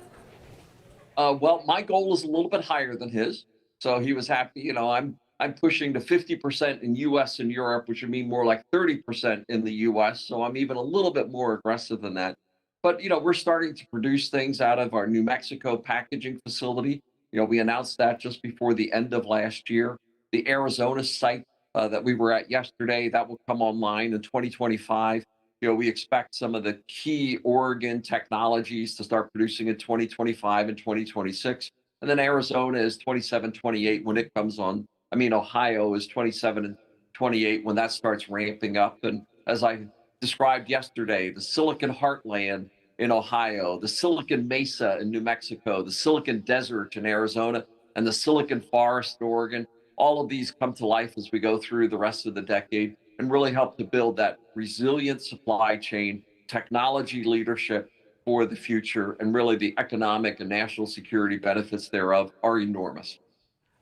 Well, my goal is a little bit higher than his. So he was happy. I'm pushing to 50% in U.S. and Europe, which would mean more like 30% in the U.S. So I'm even a little bit more aggressive than that. But, we're starting to produce things out of our New Mexico packaging facility. We announced that just before the end of last year. The Arizona site that we were at yesterday, that will come online in 2025. We expect some of the key Oregon technologies to start producing in 2025 and 2026. And then Arizona is 27, 28 when it comes on. Ohio is 27 and 28 when that starts ramping up. And as I described yesterday, the Silicon Heartland in Ohio, the Silicon Mesa in New Mexico, the Silicon Desert in Arizona, and the Silicon Forest in Oregon, all of these come to life as we go through the rest of the decade and really help to build that resilient supply chain, technology leadership for the future, and really the economic and national security benefits thereof are enormous.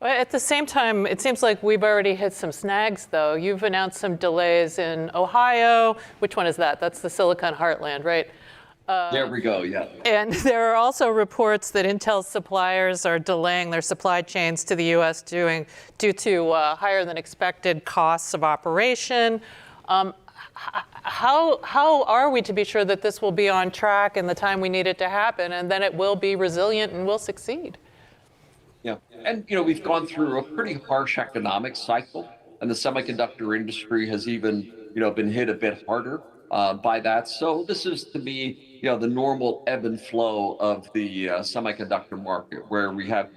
At the same time, it seems like we've already hit some snags, though. You've announced some delays in Ohio. Which one is that? That's the Silicon Heartland, right? There we go, yeah. And there are also reports that Intel suppliers are delaying their supply chains to the U.S. due to higher than expected costs of operation. How are we to be sure that this will be on track in the time we need it to happen, and then it will be resilient and will succeed? Yeah, and we've gone through a pretty harsh economic cycle, and the semiconductor industry has even been hit a bit harder. by that. So this is, to me, the normal ebb and flow of the semiconductor market, where we have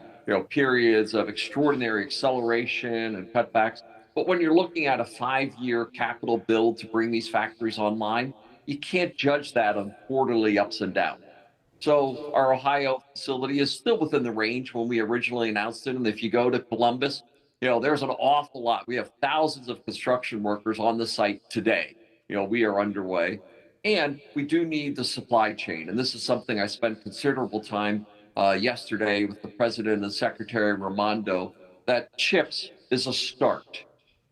periods of extraordinary acceleration and cutbacks. But when you're looking at a 5-year capital build to bring these factories online, you can't judge that on quarterly ups and downs. So our Ohio facility is still within the range when we originally announced it. And if you go to Columbus, there's an awful lot. We have thousands of construction workers on the site today. We are underway. And we do need the supply chain. And this is something I spent considerable time yesterday with the president and Secretary Raimondo, that chips is a start.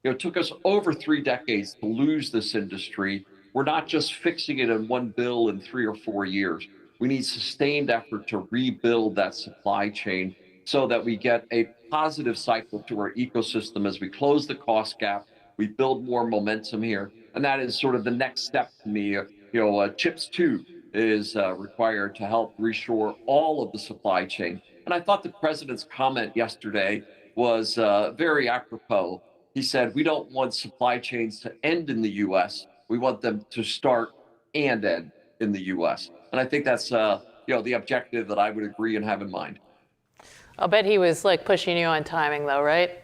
It took us over 3 decades to lose this industry. We're not just fixing it in one bill in 3 or 4 years. We need sustained effort to rebuild that supply chain so that we get a positive cycle to our ecosystem as we close the cost gap, we build more momentum here. And that is sort of the next step to me. CHIPS 2 is required to help reshore all of the supply chain. And I thought the president's comment yesterday was very apropos. He said, we don't want supply chains to end in the U.S. We want them to start and end in the U.S. And I think that's the objective that I would agree and have in mind. I'll bet he was like pushing you on timing, though, right?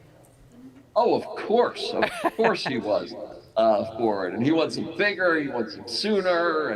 Oh, of course he was for it, and he wants it bigger, he wants it sooner,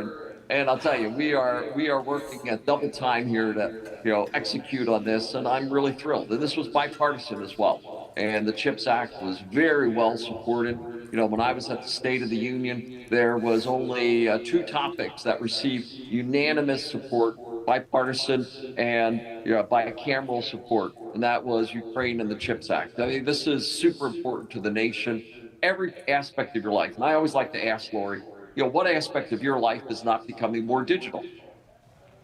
and I'll tell you, we are working at double time here to execute on this, and I'm really thrilled. And this was bipartisan as well, and the CHIPS Act was very well supported. When I was at the State of the Union, there was only 2 topics that received unanimous support, bipartisan and bicameral support, and that was Ukraine and the CHIPS Act. I mean, this is super important to the nation, every aspect of your life. And I always like to ask Lori, what aspect of your life is not becoming more digital?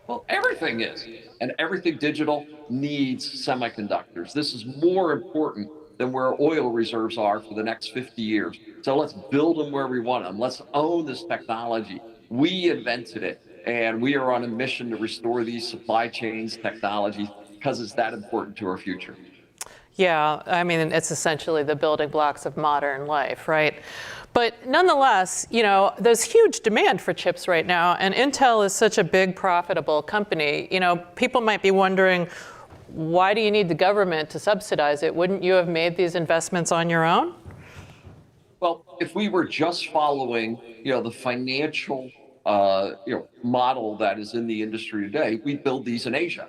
Well, everything is, and everything digital needs semiconductors. This is more important than where oil reserves are for the next 50 years. So let's build them where we want them. Let's own this technology. We invented it, and we are on a mission to restore these supply chains, technologies, because it's that important to our future. Yeah, I mean, it's essentially the building blocks of modern life, right? But nonetheless, there's huge demand for chips right now, and Intel is such a big, profitable company. People might be wondering, why do you need the government to subsidize it? Wouldn't you have made these investments on your own? Well, if we were just following, the financial, model that is in the industry today, we'd build these in Asia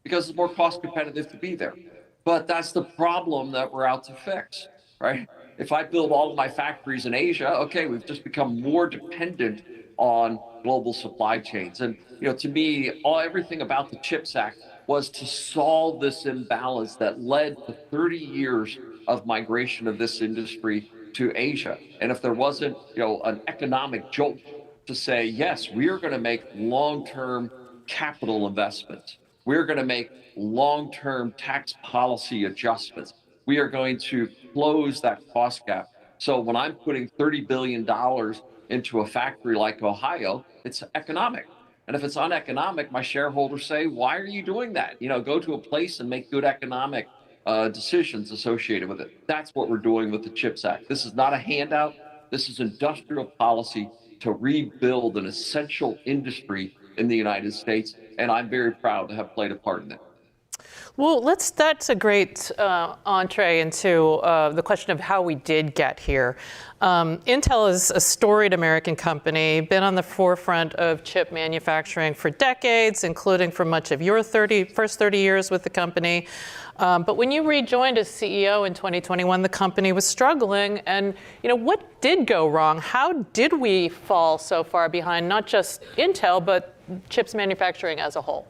because it's more cost competitive to be there. But that's the problem that we're out to fix, right? If I build all of my factories in Asia, okay, we've just become more dependent on global supply chains. And to me, everything about the CHIPS Act was to solve this imbalance that led to 30 years of migration of this industry to Asia. And if there wasn't, an economic jolt to say, yes, we are going to make long-term capital investments. We're going to make long-term tax policy adjustments. We are going to close that cost gap. So when I'm putting $30 billion into a factory like Ohio, it's economic. And if it's uneconomic, my shareholders say, why are you doing that? Go to a place and make good economic decisions associated with it. That's what we're doing with the CHIPS Act. This is not a handout. This is industrial policy to rebuild an essential industry in the United States. And I'm very proud to have played a part in it. Well, that's a great entree into the question of how we did get here. Intel is a storied American company, been on the forefront of chip manufacturing for decades, including for much of your first 30 years with the company. But when you rejoined as CEO in 2021, the company was struggling. And what did go wrong? How did we fall so far behind, not just Intel, but chips manufacturing as a whole?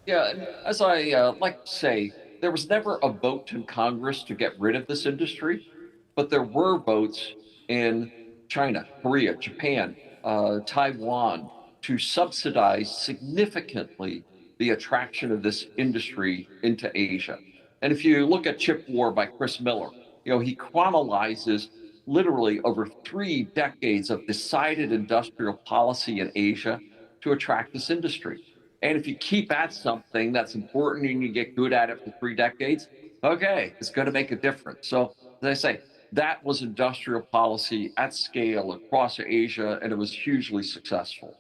Yeah, and as I like to say, there was never a vote in Congress to get rid of this industry, but there were votes in China, Korea, Japan, Taiwan to subsidize significantly the attraction of this industry into Asia. And if you look at Chip War by Chris Miller, he chronologizes literally over 3 decades of decided industrial policy in Asia to attract this industry. And if you keep at something that's important and you get good at it for 3 decades, okay, it's going to make a difference. So as I say, That was industrial policy at scale across Asia, and it was hugely successful.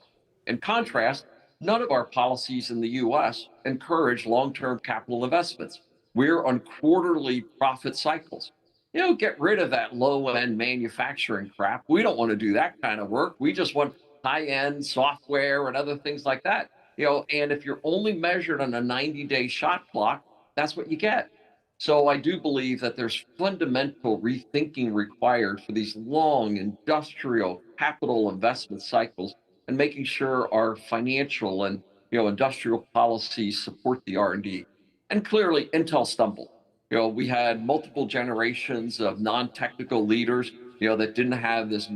In contrast, none of our policies in the US encourage long term capital investments. We're on quarterly profit cycles. Get rid of that low end manufacturing crap. We don't want to do that kind of work. We just want high end software and other things like that. And if you're only measured on a 90-day shot clock, that's what you get. So I do believe that there's fundamental rethinking required for these long industrial capital investment cycles and making sure our financial and industrial policies support the R&D. And clearly, Intel stumbled. We had multiple generations of non-technical leaders, that didn't have this,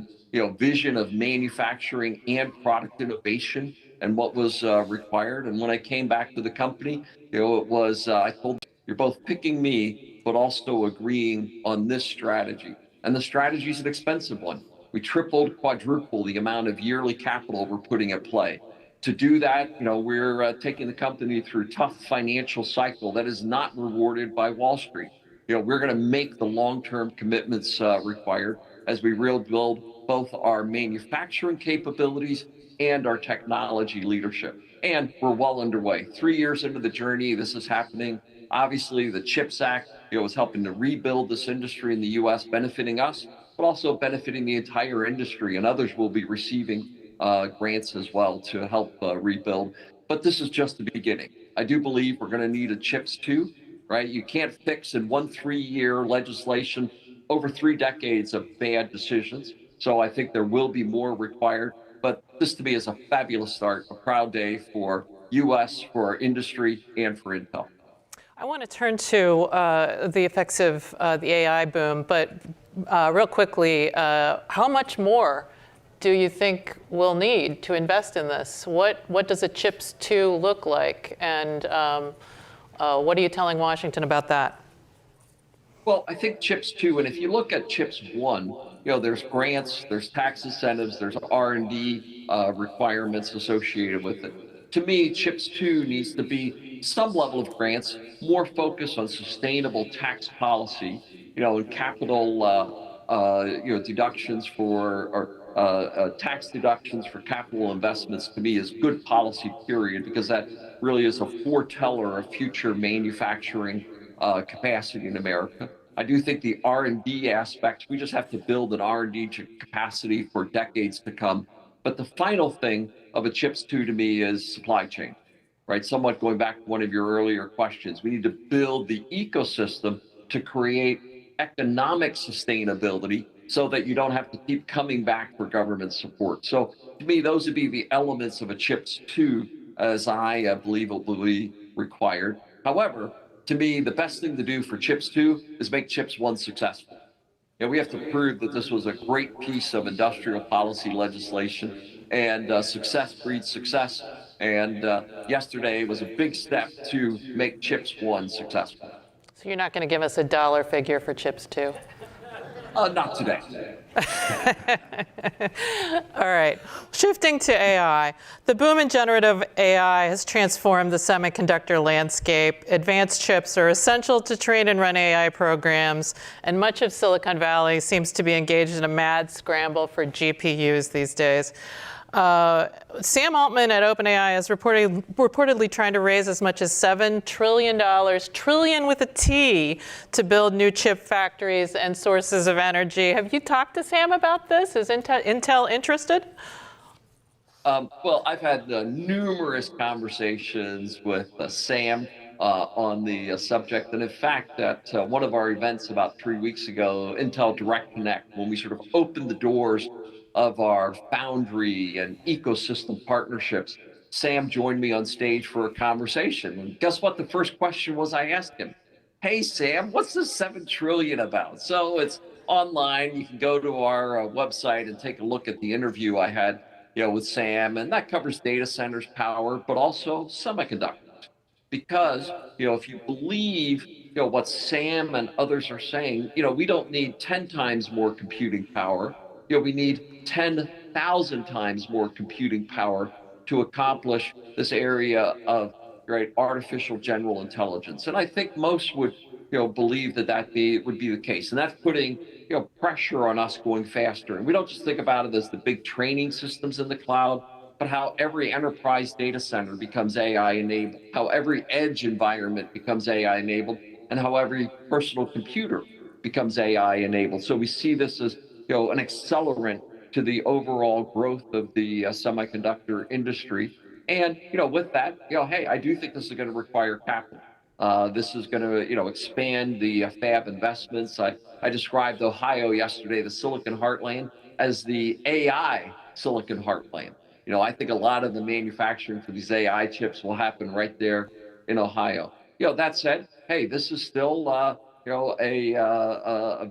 vision of manufacturing and product innovation and what was required. And when I came back to the company, it was I told them, you're both picking me, but also agreeing on this strategy. And the strategy is an expensive one. We tripled, quadrupled the amount of yearly capital we're putting at play. To do that, we're taking the company through a tough financial cycle that is not rewarded by Wall Street. We're going to make the long-term commitments required as we rebuild both our manufacturing capabilities and our technology leadership. And we're well underway. 3 years into the journey, this is happening. Obviously, the CHIPS Act, is helping to rebuild this industry in the U.S., benefiting us, but also benefiting the entire industry, and others will be receiving grants as well to help rebuild. But this is just the beginning. I do believe we're going to need a CHIPS 2, right? You can't fix in 1 3-year legislation over 3 decades of bad decisions. So I think there will be more required. But this to me is a fabulous start, a proud day for U.S., for our industry, and for Intel. I want to turn to the effects of the AI boom, but real quickly, how much more do you think we'll need to invest in this? What does a CHIPS 2 look like? And what are you telling Washington about that? Well, I think CHIPS 2, and if you look at CHIPS 1, there's grants, there's tax incentives, there's R&D requirements associated with it. To me, CHIPS 2 needs to be some level of grants, more focus on sustainable tax policy, and capital, deductions for, or tax deductions for capital investments to me is good policy, period, because that really is a foreteller of future manufacturing capacity in America. I do think the R&D aspect, we just have to build an R&D capacity for decades to come. But the final thing of a CHIPS 2 to me is supply chain, right? Somewhat going back to one of your earlier questions. We need to build the ecosystem to create economic sustainability so that you don't have to keep coming back for government support. So to me, those would be the elements of a CHIPS 2 as I believe will be required. However, to me, the best thing to do for CHIPS 2 is make CHIPS 1 successful. We have to prove that this was a great piece of industrial policy legislation, and success breeds success. And yesterday was a big step to make CHIPS 1 successful. So you're not going to give us a dollar figure for CHIPS 2? Not today. All right. Shifting to AI. The boom in generative AI has transformed the semiconductor landscape. Advanced chips are essential to train and run AI programs, and much of Silicon Valley seems to be engaged in a mad scramble for GPUs these days. Sam Altman at OpenAI is reportedly trying to raise as much as $7 trillion, trillion with a T, to build new chip factories and sources of energy. Have you talked to Sam about this? Is Intel interested? Well, I've had numerous conversations with Sam on the subject. And in fact, at one of our events about 3 weeks ago, Intel Direct Connect, when we sort of opened the doors of our foundry and ecosystem partnerships, Sam joined me on stage for a conversation. And guess what? The first question was I asked him, hey, Sam, what's this 7 trillion about? So it's online. You can go to our website and take a look at the interview I had with Sam. And that covers data centers, power, but also semiconductors. Because, if you believe, what Sam and others are saying, we don't need 10 times more computing power. We need 10,000 times more computing power to accomplish this area of artificial general intelligence. And I think most would believe that would be the case. And that's putting, pressure on us going faster. And we don't just think about it as the big training systems in the cloud, but how every enterprise data center becomes AI enabled, how every edge environment becomes AI enabled, and how every personal computer becomes AI enabled. So we see this as, an accelerant to the overall growth of the semiconductor industry. And, with that, hey, I do think this is going to require capital. This is going to, expand the fab investments. I described Ohio yesterday, the Silicon Heartland, as the AI Silicon Heartland. I think a lot of the manufacturing for these AI chips will happen right there in Ohio. That said, hey, this is still, a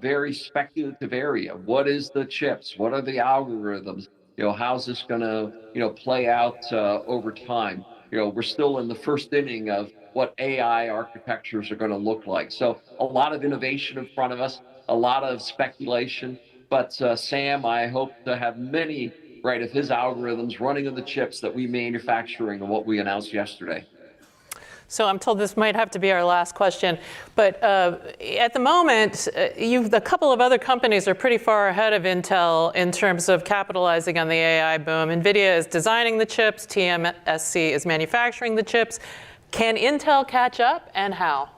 very speculative area. What is the chips? What are the algorithms? How's this going to, play out over time? We're still in the first inning of what AI architectures are going to look like. So a lot of innovation in front of us, a lot of speculation. But Sam, I hope to have many, of his algorithms running on the chips that we manufacturing and what we announced yesterday. So I'm told this might have to be our last question, but at the moment, a couple of other companies are pretty far ahead of Intel in terms of capitalizing on the AI boom. NVIDIA is designing the chips, TSMC is manufacturing the chips. Can Intel catch up, and how?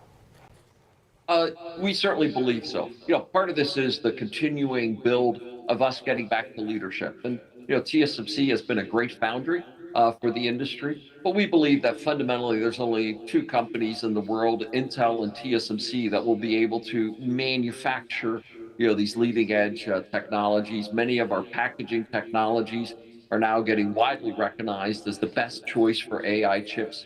We certainly believe so. Part of this is the continuing build of us getting back to leadership. And, TSMC has been a great foundry for the industry. But we believe that fundamentally there's only two companies in the world, Intel and TSMC, that will be able to manufacture, these leading edge technologies. Many of our packaging technologies are now getting widely recognized as the best choice for AI chips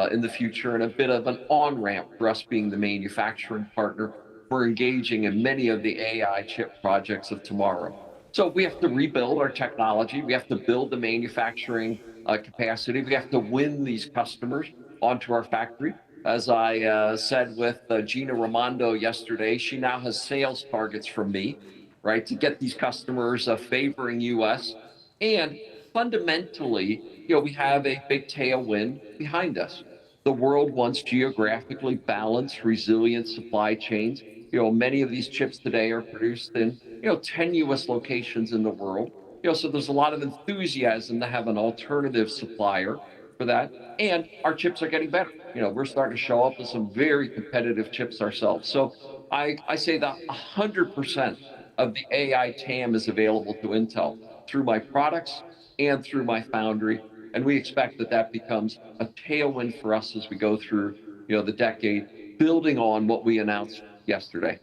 in the future, and a bit of an on-ramp for us being the manufacturing partner. We're engaging in many of the AI chip projects of tomorrow. So we have to rebuild our technology. We have to build the manufacturing capacity. We have to win these customers onto our factory. As I said with Gina Raimondo yesterday, she now has sales targets from me, to get these customers favoring US. And fundamentally, we have a big tailwind behind us. The world wants geographically balanced, resilient supply chains. Many of these chips today are produced in, tenuous locations in the world. So there's a lot of enthusiasm to have an alternative supplier for that. And our chips are getting better. We're starting to show up with some very competitive chips ourselves. So I say that 100% of the AI TAM is available to Intel through my products and through my foundry. And we expect that becomes a tailwind for us as we go through, the decade, building on what we announced yesterday.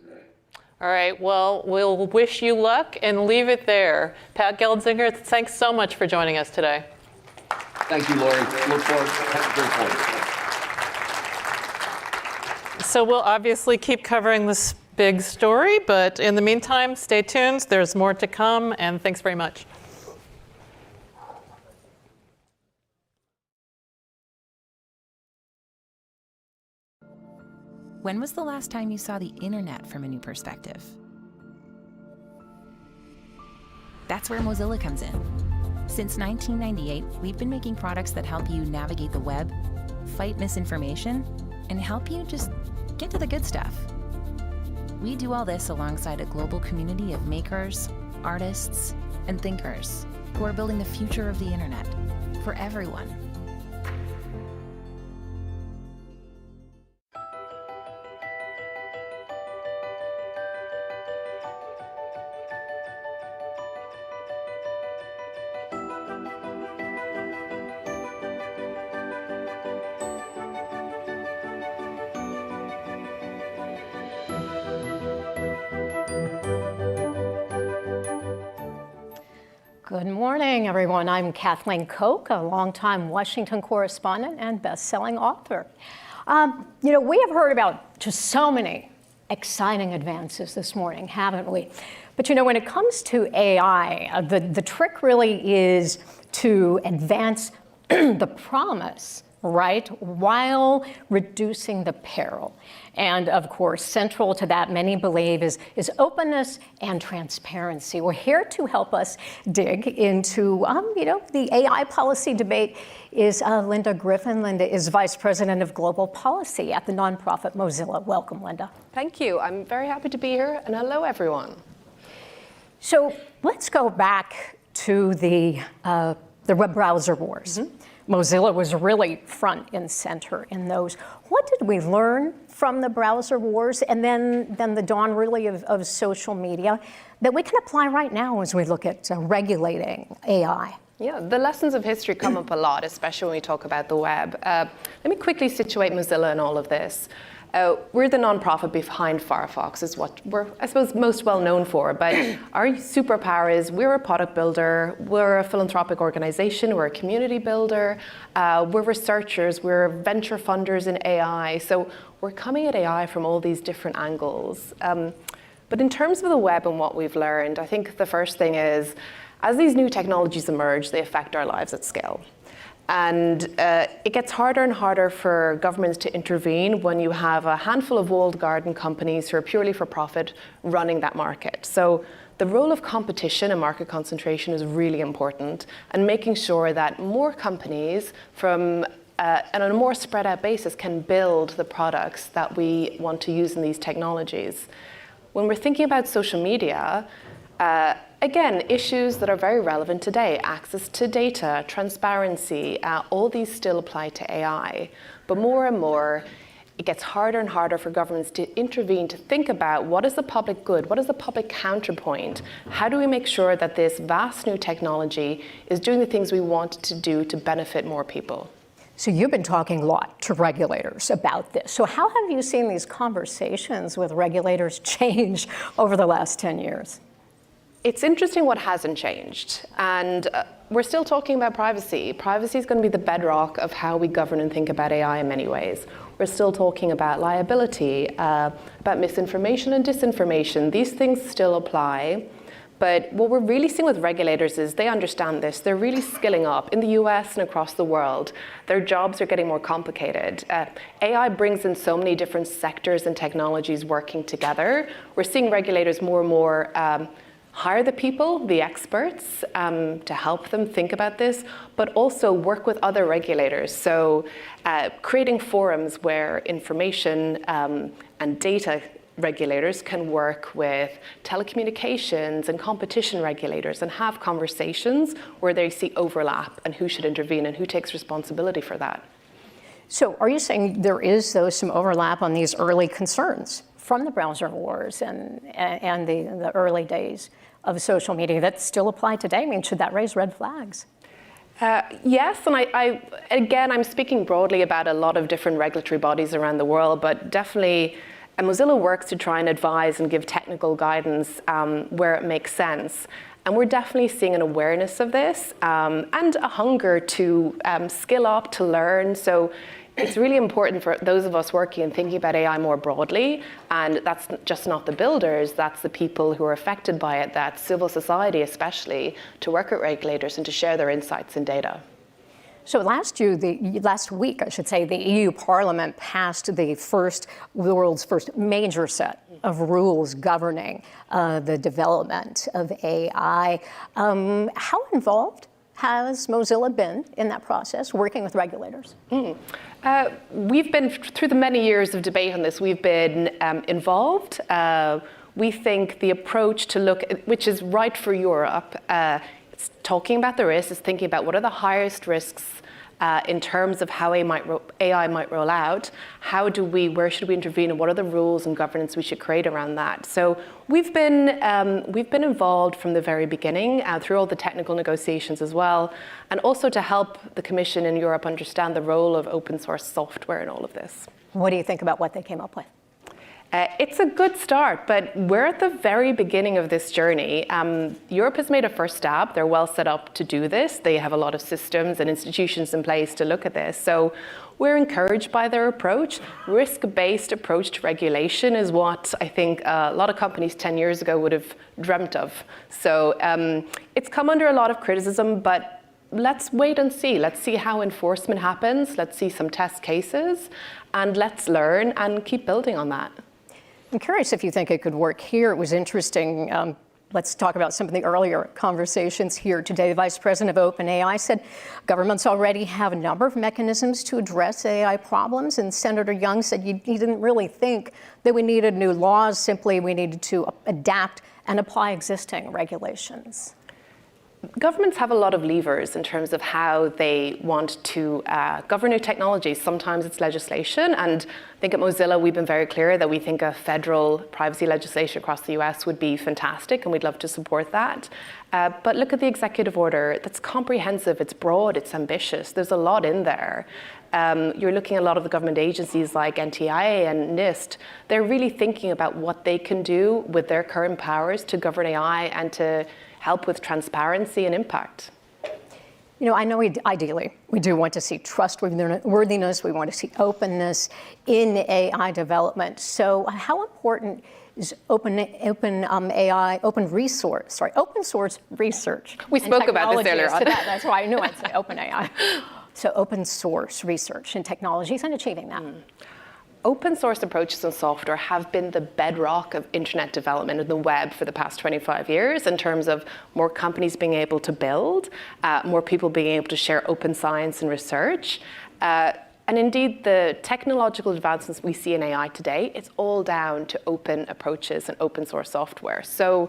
All right, well, we'll wish you luck and leave it there. Pat Gelsinger, thanks so much for joining us today. Thank you, Lori. Look forward to having a great point. So we'll obviously keep covering this big story, but in the meantime, stay tuned. There's more to come, and thanks very much. When was the last time you saw the internet from a new perspective? That's where Mozilla comes in. Since 1998, we've been making products that help you navigate the web, fight misinformation, and help you just get to the good stuff. We do all this alongside a global community of makers, artists, and thinkers who are building the future of the internet for everyone. Good morning, everyone. I'm Kathleen Koch, a longtime Washington correspondent and best-selling author. We have heard about just so many exciting advances this morning, haven't we? But when it comes to AI, the trick really is to advance the promise right, while reducing the peril. And of course, central to that, many believe, is openness and transparency. We're here to help us dig into, the AI policy debate is Linda Griffin. Linda is Vice President of Global Policy at the nonprofit Mozilla. Welcome, Linda. Thank you. I'm very happy to be here, and hello, everyone. So let's go back to the web browser wars. Mozilla was really front and center in those. What did we learn from the browser wars and then the dawn really of social media that we can apply right now as we look at regulating AI? Yeah, the lessons of history come up a lot, especially when we talk about the web. Let me quickly situate Mozilla in all of this. We're the nonprofit behind Firefox, is what we're, I suppose, most well known for. But our superpower is we're a product builder, we're a philanthropic organization, we're a community builder, we're researchers, we're venture funders in AI. So we're coming at AI from all these different angles. But in terms of the web and what we've learned, I think the first thing is, as these new technologies emerge, they affect our lives at scale. And it gets harder and harder for governments to intervene when you have a handful of walled garden companies who are purely for profit running that market. So the role of competition and market concentration is really important, and making sure that more companies and on a more spread out basis can build the products that we want to use in these technologies. When we're thinking about social media, again, issues that are very relevant today, access to data, transparency, all these still apply to AI. But more and more, it gets harder and harder for governments to intervene, to think about what is the public good, what is the public counterpoint, how do we make sure that this vast new technology is doing the things we want it to do to benefit more people. So you've been talking a lot to regulators about this. So how have you seen these conversations with regulators change over the last 10 years? It's interesting what hasn't changed. And we're still talking about privacy. Privacy is going to be the bedrock of how we govern and think about AI in many ways. We're still talking about liability, about misinformation and disinformation. These things still apply. But what we're really seeing with regulators is they understand this. They're really skilling up in the US and across the world. Their jobs are getting more complicated. AI brings in so many different sectors and technologies working together. We're seeing regulators more and more hire the people, the experts, to help them think about this, but also work with other regulators. So creating forums where information and data regulators can work with telecommunications and competition regulators and have conversations where they see overlap and who should intervene and who takes responsibility for that. So are you saying there is, though, some overlap on these early concerns from the browser wars and the early days of social media that still apply today? I mean, should that raise red flags? Yes, and again, I'm speaking broadly about a lot of different regulatory bodies around the world, but definitely Mozilla works to try and advise and give technical guidance where it makes sense. And we're definitely seeing an awareness of this and a hunger to skill up, to learn. So it's really important for those of us working and thinking about AI more broadly, and that's just not the builders, that's the people who are affected by it, that's civil society especially, to work with regulators and to share their insights and data. So last week, I should say, the EU Parliament passed the world's first major set of rules governing the development of AI. How involved has Mozilla been in that process, working with regulators? We've been, through the many years of debate on this, we've been involved. We think the approach to look, which is right for Europe, it's talking about the risks, it's thinking about what are the highest risks in terms of how AI might roll out. Where should we intervene, and what are the rules and governance we should create around that? So we've been involved from the very beginning through all the technical negotiations as well, and also to help the Commission in Europe understand the role of open source software in all of this. What do you think about what they came up with? It's a good start, but we're at the very beginning of this journey. Europe has made a first stab. They're well set up to do this. They have a lot of systems and institutions in place to look at this. So we're encouraged by their approach. Risk-based approach to regulation is what I think a lot of companies 10 years ago would have dreamt of. So it's come under a lot of criticism, but let's wait and see. Let's see how enforcement happens. Let's see some test cases, and let's learn and keep building on that. I'm curious if you think it could work here. It was interesting. Let's talk about some of the earlier conversations here today. The Vice President of OpenAI said governments already have a number of mechanisms to address AI problems. And Senator Young said he didn't really think that we needed new laws, simply we needed to adapt and apply existing regulations. Governments have a lot of levers in terms of how they want to govern new technologies. Sometimes it's legislation, and I think at Mozilla we've been very clear that we think a federal privacy legislation across the US would be fantastic, and we'd love to support that. But look at the executive order. That's comprehensive, it's broad, it's ambitious. There's a lot in there. You're looking at a lot of the government agencies like NTIA and NIST. They're really thinking about what they can do with their current powers to govern AI and to help with transparency and impact. You know, I know ideally we do want to see trustworthiness, we want to see openness in AI development. So how important is open source research? We spoke about this earlier on. That's why I knew I'd say OpenAI. So open source research and technologies and achieving that. Open source approaches in software have been the bedrock of internet development and the web for the past 25 years in terms of more companies being able to build, more people being able to share open science and research. And indeed, the technological advancements we see in AI today, it's all down to open approaches and open source software. So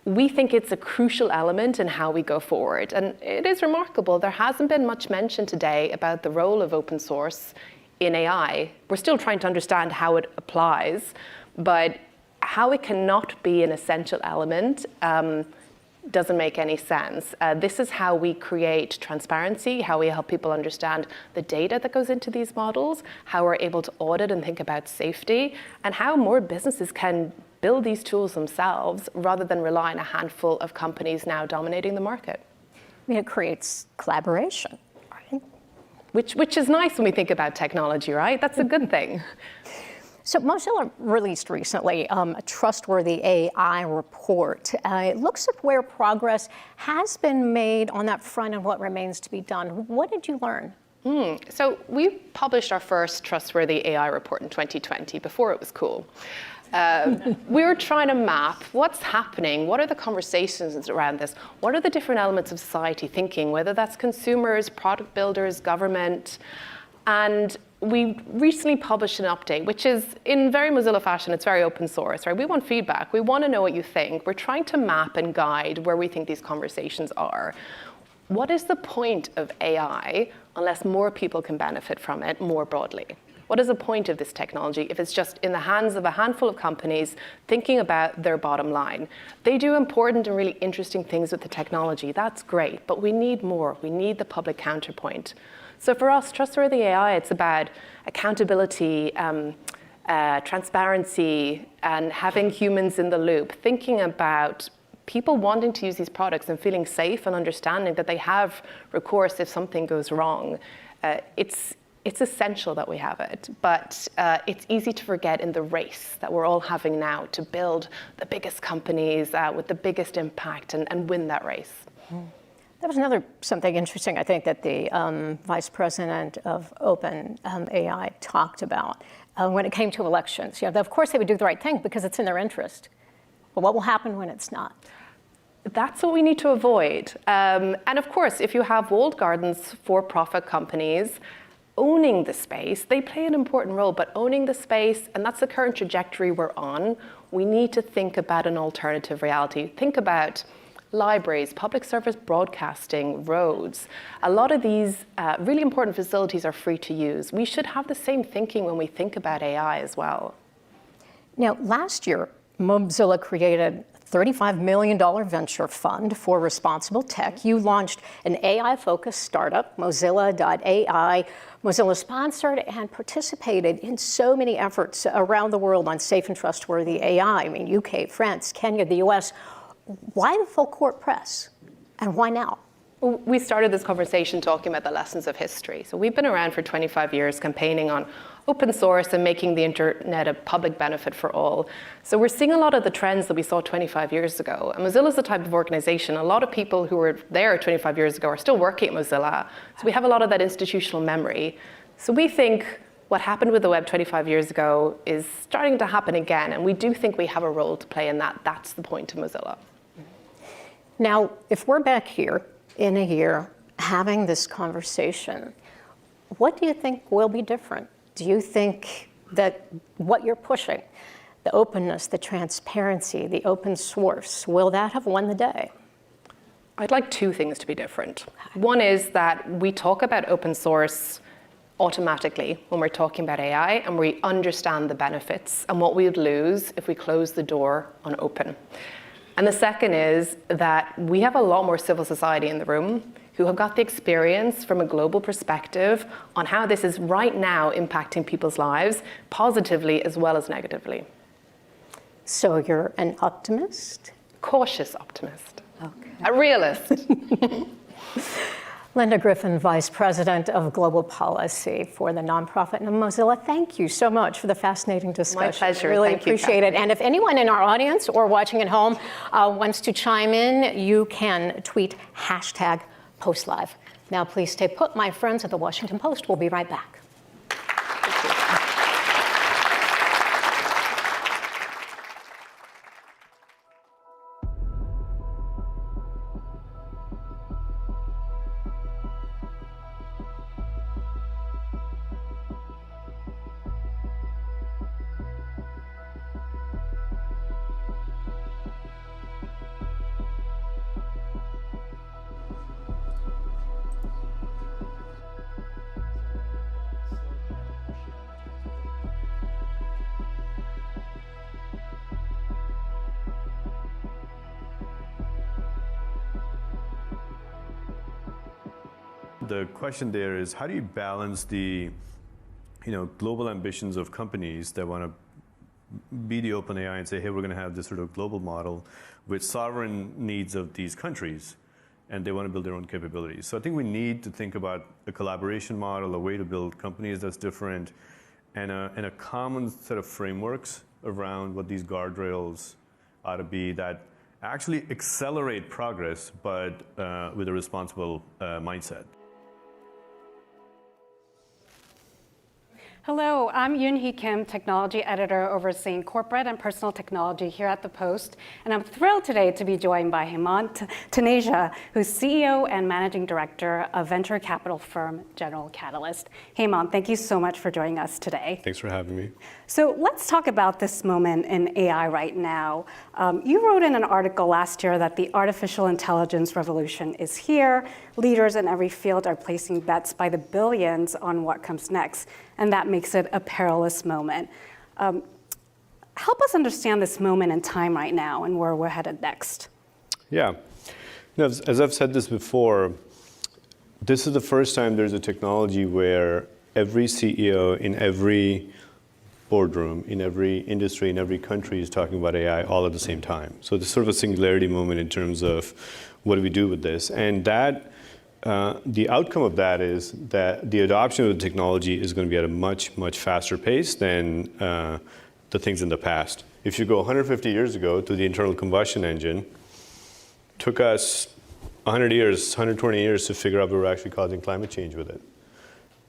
we think it's a crucial element in how we go forward. And it is remarkable, there hasn't been much mention today about the role of open source in AI. We're still trying to understand how it applies, but how it cannot be an essential element doesn't make any sense. This is how we create transparency, how we help people understand the data that goes into these models, how we're able to audit and think about safety, and how more businesses can build these tools themselves rather than rely on a handful of companies now dominating the market. I mean, it creates collaboration. Which is nice when we think about technology, right? That's a good thing. So Mozilla released recently a trustworthy AI report. It looks at where progress has been made on that front and what remains to be done. What did you learn? So we published our first trustworthy AI report in 2020, before it was cool. We were trying to map what's happening, what are the conversations around this, what are the different elements of society thinking, whether that's consumers, product builders, government. And we recently published an update, which is in very Mozilla fashion, it's very open source, right? We want feedback, we want to know what you think. We're trying to map and guide where we think these conversations are. What is the point of AI unless more people can benefit from it more broadly? What is the point of this technology if it's just in the hands of a handful of companies thinking about their bottom line? They do important and really interesting things with the technology. That's great, but we need more. We need the public counterpoint. So for us, trustworthy AI, it's about accountability, transparency, and having humans in the loop, thinking about people wanting to use these products and feeling safe and understanding that they have recourse if something goes wrong. It's essential that we have it, but it's easy to forget in the race that we're all having now to build the biggest companies with the biggest impact and win that race. That was something interesting, I think, that the Vice President of OpenAI talked about when it came to elections. You know, of course, they would do the right thing because it's in their interest. But what will happen when it's not? That's what we need to avoid. And of course, if you have walled gardens, for-profit companies owning the space, they play an important role, but owning the space, and that's the current trajectory we're on, we need to think about an alternative reality. Think about libraries, public service broadcasting, roads. A lot of these really important facilities are free to use. We should have the same thinking when we think about AI as well. Now, last year, Mozilla created a $35 million venture fund for responsible tech. You launched an AI-focused startup, Mozilla.ai. Mozilla sponsored and participated in so many efforts around the world on safe and trustworthy AI. I mean, UK, France, Kenya, the US. Why the full court press? And why now? We started this conversation talking about the lessons of history. So we've been around for 25 years campaigning on open source and making the internet a public benefit for all. So we're seeing a lot of the trends that we saw 25 years ago. And Mozilla is the type of organization, a lot of people who were there 25 years ago are still working at Mozilla. So we have a lot of that institutional memory. So we think what happened with the web 25 years ago is starting to happen again. And we do think we have a role to play in that. That's the point of Mozilla. Now, if we're back here in a year having this conversation, what do you think will be different? Do you think that what you're pushing, the openness, the transparency, the open source, will that have won the day? I'd like two things to be different. One is that we talk about open source automatically when we're talking about AI, and we understand the benefits and what we would lose if we close the door on open. And the second is that we have a lot more civil society in the room who have got the experience from a global perspective on how this is right now impacting people's lives, positively as well as negatively. So you're an optimist? Cautious optimist. Okay. A realist. Linda Griffin, Vice President of Global Policy for the nonprofit Mozilla. Thank you so much for the fascinating discussion. My pleasure. Really Thank you, appreciate it. And if anyone in our audience or watching at home wants to chime in, you can tweet #PostLive. Now please stay put. My friends at the Washington Post will be right back. The question there is, how do you balance the global ambitions of companies that want to be the open AI and say, hey, we're going to have this sort of global model with sovereign needs of these countries, and they want to build their own capabilities. So I think we need to think about a collaboration model, a way to build companies that's different, and a common set of frameworks around what these guardrails ought to be that actually accelerate progress, but with a responsible mindset. Hello, I'm Yoon-hee Kim, Technology Editor overseeing corporate and personal technology here at the Post. And I'm thrilled today to be joined by Hemant Taneja, who's CEO and Managing Director of venture capital firm General Catalyst. Hemant, thank you so much for joining us today. Thanks for having me. So let's talk about this moment in AI right now. You wrote in an article last year that the artificial intelligence revolution is here. Leaders in every field are placing bets by the billions on what comes next, and that makes it a perilous moment. Help us understand this moment in time right now and where we're headed next. Yeah. As I've said this before, this is the first time there's a technology where every CEO in every boardroom, in every industry, in every country is talking about AI all at the same time. So there's sort of a singularity moment in terms of what do we do with this? And that the outcome of that is that the adoption of the technology is going to be at a much, much faster pace than the things in the past. If you go 150 years ago to the internal combustion engine, took us 100 years, 120 years to figure out we were actually causing climate change with it.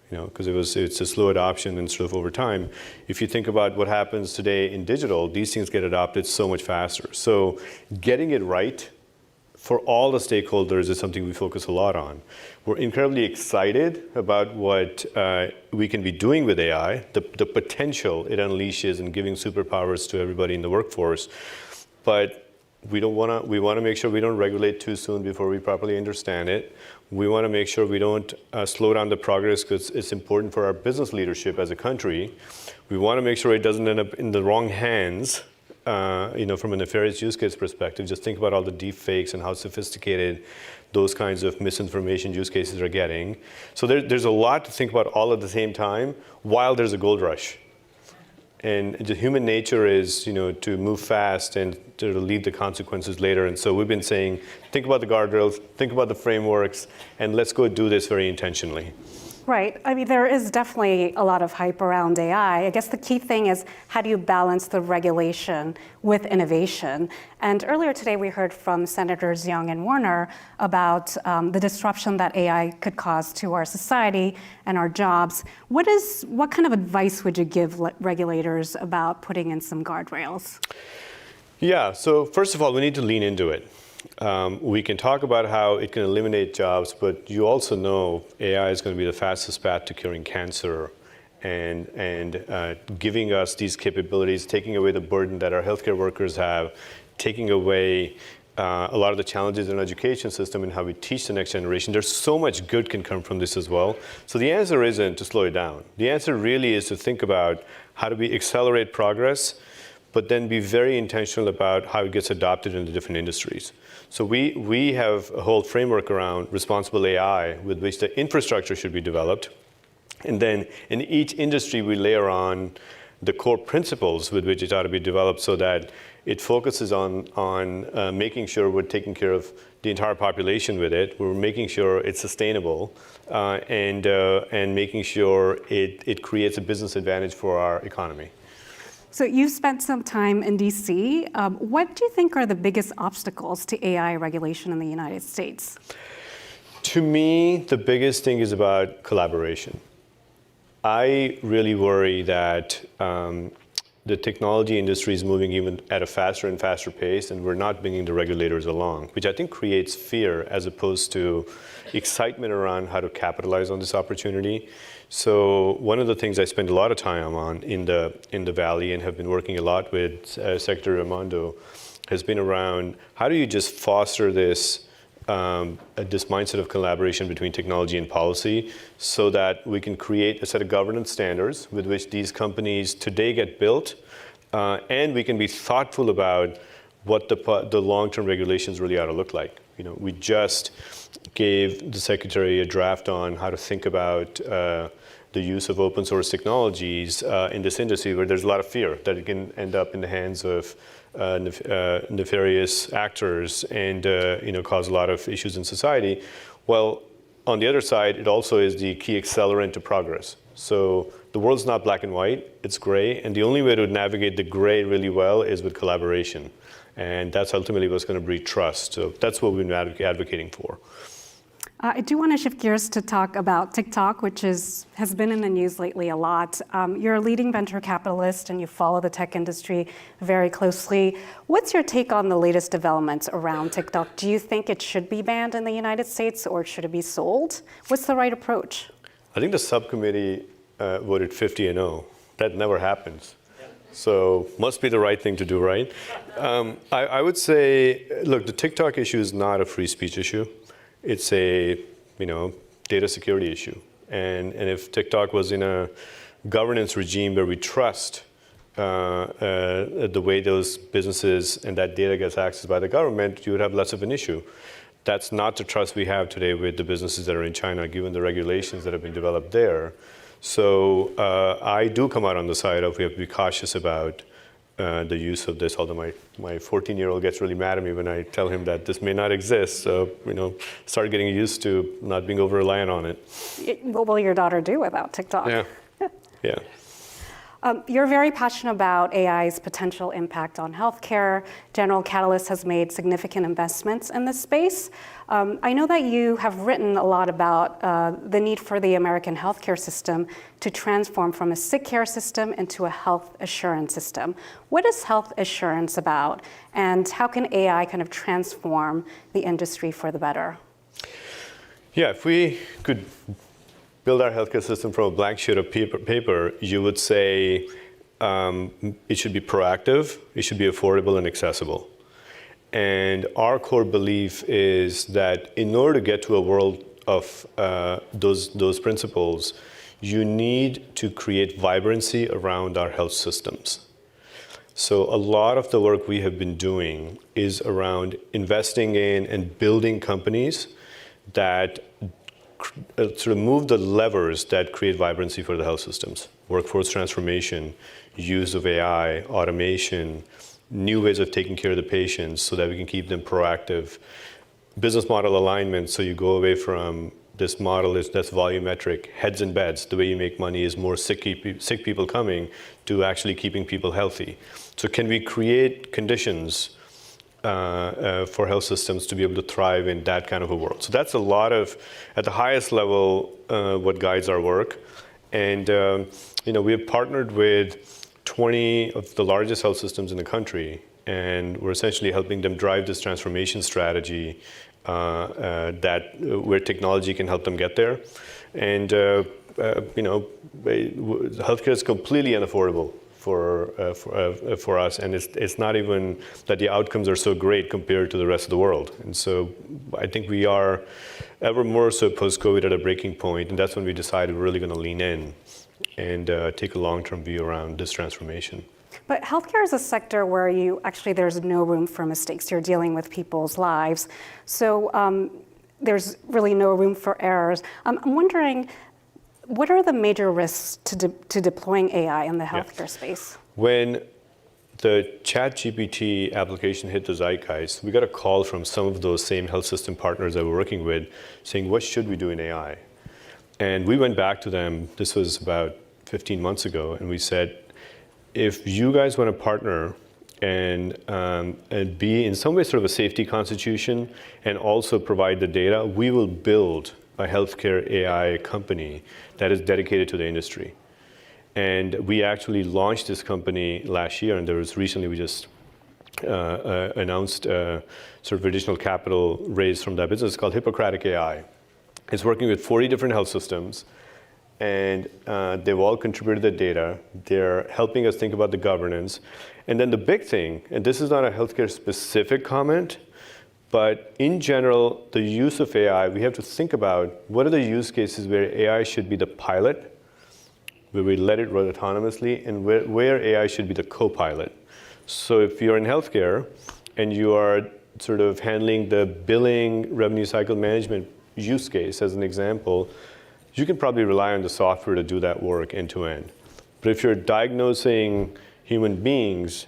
Because it's a slow adoption and sort of over time. If you think about what happens today in digital, these things get adopted so much faster. So getting it right for all the stakeholders is something we focus a lot on. We're incredibly excited about what we can be doing with AI, the potential it unleashes in giving superpowers to everybody in the workforce. But we want to make sure we don't regulate too soon before we properly understand it. We want to make sure we don't slow down the progress because it's important for our business leadership as a country. We want to make sure it doesn't end up in the wrong hands. From a nefarious use case perspective, just think about all the deep fakes and how sophisticated those kinds of misinformation use cases are getting. So there's a lot to think about all at the same time while there's a gold rush. And the human nature is, to move fast and to leave the consequences later. And so we've been saying, think about the guardrails, think about the frameworks, and let's go do this very intentionally. Right. I mean, there is definitely a lot of hype around AI. I guess the key thing is how do you balance the regulation with innovation? And earlier today, we heard from Senators Young and Warner about the disruption that AI could cause to our society and our jobs. What kind of advice would you give regulators about putting in some guardrails? Yeah, so first of all, we need to lean into it. We can talk about how it can eliminate jobs, but you also know AI is going to be the fastest path to curing cancer and giving us these capabilities, taking away the burden that our healthcare workers have, taking away a lot of the challenges in our education system and how we teach the next generation. There's so much good can come from this as well. So the answer isn't to slow it down. The answer really is to think about how do we accelerate progress, but then be very intentional about how it gets adopted in the different industries. So we have a whole framework around responsible AI with which the infrastructure should be developed. And then in each industry, we layer on the core principles with which it ought to be developed so that it focuses on making sure we're taking care of the entire population with it. We're making sure it's sustainable and making sure it creates a business advantage for our economy. So you've spent some time in DC. What do you think are the biggest obstacles to AI regulation in the United States? To me, the biggest thing is about collaboration. I really worry that the technology industry is moving even at a faster and faster pace, and we're not bringing the regulators along, which I think creates fear as opposed to excitement around how to capitalize on this opportunity. So one of the things I spend a lot of time on in the Valley and have been working a lot with Secretary Raimondo has been around how do you just foster this mindset of collaboration between technology and policy so that we can create a set of governance standards with which these companies today get built, and we can be thoughtful about what the long-term regulations really ought to look like. We just gave the Secretary a draft on how to think about the use of open source technologies in this industry where there's a lot of fear that it can end up in the hands of nefarious actors and cause a lot of issues in society. Well, on the other side, it also is the key accelerant to progress. So the world's not black and white, it's gray, and the only way to navigate the gray really well is with collaboration. And that's ultimately what's going to breed trust. So that's what we've been advocating for. I do want to shift gears to talk about TikTok, which has been in the news lately a lot. You're a leading venture capitalist and you follow the tech industry very closely. What's your take on the latest developments around TikTok? Do you think it should be banned in the United States or should it be sold? What's the right approach? I think the subcommittee voted 50-0. That never happens. So must be the right thing to do, right? I would say, look, the TikTok issue is not a free speech issue. It's a data security issue. And if TikTok was in a governance regime where we trust the way those businesses and that data gets accessed by the government, you would have less of an issue. That's not the trust we have today with the businesses that are in China, given the regulations that have been developed there. So I do come out on the side of we have to be cautious about the use of this, although my 14-year-old gets really mad at me when I tell him that this may not exist. So, start getting used to not being over-reliant on it. What will your daughter do without TikTok? Yeah. Yeah. You're very passionate about AI's potential impact on healthcare. General Catalyst has made significant investments in this space. I know that you have written a lot about the need for the American healthcare system to transform from a sick care system into a health assurance system. What is health assurance about, and how can AI kind of transform the industry for the better? Yeah, if we could build our healthcare system from a blank sheet of paper, you would say it should be proactive, it should be affordable and accessible. And our core belief is that in order to get to a world of those principles, you need to create vibrancy around our health systems. So a lot of the work we have been doing is around investing in and building companies that sort of move the levers that create vibrancy for the health systems. Workforce transformation, use of AI, automation, new ways of taking care of the patients so that we can keep them proactive. Business model alignment, so you go away from this model that's volumetric, heads and beds. The way you make money is more sick people coming to actually keeping people healthy. So can we create conditions for health systems to be able to thrive in that kind of a world? So that's a lot of, at the highest level, what guides our work. And we have partnered with 20 of the largest health systems in the country, and we're essentially helping them drive this transformation strategy where technology can help them get there. And healthcare is completely unaffordable for us, and it's not even that the outcomes are so great compared to the rest of the world. And so I think we are ever more so post-COVID at a breaking point, and that's when we decided we're really going to lean in and take a long-term view around this transformation. But healthcare is a sector where there's no room for mistakes. You're dealing with people's lives. So there's really no room for errors. I'm wondering, what are the major risks to deploying AI in the healthcare space? When the ChatGPT application hit the zeitgeist, we got a call from some of those same health system partners that we're working with saying, what should we do in AI? And we went back to them, this was about 15 months ago, and we said, if you guys want to partner and be in some way sort of a safety constitution and also provide the data, we will build a healthcare AI company that is dedicated to the industry. And we actually launched this company last year, and recently we just announced sort of additional capital raised from that business called Hippocratic AI. It's working with 40 different health systems, and they've all contributed the data. They're helping us think about the governance. And then the big thing, and this is not a healthcare specific comment, but in general, the use of AI, we have to think about what are the use cases where AI should be the pilot, where we let it run autonomously, and where AI should be the co-pilot. So if you're in healthcare and you are sort of handling the billing revenue cycle management use case as an example, you can probably rely on the software to do that work end to end. But if you're diagnosing human beings,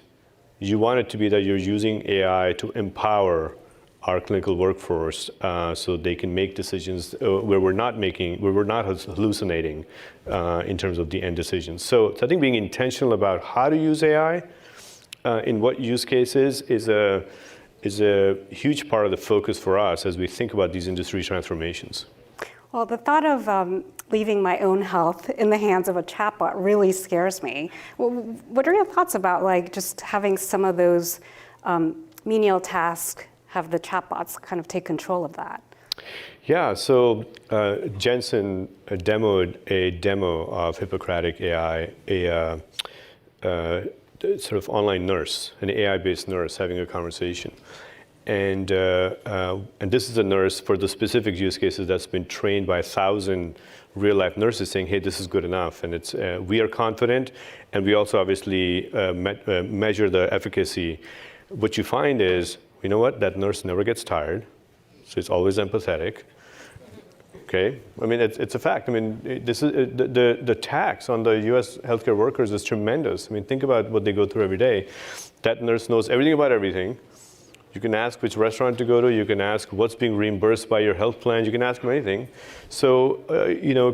you want it to be that you're using AI to empower our clinical workforce so they can make decisions where we're not hallucinating in terms of the end decisions. So I think being intentional about how to use AI in what use cases is a huge part of the focus for us as we think about these industry transformations. Well, the thought of leaving my own health in the hands of a chatbot really scares me. What are your thoughts about just having some of those menial tasks, have the chatbots kind of take control of that? Yeah, so Jensen demoed a demo of Hippocratic AI, a sort of online nurse, an AI-based nurse having a conversation. And this is a nurse for the specific use cases that's been trained by 1,000 real-life nurses saying, hey, this is good enough. And we are confident, and we also obviously measure the efficacy. What you find is, you know what, that nurse never gets tired, so it's always empathetic. Okay, I mean, it's a fact. I mean, this is the tax on the U.S. healthcare workers is tremendous. I mean, think about what they go through every day. That nurse knows everything about everything. You can ask which restaurant to go to. You can ask what's being reimbursed by your health plan. You can ask them anything. So,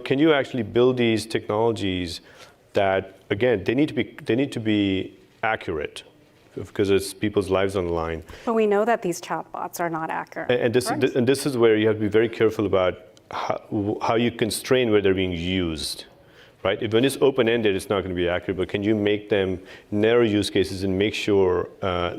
can you actually build these technologies that, again, they need to be accurate because it's people's lives on the line. But we know that these chatbots are not accurate. And this is where you have to be very careful about how you constrain where they're being used. Right? If when it's open-ended, it's not going to be accurate. But can you make them narrow use cases and make sure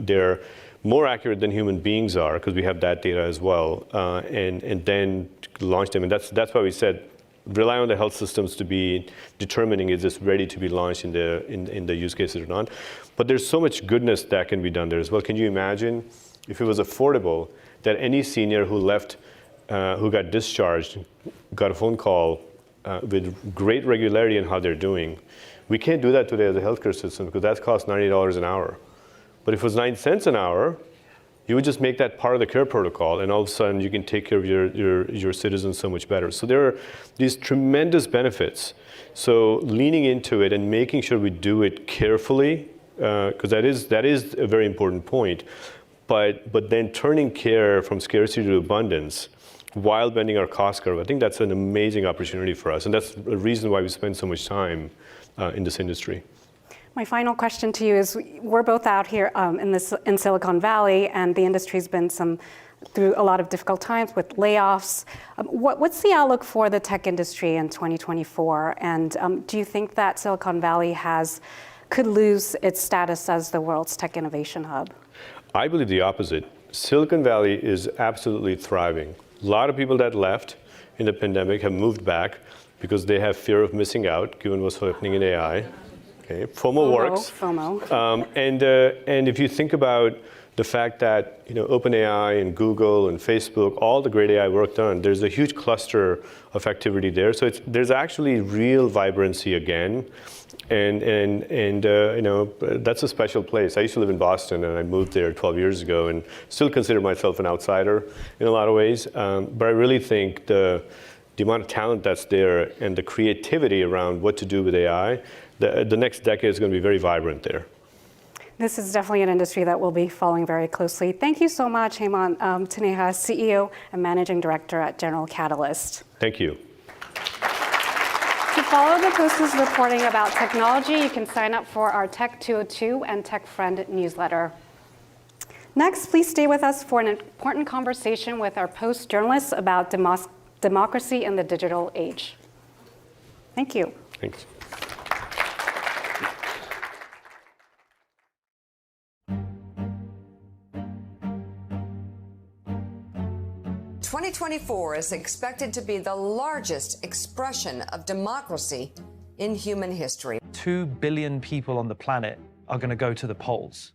they're more accurate than human beings are, because we have that data as well, and then launch them. And that's why we said rely on the health systems to be determining is this ready to be launched in the use cases or not. But there's so much goodness that can be done there as well. Can you imagine if it was affordable that any senior who left, who got discharged, got a phone call with great regularity on how they're doing? We can't do that today as a healthcare system because that costs $90 an hour. But if it was 9 cents an hour, You would just make that part of the care protocol, and all of a sudden you can take care of your citizens so much better. So there are these tremendous benefits. So leaning into it and making sure we do it carefully, because that is a very important point, but then turning care from scarcity to abundance while bending our cost curve, I think that's an amazing opportunity for us, and that's a reason why we spend so much time in this industry. My final question to you is, we're both out here in Silicon Valley, and the industry's been through a lot of difficult times with layoffs. What's the outlook for the tech industry in 2024? And do you think that Silicon Valley could lose its status as the world's tech innovation hub? I believe the opposite. Silicon Valley is absolutely thriving. A lot of people that left in the pandemic have moved back because they have fear of missing out, given what's happening in AI. Okay, FOMO works. FOMO. And if you think about the fact that OpenAI and Google and Facebook, all the great AI work done, there's a huge cluster of activity there. So there's actually real vibrancy again, and that's a special place. I used to live in Boston, and I moved there 12 years ago, and still consider myself an outsider in a lot of ways. But I really think the amount of talent that's there and the creativity around what to do with AI, the next decade is going to be very vibrant there. This is definitely an industry that we'll be following very closely. Thank you so much, Hemant Taneja, CEO and Managing Director at General Catalyst. Thank you. To follow the Post's reporting about technology, you can sign up for our Tech 202 and Tech Friend newsletter. Next, please stay with us for an important conversation with our Post journalists about democracy in the digital age. Thank you. Thanks. 2024 is expected to be the largest expression of democracy in human history. 2 billion people on the planet are going to go to the polls.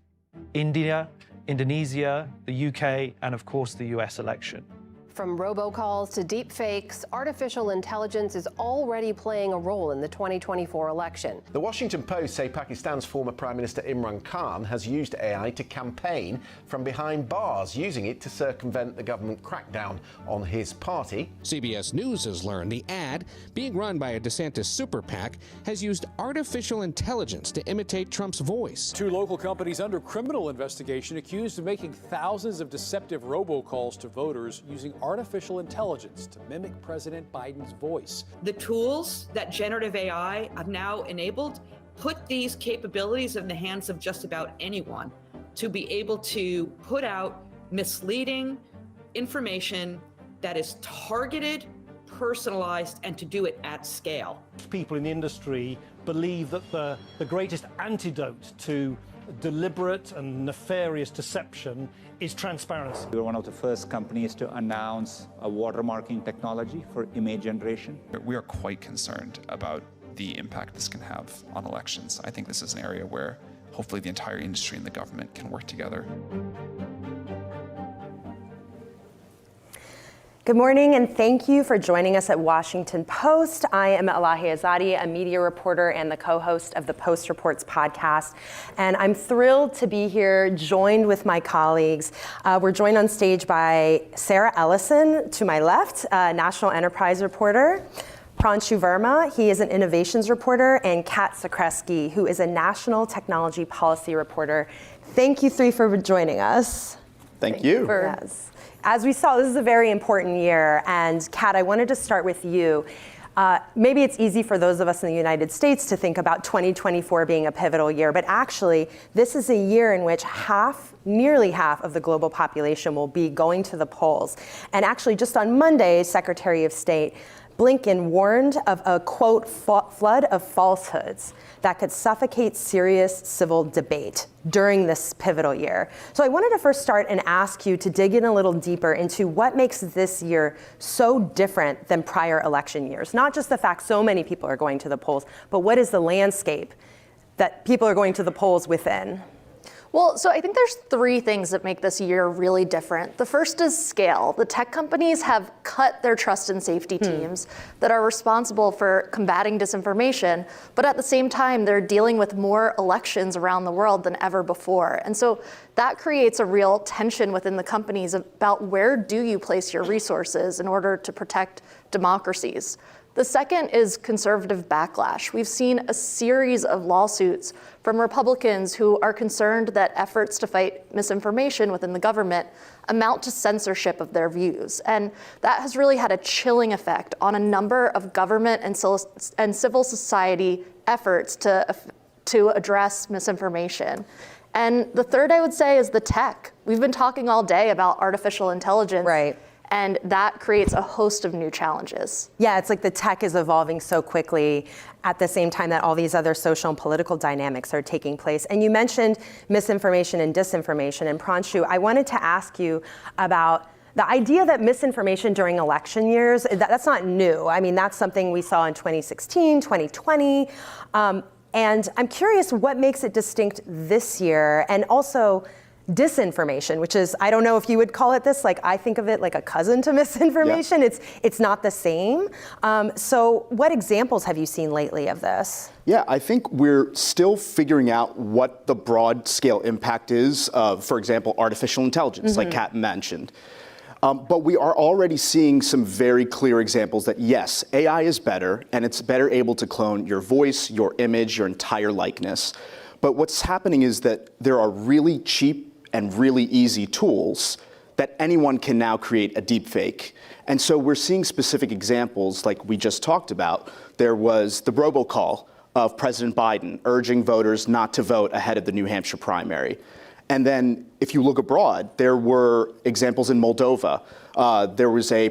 India, Indonesia, the UK, and of course the US election. From robocalls to deepfakes, artificial intelligence is already playing a role in the 2024 election. The Washington Post say Pakistan's former Prime Minister Imran Khan has used AI to campaign from behind bars, using it to circumvent the government crackdown on his party. CBS News has learned the ad, being run by a DeSantis super PAC, has used artificial intelligence to imitate Trump's voice. 2 local companies under criminal investigation accused of making thousands of deceptive robocalls to voters using artificial intelligence to mimic President Biden's voice. The tools that generative AI have now enabled put these capabilities in the hands of just about anyone to be able to put out misleading information that is targeted, personalized, and to do it at scale. People in the industry believe that the greatest antidote to deliberate and nefarious deception is transparency. We were one of the first companies to announce a watermarking technology for image generation. We are quite concerned about the impact this can have on elections. I think this is an area where hopefully the entire industry and the government can work together. Good morning, and thank you for joining us at Washington Post. I am Elahi Azadi, a media reporter and the co-host of the Post Reports podcast, and I'm thrilled to be here joined with my colleagues. We're joined on stage by Sarah Ellison, to my left, national enterprise reporter, Pranshu Verma, he is an innovations reporter, and Kat Zakreski, who is a national technology policy reporter. Thank you three for joining us. Thank you. Yes. As we saw, this is a very important year, and Kat, I wanted to start with you. Maybe it's easy for those of us in the United States to think about 2024 being a pivotal year, but actually, this is a year in which nearly half of the global population will be going to the polls. And actually, just on Monday, Secretary of State Blinken warned of a, quote, flood of falsehoods that could suffocate serious civil debate during this pivotal year. So I wanted to first start and ask you to dig in a little deeper into what makes this year so different than prior election years. Not just the fact so many people are going to the polls, but what is the landscape that people are going to the polls within? Well, so I think there's three things that make this year really different. The first is scale. The tech companies have cut their trust and safety teams that are responsible for combating disinformation, but at the same time, they're dealing with more elections around the world than ever before. And so that creates a real tension within the companies about where do you place your resources in order to protect democracies. The second is conservative backlash. We've seen a series of lawsuits from Republicans who are concerned that efforts to fight misinformation within the government amount to censorship of their views. And that has really had a chilling effect on a number of government and civil society efforts to address misinformation. And the third, I would say, is the tech. We've been talking all day about artificial intelligence. Right. And that creates a host of new challenges. Yeah, it's like the tech is evolving so quickly at the same time that all these other social and political dynamics are taking place. And you mentioned misinformation and disinformation. And Pranshu, I wanted to ask you about the idea that misinformation during election years, that's not new. I mean, that's something we saw in 2016, 2020. And I'm curious what makes it distinct this year, and also disinformation, which is, I don't know if you would call it this, like I think of it like a cousin to misinformation. Yeah. It's not the same. So what examples have you seen lately of this? Yeah, I think we're still figuring out what the broad scale impact is of, for example, artificial intelligence, like Kat mentioned. But we are already seeing some very clear examples that yes, AI is better, and it's better able to clone your voice, your image, your entire likeness. But what's happening is that there are really cheap and really easy tools that anyone can now create a deepfake. And so we're seeing specific examples like we just talked about. There was the robocall of President Biden urging voters not to vote ahead of the New Hampshire primary. And then if you look abroad, there were examples in Moldova. There was a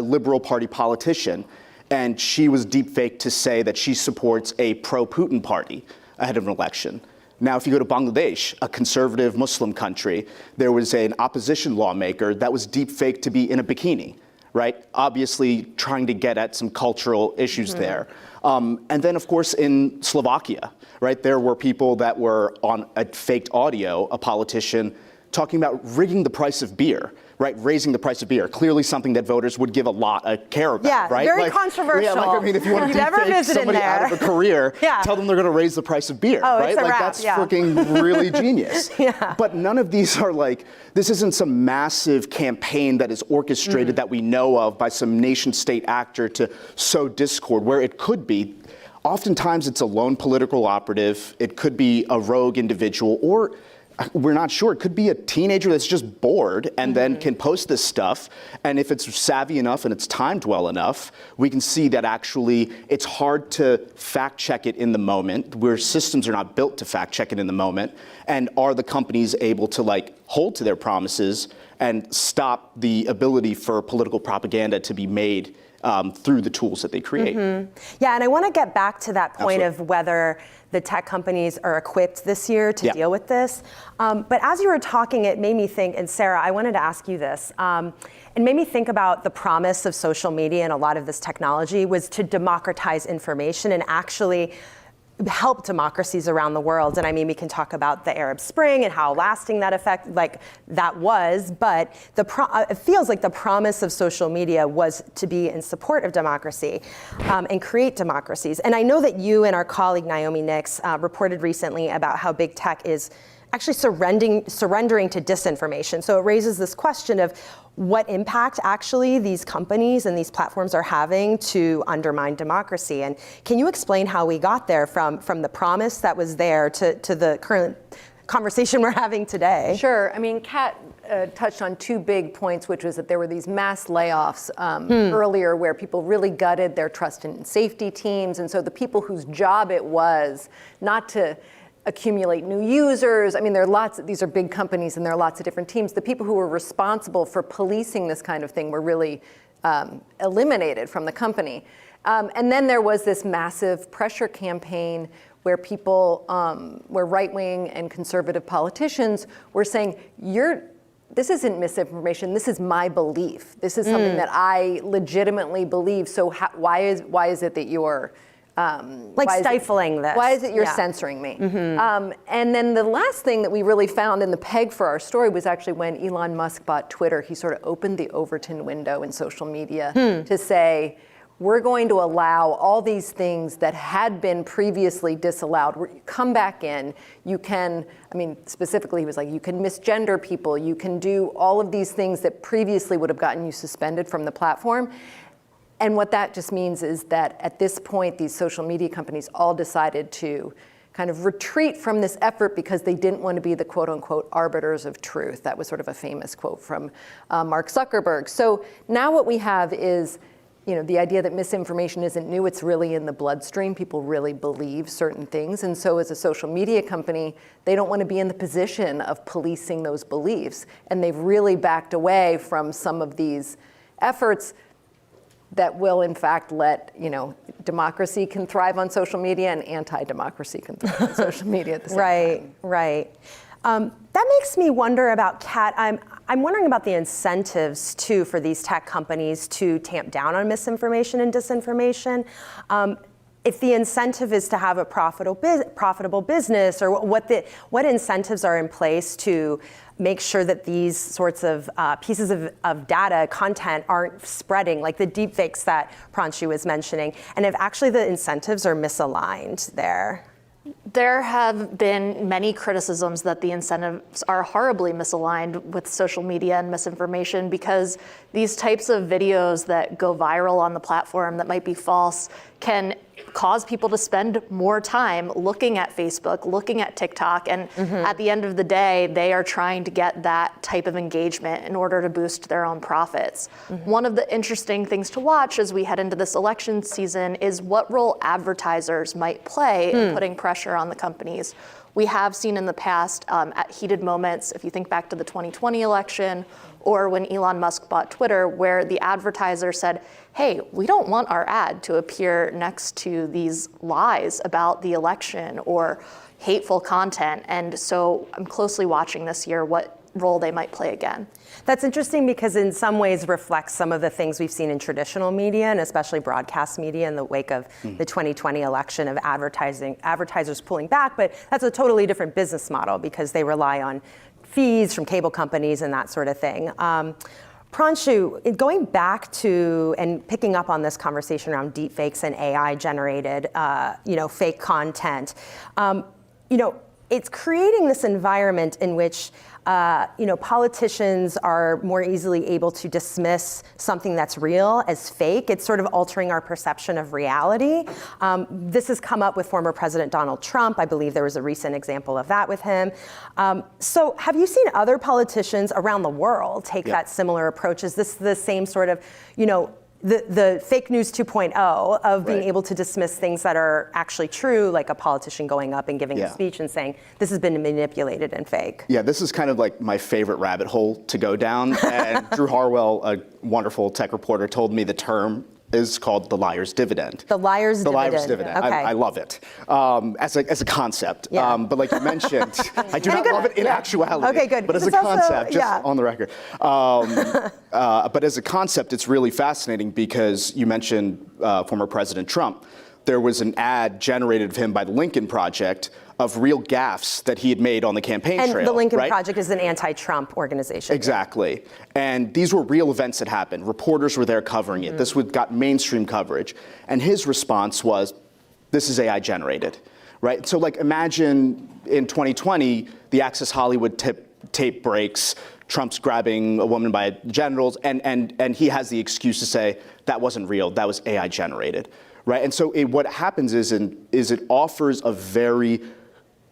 Liberal Party politician, and she was deepfaked to say that she supports a pro-Putin party ahead of an election. Now, if you go to Bangladesh, a conservative Muslim country, there was an opposition lawmaker that was deepfaked to be in a bikini, right? Obviously trying to get at some cultural issues there. And then, of course, in Slovakia, right, there were people that were on a faked audio, a politician talking about rigging the price of beer, right? Raising the price of beer. Clearly something that voters would give a lot of care about, yeah, right? Very controversial. Yeah, like, I mean, if you want to deepfake somebody out of a career, tell them they're going to raise the price of beer, right? It's a like wrap, that's freaking really genius. But none of these are like, this isn't some massive campaign that is orchestrated that we know of by some nation state actor to sow discord, where it could be. Oftentimes it's a lone political operative, it could be a rogue individual, or we're not sure. It could be a teenager that's just bored and then can post this stuff. And if it's savvy enough and it's timed well enough, we can see that actually it's hard to fact check it in the moment, where systems are not built to fact check it in the moment. And are the companies able to like hold to their promises and stop the ability for political propaganda to be made through the tools that they create? Yeah, and I want to get back to that point of whether the tech companies are equipped this year to deal with this. But as you were talking, it made me think, and Sarah, I wanted to ask you this. It made me think about the promise of social media and a lot of this technology was to democratize information and actually help democracies around the world. And I mean, we can talk about the Arab Spring and how lasting that effect, like that was, but it feels like the promise of social media was to be in support of democracy and create democracies. And I know that you and our colleague Naomi Nix reported recently about how big tech is actually surrendering to disinformation. So it raises this question of what impact actually these companies and these platforms are having to undermine democracy. And can you explain how we got there from the promise that was there to the current conversation we're having today? Sure. I mean, Kat touched on two big points, which was that there were these mass layoffs earlier where people really gutted their trust and safety teams. And so the people whose job it was not to accumulate new users. I mean, there are lots, these are big companies and there are lots of different teams. The people who were responsible for policing this kind of thing were really eliminated from the company. And then there was this massive pressure campaign where people, where right-wing and conservative politicians were saying, this isn't misinformation, this is my belief. This is something that I legitimately believe, so why is it that you're Like stifling this. Why is it you're Yeah. censoring me? Mm-hmm. And then the last thing that we really found in the peg for our story was actually when Elon Musk bought Twitter, he sort of opened the Overton window in social media to say, we're going to allow all these things that had been previously disallowed. Come back in. You can, I mean, specifically, he was like, you can misgender people. You can do all of these things that previously would have gotten you suspended from the platform. And what that just means is that at this point, these social media companies all decided to kind of retreat from this effort because they didn't want to be the quote unquote arbiters of truth. That was sort of a famous quote from Mark Zuckerberg. So now what we have is, the idea that misinformation isn't new, it's really in the bloodstream. People really believe certain things. And so as a social media company, they don't want to be in the position of policing those beliefs. And they've really backed away from some of these efforts that will, in fact, let, democracy can thrive on social media and anti-democracy can thrive on social media at the same time. Right. That makes me wonder about, Kat, I'm wondering about the incentives, too, for these tech companies to tamp down on misinformation and disinformation. If the incentive is to have a profitable business, or what incentives are in place to make sure that these sorts of pieces of data, content aren't spreading, like the deepfakes that Pranshu was mentioning, and if actually the incentives are misaligned there? There have been many criticisms that the incentives are horribly misaligned with social media and misinformation, because these types of videos that go viral on the platform that might be false can cause people to spend more time looking at Facebook, looking at TikTok, and at the end of the day, they are trying to get that type of engagement in order to boost their own profits. One of the interesting things to watch as we head into this election season is what role advertisers might play in putting pressure on the companies. We have seen in the past at heated moments, if you think back to the 2020 election, or when Elon Musk bought Twitter, where the advertiser said, hey, we don't want our ad to appear next to these lies about the election or hateful content. And so I'm closely watching this year what role they might play again. That's interesting because in some ways reflects some of the things we've seen in traditional media and especially broadcast media in the wake of the 2020 election of advertisers pulling back, but that's a totally different business model because they rely on fees from cable companies and that sort of thing. Pranshu, going back to and picking up on this conversation around deepfakes and AI-generated, fake content, it's creating this environment in which politicians are more easily able to dismiss something that's real as fake. It's sort of altering our perception of reality. This has come up with former President Donald Trump. I believe there was a recent example of that with him. So have you seen other politicians around the world take that similar approach? Is this the same sort of, the fake news 2.0 of being able to dismiss things that are actually true, like a politician going up and giving a speech and saying, this has been manipulated and fake? Yeah, this is kind of like my favorite rabbit hole to go down. And Drew Harwell, a wonderful tech reporter, told me the term is called the liar's dividend. The liar's dividend. The liar's dividend. Okay. I love it as a concept. But like you mentioned, I do not love it in actuality. Okay, good. But as a concept, just on the record. But as a concept, it's really fascinating because you mentioned former President Trump. There was an ad generated of him by the Lincoln Project of real gaffes that he had made on the campaign trail. And the Lincoln Project is an anti-Trump organization. Exactly. And these were real events that happened. Reporters were there covering it. This got mainstream coverage. And his response was, this is AI generated, right? So like imagine in 2020, the Access Hollywood tape breaks, Trump's grabbing a woman by the genitals, and he has the excuse to say, that wasn't real, that was AI generated, right? And so what happens is it offers a very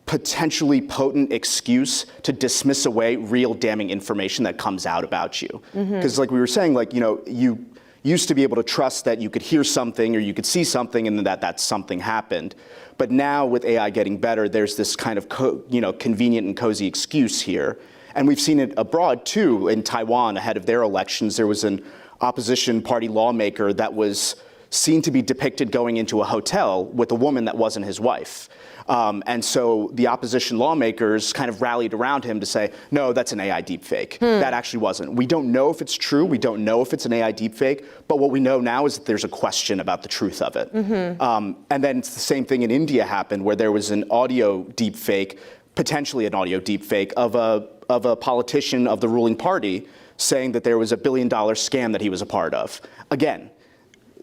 potentially potent excuse to dismiss away real damning information that comes out about you. Because like we were saying, you used to be able to trust that you could hear something or you could see something and that something happened. But now with AI getting better, there's this kind of convenient and cozy excuse here. And we've seen it abroad too. In Taiwan, ahead of their elections, there was an opposition party lawmaker that was seen to be depicted going into a hotel with a woman that wasn't his wife. And so the opposition lawmakers kind of rallied around him to say, no, that's an AI deepfake. That actually wasn't. We don't know if it's true. We don't know if it's an AI deepfake. But what we know now is that there's a question about the truth of it. And then it's the same thing in India happened, where there was an audio deepfake, potentially an audio deepfake of a politician of the ruling party saying that there was a $1 billion scam that he was a part of. Again,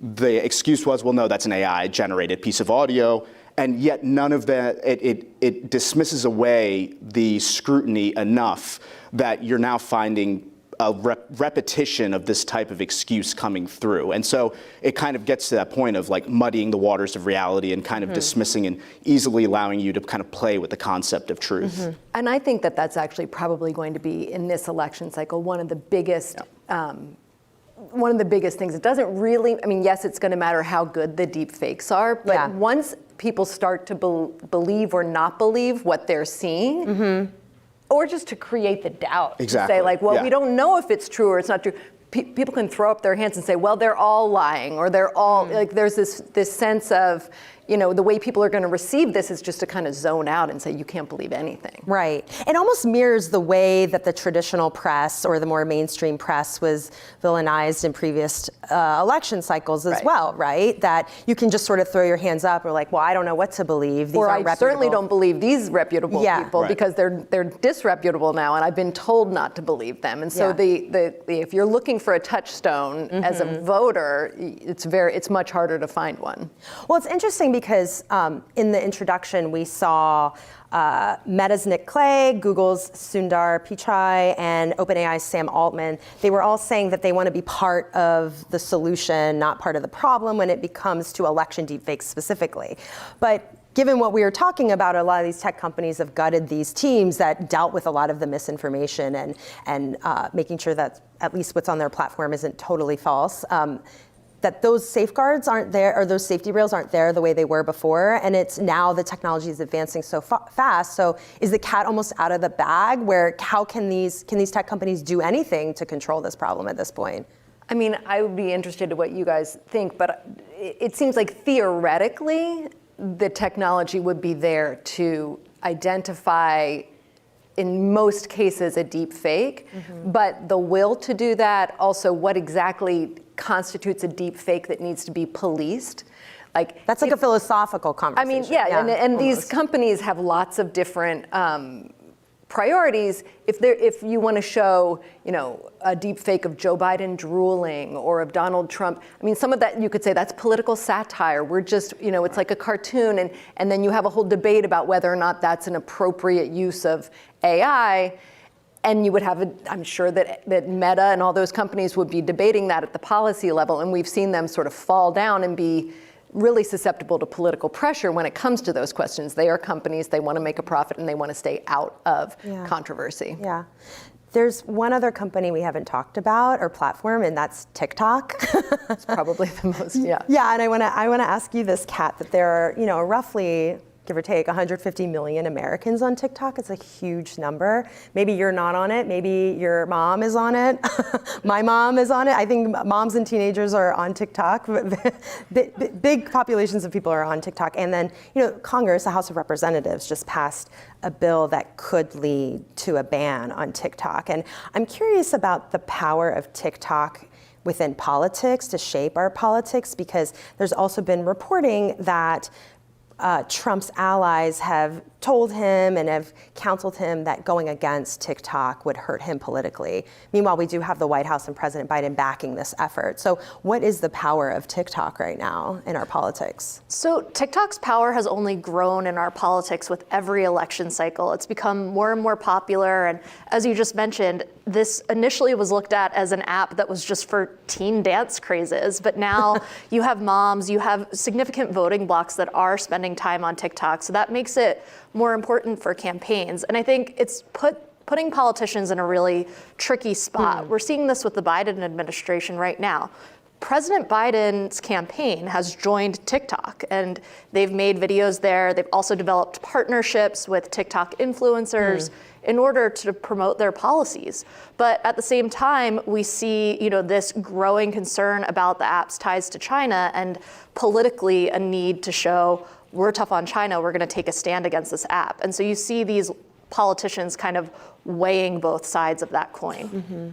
the excuse was, well, no, that's an AI-generated piece of audio, and yet none of that, it dismisses away the scrutiny enough that you're now finding a repetition of this type of excuse coming through. And so it kind of gets to that point of like muddying the waters of reality and kind of dismissing and easily allowing you to kind of play with the concept of truth. And I think that that's actually probably going to be, in this election cycle, one of the biggest things. It doesn't really, I mean, yes, it's going to matter how good the deep fakes are, but once people start to believe or not believe what they're seeing, or just to create the doubt. Exactly. To say like, well, we don't know if it's true or it's not true. People can throw up their hands and say, well, they're all lying, or they're all, like there's this sense of, you know, the way people are going to receive this is just to kind of zone out and say, you can't believe anything. Right. It almost mirrors the way that the traditional press or the more mainstream press was villainized in previous election cycles as well, right? That you can just sort of throw your hands up or like, well, I don't know what to believe. These aren't reputable. Certainly don't believe these reputable people because they're disreputable now, and I've been told not to believe them. And so if you're looking for a touchstone as a voter, it's much harder to find one. Well, it's interesting because in the introduction we saw Meta's Nick Clegg, Google's Sundar Pichai, and OpenAI's Sam Altman. They were all saying that they want to be part of the solution, not part of the problem when it comes to election deepfakes specifically. But given what we were talking about, a lot of these tech companies have gutted these teams that dealt with a lot of the misinformation and making sure that at least what's on their platform isn't totally false. That those safeguards aren't there, or those safety rails aren't there the way they were before, and it's now the technology is advancing so fast. So is the cat almost out of the bag? Where how can these tech companies do anything to control this problem at this point? I mean, I would be interested in what you guys think, but it seems like theoretically the technology would be there to identify, in most cases, a deep fake, but the will to do that, also what exactly constitutes a deep fake that needs to be policed. Like that's like a philosophical conversation. I mean, and these companies have lots of different priorities. If you want to show, you know, a deep fake of Joe Biden drooling or of Donald Trump, I mean, some of that you could say that's political satire. We're just, you know, it's like a cartoon, and then you have a whole debate about whether or not that's an appropriate use of AI. And you would have, I'm sure that Meta and all those companies would be debating that at the policy level, and we've seen them sort of fall down and be really susceptible to political pressure when it comes to those questions. They are companies, they want to make a profit, and they want to stay out of controversy. Yeah. There's one other company we haven't talked about, or platform, and that's TikTok. It's probably the most, Yeah, and I want to ask you this, Kat, that there are, you know, roughly, give or take, 150 million Americans on TikTok. It's a huge number. Maybe you're not on it. Maybe your mom is on it. My mom is on it. I think moms and teenagers are on TikTok. Big populations of people are on TikTok. And then, you know, Congress, the House of Representatives, just passed a bill that could lead to a ban on TikTok. And I'm curious about the power of TikTok within politics to shape our politics, because there's also been reporting that Trump's allies have told him and have counseled him that going against TikTok would hurt him politically. Meanwhile, we do have the White House and President Biden backing this effort. So what is the power of TikTok right now in our politics? So TikTok's power has only grown in our politics with every election cycle. It's become more and more popular. And as you just mentioned, this initially was looked at as an app that was just for teen dance crazes. But now you have moms, you have significant voting blocks that are spending time on TikTok. So that makes it more important for campaigns. And I think it's putting politicians in a really tricky spot. We're seeing this with the Biden administration right now. President Biden's campaign has joined TikTok, and they've made videos there. They've also developed partnerships with TikTok influencers. in order to promote their policies. But at the same time, we see, this growing concern about the app's ties to China and politically a need to show we're tough on China, we're going to take a stand against this app. And so you see these politicians kind of weighing both sides of that coin. Mm-hmm.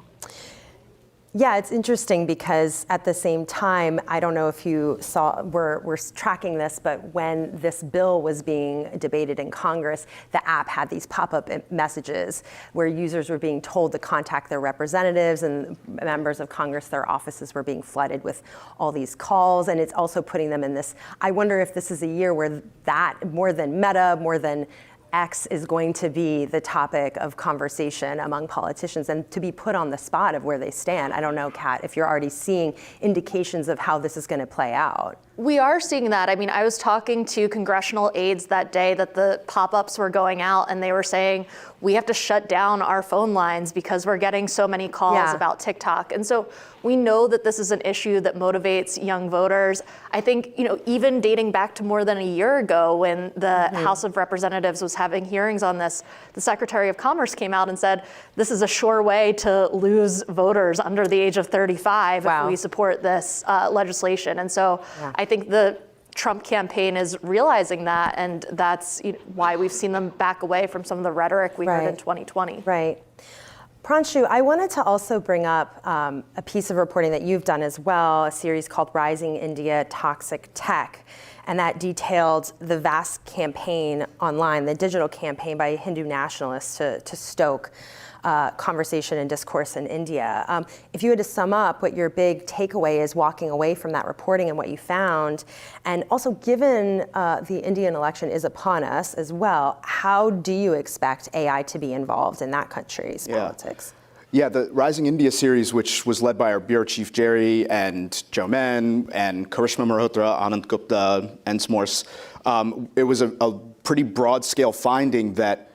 Yeah, it's interesting because at the same time, I don't know if you saw, we're tracking this, but when this bill was being debated in Congress, the app had these pop-up messages where users were being told to contact their representatives, and members of Congress, their offices were being flooded with all these calls, and it's also putting them in this, I wonder if this is a year where that, more than Meta, more than X, is going to be the topic of conversation among politicians and to be put on the spot of where they stand. I don't know, Kat, if you're already seeing indications of how this is going to play out. We are seeing that. I mean, I was talking to congressional aides that day that the pop-ups were going out, and they were saying, we have to shut down our phone lines because we're getting so many calls about TikTok. And so we know that this is an issue that motivates young voters. I think, even dating back to more than a year ago when the House of Representatives was having hearings on this, the Secretary of Commerce came out and said, this is a sure way to lose voters under the age of 35 if we support this legislation. And so I think the Trump campaign is realizing that, and that's why we've seen them back away from some of the rhetoric we heard in 2020. Right. Pranshu, I wanted to also bring up a piece of reporting that you've done as well, a series called Rising India Toxic Tech. And that detailed the vast campaign online, the digital campaign by Hindu nationalists to stoke conversation and discourse in India. If you had to sum up what your big takeaway is walking away from that reporting and what you found, and also given the Indian election is upon us as well, how do you expect AI to be involved in that country's politics? Yeah, the Rising India series, which was led by our bureau chief Jerry and Joe Men and Karishma Malhotra, Anand Gupta, and S'mores, it was a pretty broad scale finding that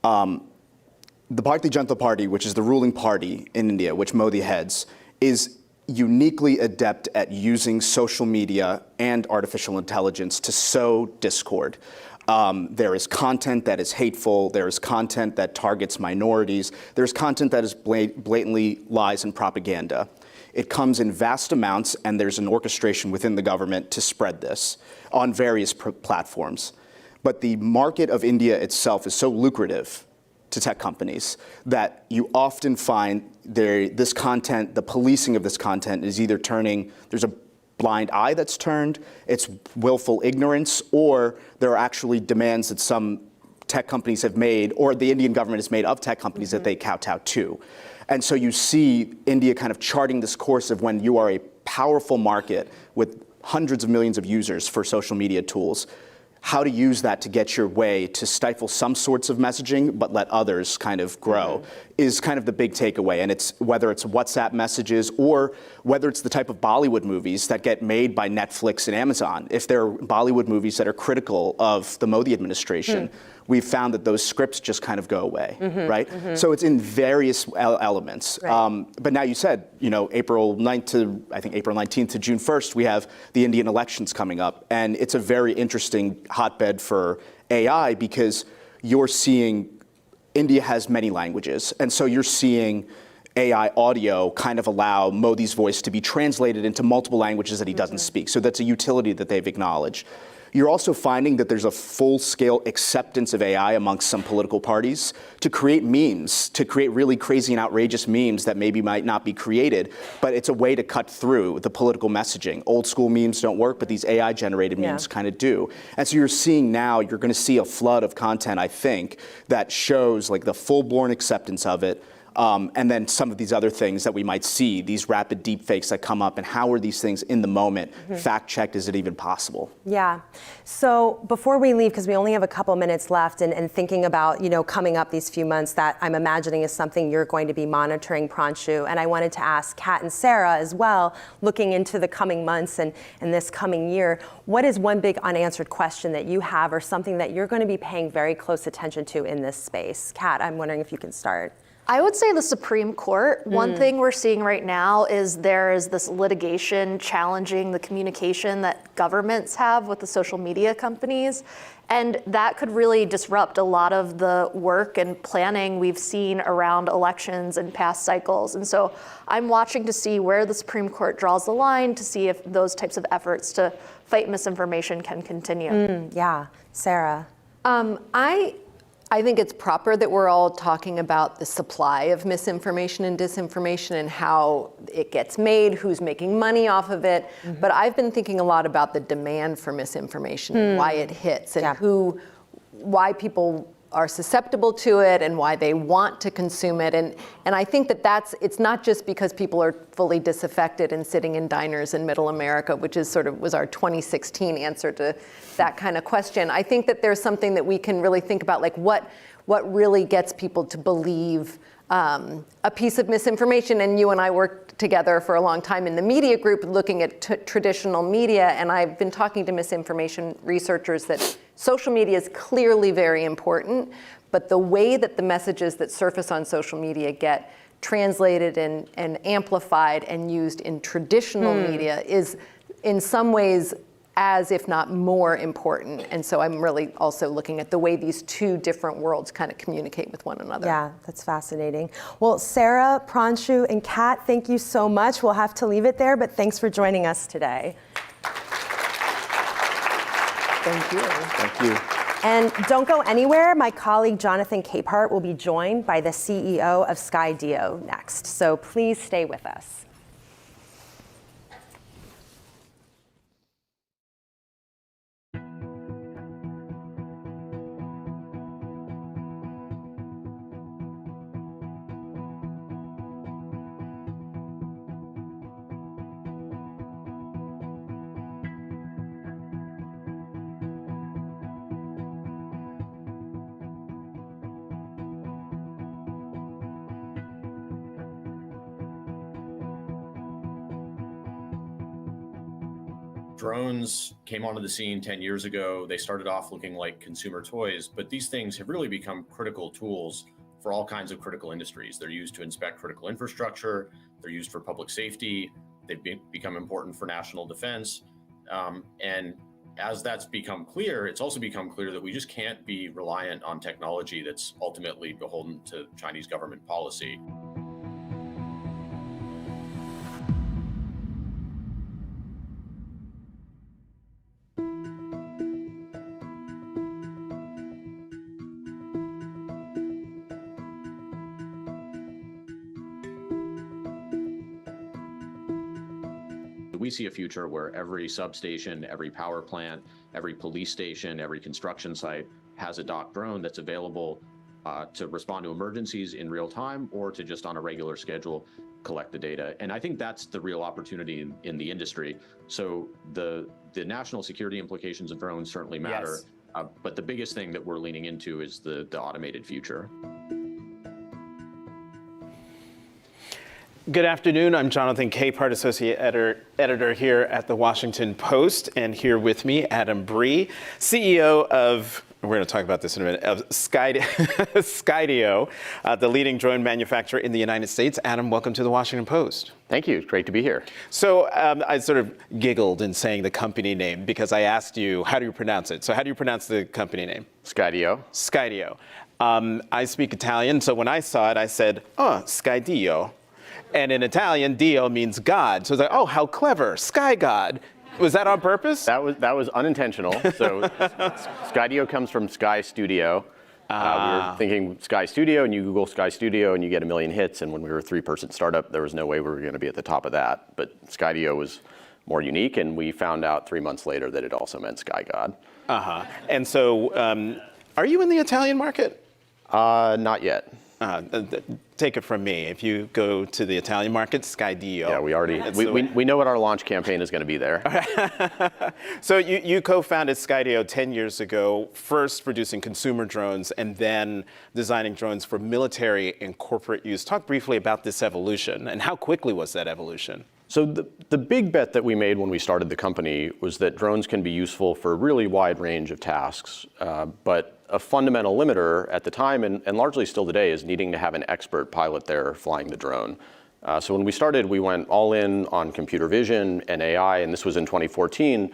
the Bharatiya Janata Party, which is the ruling party in India, which Modi heads, is uniquely adept at using social media and artificial intelligence to sow discord. There is content that is hateful. There is content that targets minorities. There's content that is blatantly lies and propaganda. It comes in vast amounts, and there's an orchestration within the government to spread this on various platforms. But the market of India itself is so lucrative to tech companies that you often find this content, the policing of this content is either there's a blind eye that's turned, it's willful ignorance, or there are actually demands that some tech companies have made, or the Indian government has made of tech companies that they kowtow to. And so you see India kind of charting this course of when you are a powerful market with hundreds of millions of users for social media tools, how to use that to get your way to stifle some sorts of messaging, but let others kind of grow, is kind of the big takeaway. And it's whether it's WhatsApp messages or whether it's the type of Bollywood movies that get made by Netflix and Amazon. If there are Bollywood movies that are critical of the Modi administration, we've found that those scripts just kind of go away, right? So it's in various elements. Right. But now you said, April 9th to, I think April 19th to June 1st, we have the Indian elections coming up. And it's a very interesting hotbed for AI because you're seeing, India has many languages. And so you're seeing AI audio kind of allow Modi's voice to be translated into multiple languages that he doesn't speak. So that's a utility that they've acknowledged. You're also finding that there's a full-scale acceptance of AI amongst some political parties to create memes, to create really crazy and outrageous memes that maybe might not be created, but it's a way to cut through the political messaging. Old school memes don't work, but these AI-generated memes kind of do. And so you're seeing now, you're going to see a flood of content, I think, that shows like the full-blown acceptance of it. And then some of these other things that we might see, these rapid deepfakes that come up, and how are these things in the moment fact-checked? Is it even possible? Yeah. So before we leave, because we only have a couple minutes left, and thinking about coming up these few months, that I'm imagining is something you're going to be monitoring, Pranshu. And I wanted to ask Kat and Sarah as well, looking into the coming months and this coming year, what is one big unanswered question that you have, or something that you're going to be paying very close attention to in this space? Kat, I'm wondering if you can start. I would say the Supreme Court. One thing we're seeing right now is there is this litigation challenging the communication that governments have with the social media companies. And that could really disrupt a lot of the work and planning we've seen around elections and past cycles. And so I'm watching to see where the Supreme Court draws the line to see if those types of efforts to fight misinformation can continue. Yeah, Sarah. I think it's proper that we're all talking about the supply of misinformation and disinformation and how it gets made, who's making money off of it. But I've been thinking a lot about the demand for misinformation and why it hits and why people are susceptible to it and why they want to consume it. And I think that it's not just because people are fully disaffected and sitting in diners in middle America, which is was our 2016 answer to that kind of question. I think that there's something that we can really think about, like what really gets people to believe a piece of misinformation. And you and I worked together for a long time in the media group looking at traditional media, and I've been talking to misinformation researchers that social media is clearly very important, but the way that the messages that surface on social media get translated and amplified and used in traditional media is in some ways as if not more important. And so I'm really also looking at the way these two different worlds kind of communicate with one another. Yeah, that's fascinating. Well, Sarah, Pranshu, and Kat, thank you so much. We'll have to leave it there, but thanks for joining us today. Thank you. Thank you. And don't go anywhere. My colleague Jonathan Capehart will be joined by the CEO of Skydio next. So please stay with us. Drones came onto the scene 10 years ago. They started off looking like consumer toys, but these things have really become critical tools for all kinds of critical industries. They're used to inspect critical infrastructure. They're used for public safety. They've become important for national defense. And as that's become clear, it's also become clear that we just can't be reliant on technology that's ultimately beholden to Chinese government policy. We see a future where every substation, every power plant, every police station, every construction site has a docked drone that's available to respond to emergencies in real time or to just on a regular schedule collect the data. And I think that's the real opportunity in the industry. So the national security implications of drones certainly matter, but the biggest thing that we're leaning into is the automated future. Good afternoon. I'm Jonathan Capehart, Associate Editor here at The Washington Post, and here with me, Adam Bree, CEO of, we're going to talk about this in a minute, of Skydio, the leading drone manufacturer in the United States. Adam, welcome to The Washington Post. Thank you. It's great to be here. So I sort of giggled in saying the company name because I asked you, how do you pronounce it? So how do you pronounce the company name? Skydio. Skydio. I speak Italian, so when I saw it, I said, oh, Skydio. And in Italian, Dio means God. So it's like, oh, how clever, Sky God. Was that on purpose? That was unintentional. So Skydio comes from Sky Studio. We were thinking Sky Studio, and you Google Sky Studio, and you get 1 million hits. And when we were a 3-person startup, there was no way we were going to be at the top of that. But Skydio was more unique, and we found out 3 months later that it also meant Sky God. And so, are you in the Italian market? Not yet. Take it from me. If you go to the Italian market, Skydio. Yeah, we know what our launch campaign is going to be there. So you co-founded Skydio 10 years ago, first producing consumer drones and then designing drones for military and corporate use. Talk briefly about this evolution and how quickly was that evolution? So the big bet that we made when we started the company was that drones can be useful for a really wide range of tasks, but a fundamental limiter at the time, and largely still today, is needing to have an expert pilot there flying the drone. So when we started, we went all in on computer vision and AI, and this was in 2014,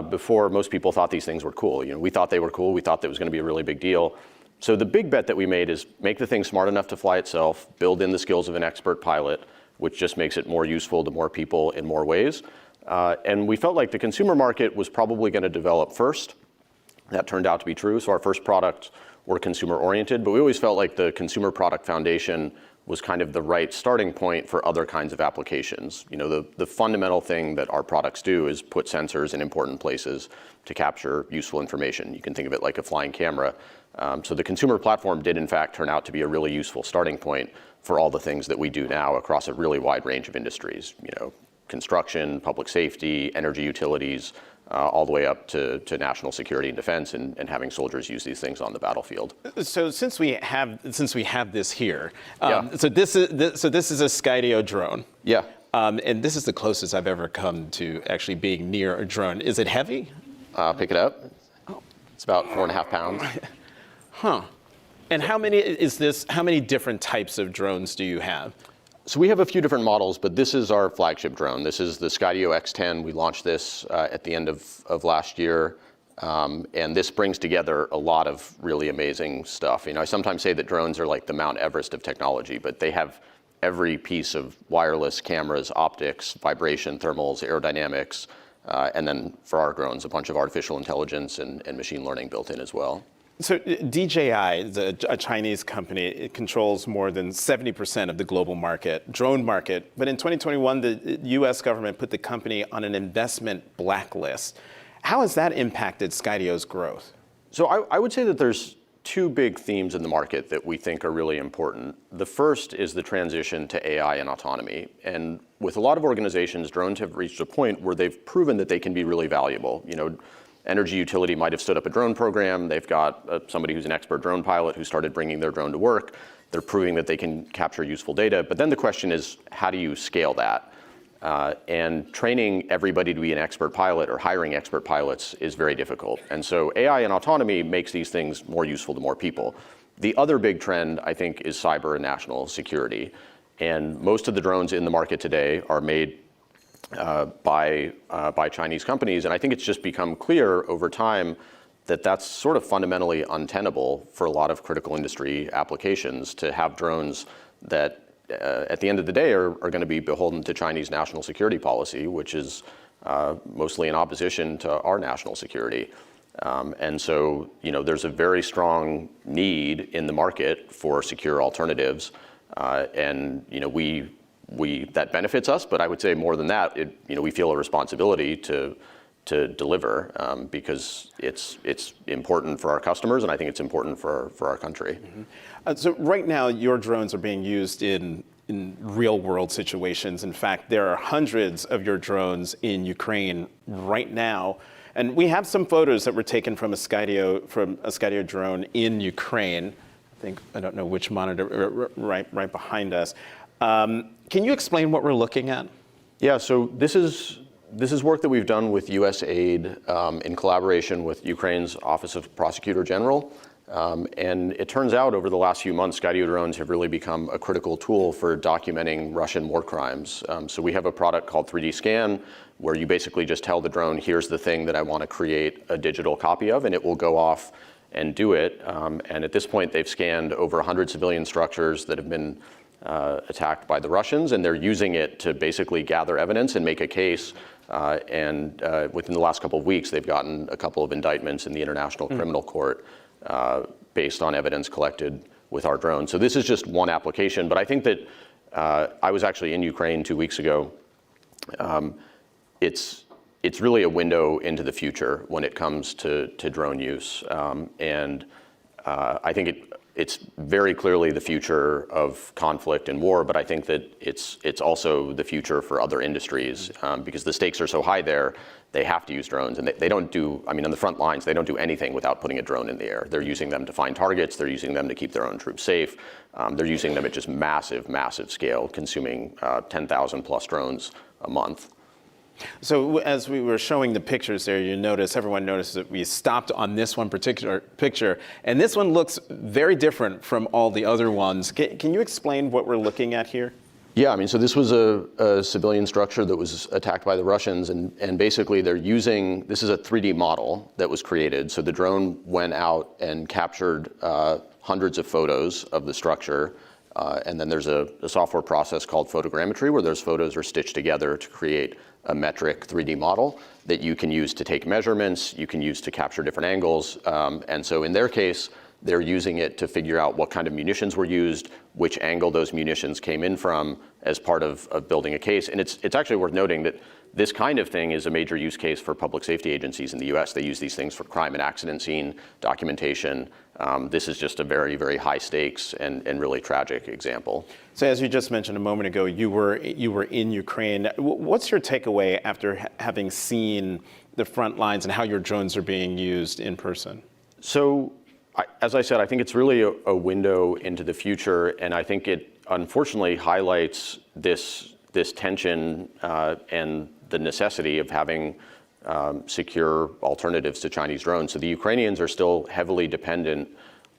before most people thought these things were cool. We thought they were cool. We thought that was going to be a really big deal. So the big bet that we made is make the thing smart enough to fly itself, build in the skills of an expert pilot, which just makes it more useful to more people in more ways. And we felt like the consumer market was probably going to develop first. That turned out to be true. So our first products were consumer oriented, but we always felt like the consumer product foundation was kind of the right starting point for other kinds of applications. The fundamental thing that our products do is put sensors in important places to capture useful information. You can think of it like a flying camera. So the consumer platform did in fact turn out to be a really useful starting point for all the things that we do now across a really wide range of industries. Construction, public safety, energy utilities, all the way up to national security and defense, and having soldiers use these things on the battlefield. So since we have this here, so this is a Skydio drone. Yeah. And this is the closest I've ever come to actually being near a drone. Is it heavy? Pick it up. It's about 4.5 pounds. Huh. And how many different types of drones do you have? So we have a few different models, but this is our flagship drone. This is the Skydio X10. We launched this at the end of last year. And this brings together a lot of really amazing stuff. I sometimes say that drones are like the Mount Everest of technology, but they have every piece of wireless cameras, optics, vibration, thermals, aerodynamics, and then for our drones, a bunch of artificial intelligence and machine learning built in as well. So DJI, a Chinese company, it controls more than 70% of the global drone market. But in 2021, the US government put the company on an investment blacklist. How has that impacted Skydio's growth? So I would say that there's two big themes in the market that we think are really important. The first is the transition to AI and autonomy. And with a lot of organizations, drones have reached a point where they've proven that they can be really valuable. Energy utility might have stood up a drone program. They've got somebody who's an expert drone pilot who started bringing their drone to work. They're proving that they can capture useful data. But then the question is, how do you scale that? And training everybody to be an expert pilot or hiring expert pilots is very difficult. And so AI and autonomy makes these things more useful to more people. The other big trend, I think, is cyber and national security. And most of the drones in the market today are made by Chinese companies, and I think it's just become clear over time that that's sort of fundamentally untenable for a lot of critical industry applications to have drones that at the end of the day are going to be beholden to Chinese national security policy, which is mostly in opposition to our national security. And so, there's a very strong need in the market for secure alternatives, and that benefits us, but I would say more than that, we feel a responsibility to deliver because it's important for our customers, and I think it's important for our country. Mm-hmm. So right now, your drones are being used in real world situations. In fact, there are hundreds of your drones in Ukraine right now, and we have some photos that were taken from a Skydio drone in Ukraine. I don't know which monitor right behind us. Can you explain what we're looking at? Yeah, so this is work that we've done with USAID in collaboration with Ukraine's Office of Prosecutor General. And it turns out over the last few months, Skydio drones have really become a critical tool for documenting Russian war crimes. So we have a product called 3D Scan, where you basically just tell the drone, here's the thing that I want to create a digital copy of, and it will go off and do it. And at this point, they've scanned over 100 civilian structures that have been attacked by the Russians, and they're using it to basically gather evidence and make a case. And within the last couple of weeks, they've gotten a couple of indictments in the International Criminal Court based on evidence collected with our drones. So this is just one application, but I think that I was actually in Ukraine 2 weeks ago. It's really a window into the future when it comes to drone use, and I think it's very clearly the future of conflict and war, but I think that it's also the future for other industries because the stakes are so high there. They have to use drones, and they don't do, on the front lines, they don't do anything without putting a drone in the air. They're using them to find targets. They're using them to keep their own troops safe. They're using them at just massive scale, consuming 10,000 plus drones a month. So as we were showing the pictures there, everyone noticed that we stopped on this one particular picture, and this one looks very different from all the other ones. Can you explain what we're looking at here? Yeah, I mean, so this was a civilian structure that was attacked by the Russians, and basically this is a 3D model that was created. So the drone went out and captured hundreds of photos of the structure, and then there's a software process called photogrammetry where those photos are stitched together to create a metric 3D model that you can use to take measurements, you can use to capture different angles, and so in their case, they're using it to figure out what kind of munitions were used, which angle those munitions came in from as part of building a case. And it's actually worth noting that this kind of thing is a major use case for public safety agencies in the US. They use these things for crime and accident scene documentation. This is just a very, very high stakes and really tragic example. So as you just mentioned a moment ago, you were in Ukraine. What's your takeaway after having seen the front lines and how your drones are being used in person? So, as I said, I think it's really a window into the future, and I think it unfortunately highlights this tension and the necessity of having secure alternatives to Chinese drones. So the Ukrainians are still heavily dependent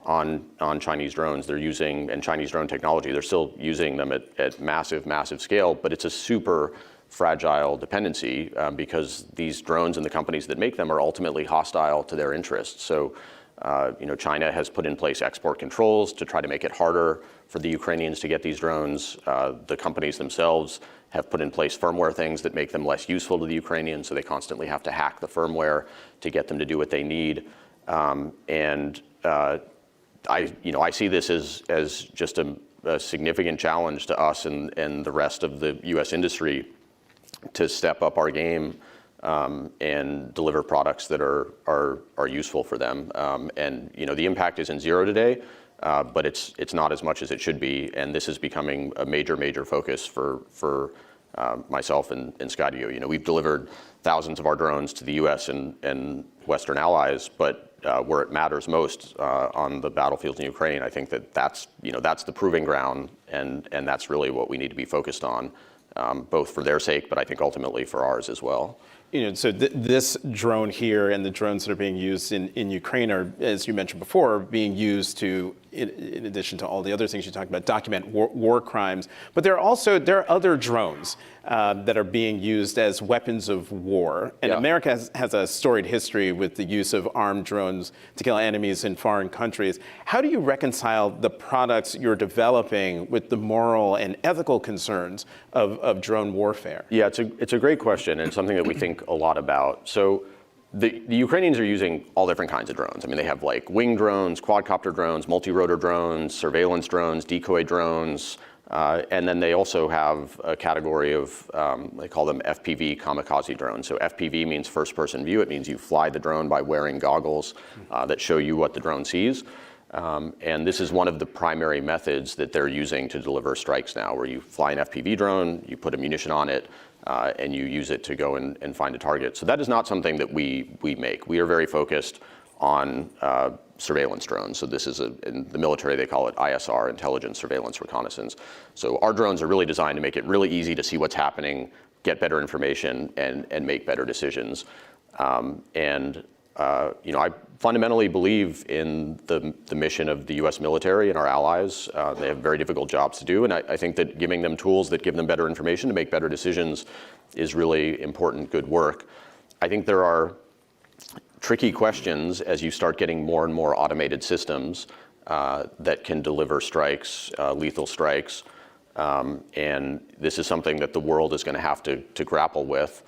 on Chinese drones. They're using, and Chinese drone technology, they're still using them at massive, massive scale, but it's a super fragile dependency because these drones and the companies that make them are ultimately hostile to their interests. So China has put in place export controls to try to make it harder for the Ukrainians to get these drones. The companies themselves have put in place firmware things that make them less useful to the Ukrainians, so they constantly have to hack the firmware to get them to do what they need. I see this as just a significant challenge to us and the rest of the U.S. industry to step up our game and deliver products that are useful for them. The impact isn't zero today, but it's not as much as it should be, and this is becoming a major focus for myself and Skydio. We've delivered thousands of our drones to the U.S. and Western allies, but where it matters most on the battlefields in Ukraine, I think that's the proving ground, and that's really what we need to be focused on, both for their sake, but I think ultimately for ours as well. So this drone here and the drones that are being used in Ukraine are, as you mentioned before, being used to, in addition to all the other things you talked about, document war crimes. But there are other drones that are being used as weapons of war. And America has a storied history with the use of armed drones to kill enemies in foreign countries. How do you reconcile the products you're developing with the moral and ethical concerns of drone warfare? Yeah, it's a great question, and something that we think a lot about. So the Ukrainians are using all different kinds of drones. I mean, they have like wing drones, quadcopter drones, multi-rotor drones, surveillance drones, decoy drones, and then they also have a category of, they call them FPV kamikaze drones. So FPV means first-person view. It means you fly the drone by wearing goggles that show you what the drone sees. And this is one of the primary methods that they're using to deliver strikes now, where you fly an FPV drone, you put a munition on it, and you use it to go and find a target. So that is not something that we make. We are very focused on surveillance drones. So this is, in the military, they call it ISR, intelligence, surveillance, reconnaissance. So our drones are really designed to make it really easy to see what's happening, get better information, and make better decisions. I fundamentally believe in the mission of the U.S. military and our allies. They have very difficult jobs to do, and I think that giving them tools that give them better information to make better decisions is really important, good work. I think there are tricky questions as you start getting more and more automated systems that can deliver strikes, lethal strikes, and this is something that the world is going to have to grapple with.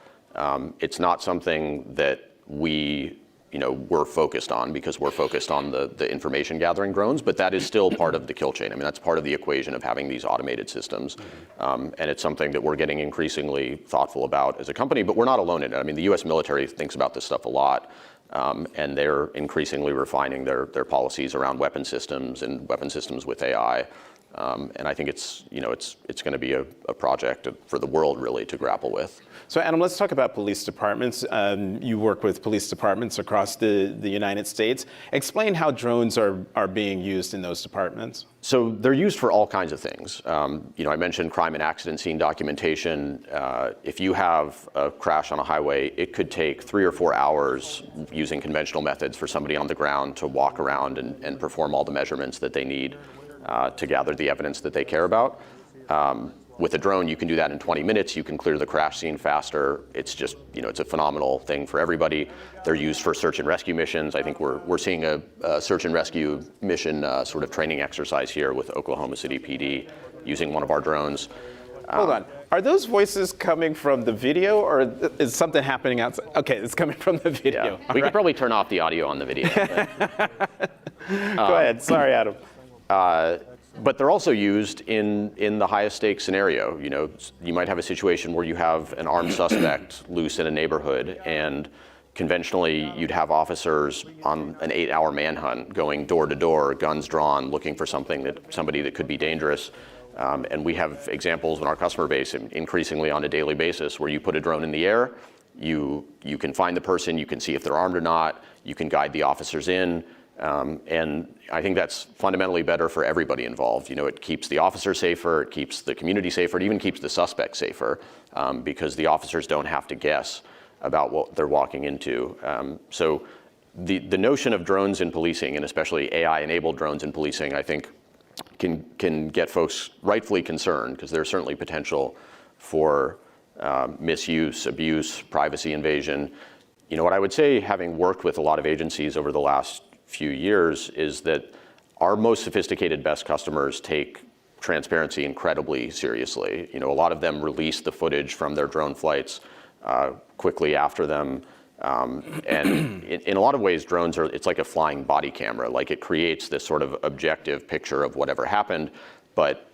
It's not something that we're focused on because we're focused on the information gathering drones, but that is still part of the kill chain. I mean, that's part of the equation of having these automated systems. And it's something that we're getting increasingly thoughtful about as a company, but we're not alone in it. I mean, the US military thinks about this stuff a lot, and they're increasingly refining their policies around weapon systems and weapon systems with AI. And I think it's going to be a project for the world really to grapple with. So Adam, let's talk about police departments. You work with police departments across the United States. Explain how drones are being used in those departments. So they're used for all kinds of things. I mentioned crime and accident scene documentation. If you have a crash on a highway, it could take 3 or 4 hours using conventional methods for somebody on the ground to walk around and perform all the measurements that they need to gather the evidence that they care about. With a drone, you can do that in 20 minutes. You can clear the crash scene faster. It's just, it's a phenomenal thing for everybody. They're used for search and rescue missions. I think we're seeing a search and rescue mission sort of training exercise here with Oklahoma City PD using one of our drones. Hold on. Are those voices coming from the video, or is something happening outside? Okay, it's coming from the video. Yeah. We could probably turn off the audio on the video. Go ahead. Sorry, Adam. But they're also used in the highest stakes scenario. You might have a situation where you have an armed suspect loose in a neighborhood, and conventionally you'd have officers on an 8-hour manhunt going door to door, guns drawn, looking for somebody that could be dangerous. And we have examples in our customer base increasingly on a daily basis where you put a drone in the air, you can find the person, you can see if they're armed or not, you can guide the officers in. And I think that's fundamentally better for everybody involved. It keeps the officer safer, it keeps the community safer, it even keeps the suspect safer, because the officers don't have to guess about what they're walking into. So the notion of drones in policing, and especially AI-enabled drones in policing, I think can get folks rightfully concerned, because there's certainly potential for misuse, abuse, privacy invasion. What I would say, having worked with a lot of agencies over the last few years, is that our most sophisticated, best customers take transparency incredibly seriously. A lot of them release the footage from their drone flights quickly after them. And in a lot of ways, drones it's like a flying body camera. Like, it creates this sort of objective picture of whatever happened, but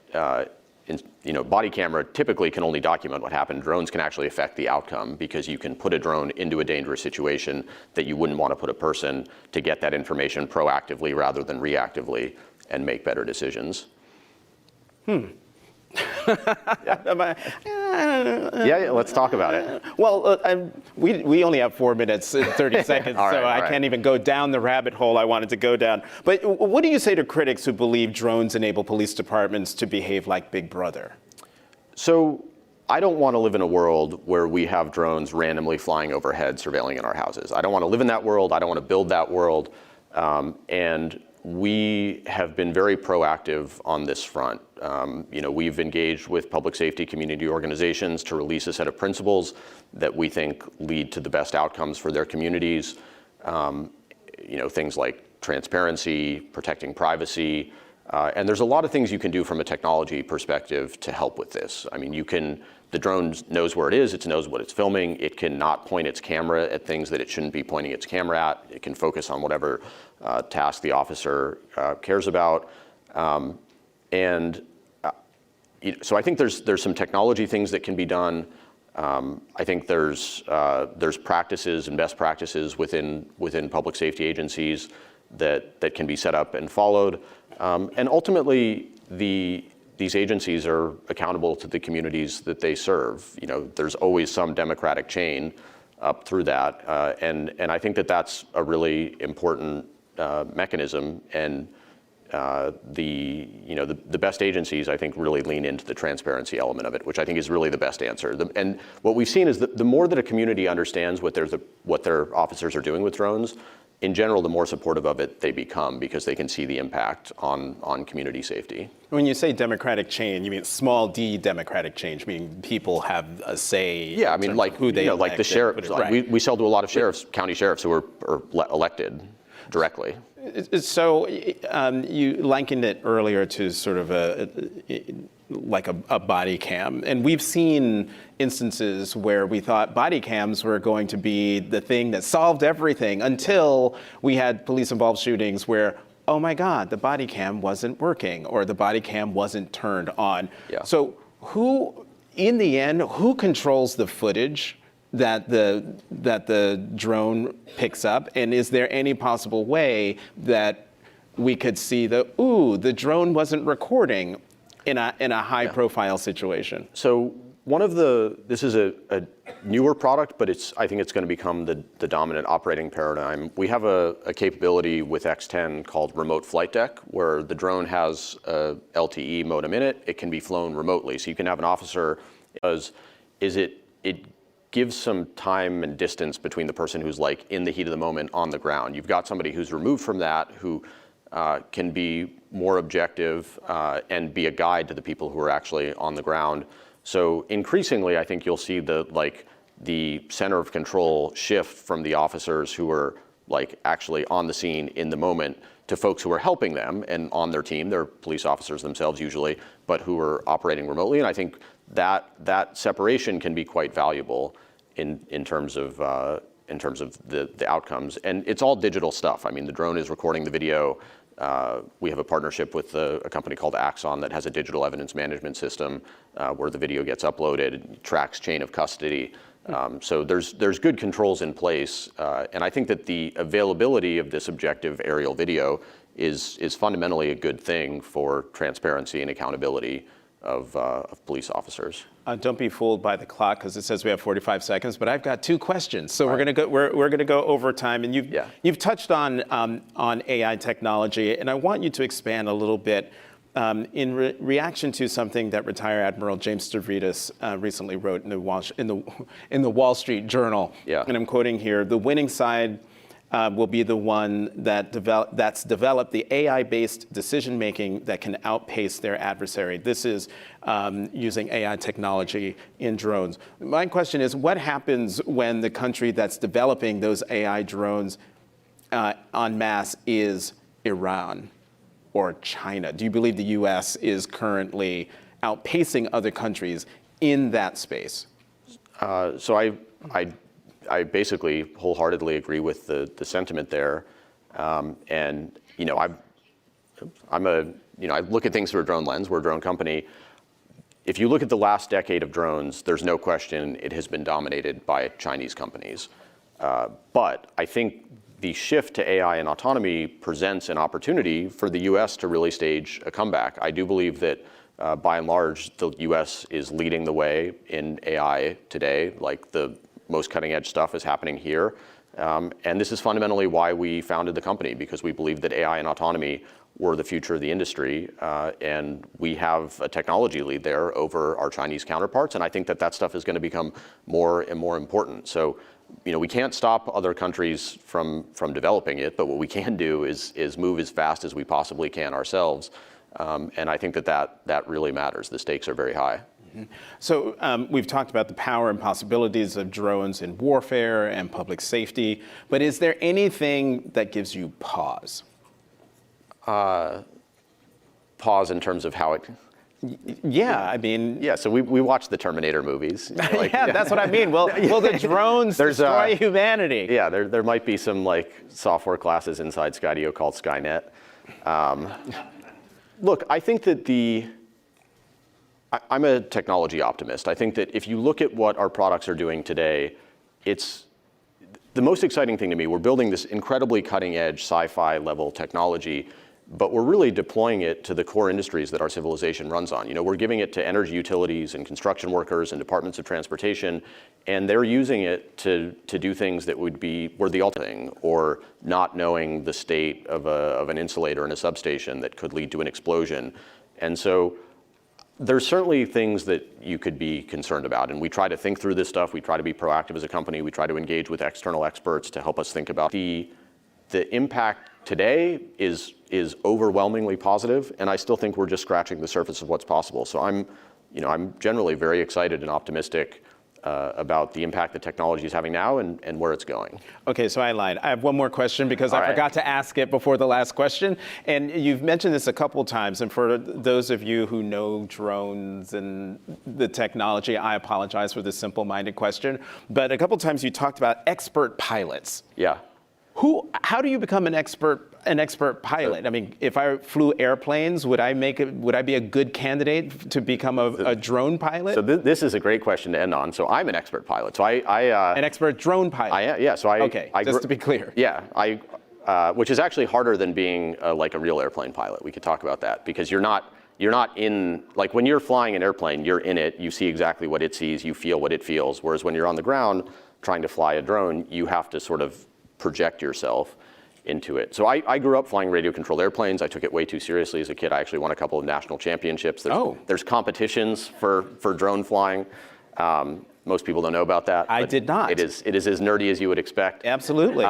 body camera typically can only document what happened. Drones can actually affect the outcome, because you can put a drone into a dangerous situation that you wouldn't want to put a person, to get that information proactively rather than reactively and make better decisions. Yeah, let's talk about it. Well, we only have 4 minutes and 30 seconds, All right, so I can't even go down the rabbit hole I wanted to go down. But what do you say to critics who believe drones enable police departments to behave like Big Brother? So I don't want to live in a world where we have drones randomly flying overhead surveilling in our houses. I don't want to live in that world. I don't want to build that world. And we have been very proactive on this front. We've engaged with public safety community organizations to release a set of principles that we think lead to the best outcomes for their communities. Things like transparency, protecting privacy, and there's a lot of things you can do from a technology perspective to help with this. I mean, the drone knows where it is, it knows what it's filming, it can not point its camera at things that it shouldn't be pointing its camera at, it can focus on whatever task the officer cares about. So I think there's some technology things that can be done. I think there's practices and best practices within public safety agencies that can be set up and followed. And ultimately, these agencies are accountable to the communities that they serve. There's always some democratic chain up through that, and I think that's a really important mechanism. And the best agencies, I think, really lean into the transparency element of it, which I think is really the best answer. And what we've seen is that the more that a community understands what their officers are doing with drones, in general, the more supportive of it they become, because they can see the impact on community safety. When you say democratic change, you mean small d democratic change, meaning people have a say. Yeah, I mean, like who they elect, like the sheriff. Right. We sell to a lot of sheriffs, county sheriffs, who are elected directly. So you likened it earlier to sort of like a body cam. And we've seen instances where we thought body cams were going to be the thing that solved everything, until we had police-involved shootings where, oh my God, the body cam wasn't working, or the body cam wasn't turned on. Yeah. So in the end, who controls the footage that the drone picks up? And is there any possible way that we could see the drone wasn't recording, in a high-profile situation? So this is a newer product, but I think it's going to become the dominant operating paradigm. We have a capability with X10 called remote flight deck, where the drone has a LTE modem in it. It can be flown remotely. So you can have an officer, it gives some time and distance between the person who's like in the heat of the moment on the ground. You've got somebody who's removed from that, who can be more objective and be a guide to the people who are actually on the ground. So increasingly, I think you'll see the center of control shift from the officers who are like actually on the scene in the moment to folks who are helping them and on their team. They're police officers themselves usually, but who are operating remotely. And I think that separation can be quite valuable in terms of the outcomes. And it's all digital stuff. I mean, the drone is recording the video. We have a partnership with a company called Axon that has a digital evidence management system where the video gets uploaded, tracks chain of custody. So there's good controls in place. And I think that the availability of this objective aerial video is fundamentally a good thing for transparency and accountability of police officers. Don't be fooled by the clock, because it says we have 45 seconds, but I've got 2 questions. So we're going to go over time, and you've touched on AI technology, and I want you to expand a little bit in reaction to something that retired Admiral James Stavridis recently wrote in the Wall Street Journal. Yeah. And I'm quoting here: "The winning side will be the one that's developed the AI-based decision-making that can outpace their adversary." This is using AI technology in drones. My question is, what happens when the country that's developing those AI drones en masse is Iran or China? Do you believe the U.S. is currently outpacing other countries in that space? So I basically wholeheartedly agree with the sentiment there, and I look at things through a drone lens. We're a drone company. If you look at the last decade of drones, there's no question it has been dominated by Chinese companies. But I think the shift to AI and autonomy presents an opportunity for the U.S. to really stage a comeback. I do believe that by and large, the U.S. is leading the way in AI today. Like, the most cutting edge stuff is happening here. And this is fundamentally why we founded the company, because we believe that AI and autonomy were the future of the industry. And we have a technology lead there over our Chinese counterparts. And I think that stuff is going to become more and more important. So, we can't stop other countries from developing it, but what we can do is move as fast as we possibly can ourselves. And I think that really matters. The stakes are very high. So we've talked about the power and possibilities of drones in warfare and public safety, but is there anything that gives you pause? Pause in terms of how it... Yeah, I mean... Yeah, so we watch the Terminator movies. Yeah, that's what I mean. Will the drones destroy humanity? Yeah, there might be some software classes inside Skydio called Skynet. Look, I think that I'm a technology optimist. I think that if you look at what our products are doing today, it's the most exciting thing to me. We're building this incredibly cutting-edge sci-fi level technology, but we're really deploying it to the core industries that our civilization runs on. We're giving it to energy utilities and construction workers and departments of transportation, and they're using it to do things that were the ultimate thing, or not knowing the state of an insulator in a substation that could lead to an explosion. And so there's certainly things that you could be concerned about, and we try to think through this stuff. We try to be proactive as a company. We try to engage with external experts to help us think about the impact today is overwhelmingly positive, and I still think we're just scratching the surface of what's possible. So I'm generally very excited and optimistic about the impact that technology is having now and where it's going. Okay, so I lied. I have one more question because I forgot to ask it before the last question. And you've mentioned this a couple times. And for those of you who know drones and the technology, I apologize for this simple-minded question. But a couple times you talked about expert pilots. Yeah. How do you become an expert pilot? I mean, if I flew airplanes, would I be a good candidate to become a drone pilot? So this is a great question to end on. So I'm an expert pilot. So an expert drone pilot. Yeah. So just to be clear. Yeah. Which is actually harder than being a real airplane pilot. We could talk about that, because you're not you're not in, like when you're flying an airplane, you're in it, you see exactly what it sees, you feel what it feels. Whereas when you're on the ground trying to fly a drone, you have to sort of project yourself into it. So I grew up flying radio-controlled airplanes. I took it way too seriously as a kid. I actually won a couple of national championships. There's competitions for drone flying. Most people don't know about that. I did not. It is as nerdy as you would expect. Absolutely.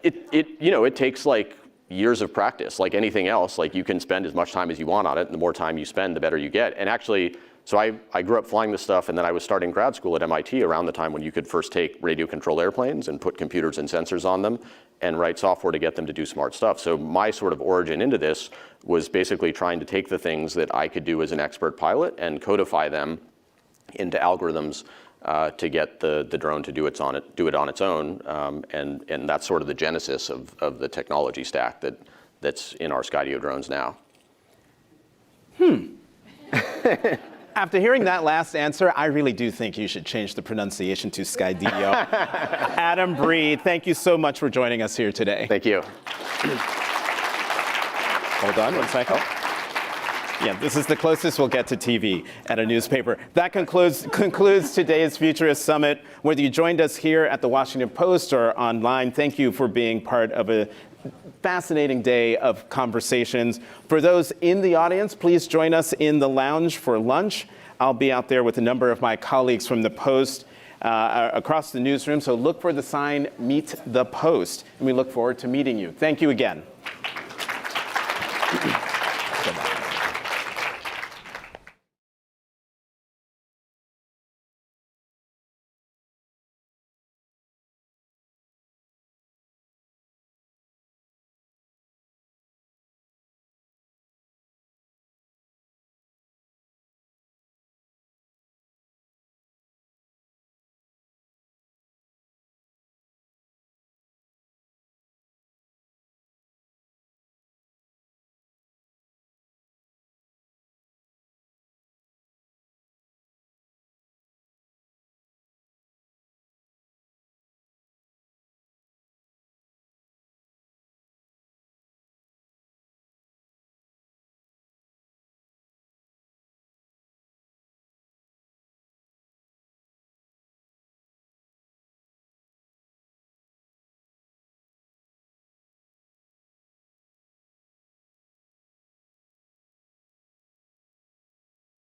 It takes like years of practice, like anything else. Like you can spend as much time as you want on it, and the more time you spend, the better you get. And actually, so I grew up flying this stuff, and then I was starting grad school at MIT around the time when you could first take radio-controlled airplanes and put computers and sensors on them and write software to get them to do smart stuff. So my sort of origin into this was basically trying to take the things that I could do as an expert pilot and codify them into algorithms to get the drone to do it on its own, and that's sort of the genesis of the technology stack that's in our Skydio drones now. After hearing that last answer, I really do think you should change the pronunciation to Skydio. Adam Bree, thank you so much for joining us here today. Thank you. Hold on 1 second. Yeah, this is the closest we'll get to TV at a newspaper. That concludes today's Futurist Summit. Whether you joined us here at the Washington Post or online, thank you for being part of a fascinating day of conversations. For those in the audience, please join us in the lounge for lunch. I'll be out there with a number of my colleagues from the Post across the newsroom, so look for the sign, Meet the Post, and we look forward to meeting you. Thank you again.